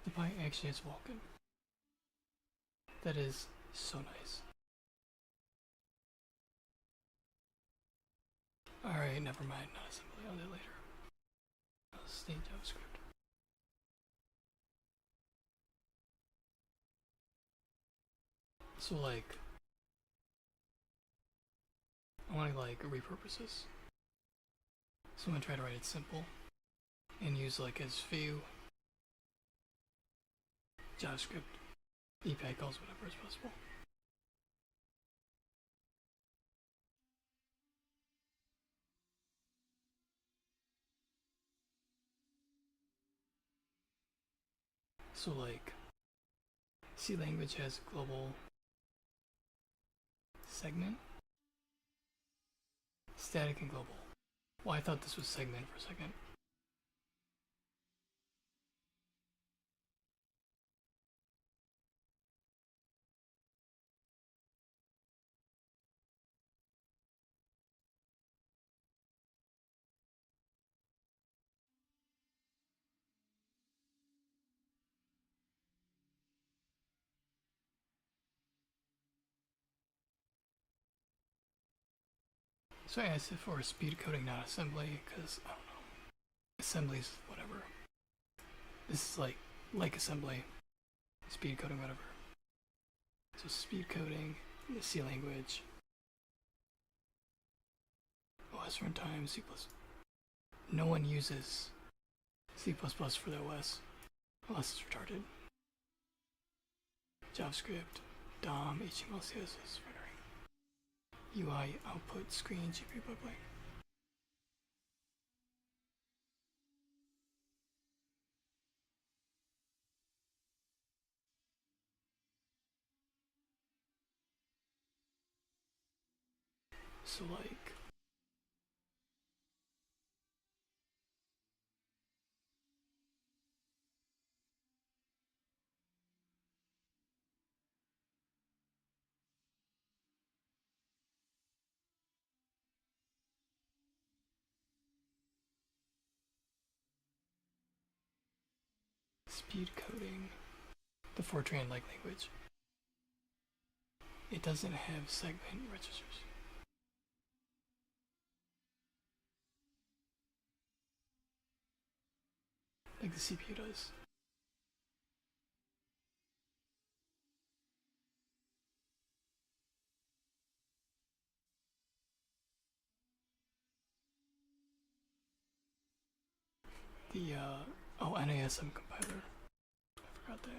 The pie actually has Vulcan. That is so nice. Alright, never mind. Not assembly. I'll do it later. I'll stay in JavaScript. So like, I want to like repurpose this. So I'm gonna try to write it simple and use like as few JavaScript API calls, whatever is possible. So like, C language has global segment, static and global. Well, I thought this was segment for a second. So I asked it for speed coding, not assembly, because I don't know. Assembly's whatever. This is like assembly, speed coding, whatever. So speed coding, the C language, OS runtime, C++. No one uses C++ for the OS, unless it's retarded. JavaScript, DOM, HTML, CSS, rendering, UI, output, screen, GPU pipeline. So like, speed coding, the Fortran like language. It doesn't have segment registers. Like the CPU does. The NASM compiler. I forgot that.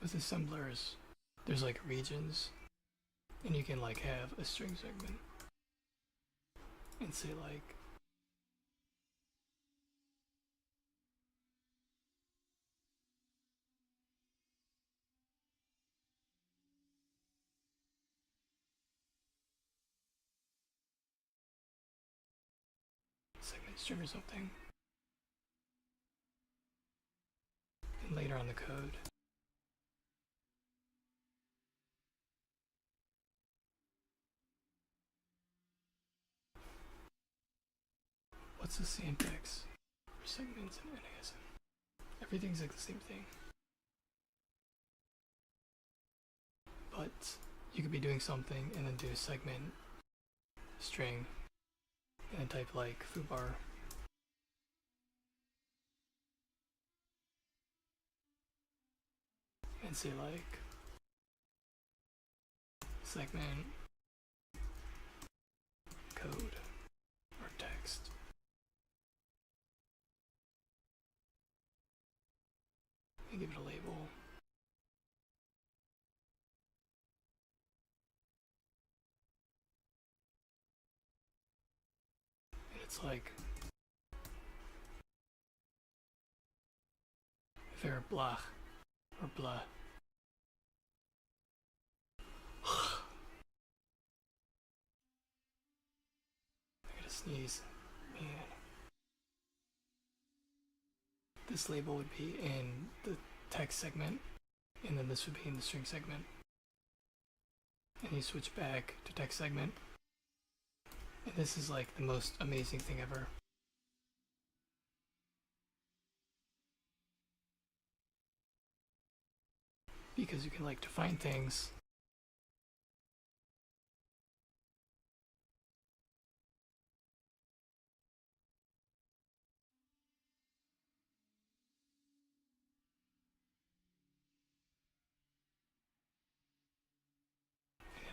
With assemblers, there's like regions, and you can like have a string segment and say like segment string or something. And later on the code, what's the syntax for segments in NASM? Everything's like the same thing. But you could be doing something and then do a segment string and then type like foobar. And say like segment code or text. And give it a label. And it's like ver blah or blah. sneeze. Man. This label would be in the text segment, and then this would be in the string segment. And you switch back to text segment. And this is like the most amazing thing ever. Because you can like define things.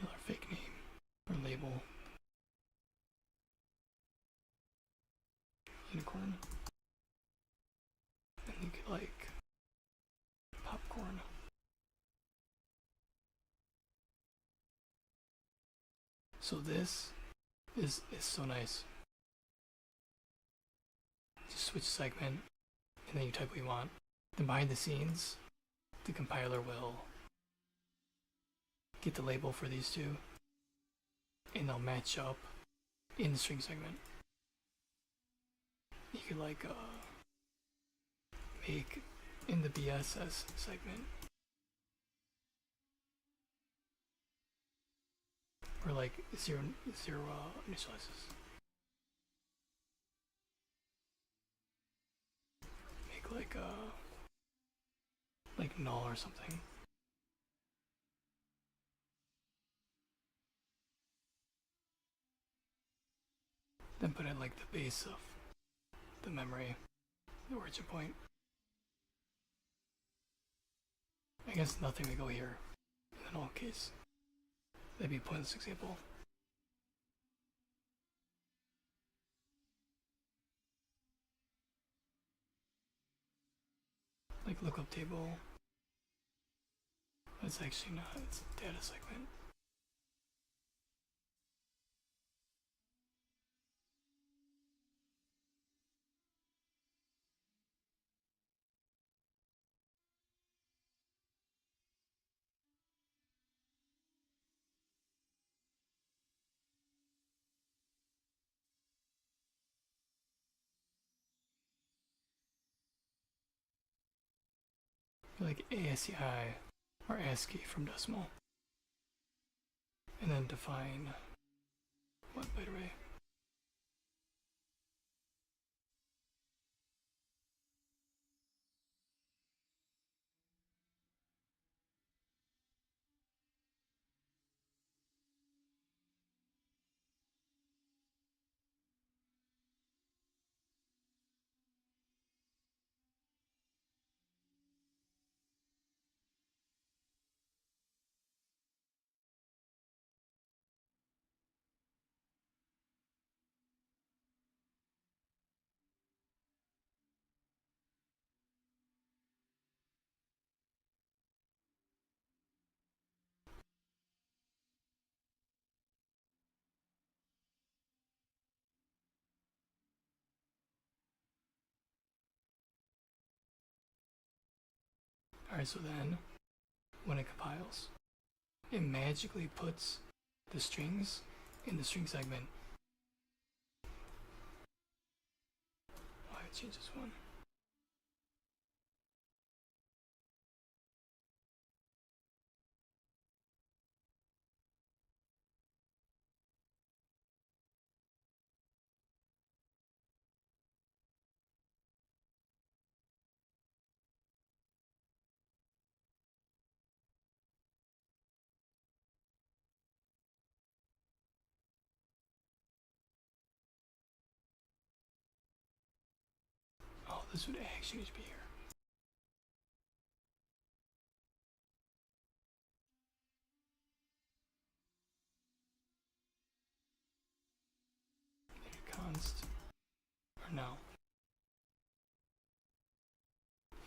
Another fake name or label. Unicorn. And you could like popcorn. So this is so nice. Just switch segment, and then you type what you want. Then behind the scenes, the compiler will get the label for these two, and they'll match up in the string segment. You could like make in the BSS segment, or like zero initializes. Make like null or something. Then put in like the base of the memory, the origin point. I guess nothing would go here in the null case. That'd be a pointless example. Like lookup table. That's actually not, it's a data segment. Like ASCII or ASCII from decimal. And then define what byte array. Alright, so then when it compiles, it magically puts the strings in the string segment. Why I change this one? Oh, this would actually be here. Const or no?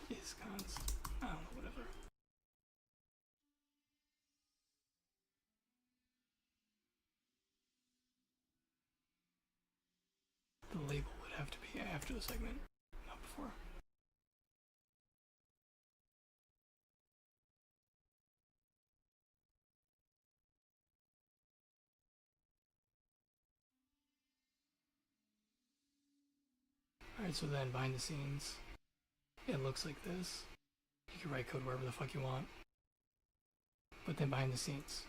Is const. I don't know, whatever. The label would have to be after the segment, not before. Right, so then behind the scenes, it looks like this. You can write code wherever the fuck you want. But then behind the scenes,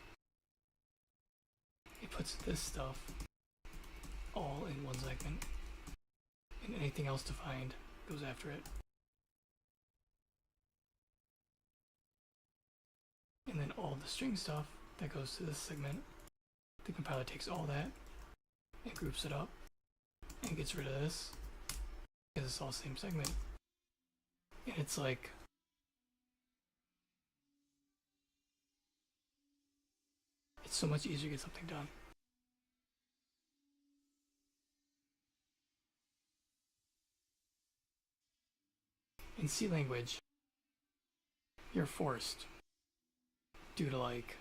it puts this stuff all in one segment. And anything else defined goes after it. And then all the string stuff that goes to this segment, the compiler takes all that and groups it up and gets rid of this because it's all the same segment. And it's like, it's so much easier to get something done. In C language, you're forced due to like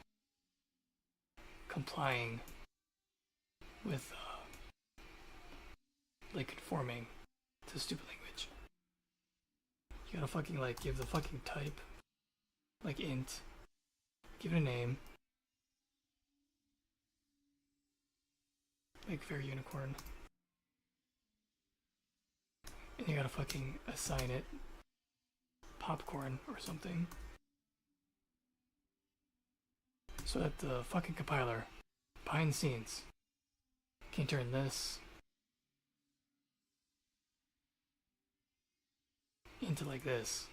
complying with like conforming to stupid language. You gotta fucking like give the fucking type, like int, give it a name, like fair unicorn, and you gotta fucking assign it popcorn or something, so that the fucking compiler behind the scenes can turn this into like this.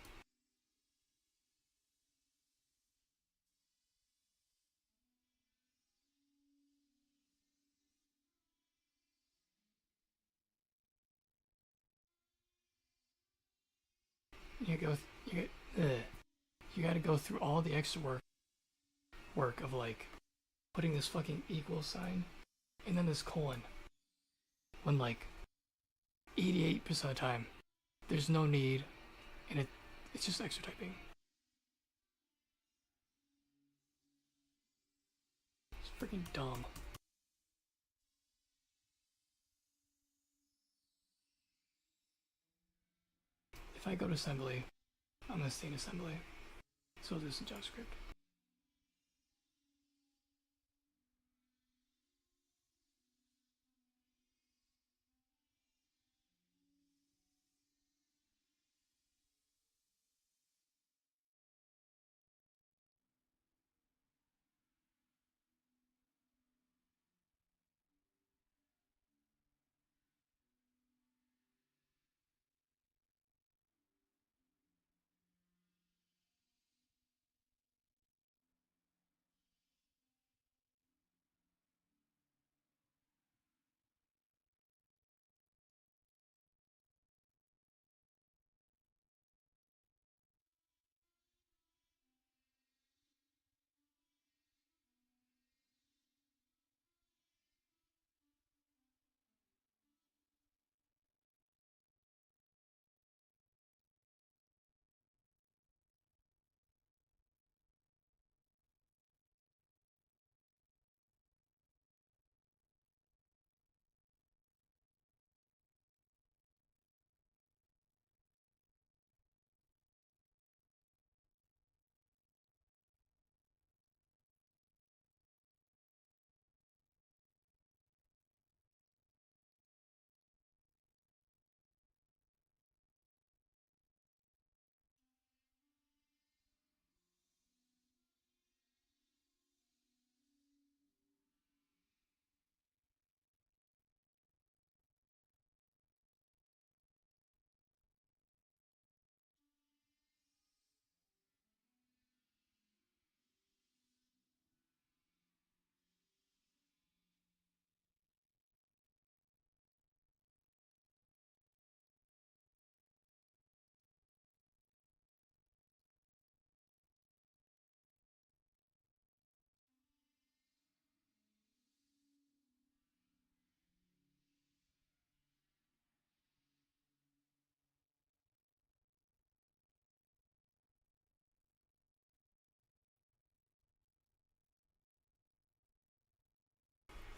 You gotta go through all the extra work of like putting this fucking equal sign and then this colon when like 88% of the time there's no need, and it's just extra typing. It's freaking dumb. If I go to assembly, I'm gonna stay in assembly, so I'll do some JavaScript.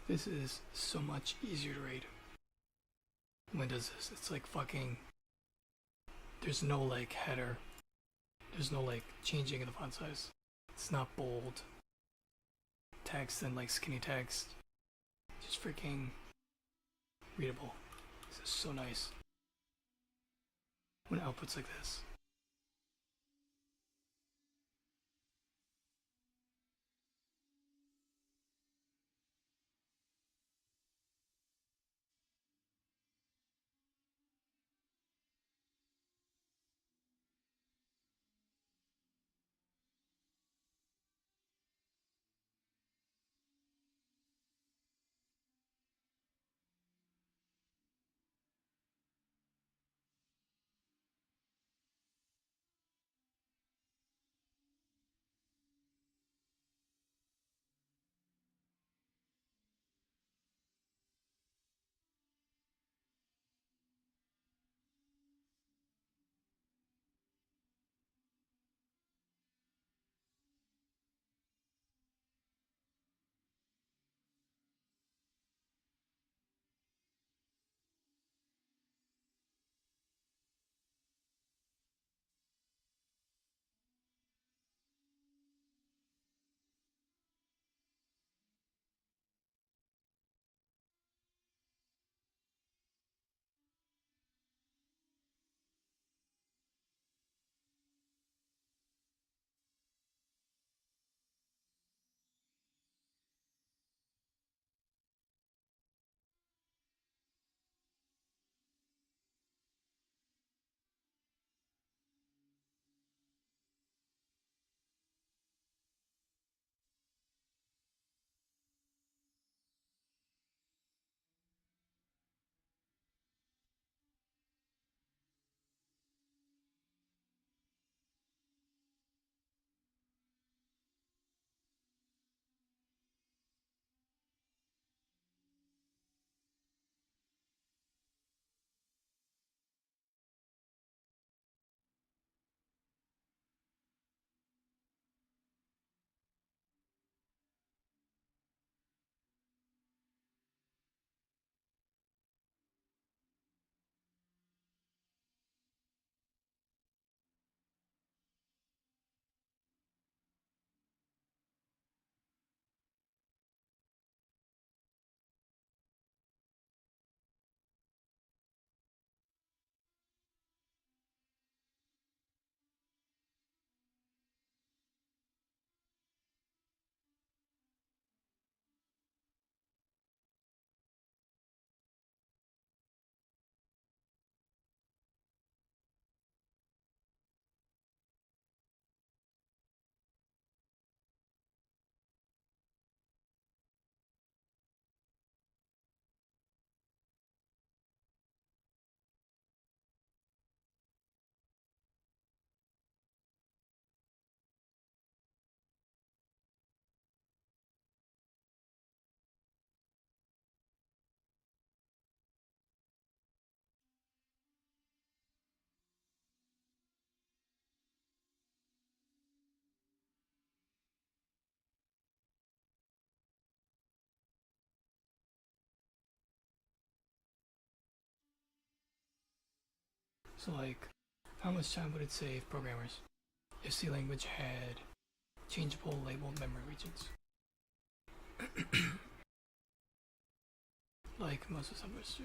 This is so much easier to read. When it does this, it's like fucking, there's no like header, there's no like changing of the font size. It's not bold text and like skinny text. Just freaking readable. This is so nice. when it outputs like this. So like, how much time would it save programmers if C language had changeable labeled memory regions? Like most assemblers do.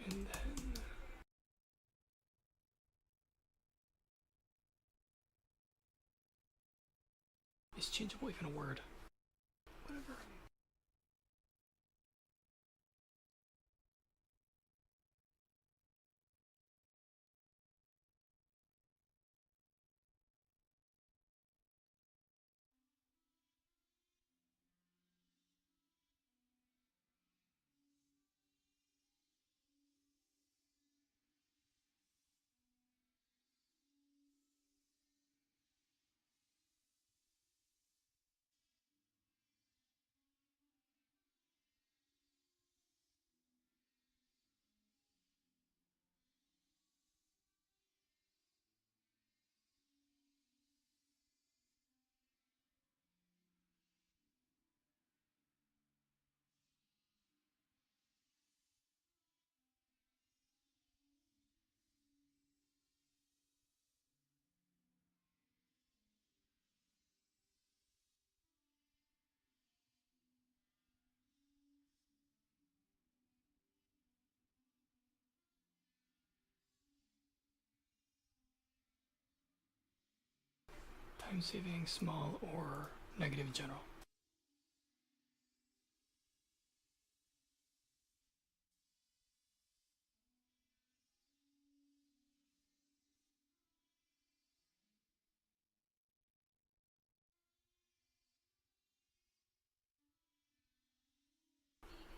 And then is changeable even a word? Whatever. time saving, small, or negative in general.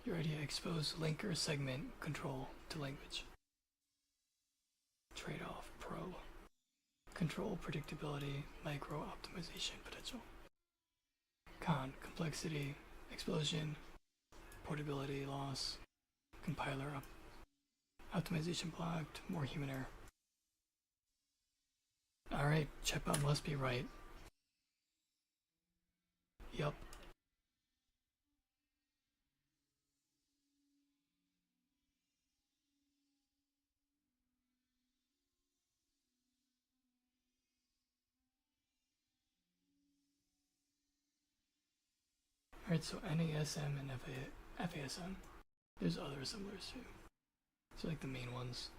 Your idea: expose linker segment control to language. Trade-off: pro. Control predictability, micro optimization potential. Con: complexity, explosion, portability loss, compiler optimization blocked, more human error. Alright, chatbot must be right. Yup. Alright, so NASM and FASM. There's other assemblers too. So like the main ones.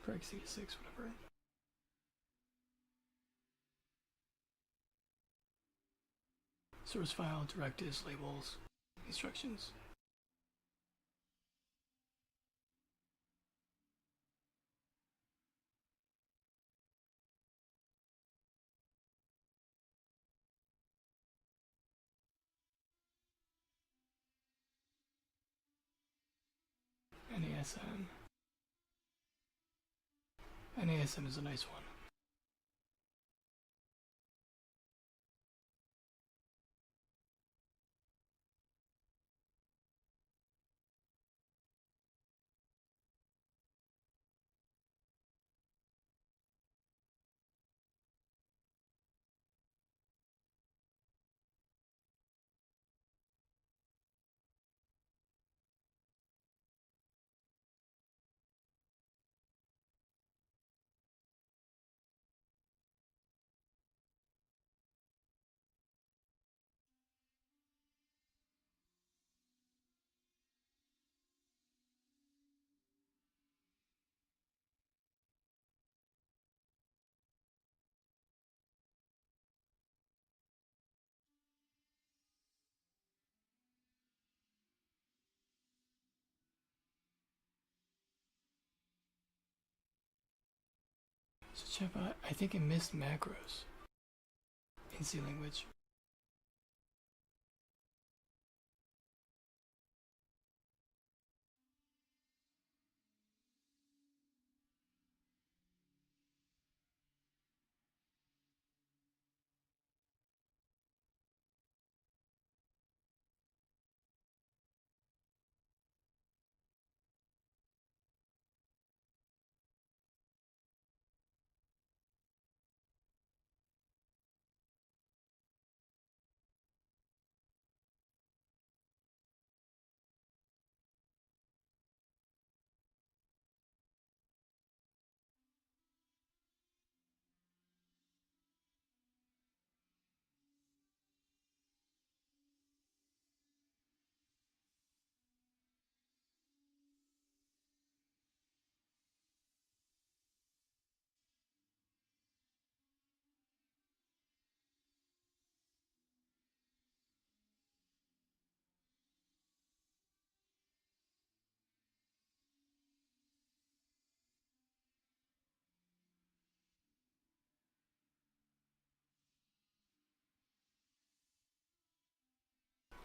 For x86, whatever. Source file, directives, labels, instructions. NASM. NASM is a nice one. So chatbot, I think it missed macros in C language.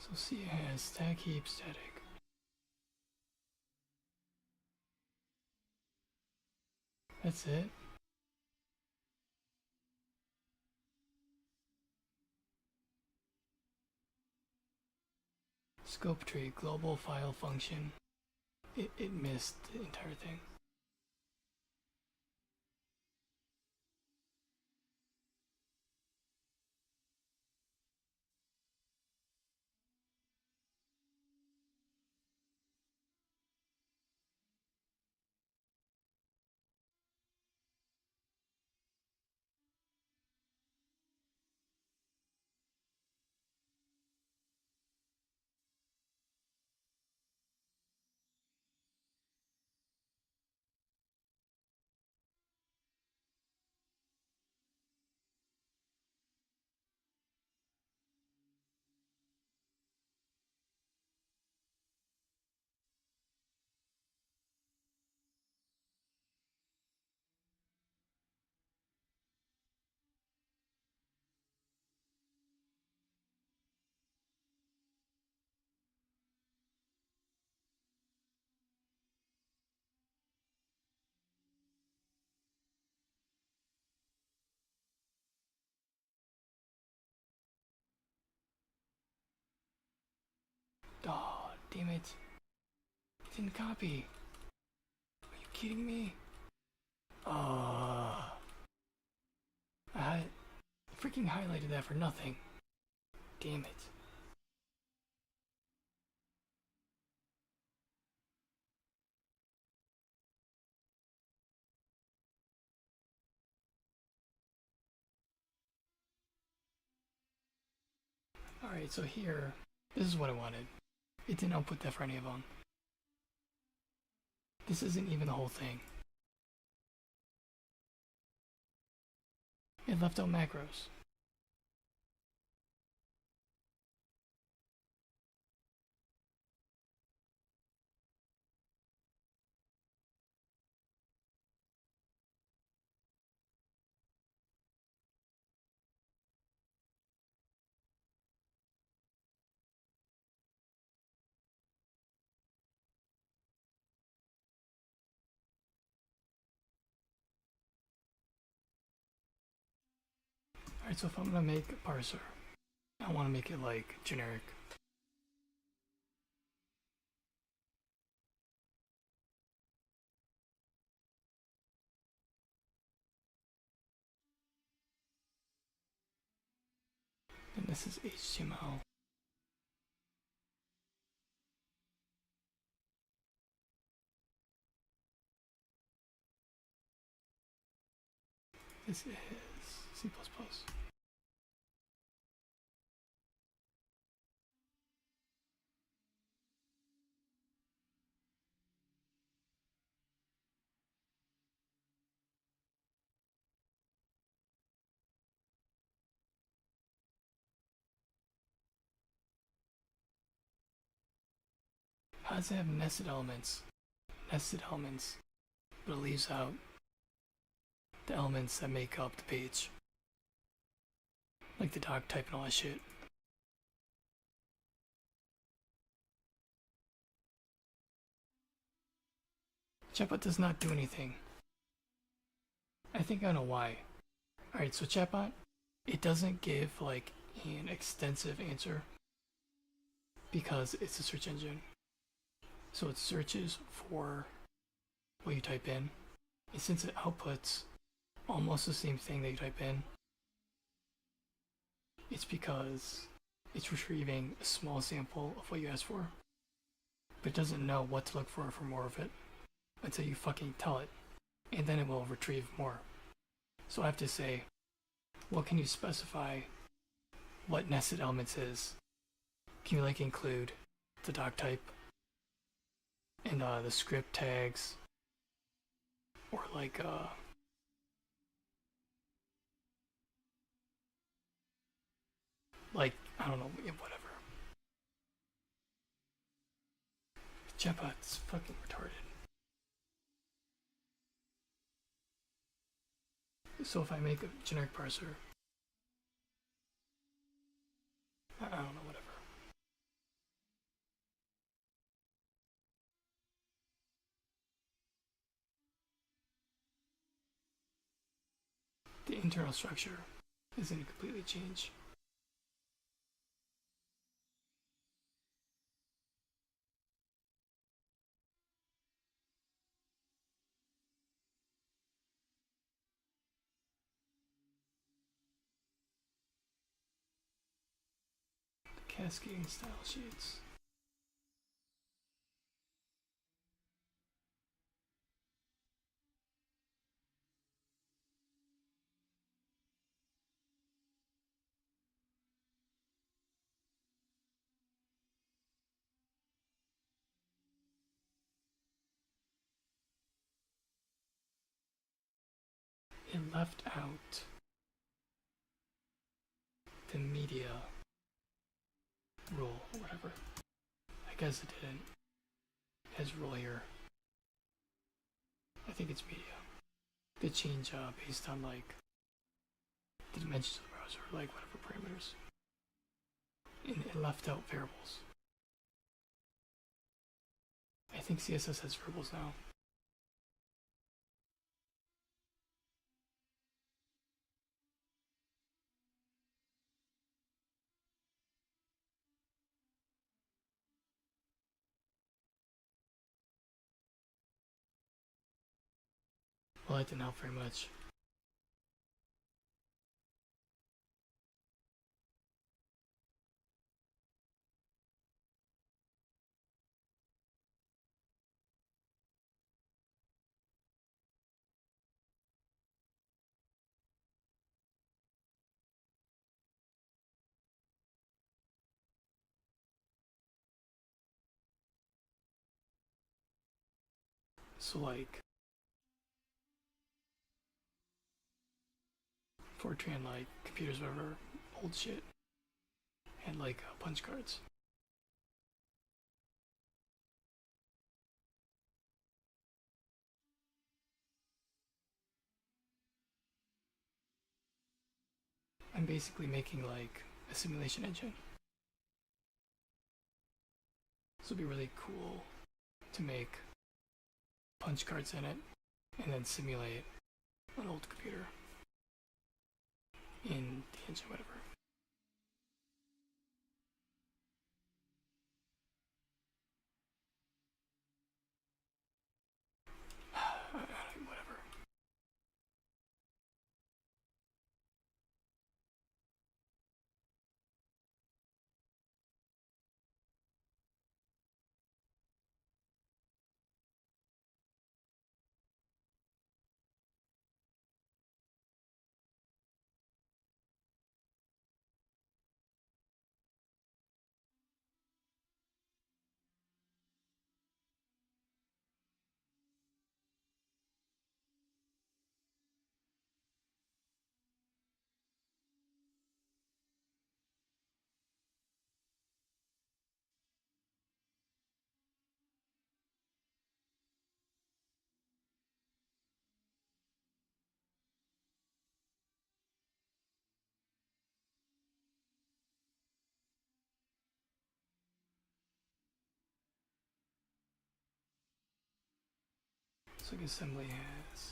So C has stack heap static. That's it. Scope tree, global file function. It missed the entire thing. Damn it. It didn't copy. Are you kidding me? I freaking highlighted that for nothing. Damn it. Alright, so here, this is what I wanted. It didn't output that for any of them. This isn't even the whole thing. It left out macros. Alright, so if I'm gonna make a parser, I want to make it like generic. And this is HTML. This is C++. How does it have nested elements? Nested elements, but it leaves out the elements that make up the page. Like the doc type and all that shit. Chatbot does not do anything. I think I know why. Alright, so Chatbot, it doesn't give like an extensive answer because it's a search engine. So it searches for what you type in. And since it outputs almost the same thing that you type in, it's because it's retrieving a small sample of what you asked for. But it doesn't know what to look for more of it until you fucking tell it. And then it will retrieve more. So I have to say, what can you specify what nested elements is? Can you like include the doc type and the script tags, or like I don't know, whatever. Chatbot's fucking retarded. So if I make a generic parser, I don't know, whatever. The internal structure isn't completely changed. Cascading style sheets. It left out the media rule or whatever. I guess it didn't. It has rule here. I think it's media. They change based on like the dimensions of the browser, like whatever parameters. And it left out variables. I think CSS has variables now. Well, that didn't help very much. So like Fortran, like computers, whatever, old shit, and like punch cards. I'm basically making like a simulation engine. This would be really cool to make punch cards in it and then simulate an old computer in the engine, whatever. Whatever. So like assembly has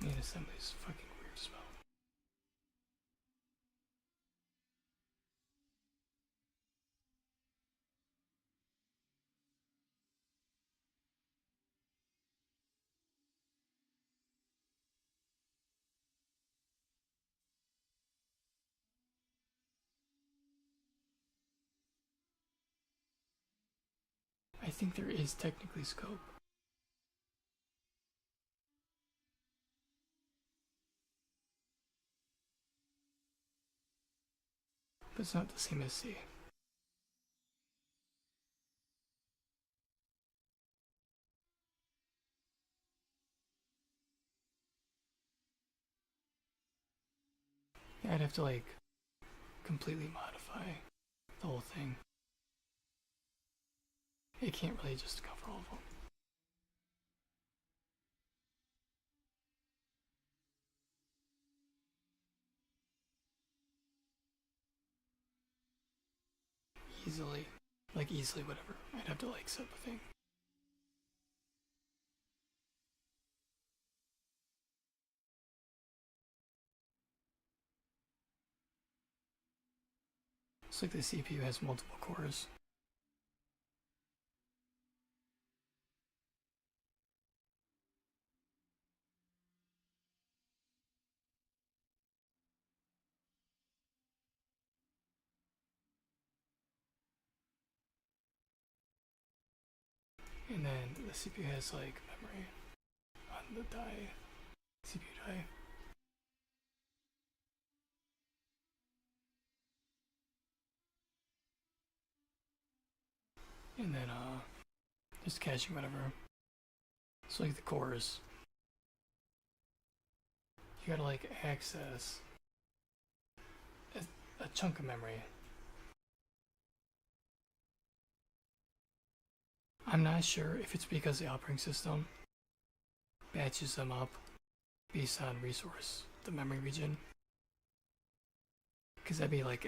main assembly is fucking weird spell. I think there is technically scope. But it's not the same as C. Yeah, I'd have to like completely modify the whole thing. It can't really just cover all of them. Easily. Like easily, whatever. I'd have to like set the thing. It's like the CPU has multiple cores. And then the CPU has like memory on the die, CPU die. And then just caching whatever. So like the cores, you gotta like access a chunk of memory. I'm not sure if it's because the operating system batches them up based on resource, the memory region. Because that'd be like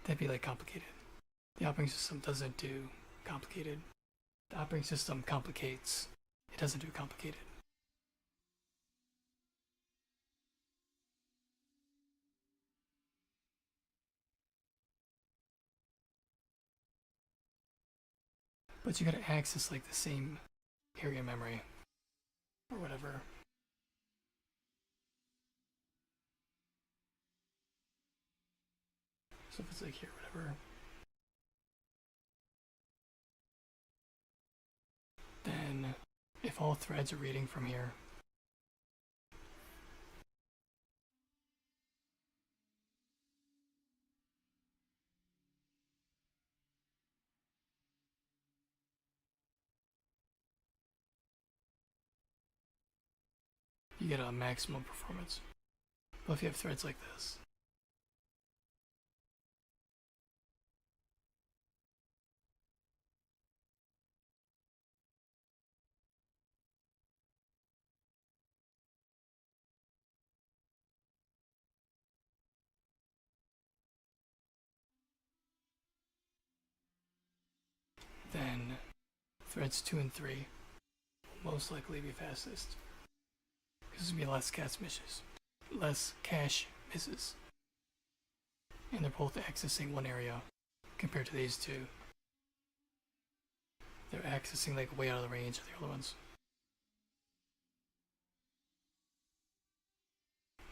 that'd be like complicated. The operating system doesn't do complicated. The operating system complicates, it doesn't do complicated. but you gotta access like the same area memory or whatever. So if it's like here, whatever, then if all threads are reading from here, you get a maximum performance. But if you have threads like this, then threads 2 and 3 will most likely be fastest. Because there'll be less cache misses. And they're both accessing one area compared to these two. They're accessing like way out of the range of the other ones.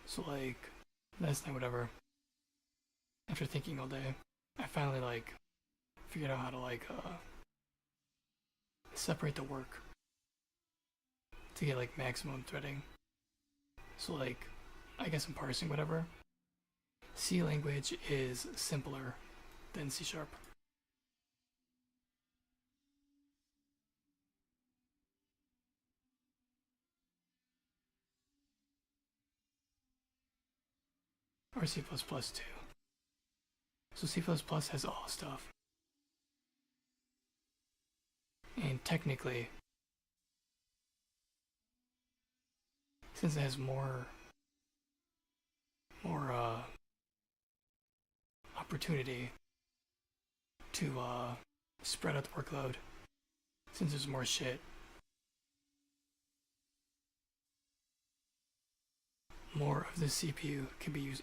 So like last night, whatever, after thinking all day, I finally like figured out how to like separate the work to get like maximum threading. So like I guess in parsing whatever, C language is simpler than C sharp. Or C++ too. So C++ has all stuff. And technically, since it has more opportunity to spread out the workload, since there's more shit, more of the CPU can be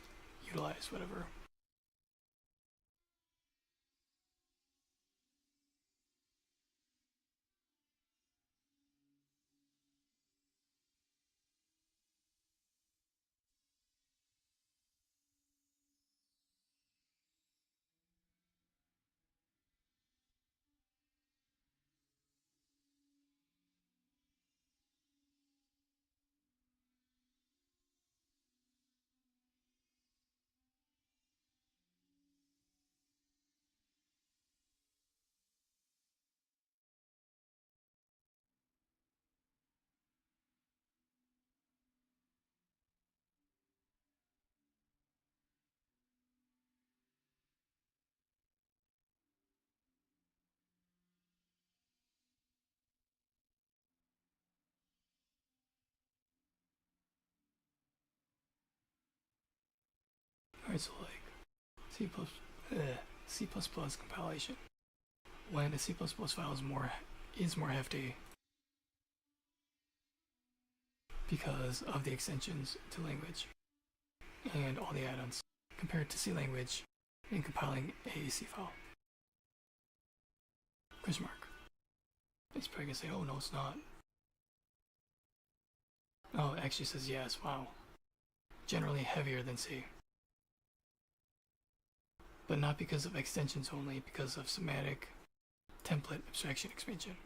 utilized, whatever. Alright, so like C++ compilation. When a C++ file is more hefty because of the extensions to language and all the add-ons compared to C language in compiling a C file. Question mark. It's probably gonna say, oh no, it's not. Oh, it actually says yes, wow. Generally heavier than C. But not because of extensions only, because of semantic template abstraction expansion.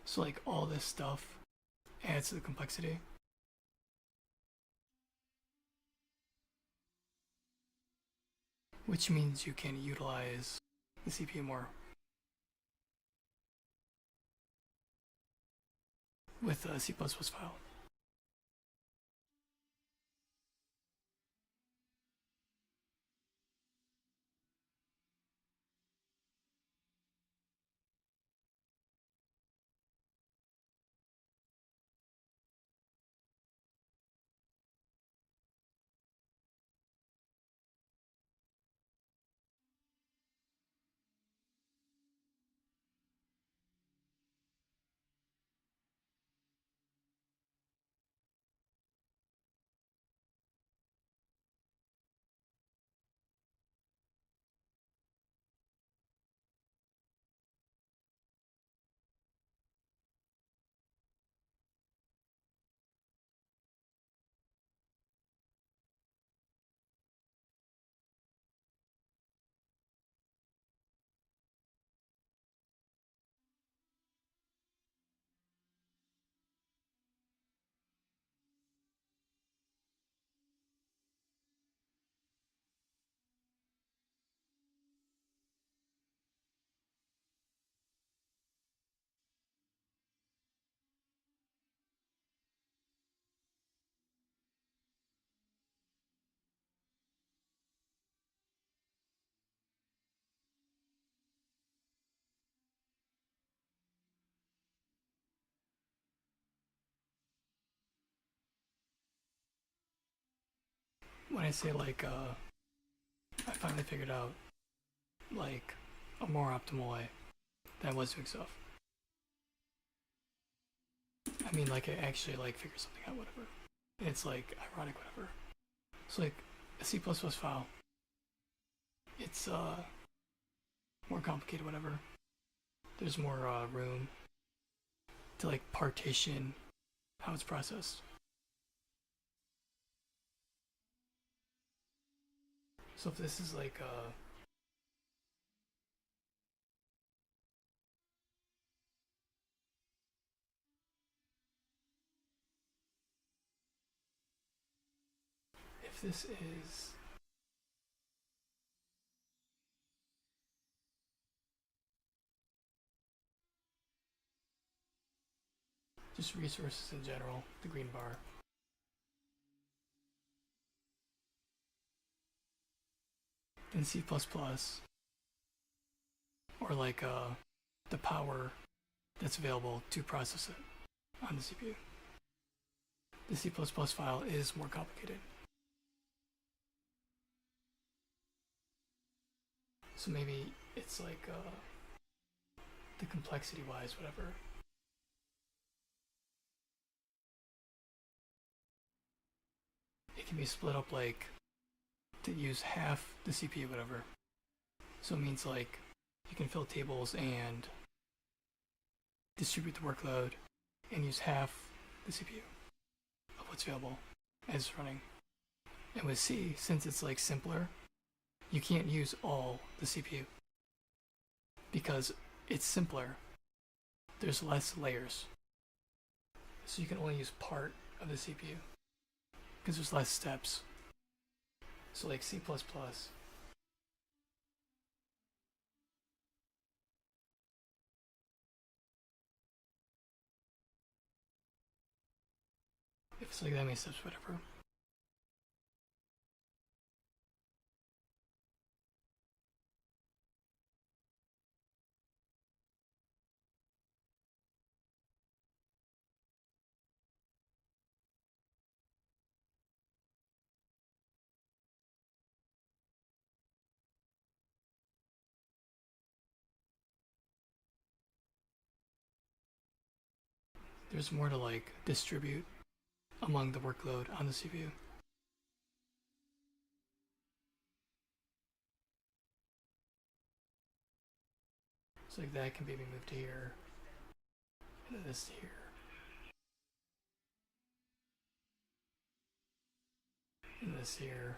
So like all this stuff adds to the complexity. Which means you can utilize the CPU more. With a C++ file. when I say like I finally figured out like a more optimal way that I was doing stuff. I mean, like I actually like figure something out, whatever. It's like ironic, whatever. So like a C++ file, it's more complicated, whatever. There's more room to like partition how it's processed. So if this is like if this is just resources in general, the green bar. In C++, or like the power that's available to process it on the CPU. The C++ file is more complicated. So maybe it's like the complexity wise, whatever. It can be split up like to use half the CPU, whatever. So it means like you can fill tables and distribute the workload and use half the CPU of what's available as it's running. And with C, since it's like simpler, you can't use all the CPU because it's simpler. There's less layers. So you can only use part of the CPU because there's less steps. So like C++, if it's like that many steps, whatever. There's more to like distribute among the workload on the CPU. So like that can maybe move to here, and this here. And this here,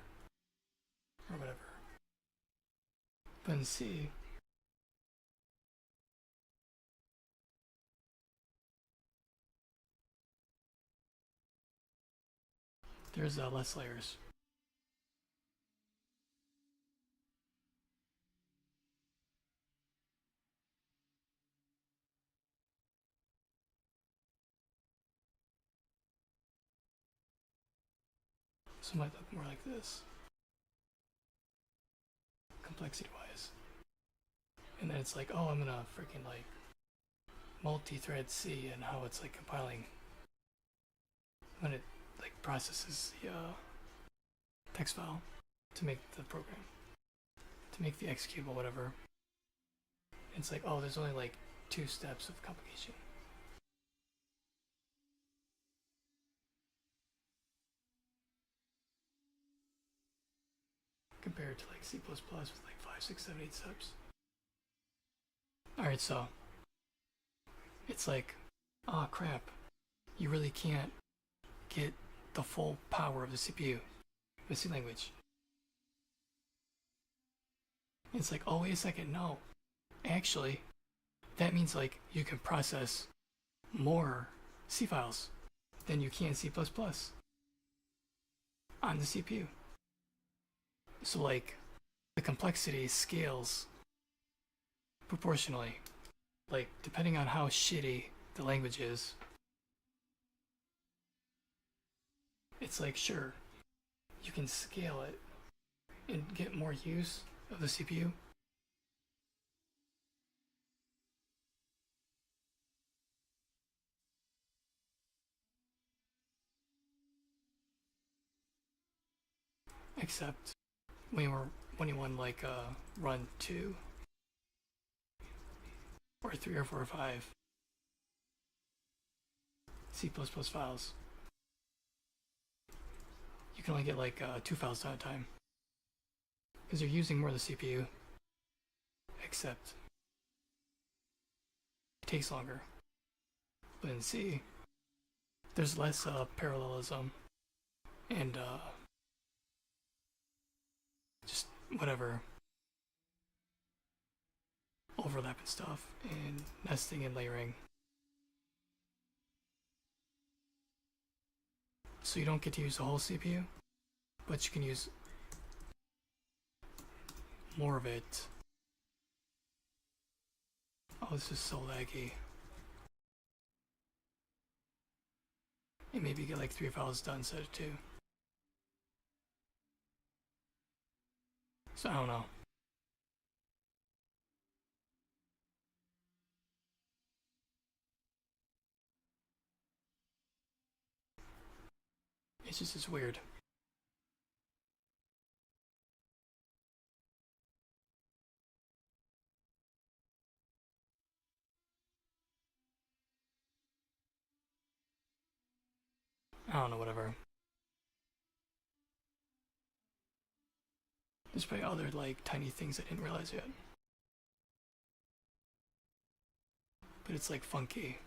or whatever. But in C, there's less layers. So it might look more like this, complexity-wise. And then it's like, oh, I'm gonna freaking like multi-thread C and how it's like compiling when it like processes the text file to make the program, to make the executable, whatever. It's like, oh, there's only like 2 steps of complication. Compared to like C++ with like 5, 6, 7, 8 steps. Alright, so it's like, oh crap, you really can't get the full power of the CPU with C language. It's like, oh wait a second, no. Actually, that means like you can process more C files than you can C++ on the CPU. So like the complexity scales proportionally. Like depending on how shitty the language is, it's like sure, you can scale it and get more use of the CPU. Except when you want like run 2 or 3 or 4 or 5 C++ files, you can only get like 2 files at a time because you're using more of the CPU. Except it takes longer. But in C, there's less parallelism and just whatever overlap and stuff, and nesting and layering. So you don't get to use the whole CPU, but you can use more of it. Oh, this is so laggy. And maybe get like 3 files done instead of 2. So I don't know. It's weird. I don't know, whatever. There's probably other like tiny things I didn't realize yet. But it's like funky.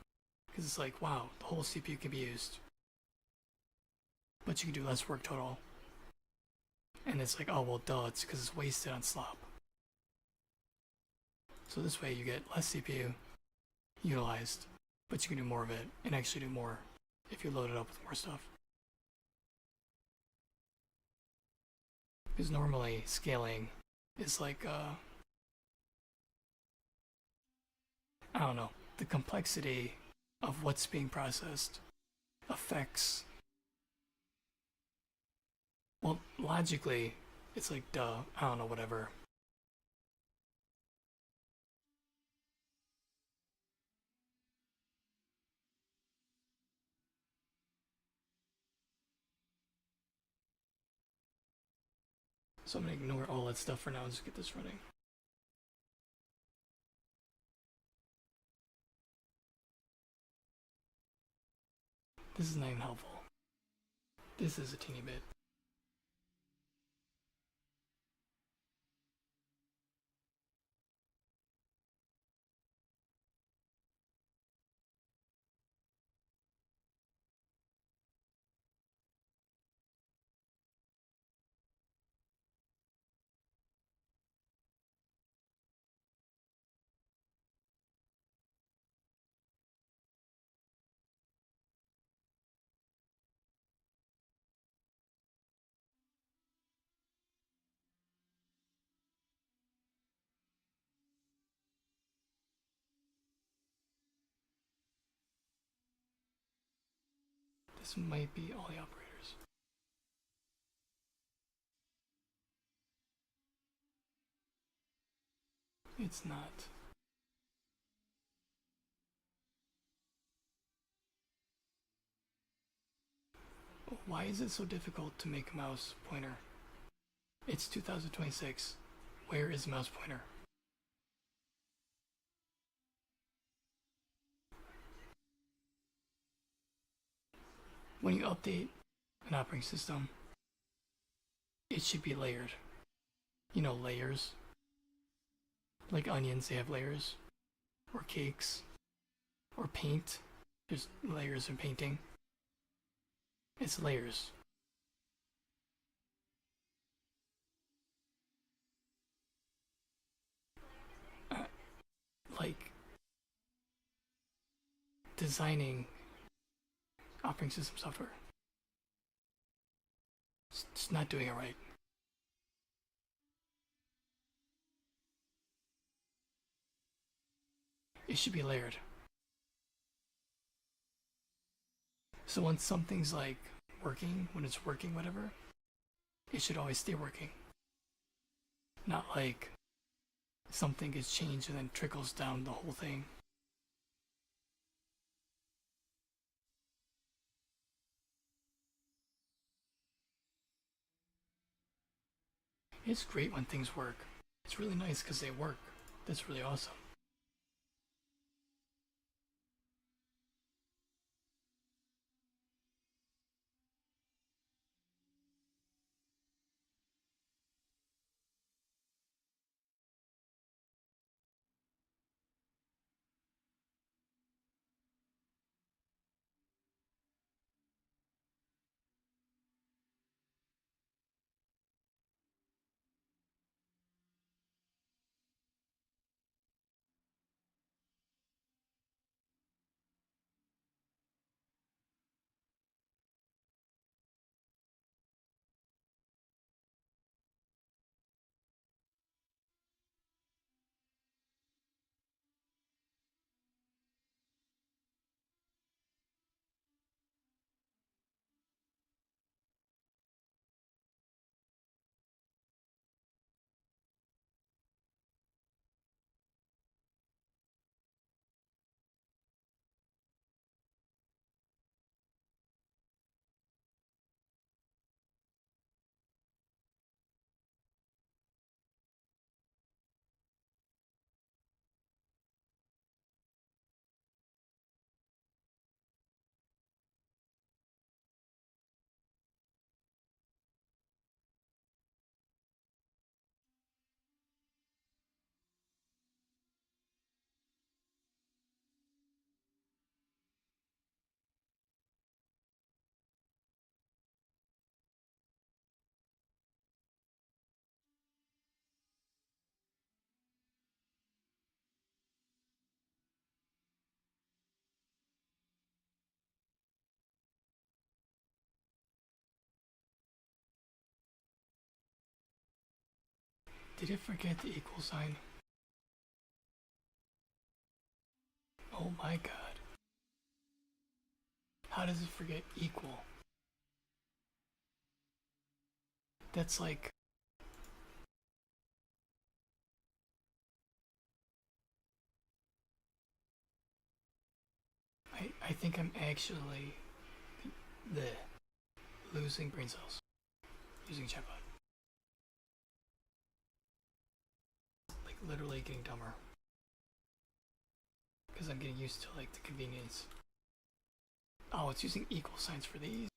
Because it's like, wow, the whole CPU can be used. But you can do less work total. And it's like, oh, well, duh, it's because it's wasted on slop. So this way you get less CPU utilized, but you can do more of it and actually do more if you load it up with more stuff. Because normally scaling is like, I don't know, the complexity of what's being processed affects, well, logically, it's like, duh, I don't know, whatever. So I'm gonna ignore all that stuff for now and just get this running. This is not even helpful. This is a teeny bit. This might be all the operators. It's not. Why is it so difficult to make a mouse pointer? It's 2026. Where is the mouse pointer? When you update an operating system, it should be layered. You know, layers. Like onions, they have layers. Or cakes. Or paint. There's layers in painting. It's layers. Like designing operating system software. It's not doing it right. It should be layered. So when something's like working, when it's working, whatever, it should always stay working. Not like something gets changed and then trickles down the whole thing. It's great when things work. It's really nice because they work. That's really awesome. Did it forget the equal sign? Oh my god. How does it forget equal? That's like... I think I'm actually losing brain cells using chatbot. Like literally getting dumber. Because I'm getting used to like the convenience. Oh, it's using equal signs for these.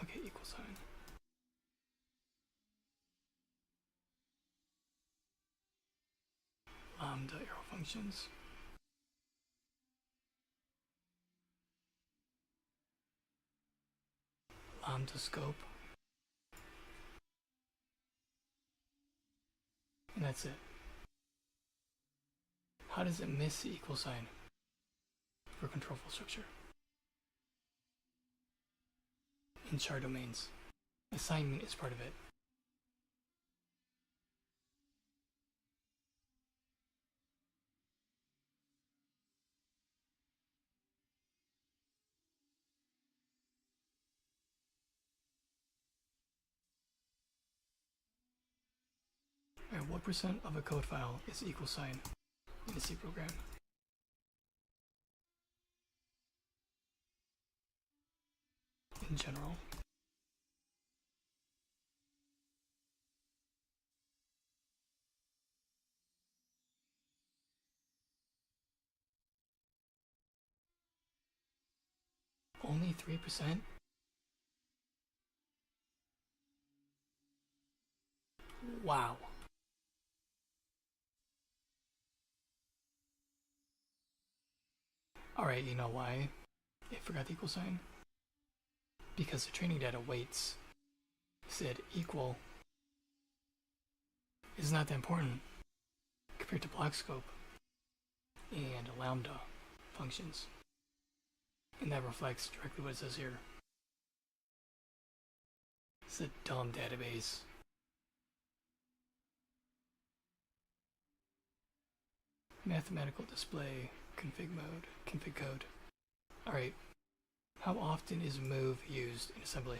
Okay, equal sign. Lambda arrow functions. Lambda scope. And that's it. How does it miss the equal sign for control flow structure? In char domains. Assignment is part of it. Alright, what percent of a code file is equal sign in a C program? In general. Only 3%? Wow. Alright, you know why it forgot the equal sign? Because the training data weights said equal is not that important compared to block scope and lambda functions. And that reflects directly what it says here. It's a dumb database. Mathematical display, config mode, config code. Alright, how often is move used in assembly?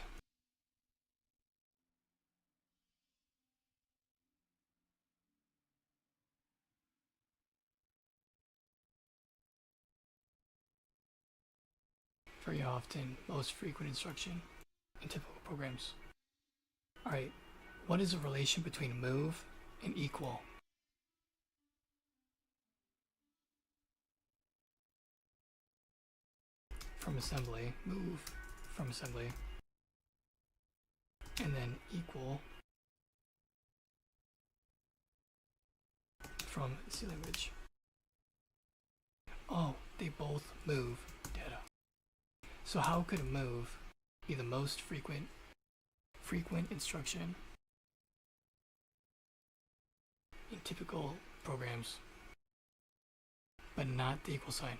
very often, most frequent instruction in typical programs. Alright, what is the relation between move and equal? From assembly, move from assembly, and then equal from C language. Oh, they both move data. So how could a move be the most frequent instruction in typical programs, but not the equal sign?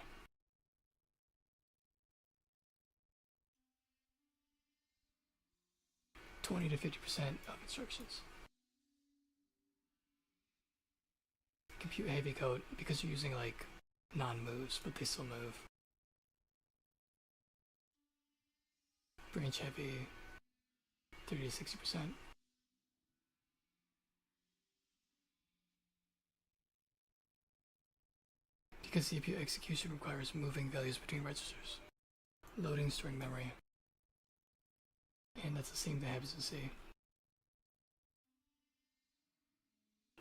(20 to 50% of instructions). Compute heavy code because you're using like non-moves, but they still move. Branch heavy, 30 to 60%. Because CPU execution requires moving values between registers, loading, storing memory, and that's the same that happens in C.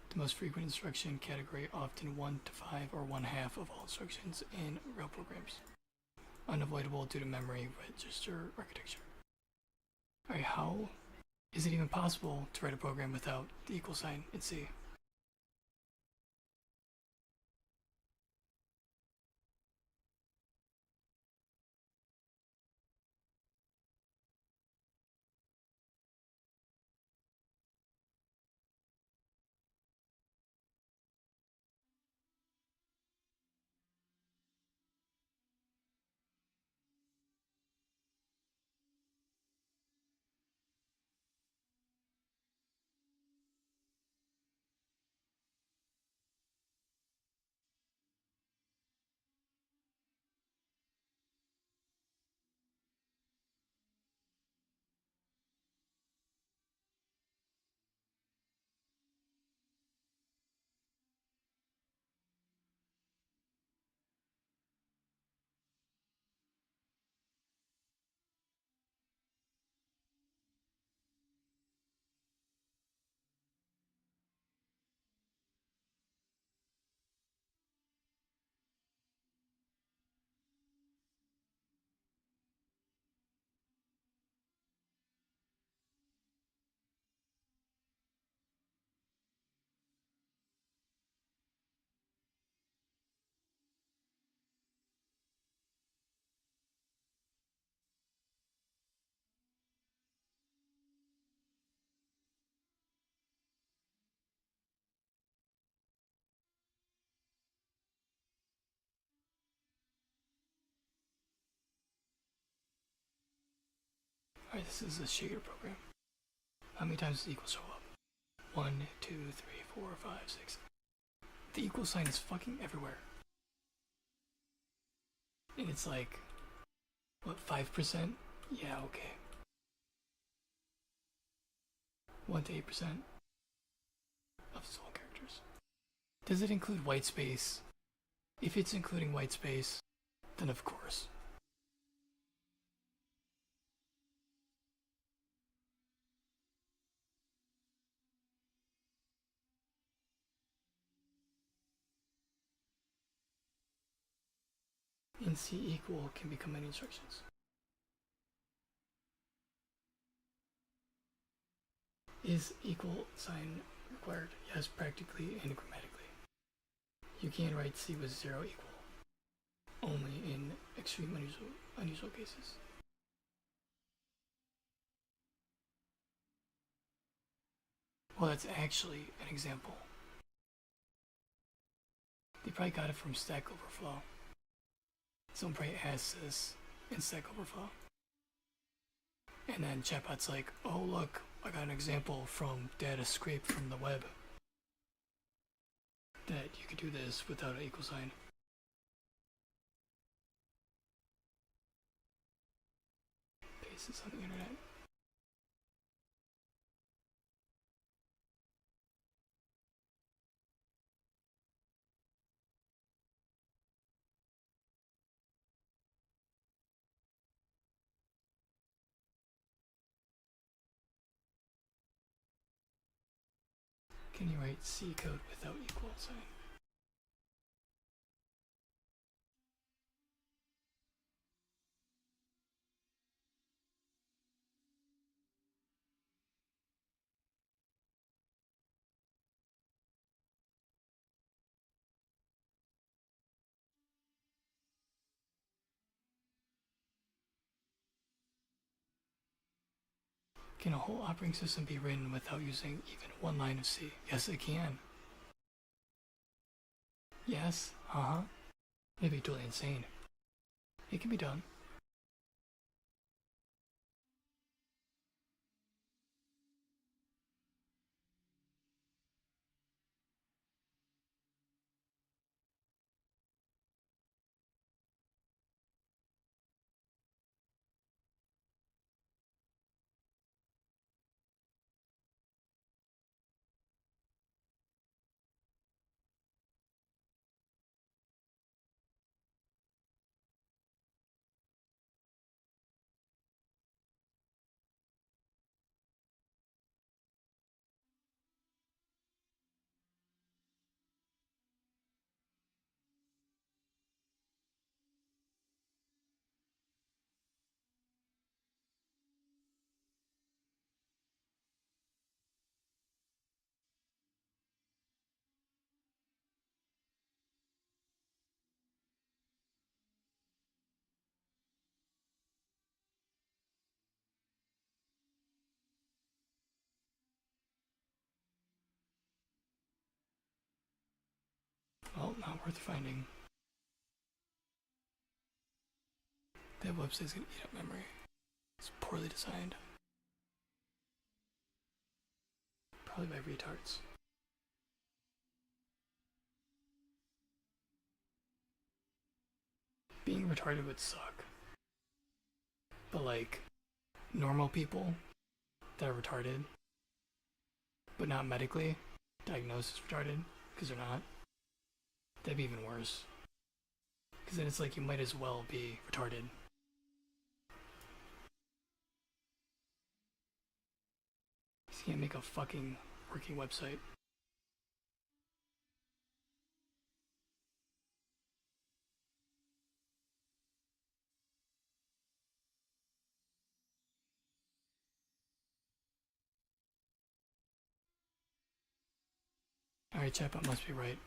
The most frequent instruction category, often 1 to 5 or 1/2 of all instructions in real programs. Unavoidable due to memory register architecture. Alright, how is it even possible to write a program without the equal sign in C? Alright, this is a shader program. How many times does equal show up? 1, 2, 3, 4, 5, 6. The equal sign is fucking everywhere. And it's like, what, 5%? Yeah, okay. 1 to 8% of small characters. Does it include white space? If it's including white space, then of course. In C, equal can become many instructions. Is equal sign required? Yes, practically and grammatically. You can write C with 0 equal, only in extreme unusual cases. Well, that's actually an example. They probably got it from Stack Overflow. Someone probably asked this in Stack Overflow. And then chatbot's like, oh look, I got an example from JonsScript from the web that you could do this without an equal sign. Paste this on the internet. Can you write C code without equal sign? Can a whole operating system be written without using even one line of C? Yes, it can. Yes, Maybe totally insane. It can be done. Well, not worth finding. That website's gonna eat up memory. It's poorly designed. Probably by retards. Being retarded would suck. But like, normal people that are retarded, but not medically diagnosed as retarded, because they're not, that'd be even worse. Because then it's like you might as well be retarded. You can't make a fucking working website. Alright, chatbot must be right.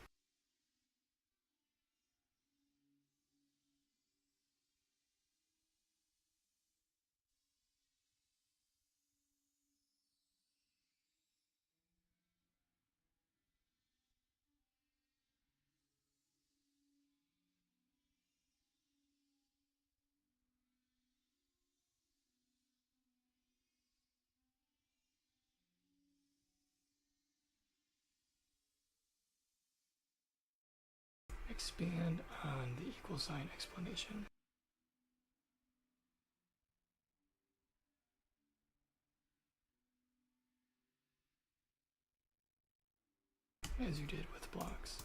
Expand on the equal sign explanation. As you did with blocks.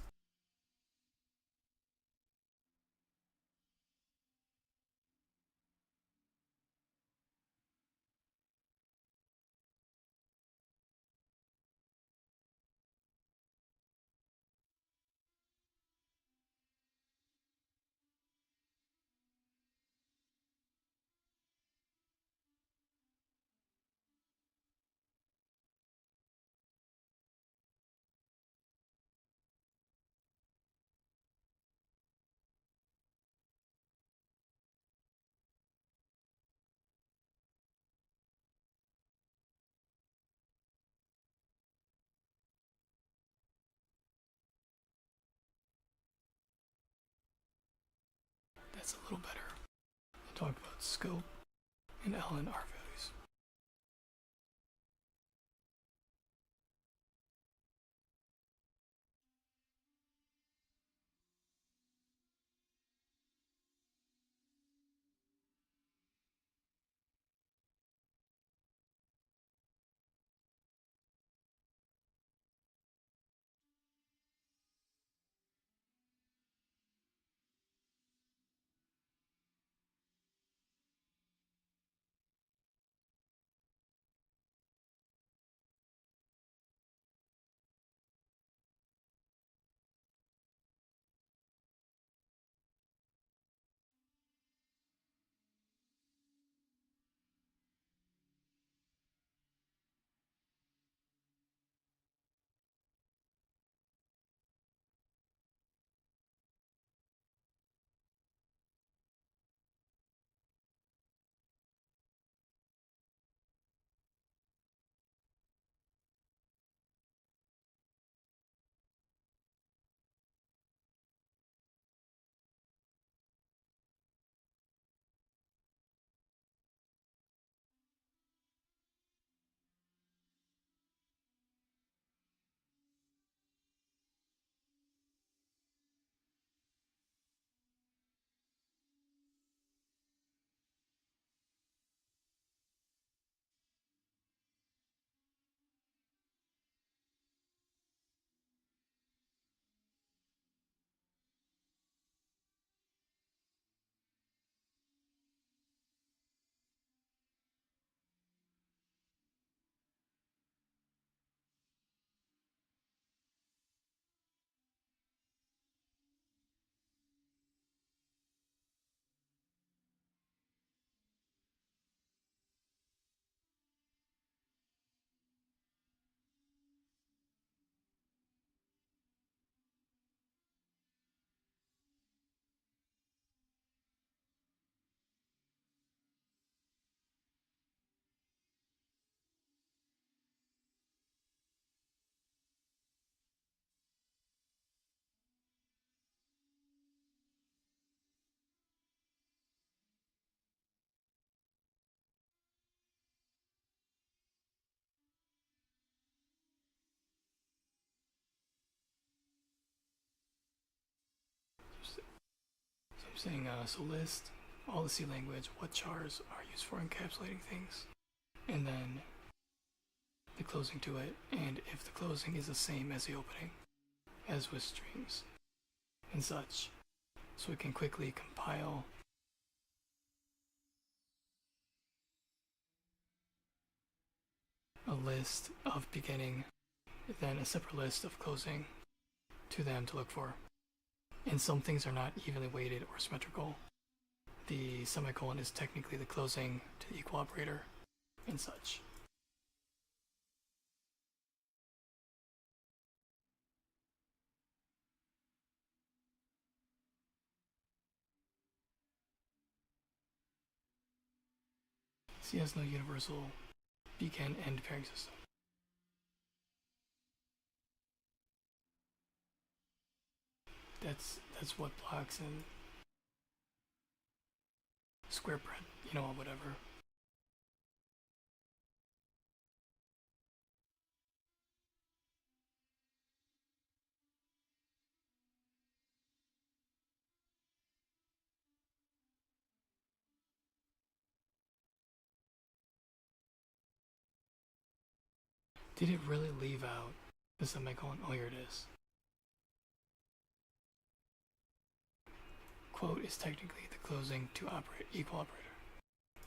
That's a little better. We'll talk about scope and L and R values. So I'm saying, so list all the C language, what chars are used for encapsulating things, and then the closing to it, and if the closing is the same as the opening, as with strings and such, so we can quickly compile a list of beginning, then a separate list of closing to them to look for. And some things are not evenly weighted or symmetrical. The semicolon is technically the closing to the equal operator and such. C has no universal begin end pairing system. That's what blocks and square print, whatever. Did it really leave out the semicolon? Oh, here it is. Quote is technically the closing to equal operator.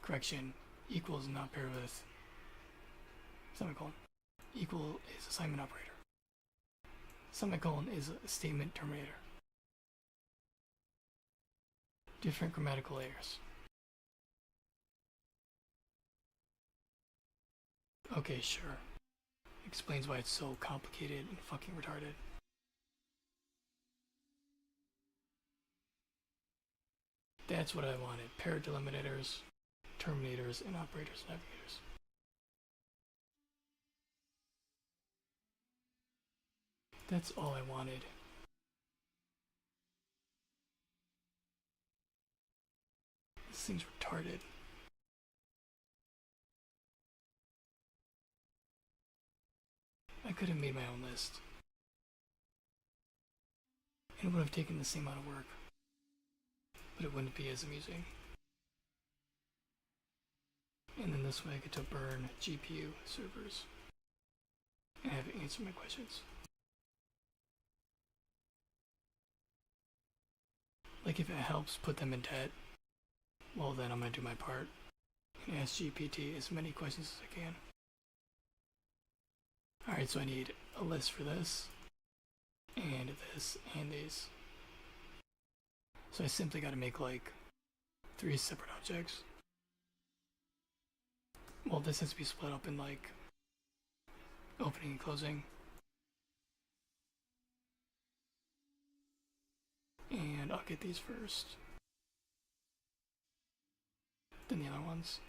Correction, equal is not paired with semicolon. Equal is assignment operator. Semicolon is a statement terminator. Different grammatical layers. Okay, sure. Explains why it's so complicated and fucking retarded. That's what I wanted. Paired delimitators, terminators, and operators and navigators. That's all I wanted. This thing's retarded. I could have made my own list. And it would have taken the same amount of work. But it wouldn't be as amusing. And then this way I get to burn GPU servers and have it answer my questions. Like if it helps put them in debt, well then I'm gonna do my part and ask GPT as many questions as I can. Alright, so I need a list for this, and this, and these. So I simply gotta make like 3 separate objects. Well, this has to be split up in like opening and closing. And I'll get these first. Then the other ones.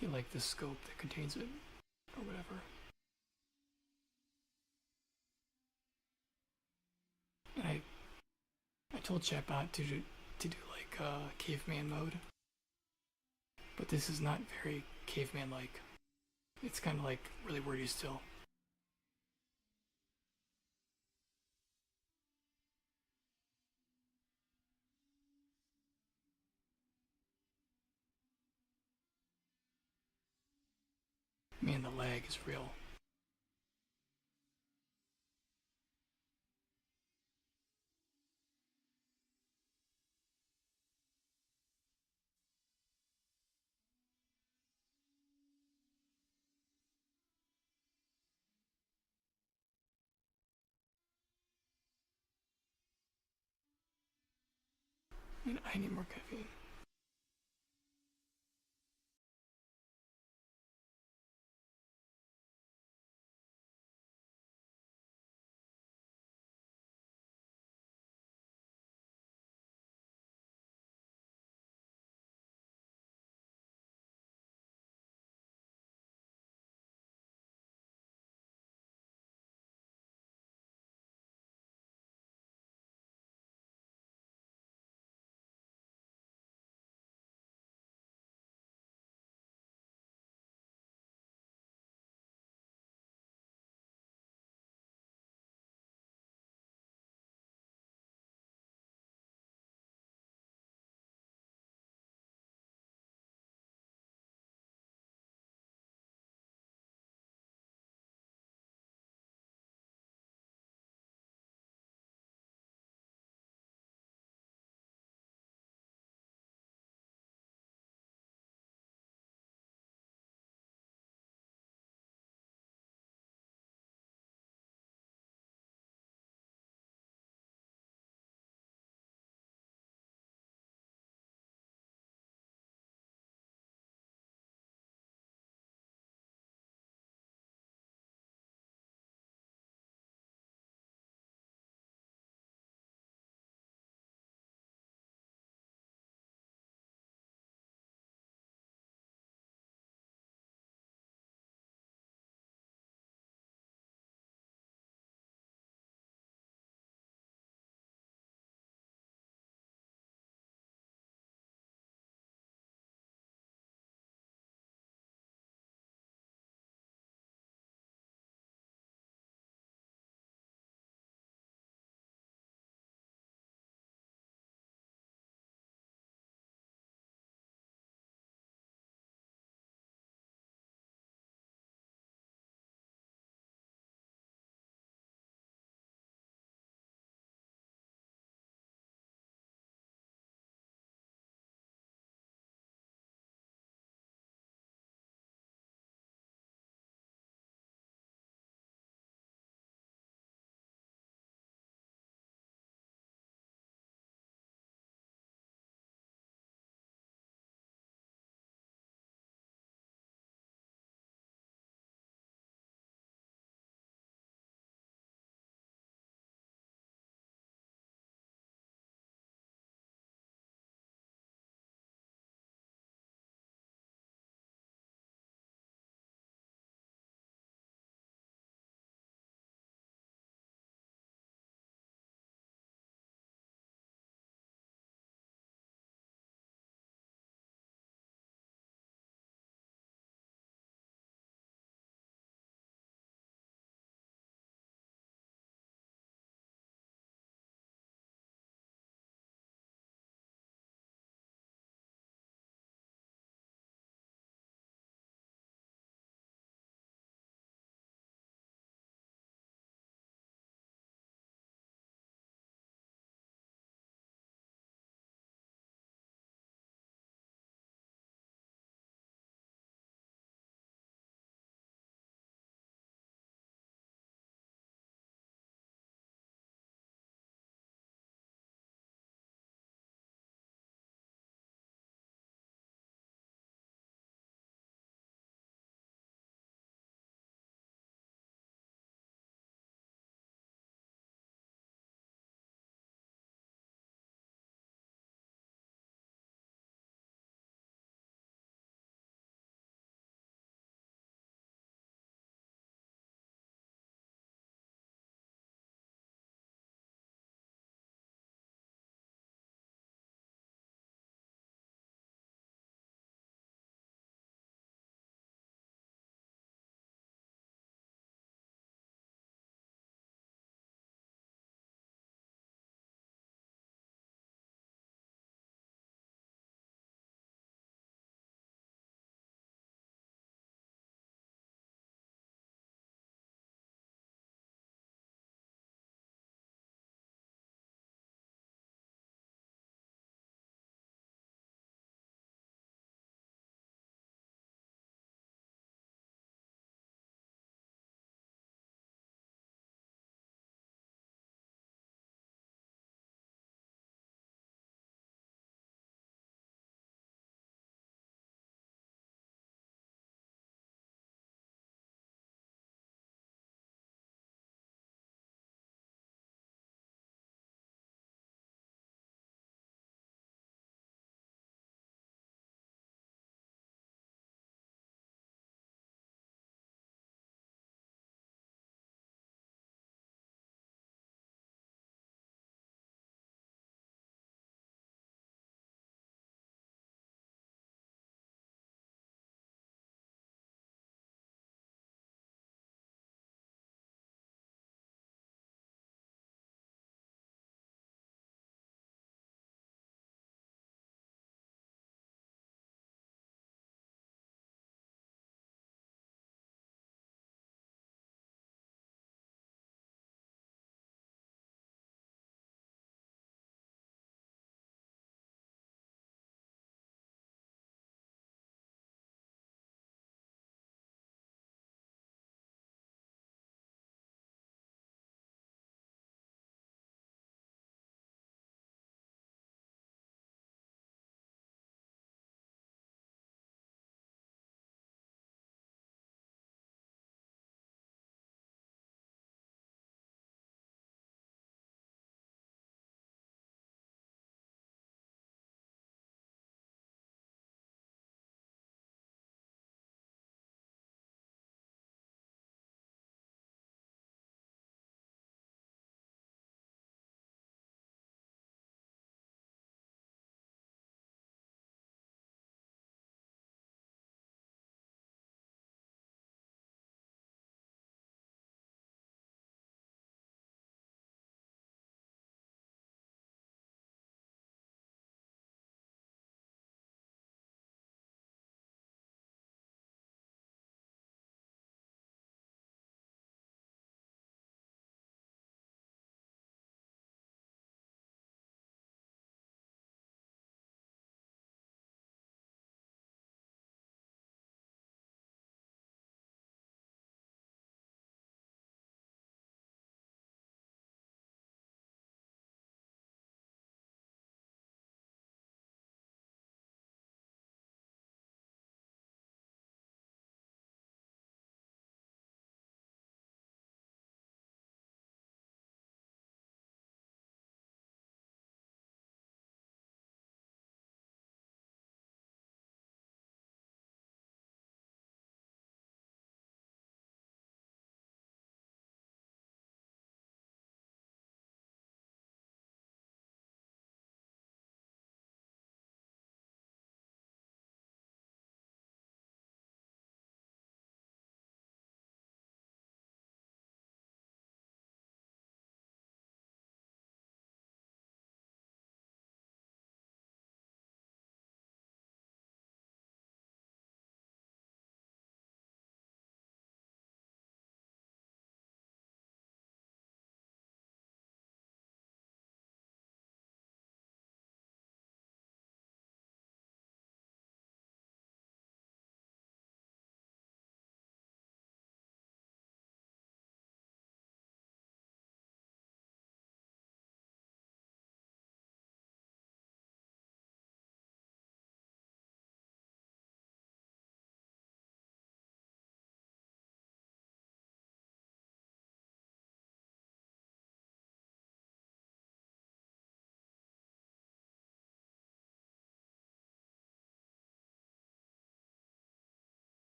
Get like the scope that contains it, or whatever. And I told Chatbot to do like caveman mode, but this is not very caveman-like. It's kind of like really wordy still. Man, the lag is real. And I need more caffeine.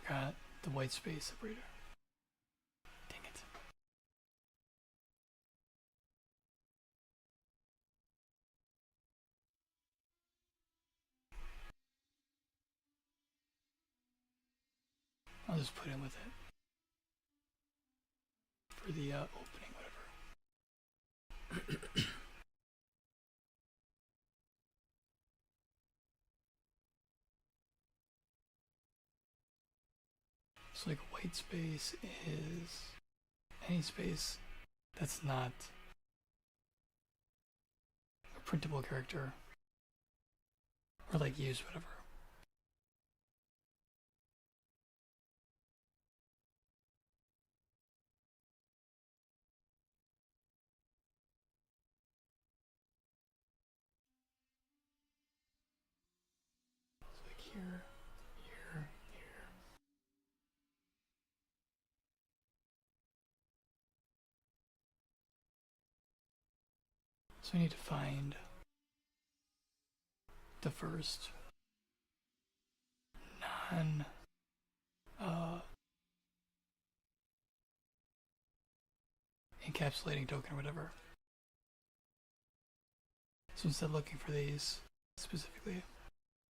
forgot the white space separator. Dang it. I'll just put in with it for the opening, whatever. So like white space is any space that's not a printable character or like use whatever. So like here, here, here. So I need to find the first non encapsulating token or whatever. So instead of looking for these specifically,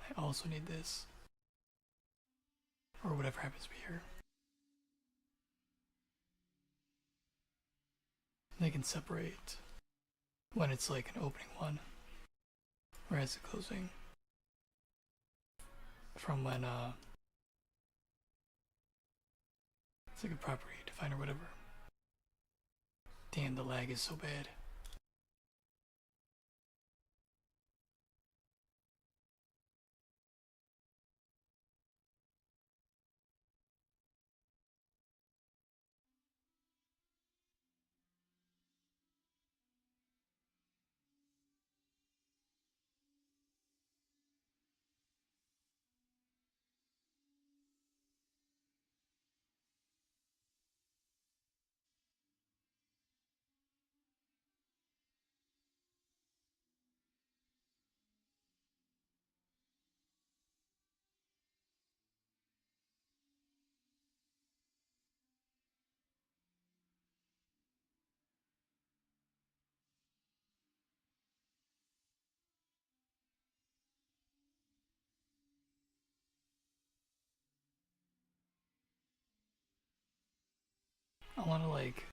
I also need this or whatever happens to be here. They can separate when it's like an opening one, whereas a closing from when it's like a property defined or whatever. Damn, the lag is so bad. I want to like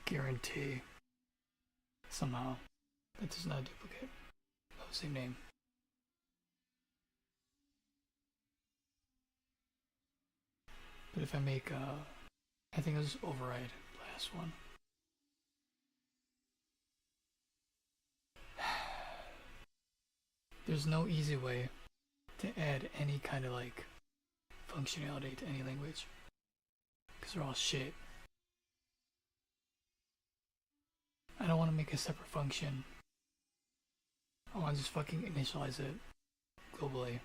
guarantee somehow that there's not a duplicate of the same name. But if I make I think I'll just override the last one. There's no easy way to add any kind of like functionality to any language because they're all shit. I don't want to make a separate function. I want to just fucking initialize it globally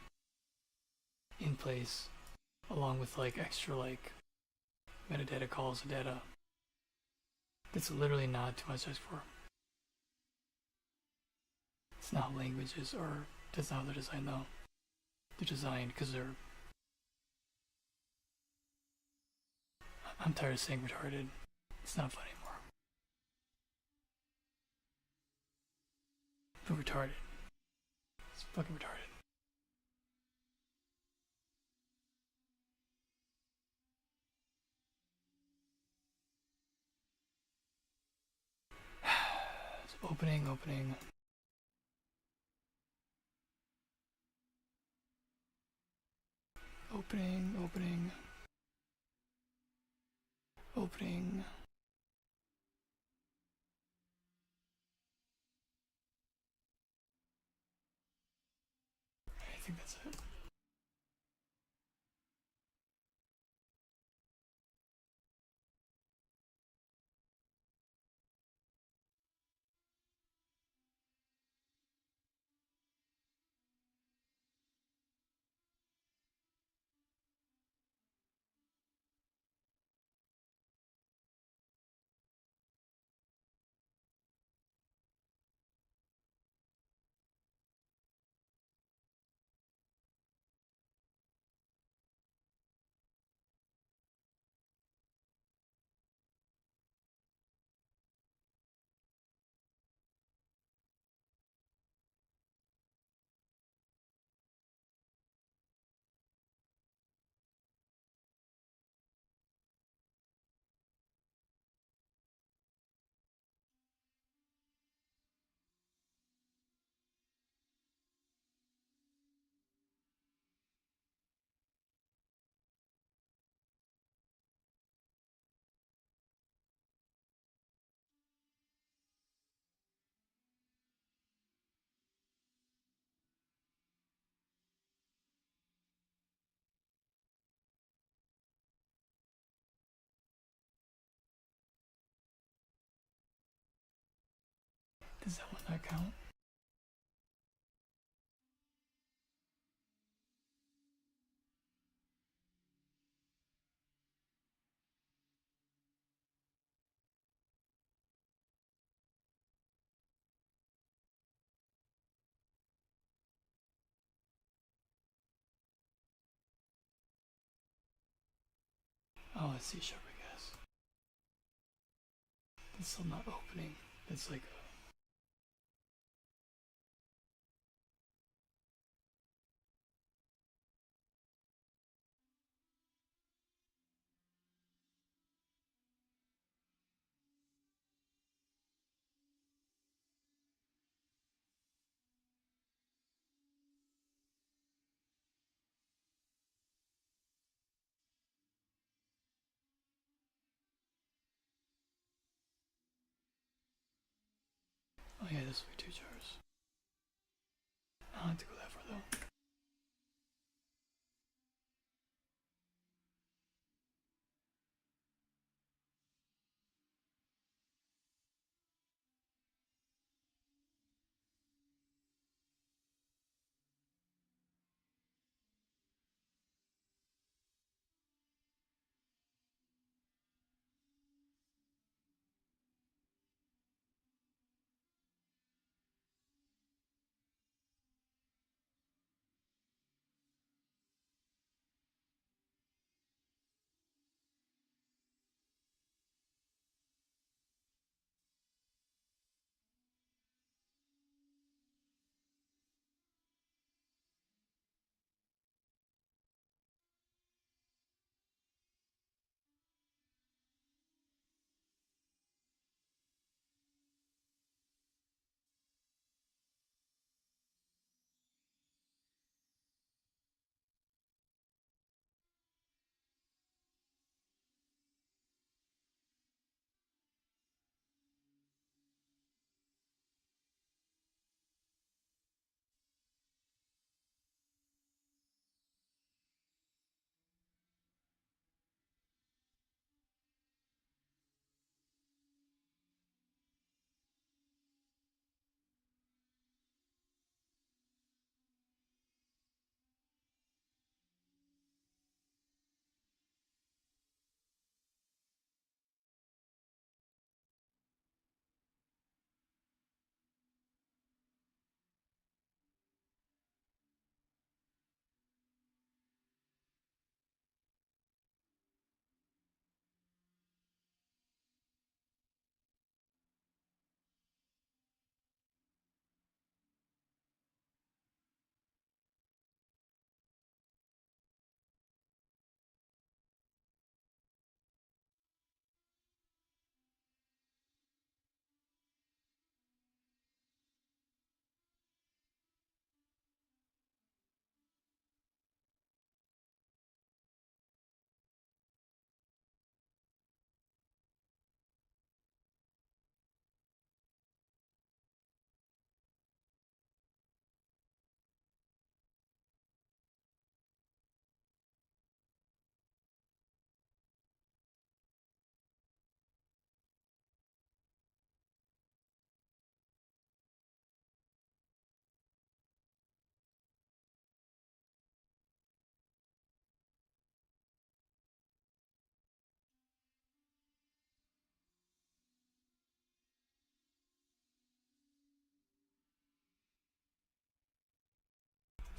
in place along with like extra like metadata calls and data. That's literally not too much to ask for. It's not how languages are. That's not how they're designed though. They're designed because they're. I'm tired of saying retarded. It's not fun anymore. But retarded. It's fucking retarded. It's opening. Opening, opening. Opening. I think that's it. Does that one not count? Oh, it's C sharp, I guess. That's still not opening. That's like a... Oh yeah, this will be 2 jars. I don't have to go that far though.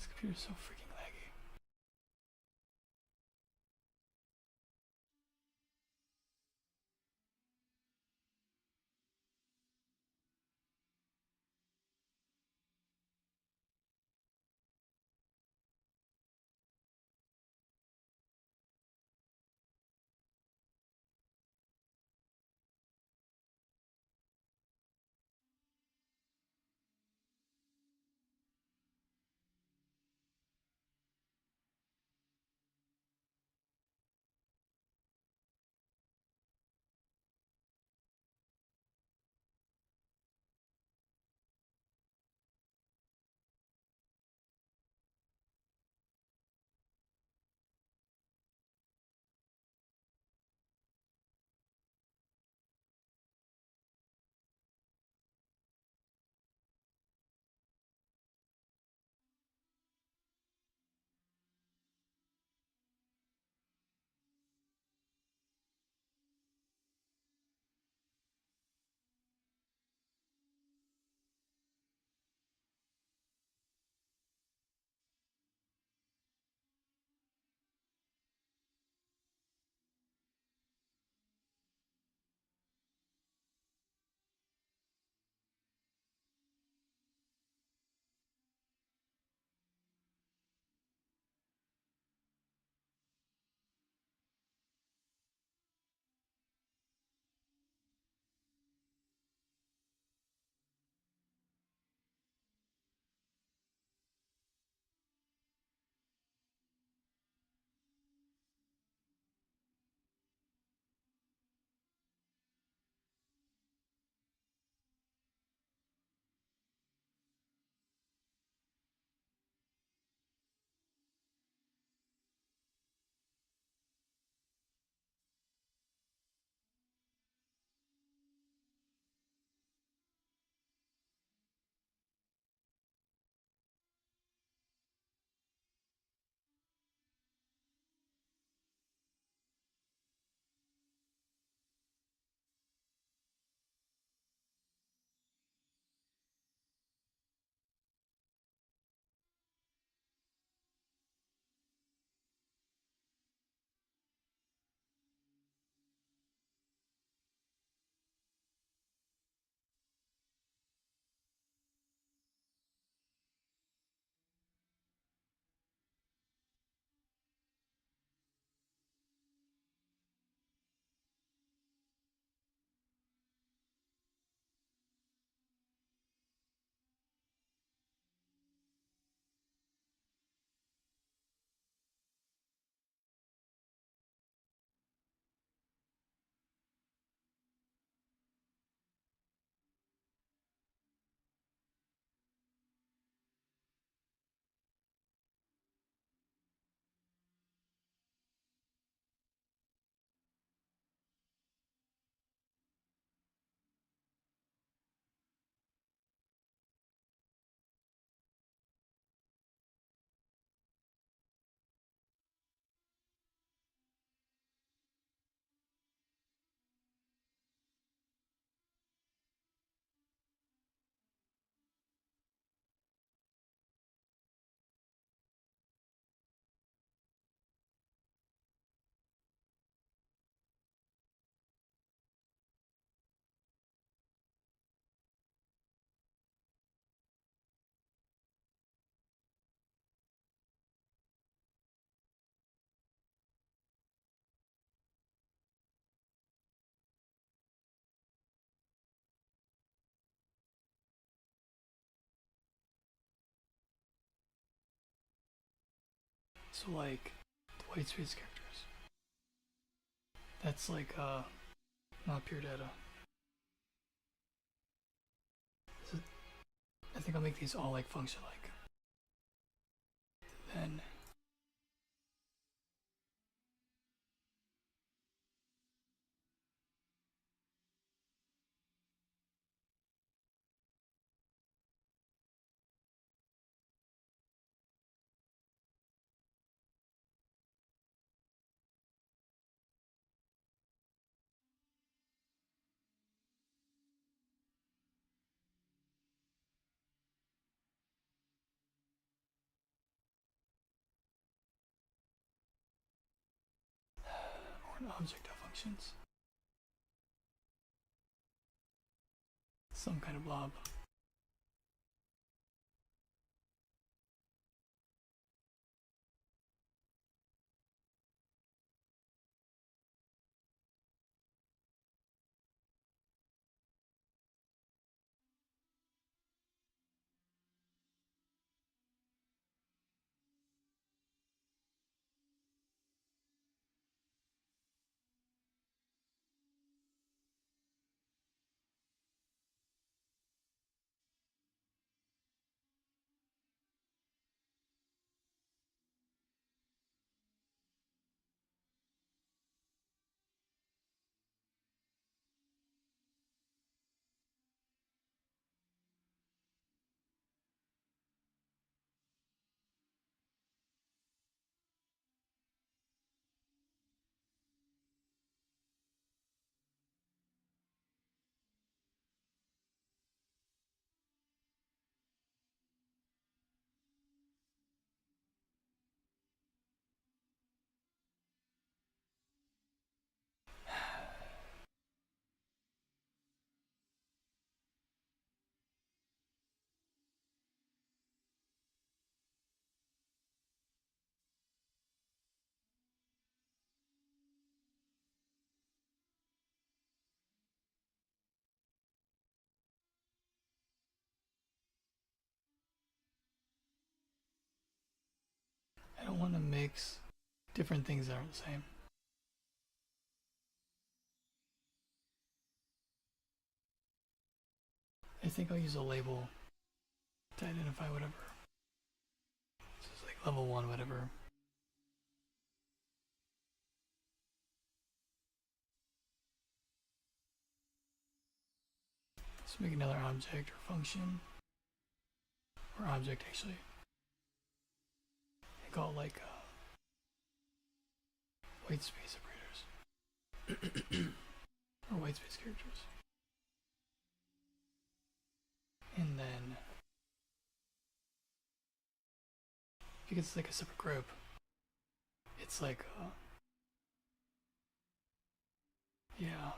This computer's so freaking laggy. So like the white space characters. That's like not pure data. So I think I'll make these all like function like. Then or an object of functions. Some kind of blob. I don't want to mix different things that aren't the same. I think I'll use a label to identify whatever. So it's like level 1, whatever. Let's make another object or function. Or object actually. I call it like white space operators. Or white space characters. And then because it's like a separate group, it's like yeah.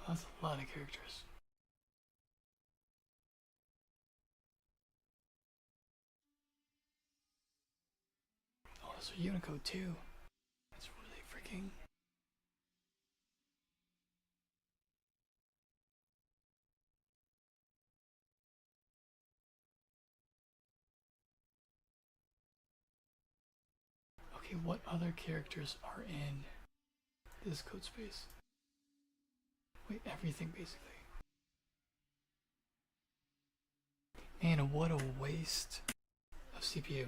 That's a lot of characters. Oh, there's a Unicode too. That's really freaking. Okay, Okay, what other characters are in this code space? Wait, everything basically. Man, what a waste of CPU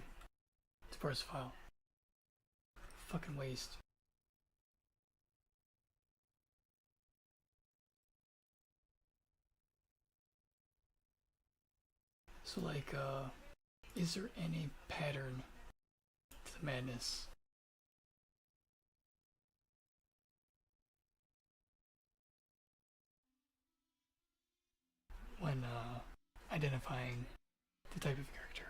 to parse a file. Fucking waste. So like, is there any pattern to the madness? When identifying the type of character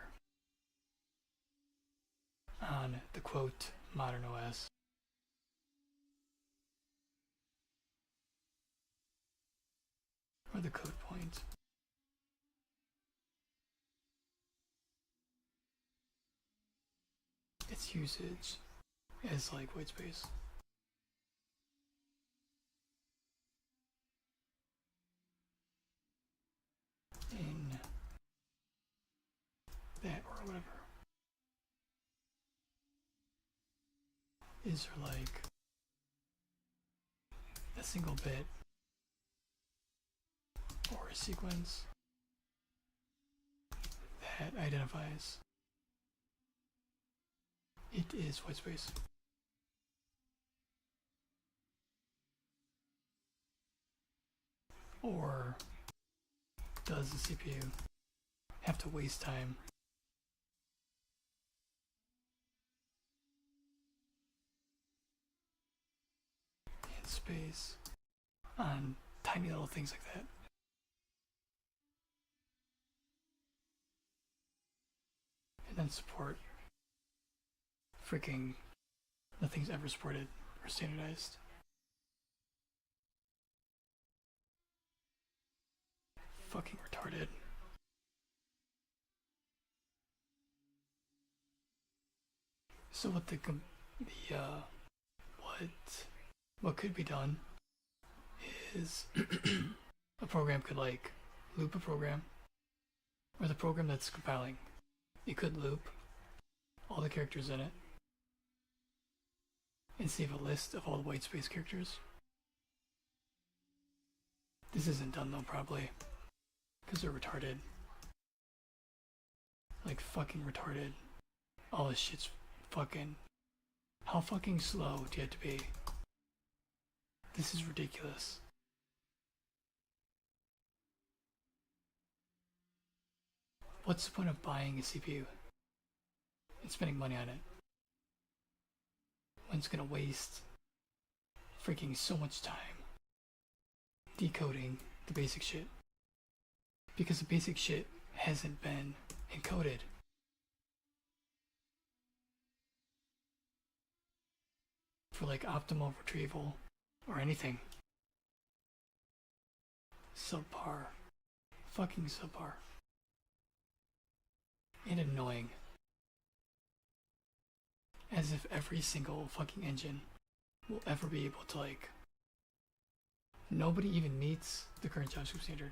on the quote modern OS. Or the code point. Its usage as like white space. In that or whatever. Is there like a single bit or a sequence that identifies it is white space? Or does the CPU have to waste time and space on tiny little things like that? And then support freaking nothing's ever supported or standardized. Fucking retarded. So what what could be done is a program could like loop a program, or the program that's compiling, it could loop all the characters in it and save a list of all the white space characters. This isn't done though, probably, because they're retarded. Like fucking retarded. All this shit's fucking... How fucking slow do you have to be? This is ridiculous. What's the point of buying a CPU and spending money on it when it's gonna waste freaking so much time decoding the basic shit? Because the basic shit hasn't been encoded. For like optimal retrieval or anything. Subpar. Fucking subpar. And annoying. As if every single fucking engine will ever be able to like... Nobody even meets the current JonsScript standard.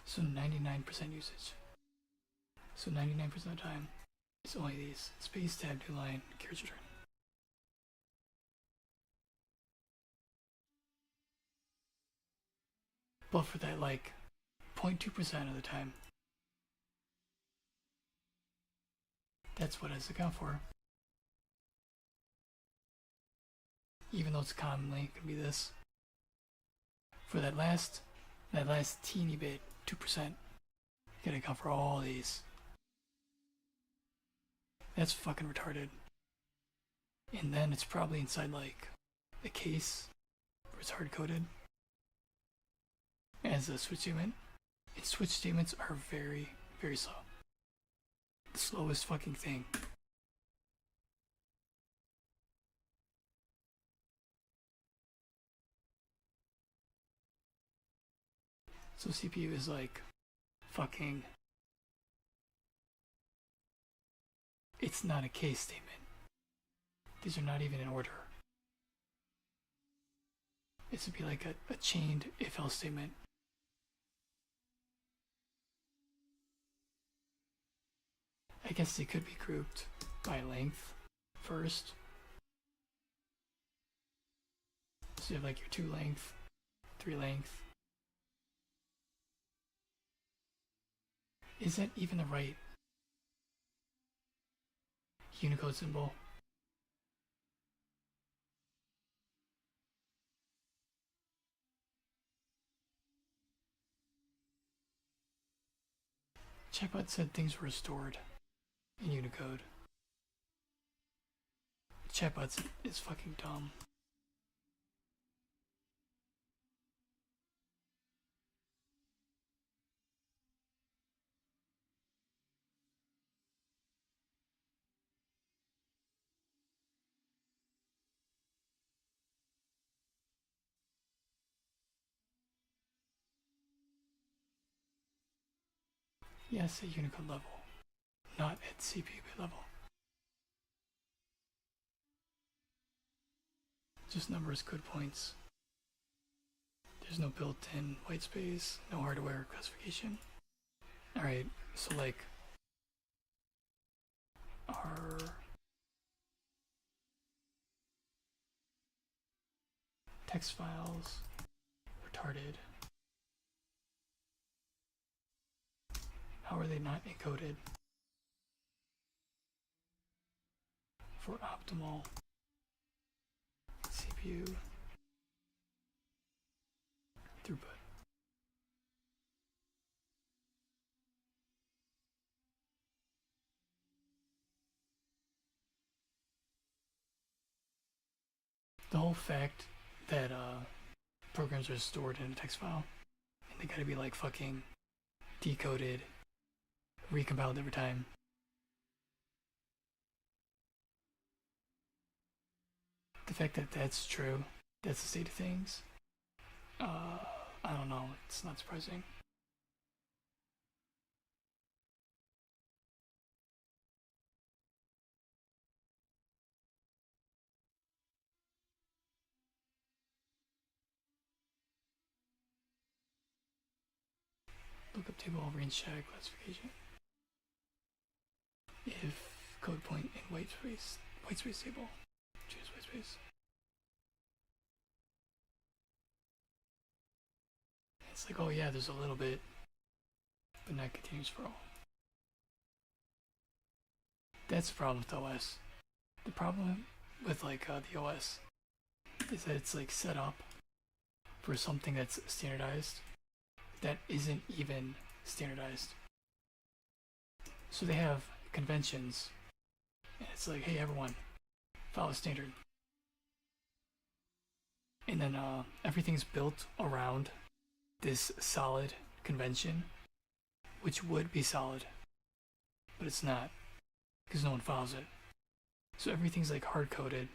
So 99% usage. So 99% of the time, it's only these. Space, tab, new line, carriage return. But for that like 0.2% of the time, that's what it's account for. Even though it's commonly gonna be this. For that last teeny bit, 2%, you gotta account for all these. That's fucking retarded. And then it's probably inside like a case where it's hard coded as a switch statement. And switch statements are very, very slow. The slowest fucking thing. So CPU is like fucking It's not a case statement. These are not even in order. This would be like a chained if-else statement. I guess they could be grouped by length first. So you have like your 2 length, 3 length. Is that even the right Unicode symbol? Chatbot said things were stored in Unicode. Chatbot is fucking dumb. Yes, at Unicode level, not at CPU level. Just numbers, good points. There's no built-in white space, no hardware classification. Alright, so like our text files, retarded. How are they not encoded for optimal CPU throughput? The whole fact that programs are stored in a text file and they gotta be like fucking decoded, recompiled every time. The fact that that's true, that's the state of things, I don't know, it's not surprising. Lookup table, range check, classification. If code point in white space table, choose white space. It's like, oh yeah, there's a little bit, but not continuous for all. That's the problem with OS. The problem with like the OS is that it's like set up for something that's standardized that isn't even standardized. So they have conventions, and it's like, hey everyone, follow standard. And then everything's built around this solid convention, which would be solid, but it's not, because no one follows it. So everything's like hard-coded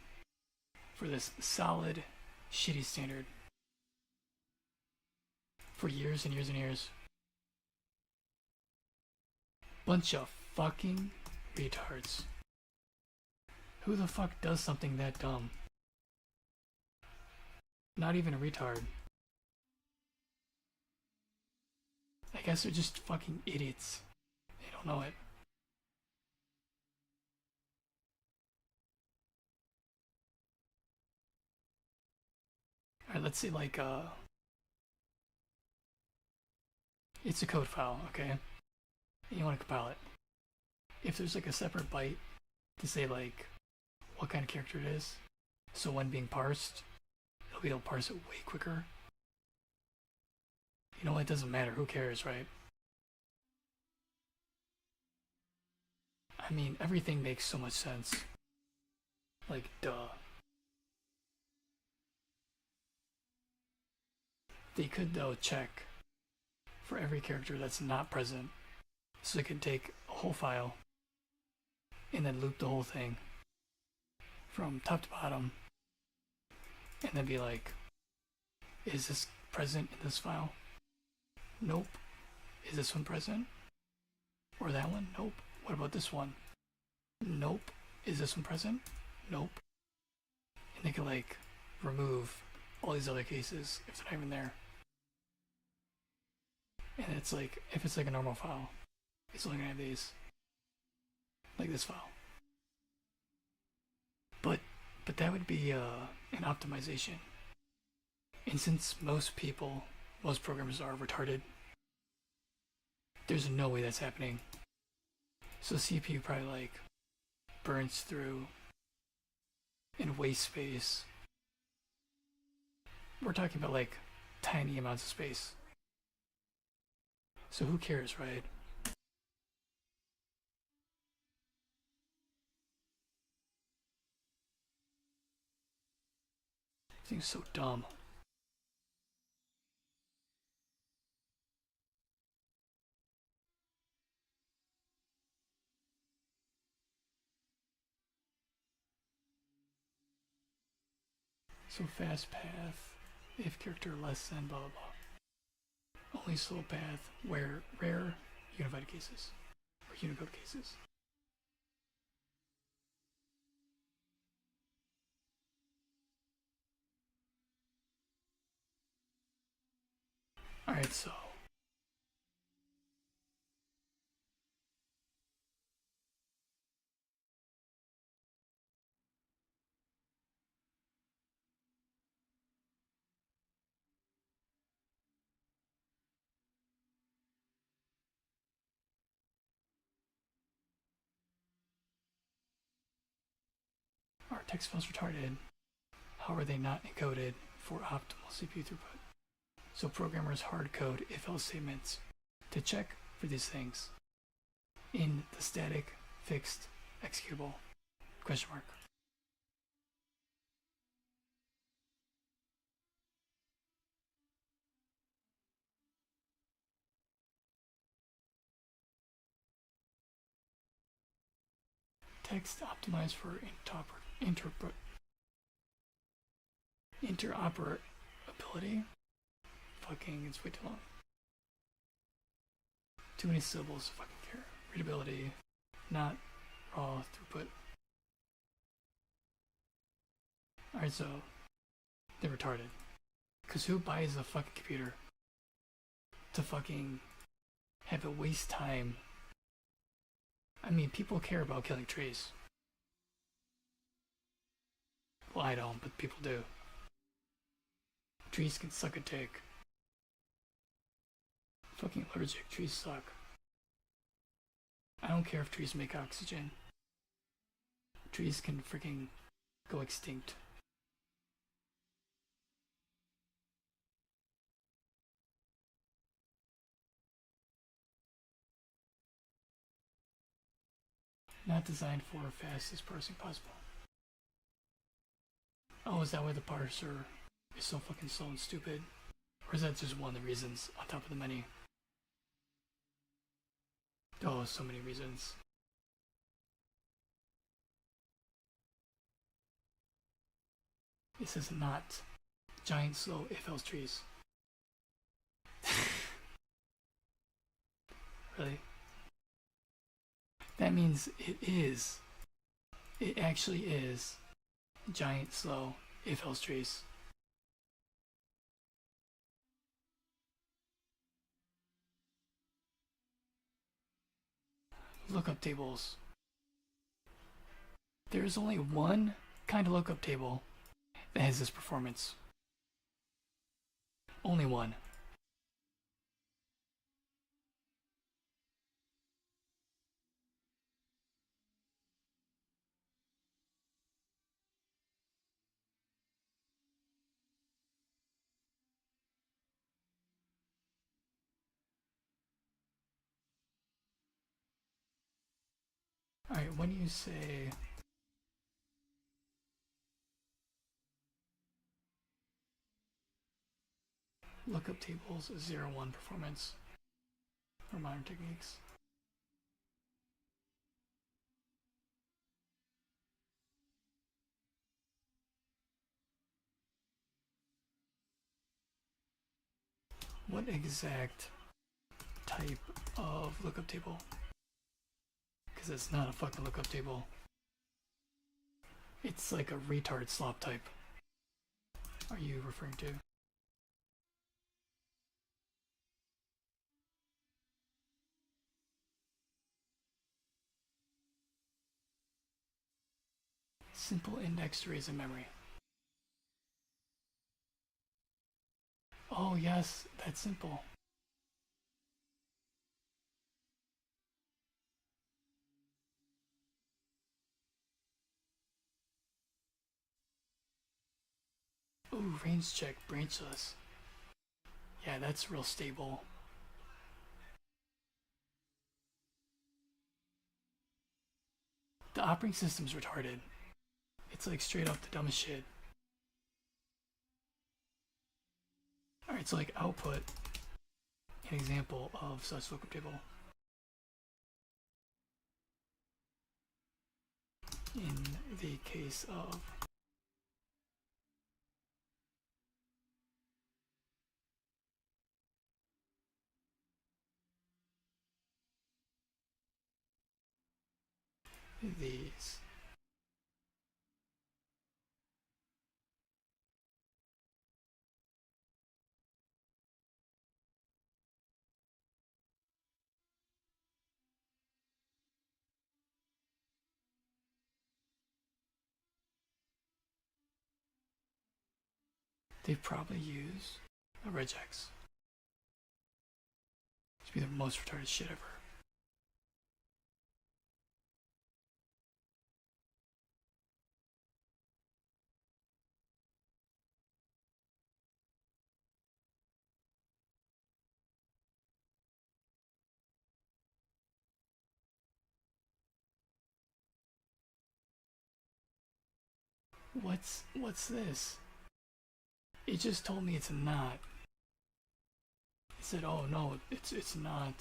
for this solid, shitty standard for years and years and years. Bunch of fucking retards. Who the fuck does something that dumb? Not even a retard. I guess they're just fucking idiots. They don't know it. Alright, let's say like it's a code file, okay? And you want to compile it. If there's like a separate byte to say like what kind of character it is, so when being parsed, it'll be able to parse it way quicker. You know, it doesn't matter, who cares, right? I mean, everything makes so much sense. Like, duh. They could, though, check for every character that's not present. So they could take a whole file and then loop the whole thing from top to bottom and then be like, is this present in this file? Nope. Is this one present? Or that one? Nope. What about this one? Nope. Is this one present? Nope. And they can like remove all these other cases if they're not even there. And it's like, if it's like a normal file, it's only gonna have these. Like this file. But that would be an optimization. And since most programmers are retarded, there's no way that's happening. So CPU probably like burns through in waste space. We're talking about like tiny amounts of space. So who cares, right? Seems so dumb. So fast path, if character less than blah blah blah. Only slow path where rare unified cases or Unicode cases. Alright, so our text files retarded. How are they not encoded for optimal CPU throughput? So programmers hard code if-else statements to check for these things in the static fixed executable question mark. Text optimized for interoperability. Fucking, it's way too long. Too many syllables to fucking care. Readability, not raw throughput. Alright, so they're retarded. Cause who buys a fucking computer to fucking have it waste time? I mean, people care about killing trees. Well, I don't, but people do. Trees can suck a dick. Fucking allergic. Trees suck. I don't care if trees make oxygen. Trees can freaking go extinct. Not designed for fastest parsing possible. Oh, is that why the parser is so fucking slow and stupid? Or is that just one of the reasons on top of the many? Oh, so many reasons. This is not giant slow if-else trees. Really? That means it actually is giant slow if-else trees. Lookup tables. There is only one kind of lookup table that has this performance. Only one. Alright, when you say lookup tables 0-1 performance for modern techniques. What exact type of lookup table? Because it's not a fucking lookup table. It's like a retard slop type. Are you referring to? Simple indexed arrays in memory. Oh yes, that's simple. Ooh, range check, branchless. Yeah, that's real stable. The operating system's retarded. It's like straight up the dumbest shit. Alright, so like output an example of such lookup table. In the case of these. They probably use a regex. It'd be the most retarded shit ever. What's this? It just told me it's not. It said, oh no, it's not.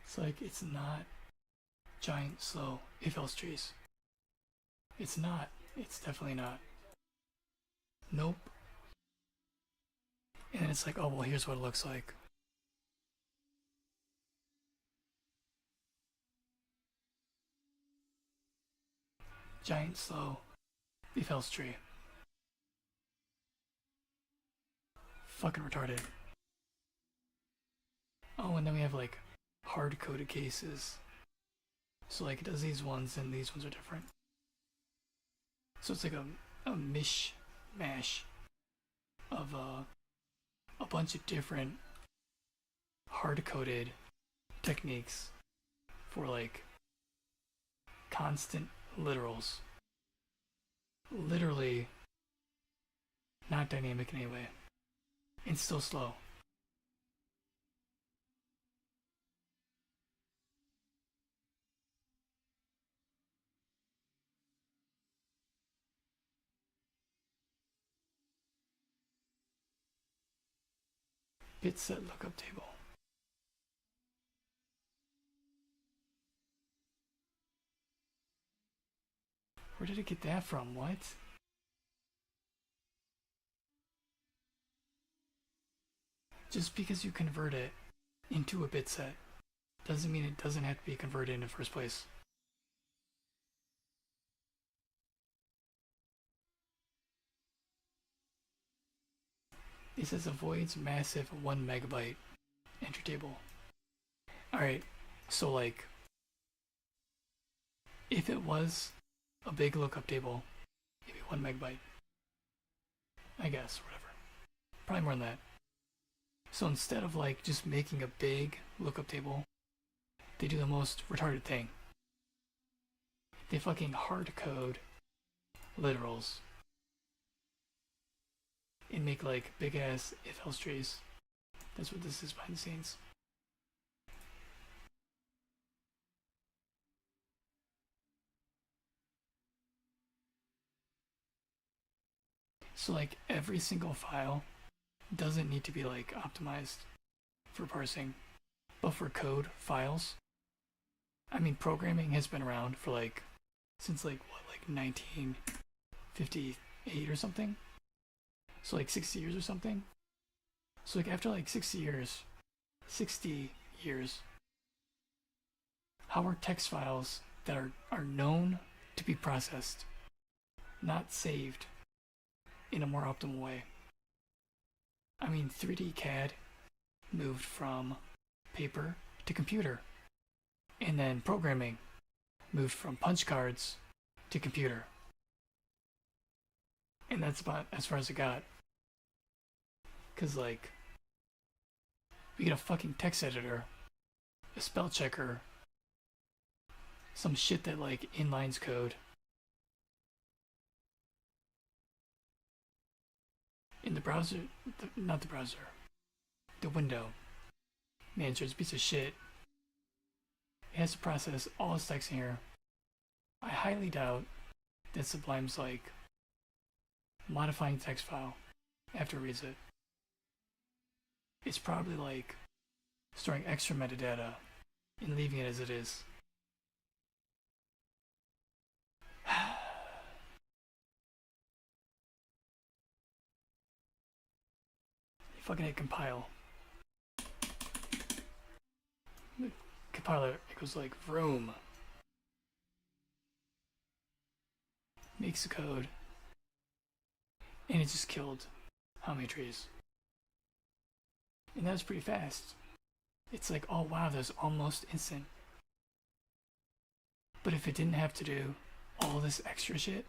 It's like it's not giant slow if else trees. It's not. It's definitely not. Nope. And it's like, oh well, here's what it looks like. Giant slow if else tree. Fucking retarded. Oh, and then we have like hard coded cases. So like it does these ones and these ones are different. So it's like a mishmash of a bunch of different hard coded techniques for like constant literals. Literally not dynamic in any way. And still slow. Bit set lookup table. Where did it get that from? What? Just because you convert it into a bit set doesn't mean it doesn't have to be converted in the first place. It says avoids massive 1 megabyte entry table. Alright, so like, if it was a big lookup table, maybe 1 MB, I guess, whatever. Probably more than that. So instead of like just making a big lookup table, they do the most retarded thing. They fucking hard code literals and make like big ass if else trees. That's what this is behind the scenes. So like every single file doesn't need to be like optimized for parsing, but for code files, I mean programming has been around for like since like what, like 1958 or something. So like 60 years or something. So like after like 60 years, how are text files that are known to be processed, not saved in a more optimal way? I mean, 3D CAD moved from paper to computer, and then programming moved from punch cards to computer. And that's about as far as it got. Cause like, we get a fucking text editor, a spell checker, some shit that like inlines code. In the browser, not the browser, the window manager is a piece of shit. It has to process all its text in here. I highly doubt that Sublime's like modifying text file after it reads it. It's probably like storing extra metadata and leaving it as it is. You fucking hit compile. The compiler, it goes like vroom. Makes the code. And it just killed how many trees? And that was pretty fast. It's like, oh wow, that was almost instant. But if it didn't have to do all this extra shit,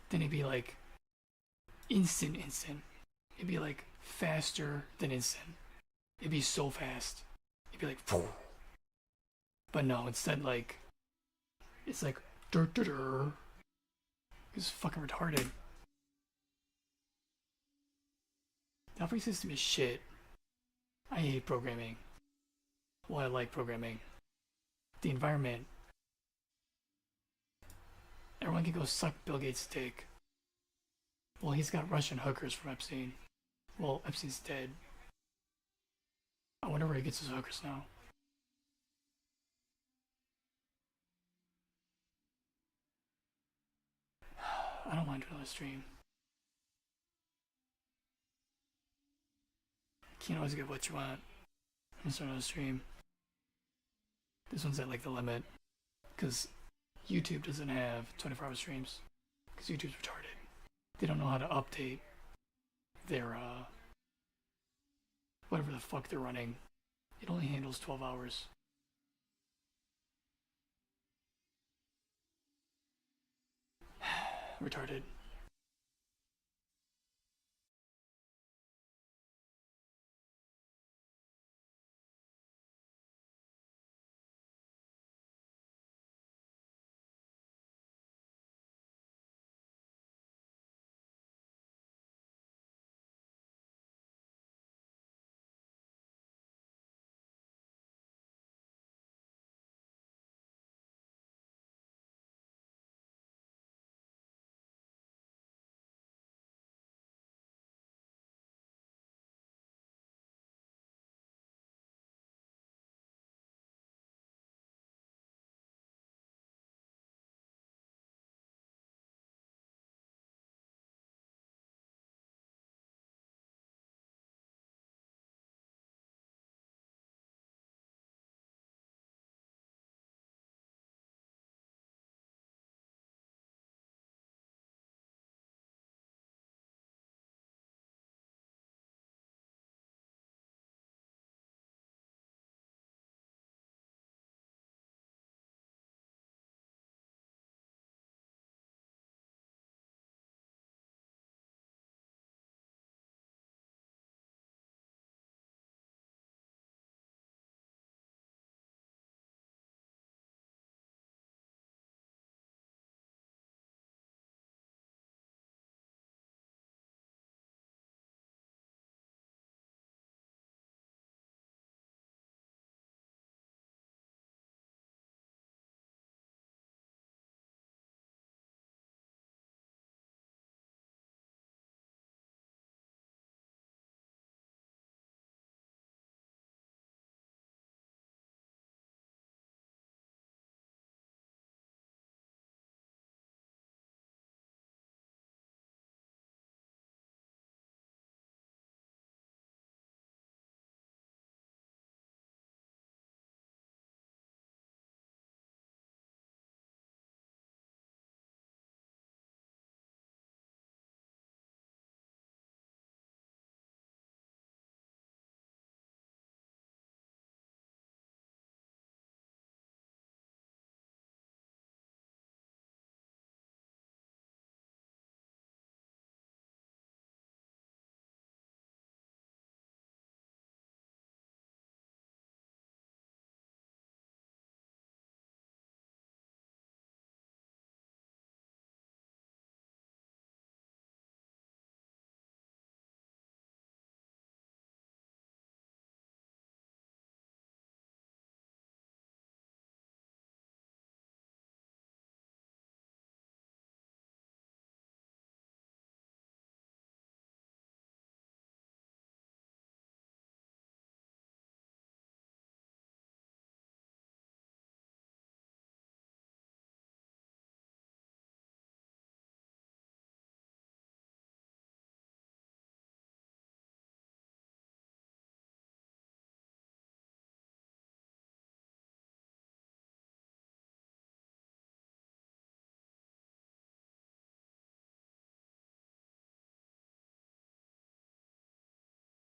then it'd be like instant. It'd be like faster than instant. It'd be so fast. It'd be like, phew. But no, instead like, it's like, it's fucking retarded. The operating system is shit. I hate programming. Well, I like programming. The environment. Everyone can go suck Bill Gates' dick. Well, he's got Russian hookers from Epstein. Well, Epstein's dead. I wonder where he gets his hookers now. I don't mind doing another stream. Can't always get what you want. I'm gonna start another stream. This one's at like the limit. Because YouTube doesn't have 24-hour streams. Because YouTube's retarded. They don't know how to update their, whatever the fuck they're running. It only handles 12 hours. Retarded.